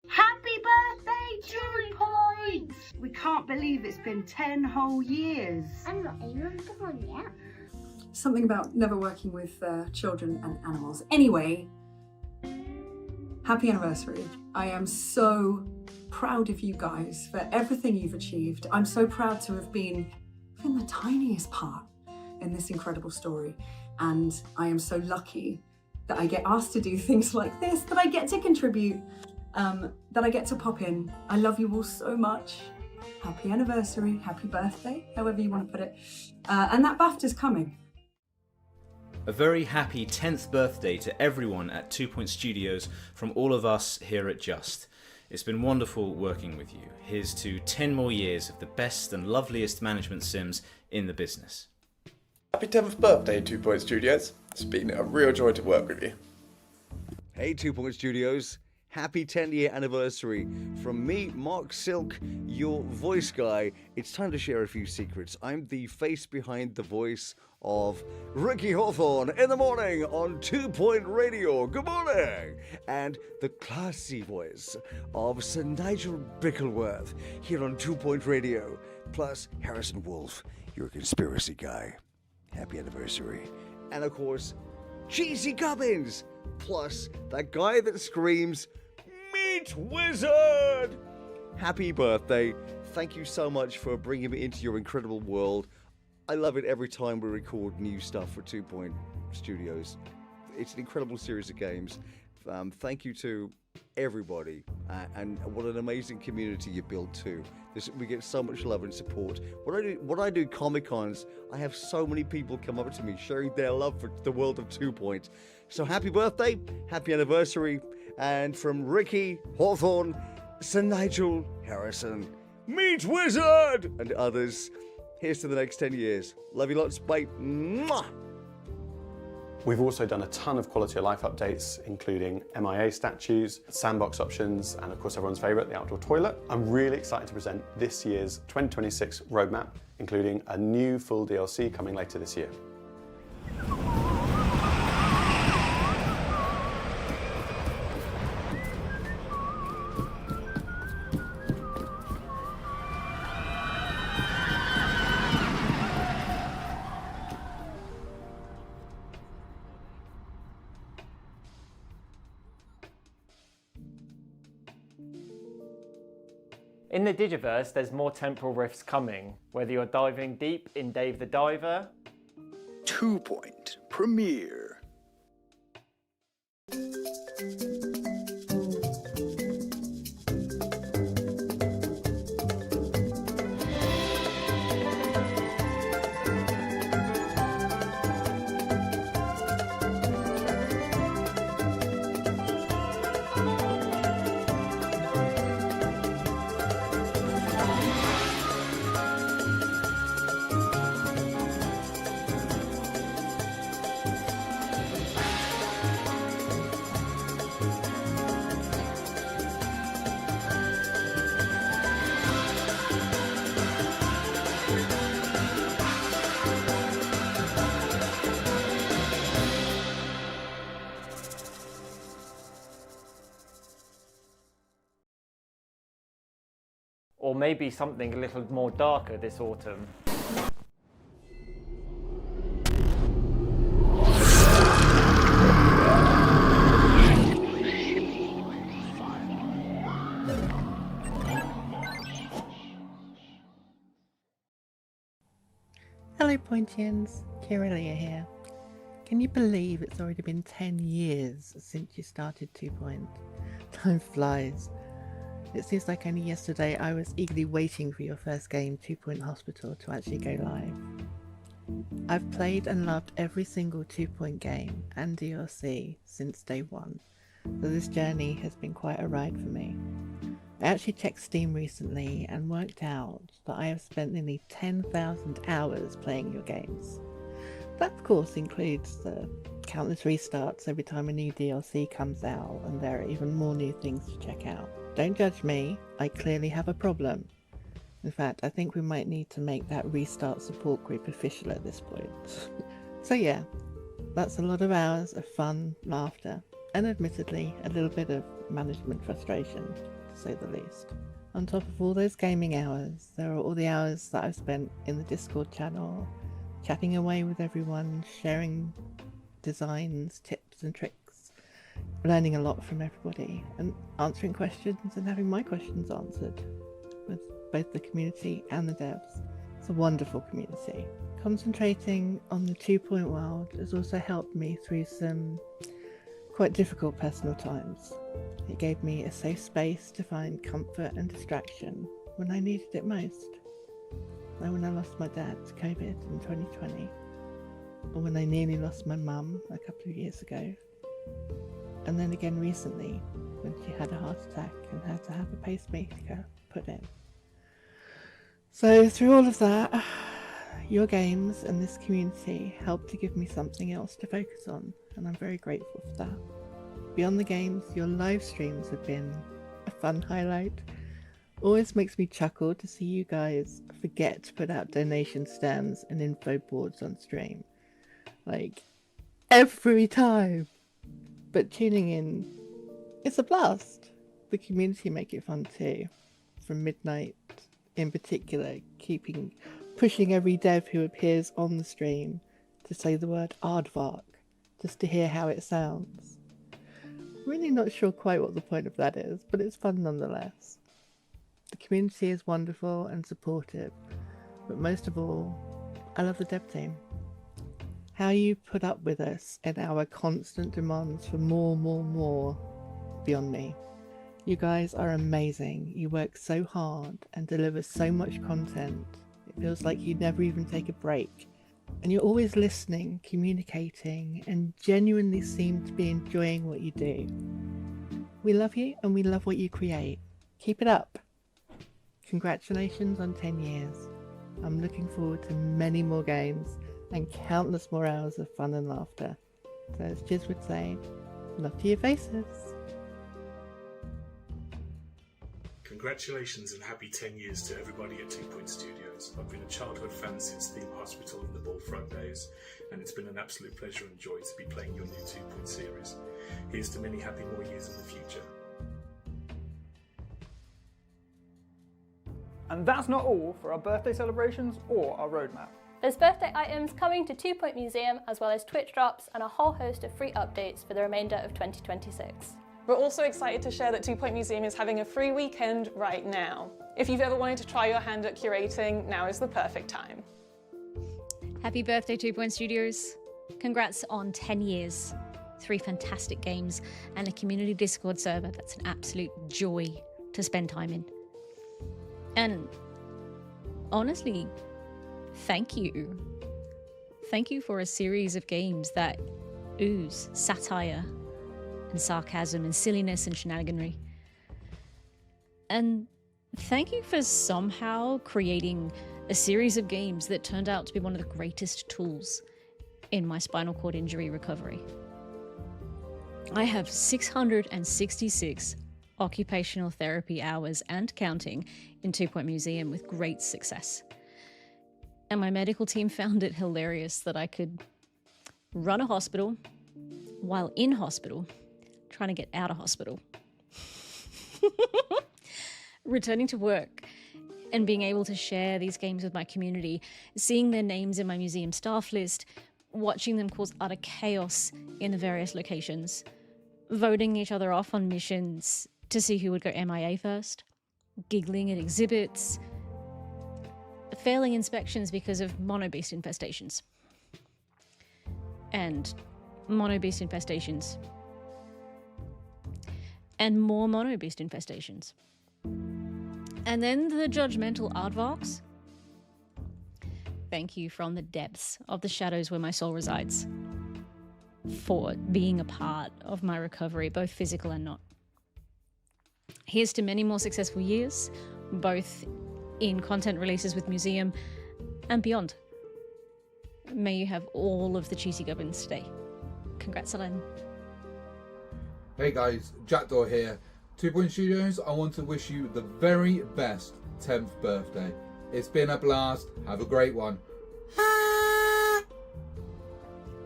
Happy birthday, 2 Points! We can't believe it's been 10 whole years. I'm not even born yet. Something about never working with children and animals. Anyway, happy anniversary. I am so proud of you guys for everything you've achieved. I'm so proud to have been even the tiniest part in this incredible story. And I am so lucky that I get asked to do things like this, that I get to contribute, that I get to pop in. I love you all so much. Happy anniversary, happy birthday, however you want to put it. And that BAFTA's coming. A very happy 10th birthday to everyone at 2 Point Studios from all of us here at Just. It's been wonderful working with you. Here's to 10 more years of the best and loveliest management sims in the business. Happy 10th birthday, 2 Point Studios. It's been a real joy to work with you. Hey 2 Point Studios, happy 10-year anniversary. From me, Mark Silk, your voice guy, it's time to share a few secrets. I'm the face behind the voice of Ricky Hawthorne in the morning on 2 Point Radio. Good morning! And the classy voice of Sir Nigel Bickleworth here on 2 Point Radio. Plus Harrison Wolf, your conspiracy guy. Happy anniversary. And of course, Cheesy Gubbins! Plus that guy that screams, Meat Wizard! Happy birthday. Thank you so much for bringing me into your incredible world. I love it every time we record new stuff for 2 Point Studios. It's an incredible series of games. Thank you to everybody, and what an amazing community you built too. We get so much love and support. When I do Comic-Cons, I have so many people come up to me sharing their love for the world of 2 Point. So happy birthday, happy anniversary, and from Ricky Hawthorne, Sir Nigel Harrison, Meat Wizard, and others, here's to the next 10 years. Love you lots, bye. Mwah! We've also done a ton of quality of life updates, including MIA statues, sandbox options, and of course everyone's favourite, the outdoor toilet. I'm really excited to present this year's 2026 roadmap, including a new full DLC coming later this year. In the Digiverse, there's more temporal rifts coming, whether you're diving deep in Dave the Diver, 2 Point Premiere. or maybe something a little more darker this autumn. Hello Pointians, Kiralia here. Can you believe it's already been 10 years since you started 2 Point? Time flies. It seems like only yesterday I was eagerly waiting for your first game, 2 Point Hospital, to actually go live. I've played and loved every single 2 Point game and DLC since day one, so this journey has been quite a ride for me. I actually checked Steam recently and worked out that I have spent nearly 10,000 hours playing your games. That of course includes the countless restarts every time a new DLC comes out, and there are even more new things to check out. Don't judge me, I clearly have a problem. In fact, I think we might need to make that restart support group official at this point. So yeah, that's a lot of hours of fun, laughter, and admittedly a little bit of management frustration, to say the least. On top of all those gaming hours, there are all the hours that I've spent in the Discord channel, chatting away with everyone, sharing designs, tips and tricks, learning a lot from everybody, and answering questions and having my questions answered with both the community and the devs. It's a wonderful community. Concentrating on the 2 Point world has also helped me through some quite difficult personal times. It gave me a safe space to find comfort and distraction when I needed it most. Like when I lost my dad to COVID in 2020, or when I nearly lost my mum a couple of years ago, and then again recently when she had a heart attack and had to have a pacemaker put in. So through all of that, your games and this community helped to give me something else to focus on, and I'm very grateful for that. Beyond the games, your live streams have been a fun highlight. Always makes me chuckle to see you guys forget to put out donation stands and info boards on stream. Like, every time. But tuning in, it's a blast. The community make it fun too. From Midnight in particular, pushing every dev who appears on the stream to say the word aardvark, just to hear how it sounds. Really not sure quite what the point of that is, but it's fun nonetheless. The community is wonderful and supportive, but most of all, I love the dev team. How you put up with us and our constant demands for more, beyond me. You guys are amazing. You work so hard and deliver so much content. It feels like you never even take a break. And you're always listening, communicating, and genuinely seem to be enjoying what you do. We love you and we love what you create. Keep it up. Congratulations on 10 years. I'm looking forward to many more games and countless more hours of fun and laughter. So as Jiz would say, love to your faces. Congratulations and happy 10 years to everybody at 2 Point Studios. I've been a childhood fan since Theme Hospital and the Bullfront days, and it's been an absolute pleasure and joy to be playing your new 2 Point series. Here's to many happy more years in the future. And that's not all for our birthday celebrations or our roadmap. There's birthday items coming to 2 Point Museum, as well as Twitch drops and a whole host of free updates for the remainder of 2026. We're also excited to share that 2 Point Museum is having a free weekend right now. If you've ever wanted to try your hand at curating, now is the perfect time. Happy birthday 2 Point Studios. Congrats on 10 years, 3 fantastic games, and a community Discord server that's an absolute joy to spend time in. And honestly, thank you. Thank you for a series of games that ooze satire and sarcasm and silliness and shenaniganry. And thank you for somehow creating a series of games that turned out to be one of the greatest tools in my spinal cord injury recovery. I have 666 occupational therapy hours and counting in 2 Point Museum with great success. And my medical team found it hilarious that I could run a hospital while in hospital, trying to get out of hospital. Returning to work and being able to share these games with my community, seeing their names in my museum staff list, watching them cause utter chaos in the various locations, voting each other off on missions to see who would go MIA first, giggling at exhibits, failing inspections because of monobeast infestations. And monobeast infestations. And more monobeast infestations. And then the judgmental aardvarks. thank you from the depths of the shadows where my soul resides for being a part of my recovery, both physical and not. Here's to many more successful years, both in content releases with Museum and beyond. May you have all of the cheesy gubbins today. Congrats, Aladdin. Hey guys, Jackdaw here. 2 Point Studios, I want to wish you the very best 10th birthday. It's been a blast. Have a great one.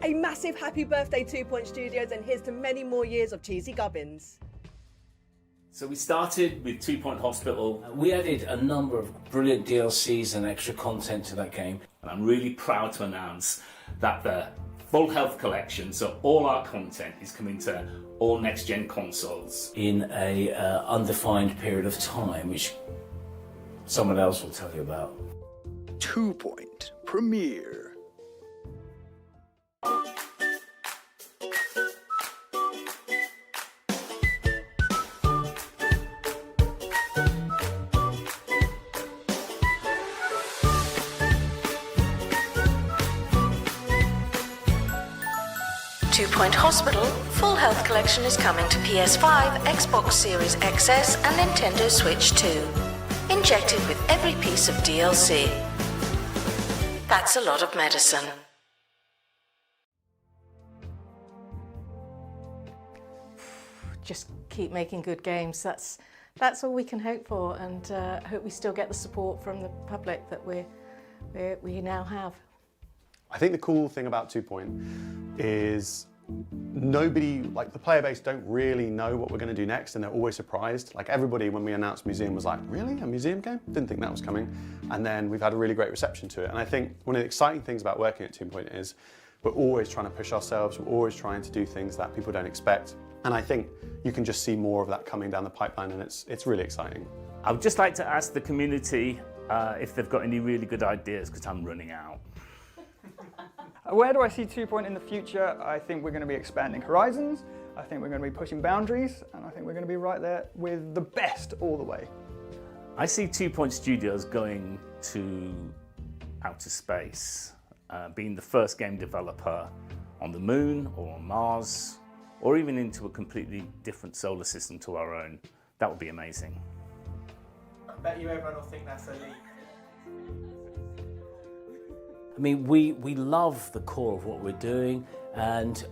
A massive happy birthday 2 Point Studios, and here's to many more years of cheesy gubbins. So we started with 2 Point Hospital. We added a number of brilliant DLCs and extra content to that game. And I'm really proud to announce that the Full Health Collection, so all our content, is coming to all next-gen consoles in a undefined period of time, which someone else will tell you about. 2 Point Premiere. Two Point Hospital Full Health Collection is coming to PS5, Xbox Series XS and Nintendo Switch 2. Injected with every piece of DLC. That's a lot of medicine. Just keep making good games. That's all we can hope for, and hope we still get the support from the public that we now have. I think the cool thing about 2 Point is nobody, like the player base, don't really know what we're going to do next, and they're always surprised. Like everybody, when we announced Museum, was like, really? A Museum game? Didn't think that was coming. And then we've had a really great reception to it. And I think one of the exciting things about working at 2 Point is we're always trying to push ourselves. We're always trying to do things that people don't expect. And I think you can just see more of that coming down the pipeline, and it's really exciting. I would just like to ask the community if they've got any really good ideas, because I'm running out. Where do I see 2 Point in the future? I think we're going to be expanding horizons, I think we're going to be pushing boundaries, and I think we're going to be right there with the best all the way. I see 2 Point Studios going to outer space, being the first game developer on the moon or on Mars, or even into a completely different solar system to our own. That would be amazing. I bet you everyone will think that's a leap. I mean, we love the core of what we're doing, and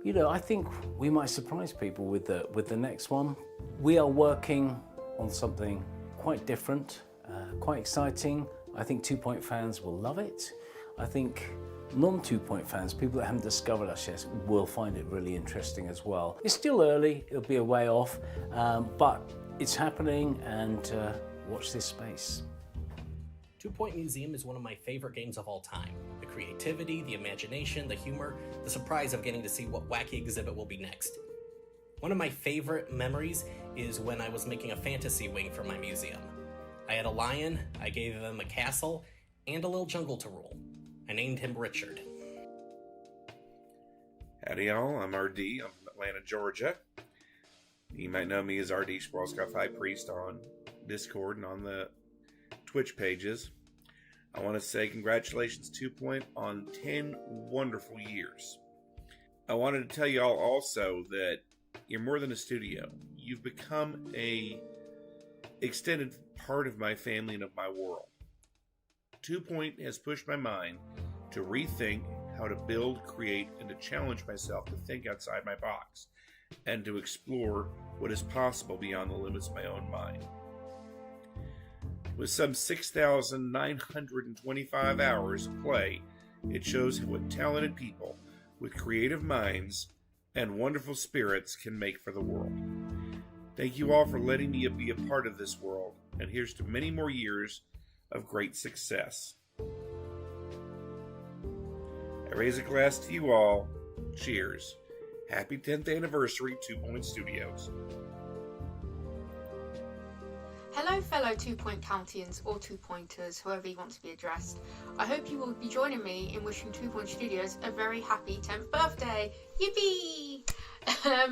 you know, I think we might surprise people with the next one. We are working on something quite different, quite exciting. I think 2 Point fans will love it. I think non-2 Point fans, people that haven't discovered us yet, will find it really interesting as well. It's still early, it'll be a way off, but it's happening, and watch this space. 2 Point Museum is one of my favorite games of all time. The creativity, the imagination, the humor, the surprise of getting to see what wacky exhibit will be next. One of my favorite memories is when I was making a fantasy wing for my museum. I had a lion, I gave him a castle, and a little jungle to rule. I named him Richard. Howdy y'all, I'm RD, I'm from Atlanta, Georgia. You might know me as RD Sprawlscott High Priest on Discord and on the Twitch pages. I want to say congratulations 2 Point on 10 wonderful years. I wanted to tell you all also that you're more than a studio. You've become a extended part of my family and of my world. 2 Point has pushed my mind to rethink how to build, create, and to challenge myself to think outside my box and to explore what is possible beyond the limits of my own mind. With some 6,925 hours of play, it shows what talented people with creative minds and wonderful spirits can make for the world. Thank you all for letting me be a part of this world, and here's to many more years of great success. I raise a glass to you all. Cheers. Happy 10th anniversary 2 Point Studios. Hello fellow 2 Point Countians or 2 Pointers, whoever you want to be addressed. I hope you will be joining me in wishing 2 Point Studios a very happy 10th birthday. Yippee!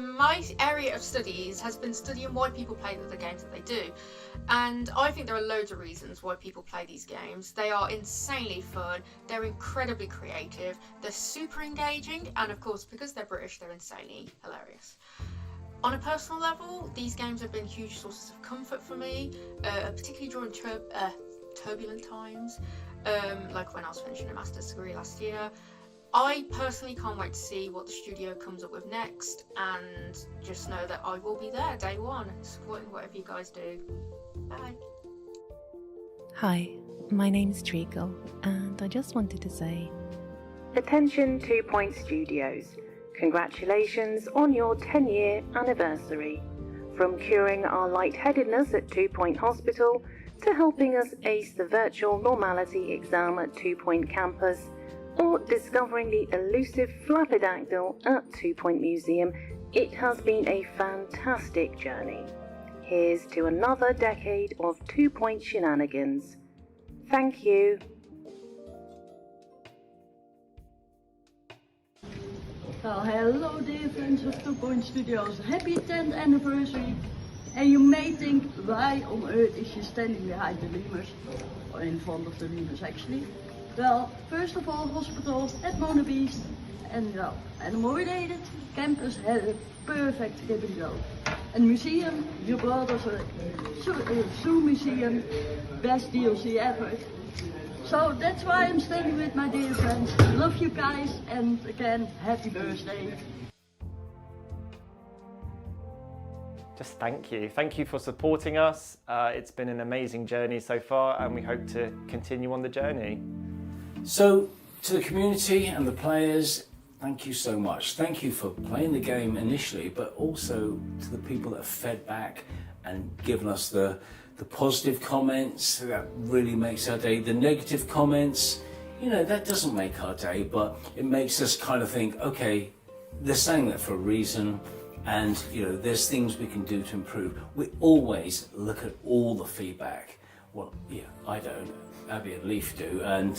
My area of studies has been studying why people play the games that they do, and I think there are loads of reasons why people play these games. They are insanely fun, they're incredibly creative, they're super engaging, and of course because they're British they're insanely hilarious. On a personal level, these games have been huge sources of comfort for me, particularly during turbulent times, like when I was finishing a master's degree last year. I personally can't wait to see what the studio comes up with next, and just know that I will be there day one, supporting whatever you guys do. Bye. Hi, my name's Treacle, and I just wanted to say, Attention 2 Point Studios. Congratulations on your 10-year anniversary. From curing our lightheadedness at 2 Point Hospital to helping us ace the virtual normality exam at 2 Point Campus, or discovering the elusive Flappydactyl at 2 Point Museum, it has been a fantastic journey. Here's to another decade of 2 Point shenanigans. Thank you. Well, hello dear friends of 2 Point Studios, happy 10th anniversary. And you may think, why on earth is she standing behind the lemurs, or in front of the lemurs actually? Well, first of all, hospitals at Mona Beast and animal-related campus had a perfect give and go. And museum, you brought us a zoo museum, best DLC ever. So that's why I'm standing with my dear friends. Love you guys, and again, happy birthday. Just thank you. Thank you for supporting us. It's been an amazing journey so far, and we hope to continue on the journey. So, to the community and the players, thank you so much. Thank you for playing the game initially, but also to the people that have fed back and given us the positive comments. That really makes our day. The negative comments, you know, that doesn't make our day, but it makes us kind of think, okay, they're saying that for a reason, and you know, there's things we can do to improve. We always look at all the feedback. Well, yeah, I don't. Abby and Leaf do, and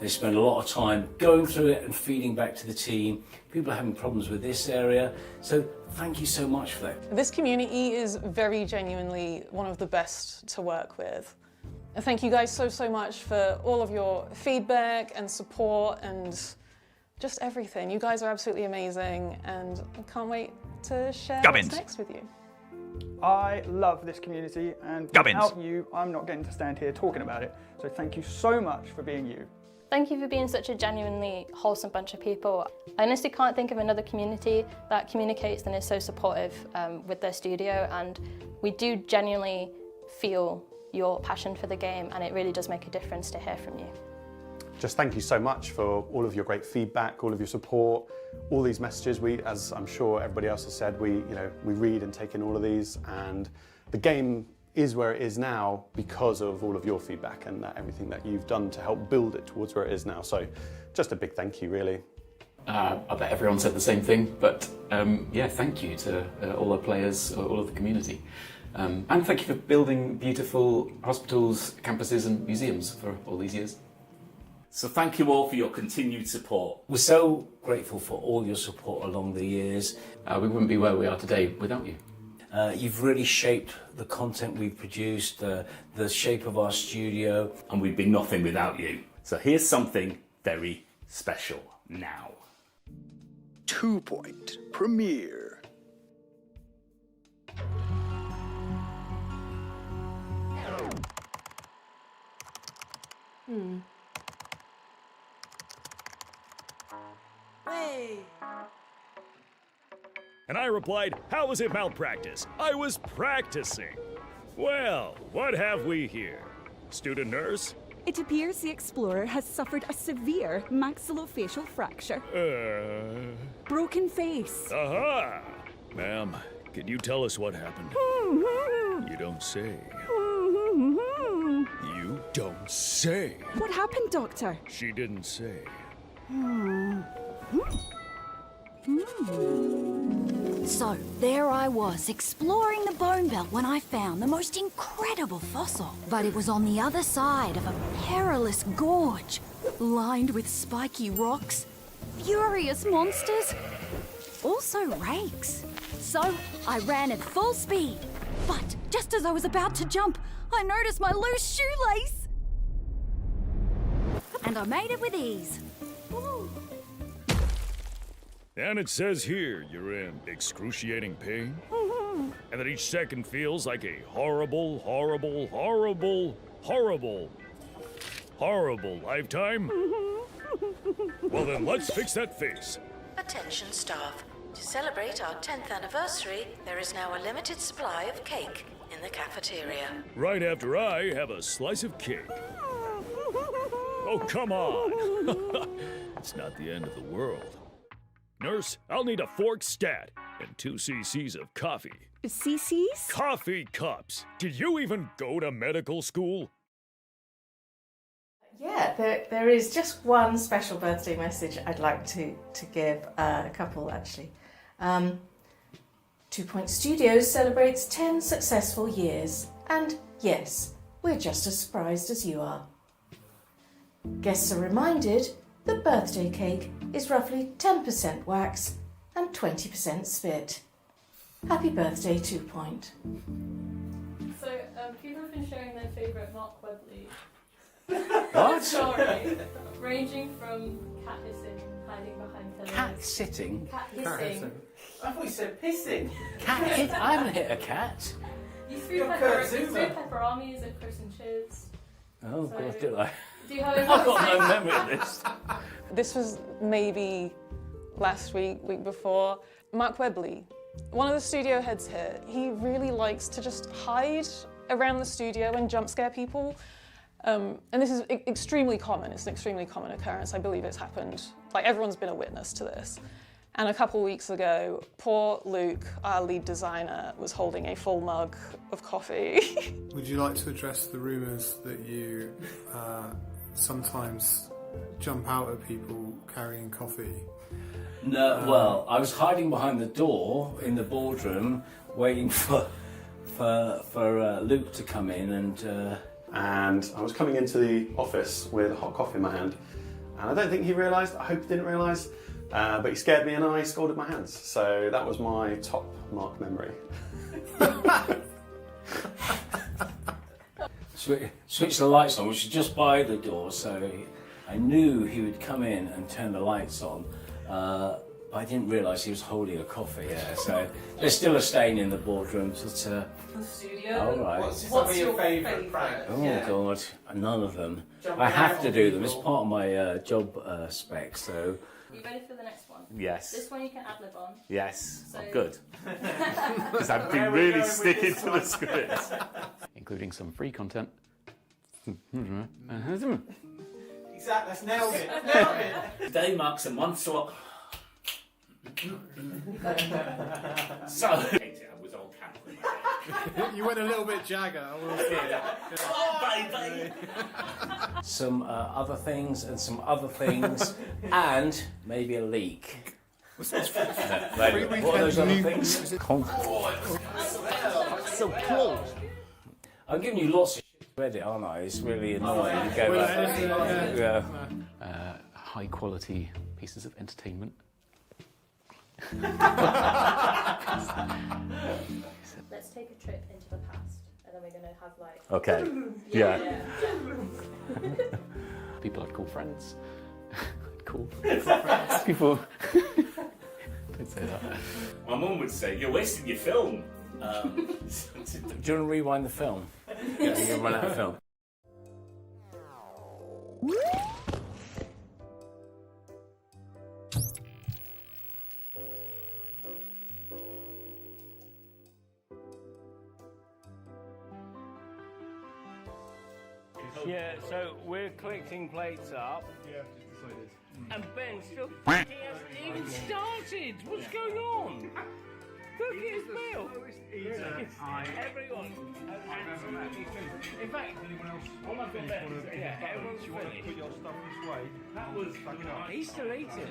they spend a lot of time going through it and feeding back to the team. People are having problems with this area, so thank you so much for that. This community is very genuinely one of the best to work with. And thank you guys so much for all of your feedback and support and just everything. You guys are absolutely amazing, and I can't wait to share what's next with you. I love this community, and without you, I'm not getting to stand here talking about it. So thank you so much for being you. Thank you for being such a genuinely wholesome bunch of people. I honestly can't think of another community that communicates and is so supportive with their studio, and we do genuinely feel your passion for the game, and it really does make a difference to hear from you. Just thank you so much for all of your great feedback, all of your support, all these messages. We, as I'm sure everybody else has said, we read and take in all of these, and the game is where it is now because of all of your feedback and everything that you've done to help build it towards where it is now. So just a big thank you, really. I bet everyone said the same thing, but yeah, thank you to all our players, all of the community. And thank you for building beautiful hospitals, campuses and museums for all these years. So thank you all for your continued support. We're so grateful for all your support along the years. We wouldn't be where we are today without you. You've really shaped the content we've produced, the shape of our studio. And we'd be nothing without you. So here's something very special now. 2 Point premiere. Hey. And I replied, how was it malpractice? I was practicing. Well, what have we here? Student nurse? It appears the Explorer has suffered a severe maxillofacial fracture. Broken face. Aha! Ma'am, can you tell us what happened? You don't say. You don't say. What happened, Doctor? She didn't say. So, there I was, exploring the bone belt when I found the most incredible fossil. But it was on the other side of a perilous gorge, lined with spiky rocks, furious monsters, also rakes. So I ran at full speed. But just as I was about to jump, I noticed my loose shoelace. And I made it with ease. Woo. And it says here you're in excruciating pain, and that each second feels like a horrible, horrible, horrible, horrible, horrible lifetime? Well then, let's fix that face. Attention staff. To celebrate our 10th anniversary, there is now a limited supply of cake in the cafeteria. Right after I have a slice of cake. Oh, come on. It's not the end of the world. Nurse, I'll need a fork stat and 2 cc's of coffee. CC's? Coffee cups. Did you even go to medical school? Yeah, there is just one special birthday message I'd like to give, a couple actually. 2 Point Studios celebrates 10 successful years, and yes, we're just as surprised as you are. Guests are reminded the birthday cake is roughly 10% wax and 20% spit. Happy birthday, 2 Point. So, people have been sharing their favourite Mark Webley What? story, ranging from cat hissing, hiding behind pillows. Cat sitting? Cat hissing. I thought you said pissing. Cat hit? I haven't hit a cat. You threw pepperonis at Chris and Chiz. Oh, So- God, did I? Do you have I've got no memory of this. This was maybe last week, week before. Mark Webley, one of the studio heads here, he really likes to just hide around the studio and jump scare people. And this is extremely common. It's an extremely common occurrence. I believe it's happened, like everyone's been a witness to this. And a couple weeks ago, poor Luke, our lead designer, was holding a full mug of coffee. Would you like to address the rumours that you sometimes jump out at people carrying coffee? No, well, I was hiding behind the door in the boardroom, waiting for Luke to come in, and I was coming into the office with a hot coffee in my hand, and I don't think he realised. I hope he didn't realise, but he scared me and I scalded my hands. So that was my top Mark memory. switch the lights on, which was just by the door, so I knew he would come in and turn the lights on. But I didn't realise he was holding a coffee there, so there's still a stain in the boardroom. But, The studio? all right. What's your favourite prank? Oh, Yeah. God, none of them. Jumping I have out to on do them. people. It's part of my job spec, so... Are you ready for the next one? Yes. This one you can ad-lib on. Yes, So- oh, good. Because I've Where been are we really going with sticking this to the one? script. Including some free content. Exactly, that's nailed it. Nailed it. Day marks a month, so... So... I was on camera. You went a little bit Jagger, I will say. Oh, baby! Some other things and some other things, and maybe a leak. Maybe. What are those other things? So close. I'm giving you lots of shit already, aren't I? It's really annoying to go back. Yeah. High quality pieces of entertainment. Let's take a trip into the past, and then we're going to have like... Okay. Yeah. People I'd call friends. Cool. People. Don't say that. My mum would say, "You're wasting your film." Do you want to rewind the film? Yeah, you're going to run out of film. Yeah, so we're collecting plates up. Yeah, just decided. And Ben still hasn't even started. What's going on? Look at his bill. Everyone. In fact, all I've got left is everyone's finished. Put your stuff this way. That was he's still eating.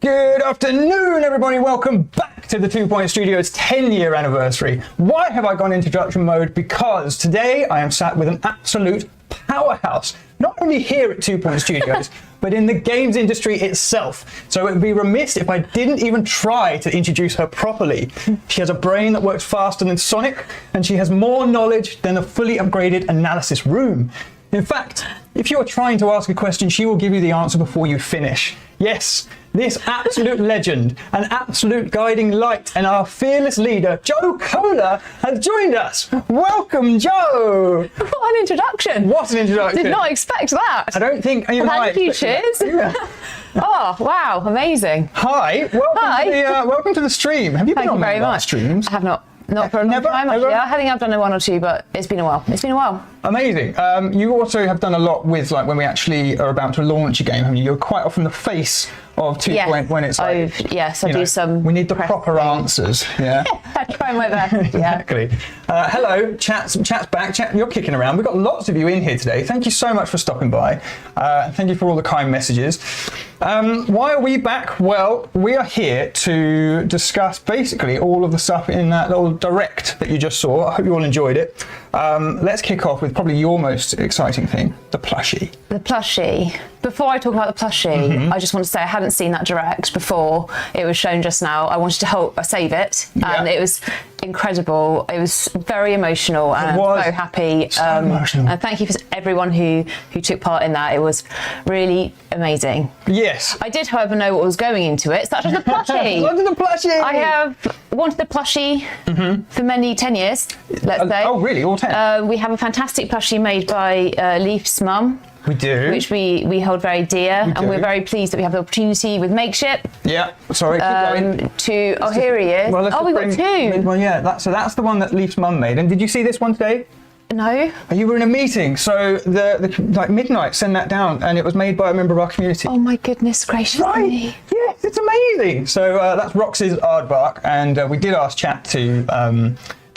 Good afternoon, everybody. Welcome back to the 2 Point Studios 10-year anniversary. Why have I gone introduction mode? Because today I am sat with an absolute powerhouse, not only here at 2 Point Studios, but in the games industry itself. So it would be remiss if I didn't even try to introduce her properly. She has a brain that works faster than Sonic, and she has more knowledge than a fully upgraded analysis room. In fact, if you're trying to ask a question, she will give you the answer before you finish. Yes, this absolute legend, an absolute guiding light, and our fearless leader, Joe Kohler, has joined us. Welcome, Joe. What an introduction. What an introduction. Did not expect that. I don't think even Thank you, cheers. Yeah. Oh, wow, amazing. Hi, welcome, Hi. Welcome to the stream. Have you been Thank on you very many much. streams? I have not. Not for a long time, actually. I think I've done one or two, but it's been a while. It's been a while. Amazing. You also have done a lot with, like, when we actually are about to launch a game, haven't you? You're quite often the face of 2 Point when it's like... Yes, I do some... We need the proper answers, yeah? I try my best, yeah. Exactly. Hello, chat's back. Chat, you're kicking around. We've got lots of you in here today. Thank you so much for stopping by. Thank you for all the kind messages. Why are we back? Well, we are here to discuss basically all of the stuff in that little direct that you just saw. I hope you all enjoyed it. Let's kick off with probably your most exciting thing, the plushie. The plushie. Before I talk about the plushie, I just want to say I hadn't seen that direct before it was shown just now. I wanted to save it, and it was incredible. It was very emotional, and I'm so happy. So emotional. And thank you for everyone who took part in that. It was really amazing. Yes. I did, however, know what was going into it, such as the plushie. What is the plushie? I have wanted the plushie for 10 years, let's say. Oh, really? All 10? We have a fantastic plushie made by Leaf's mum. We do. Which we hold very dear, and we're very pleased that we have the opportunity with Makeship. Yeah, sorry, keep going. Oh, here he is. Well, we've got two. Well, yeah, so that's the one that Leaf's mum made. And did you see this one today? No. You were in a meeting, so the like Midnight sent that down, and it was made by a member of our community. Oh my goodness gracious me. Yes, it's amazing. So that's Roxy's Aardvark, and we did ask chat to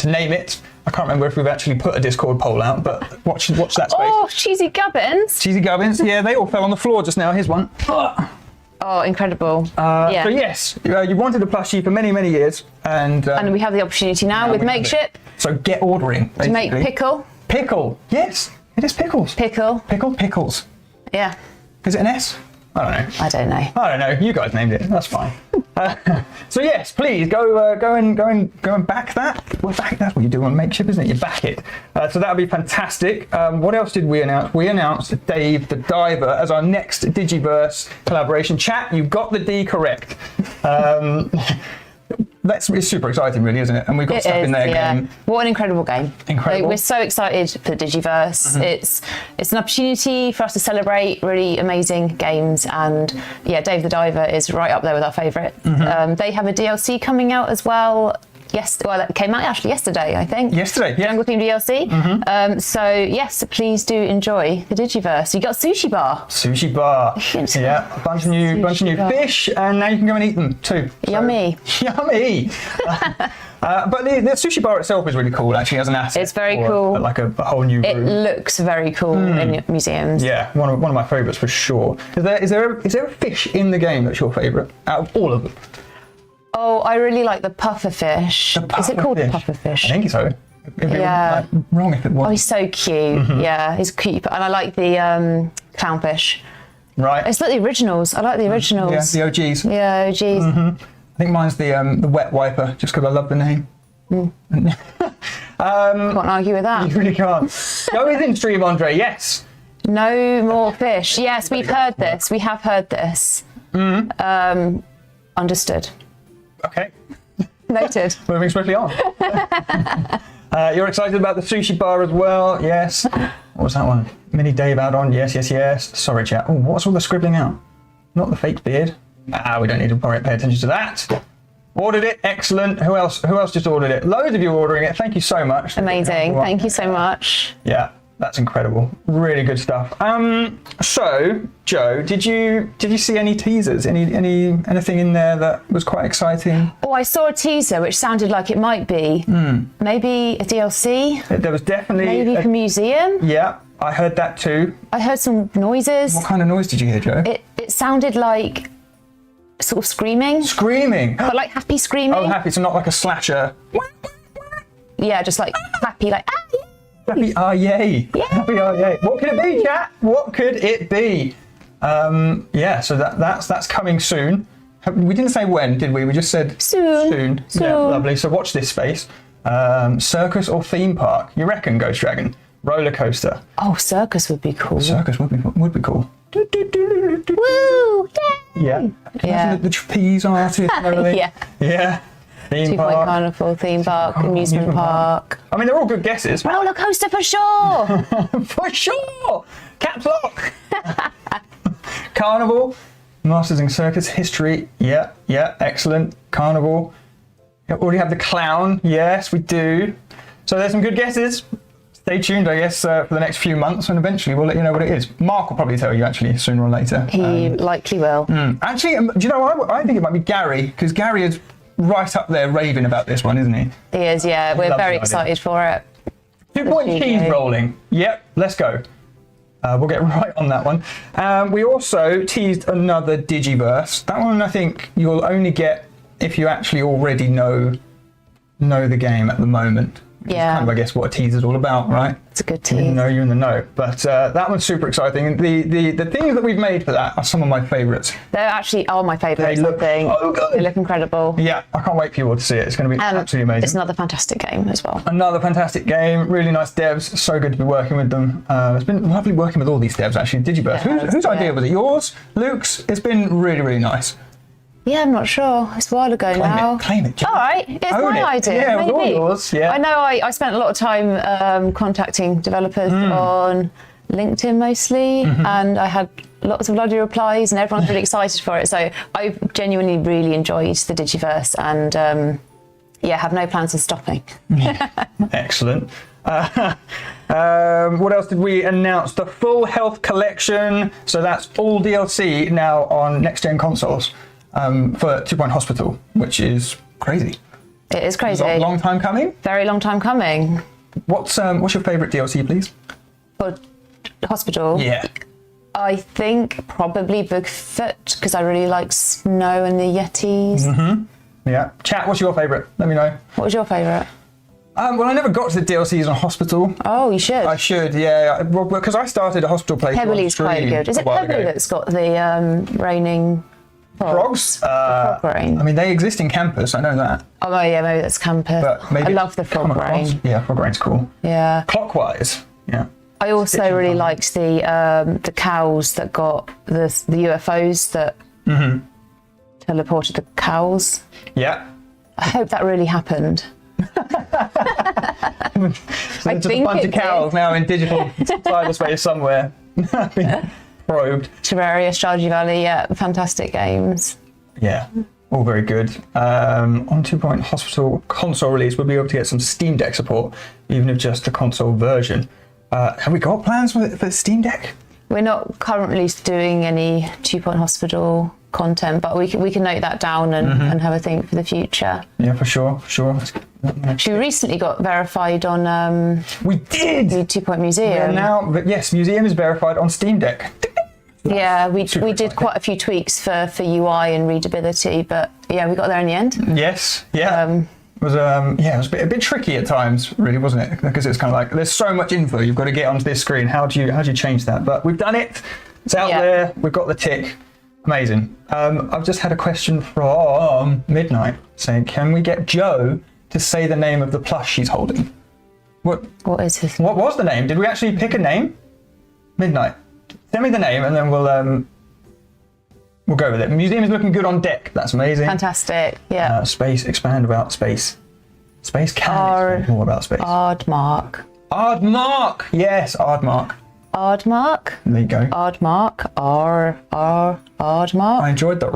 name it. I can't remember if we've actually put a Discord poll out, but watch that space. Oh, Cheesy Gubbins. Cheesy Gubbins, yeah, they all fell on the floor just now. Here's one. Oh, incredible. So yes, you wanted a plushie for many, many years, and we have the opportunity now with Makeship. So get ordering, basically. To make Pickle. Pickle, yes, it is Pickles. Pickles. Yeah. Is it an S? I don't know. I don't know. I don't know. You guys named it. That's fine. So yes, please go and back that. Well, that's what you do on Makeship, isn't it? You back it. So that would be fantastic. What else did we announce? We announced Dave the Diver as our next Digiverse collaboration. Chat, you got the D correct. It's super exciting, really, isn't it? And we've got stuff in there again. What an incredible game. Incredible. We're so excited for the Digiverse. It's an opportunity for us to celebrate really amazing games, and yeah, Dave the Diver is right up there with our favourite. They have a DLC coming out as well. Yes, well, it came out actually yesterday, I think. Yesterday, yeah. Jungle Theme DLC. So yes, please do enjoy the Digiverse. You got Sushi Bar. Sushi Bar. Yeah, a bunch of new fish, and now you can go and eat them too. Yummy. Yummy. But the Sushi Bar itself is really cool, actually, as an asset. It's very cool. Like a whole new room. It looks very cool in museums. Yeah, one of my favourites for sure. Is there a fish in the game that's your favourite out of all of them? Oh, I really like the puffer fish. Is it called puffer fish? I think so. Yeah. Wrong if it was. Oh, he's so cute. Yeah, he's cute. And I like the clownfish. Right. It's like the originals. I like the originals. Yeah, the OGs. Yeah, OGs. I think mine's the wet wiper, just because I love the name. Can't argue with that. You really can't. Go within stream, Andre. Yes. No more fish. Yes, we've heard this. We have heard this. Understood. Okay. Noted. Moving swiftly on. You're excited about the Sushi Bar as well? Yes. What was that one? Mini Dave add-on? Yes. Sorry, chat. Oh, what's all the scribbling out? Not the fake beard. We don't need to pay attention to that. Ordered it. Excellent. Who else just ordered it? Loads of you ordering it. Thank you so much. Amazing. Thank you so much. Yeah. That's incredible. Really good stuff. So, Joe, did you see any teasers? Anything in there that was quite exciting? Oh, I saw a teaser which sounded like it might be maybe a DLC. There was definitely maybe for museum. Yeah, I heard that too. I heard some noises. What kind of noise did you hear, Joe? It sounded like sort of screaming. Screaming? But like happy screaming. Oh, happy, so not like a slasher. Yeah, just like happy, like, ah, yeah. Happy, ah, yay. Yeah. Happy, ah, yay. What could it be, chat? What could it be? Yeah, so that's coming soon. We didn't say when, did we? We just said soon. Yeah, lovely. So watch this space. Circus or theme park? You reckon, Ghost Dragon? Roller coaster. Oh, circus would be cool. Circus would be cool. Woo! Yeah. Yeah. The trapeze artist and everything. Yeah. Yeah. Theme 2 park. Point Carnival, theme park, amusement park. I mean, they're all good guesses. Roller coaster for sure. For sure. Caps lock. Carnival. Masters in Circus history. Yeah. Excellent. Carnival. We already have the clown. Yes, we do. So there's some good guesses. Stay tuned, I guess, for the next few months, and eventually we'll let you know what it is. Mark will probably tell you, actually, sooner or later. He likely will. Actually, do you know, I think it might be Gary, because Gary is right up there raving about this one, isn't he? He is, yeah. We're loves very the idea. excited for it. 2 Point cheese rolling. Yep, let's go. We'll get right on that one. We also teased another Digiverse. That one I think you'll only get if you actually already know the game at the moment. Yeah. Kind of, I guess, what a teaser is all about, right? It's a good tease. You know you're in the know. But that one's super exciting. The things that we've made for that are some of my favourites. They actually are my favourites, They look I think. so good. They look incredible. Yeah, I can't wait for you all to see it. It's going to be absolutely amazing. It's another fantastic game as well. Another fantastic game, really nice devs, so good to be working with them. It's been lovely working with all these devs actually. Digiverse, whose idea was it? Yours? Luke's? It's been really, really nice. Yeah, I'm not sure. It's a while ago now. Claim it. All right, it's Own my it. idea. Yeah, it was all maybe. yours, yeah. I know I spent a lot of time contacting developers on LinkedIn mostly, and I had lots of lovely replies, and everyone's really excited for it. So I've genuinely really enjoyed the Digiverse, and have no plans of stopping. Excellent. What else did we announce? The Full Health Collection. So that's all DLC now on next-gen consoles for 2 Point Hospital, which is crazy. It is crazy. Long time coming? Very long time coming. What's your favourite DLC, please? For Hospital? Yeah. I think probably Bigfoot, because I really like Snow and the Yetis. Yeah. Chat, what's your favourite? Let me know. What was your favourite? Well, I never got to the DLCs on Hospital. Oh, you should. I should, yeah. Well, because I started a Hospital playthrough. Pebbly's quite good. Is it Pebbly that's got the raining frogs? Frog rain. I mean, they exist in Campus, I know that. Oh, yeah, maybe that's Campus. But maybe I love the frog rain. Yeah, Frog Rain's cool. Yeah. Clockwise, yeah. I also really liked the cows that got the UFOs that teleported the cows. Yeah. I hope that really happened. So just a bunch of cows now in digital cyberspace somewhere. Being probed. Terraria, Stardew Valley, yeah, fantastic games. Yeah, all very good. On 2 Point Hospital console release, we'll be able to get some Steam Deck support, even if just the console version. Have we got plans for the Steam Deck? We're not currently doing any 2 Point Hospital content, but we can note that down and have a think for the future. Yeah, for sure. She recently got verified on we did the 2 Point Museum. Yeah, now, but yes, Museum is verified on Steam Deck. Yeah, we did quite a few tweaks for UI and readability, but yeah, we got there in the end. Yes, yeah. It was it was a bit tricky at times, really, wasn't it? Because it's kind of like there's so much info you've got to get onto this screen. How do you change that? But we've done it. It's out there. We've got the tick. Amazing. I've just had a question from Midnight saying, can we get Joe to say the name of the plush she's holding? What is his? What was the name? Did we actually pick a name? Midnight. Send me the name and then we'll go with it. The museum is looking good on deck. That's amazing. Fantastic. Yeah. Space, expand about space. Space can expand more about space. Aardmark. Aardmark. Yes, Aardmark. Aardmark. There you go. Aardmark. Aardmark. I enjoyed that.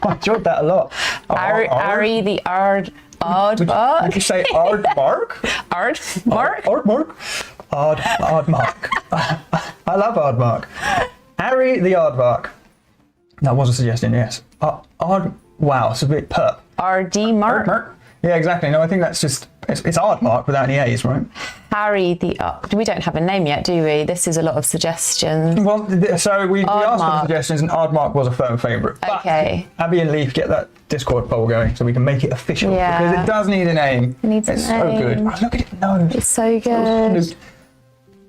I enjoyed that a lot. Ari the Aardmark. Would you say Aardmark? Aardmark. Aardmark. Aardmark. I love Aardmark. Harry the Aardvark. That was a suggestion, yes. Wow, it's a bit perp. RD Mark. Yeah, exactly. No, I think that's just, it's Aardmark without any A's, right? Harry the Up. We don't have a name yet, do we? This is a lot of suggestions. Well, so we asked for the suggestions and Aardmark was a firm favourite. Okay. Abby and Leaf, get that Discord poll going so we can make it official. Yeah. Because it does need a name. It needs it's a name. so good. Oh, look at it. No. It's so good.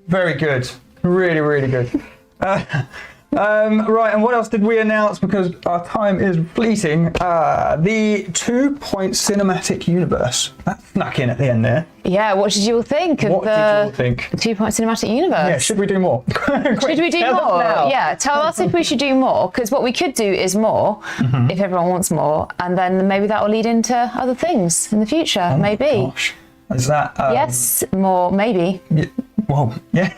Very good. Really, really good. Right, and what else did we announce? Because our time is fleeting. The 2-point cinematic universe. That snuck in at the end there. Yeah, what did you all think of What did you all think? 2-point cinematic universe? Yeah, should we do more? Should we do more? Yeah, tell us if we should do more, because what we could do is more, if everyone wants more, and then maybe that will lead into other things in the future, maybe. Gosh. Is that... yes, more, maybe. Well, yeah.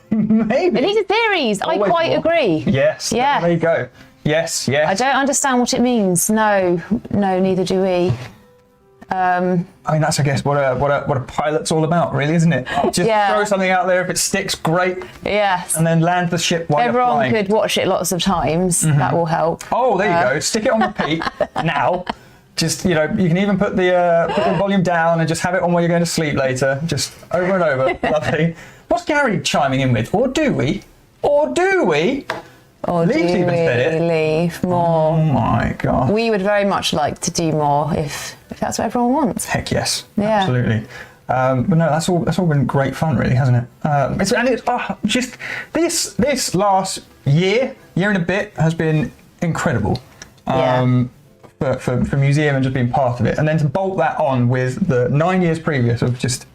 Maybe. It needs a theories. I quite agree. Yes. Yeah. There you go. Yes. Yes. I don't understand what it means. No, neither do we. I mean, that's, I guess, what a pilot's all about, really, isn't it? Just throw something out there. If it sticks, great. Yes. And then land the ship while you're Everyone flying. could watch it lots of times. That will help. Oh, there you go. Stick it on repeat now. Just, you can even put the volume down and just have it on while you're going to sleep later. Just over and over. Lovely. What's Gary chiming in with? Or do we? Or Leaf's even said it. Leaf more. Oh my God. We would very much like to do more if that's what everyone wants. Heck yes. Yeah. Absolutely. But no, that's all been great fun, really, hasn't it? Just this last year and a bit has been incredible. For museum and just being part of it, and then to bolt that on with the 9 years previous of just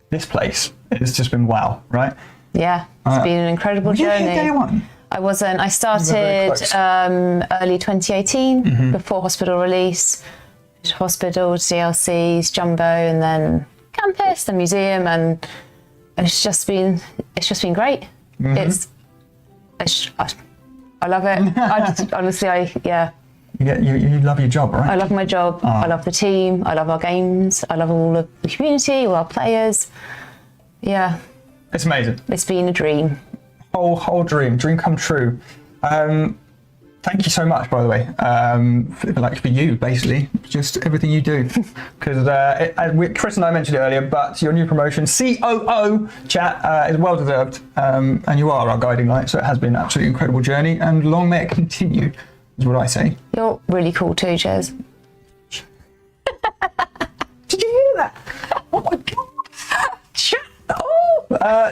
this place, it's just been wow, right? Yeah, it's been an incredible journey. Were you here day one? I wasn't. I started early 2018 before hospital release. Hospital, DLCs, Jumbo, and then campus, the museum, and it's just been great. I love it. Honestly, You love your job, right? I love my job. I love the team. I love our games. I love all of the community, all our players. Yeah. It's amazing. It's been a dream. Whole dream come true. Thank you so much, by the way, for you, basically, just everything you do. Because Chris and I mentioned it earlier, but your new promotion, COO, chat, is well deserved, and you are our guiding light. So it has been an absolutely incredible journey, and long may it continue, is what I say. You're really cool too, Jez. Did you hear that? Oh my God.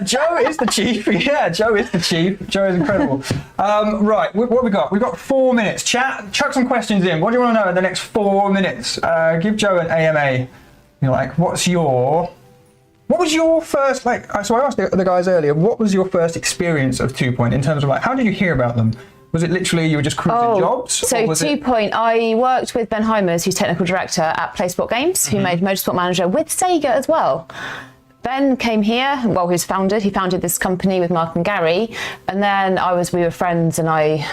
Joe is the chief. Yeah, Joe is the chief. Joe is incredible. Right, what we got? We've got 4 minutes. Chat, chuck some questions in. What do you want to know in the next 4 minutes? Give Joe an AMA. You're like, what was your first, so I asked the guys earlier, what was your first experience of 2 Point in terms of how did you hear about them? Was it literally you were just cruising jobs? So 2 Point, I worked with Ben Heimers, who's technical director at PlaySport Games, who made Motorsport Manager with Sega as well. Ben came here, he founded this company with Mark and Gary, and then we were friends, and I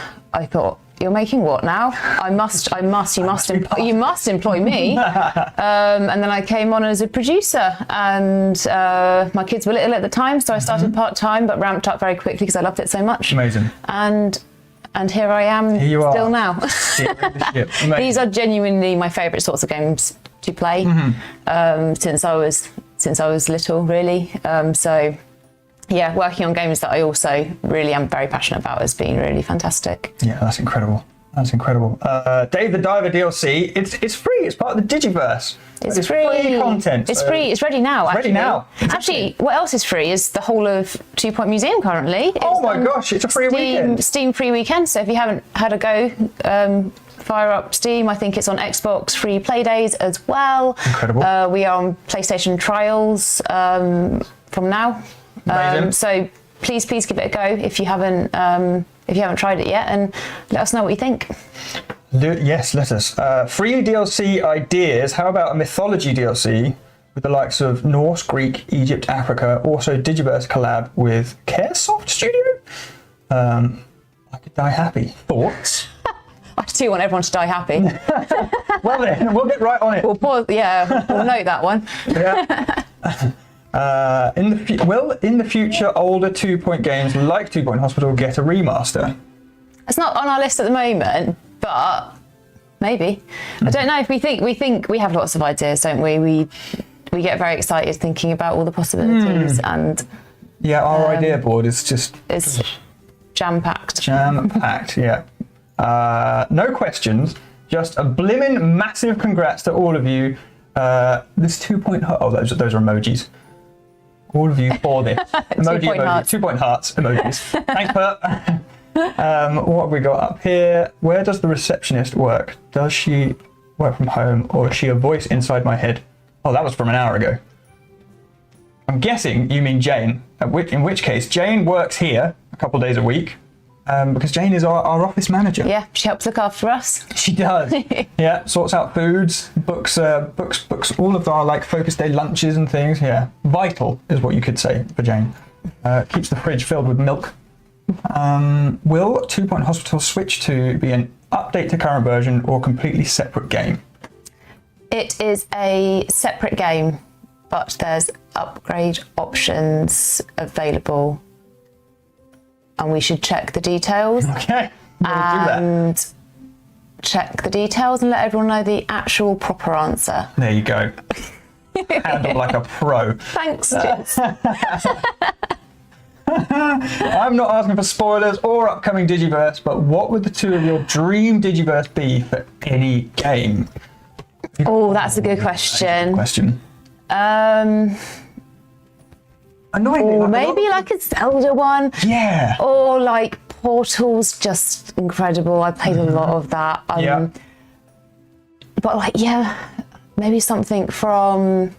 thought, you're making what now? you must employ me. And then I came on as a producer, and my kids were little at the time, so I started part-time, but ramped up very quickly because I loved it so much. Amazing. And here I am still now. These are genuinely my favourite sorts of games to play since I was little, really. So yeah, working on games that I also really am very passionate about has been really fantastic. Yeah, that's incredible. That's incredible. Dave the Diver DLC, it's free. It's part of the Digiverse. It's free content. It's free. It's ready now. It's ready now. Actually, what else is free is the whole of 2 Point Museum currently. Oh my gosh, it's a free weekend. Steam free weekend. So if you haven't had a go, fire up Steam. I think it's on Xbox free play days as well. Incredible. We are on PlayStation trials from now. So please give it a go if you haven't tried it yet, and let us know what you think. Yes, let us. Free DLC ideas. How about a mythology DLC with the likes of Norse, Greek, Egypt, Africa? Also Digiverse collab with Caresoft Studio. I could die happy. Thoughts? I do want everyone to die happy. Well then, we'll get right on it. We'll note that one. Yeah. Will in the future older 2 Point games like 2 Point Hospital get a remaster? It's not on our list at the moment, but maybe. I don't know. If we think we have lots of ideas, don't we? We get very excited thinking about all the possibilities, and yeah, our idea board is just jam-packed. Jam-packed, yeah. No questions, just a blimmin' massive congrats to all of you. This 2-point heart. Oh, those are emojis. All of you for this. Emoji. Hearts. 2-point hearts emojis. Thanks, Bert. What have we got up here? Where does the receptionist work? Does she work from home, or is she a voice inside my head? Oh, that was from an hour ago. I'm guessing you mean Jane, in which case Jane works here a couple of days a week, because Jane is our office manager. Yeah, she helps look after us. She does. Yeah, sorts out foods, books all of our like focus day lunches and things. Yeah, vital is what you could say for Jane. Keeps the fridge filled with milk. Will 2-Point Hospital switch to be an update to current version or completely separate game? It is a separate game, but there's upgrade options available, and we should check the details. Okay. And check the details and let everyone know the actual proper answer. There you go. Handle like a pro. Thanks, Jess. I'm not asking for spoilers or upcoming Digiverse, but what would the two of your dream Digiverse be for any game? Oh, that's a good question. Annoyingly, or maybe like a Zelda one. Yeah. Or like Portal's just incredible. I played a lot of that. Yeah. But like, yeah, maybe something from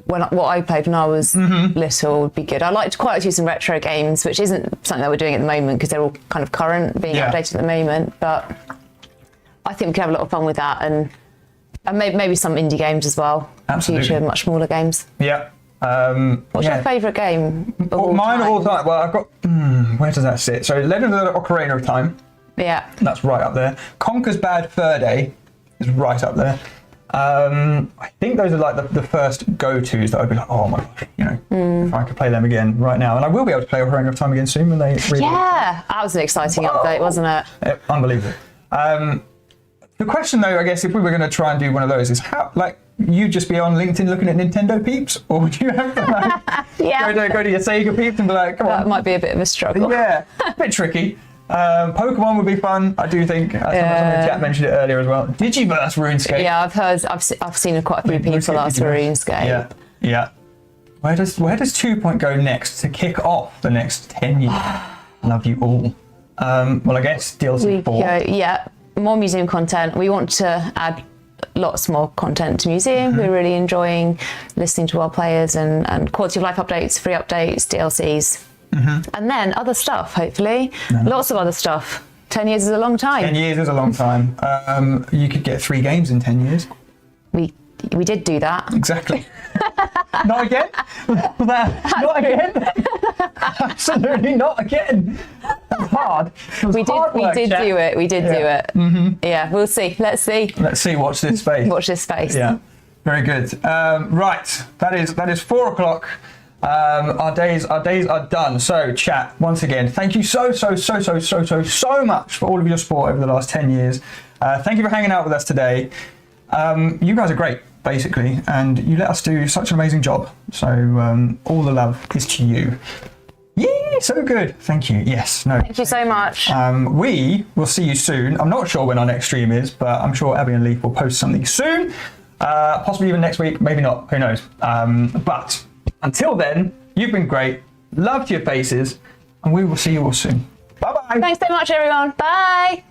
what I played when I was little would be good. I like to quite like to do some retro games, which isn't something that we're doing at the moment because they're all kind of current, being updated at the moment. But I think we could have a lot of fun with that, and maybe some indie games as well. Absolutely. Future, much smaller games. Yeah. What's your favourite game? Mine of all time. Well, I've got. Where does that sit? So, Legend of the Ocarina of Time. Yeah. That's right up there. Conker's Bad Fur Day is right up there. I think those are like the first go-tos that I'd be like, oh my gosh, if I could play them again right now. And I will be able to play Ocarina of Time again soon when they Yeah, that was an exciting update, wasn't it? Unbelievable. The question though, I guess, if we were going to try and do one of those is how, like, you just be on LinkedIn looking at Nintendo peeps, or would you have to like, go to your Sega peeps and be like, come on. That might be a bit of a struggle. Yeah, a bit tricky. Pokemon would be fun, I do think. Some of the chat mentioned it earlier as well. Digiverse RuneScape. Yeah, I've seen quite a few people ask for RuneScape. Yeah. Where does 2-Point go next to kick off the next 10 years? Love you all. Well, I guess DLC 4. More museum content. We want to add lots more content to museum. We're really enjoying listening to our players and quality of life updates, free updates, DLCs. And then other stuff, hopefully. Lots of other stuff. 10 years is a long time. 10 years is a long time. You could get 3 games in 10 years. We did do that. Exactly. Not again? Not again? Absolutely not again. It was hard. We did do it. We did do it. Yeah, we'll see. Let's see. Let's see. Watch this space. Watch this space. Yeah. Very good. Right. That is 4 o'clock. Our days are done. So, chat, once again, thank you so much for all of your support over the last 10 years. Thank you for hanging out with us today. You guys are great, basically, and you let us do such an amazing job. So, all the love is to you. Yeah, so good. Thank you. Yes. No. Thank you so much. We will see you soon. I'm not sure when our next stream is, but I'm sure Abby and Leaf will post something soon. Possibly even next week. Maybe not. Who knows? But until then, you've been great. Love to your faces, and we will see you all soon. Bye-bye. Thanks so much, everyone. Bye.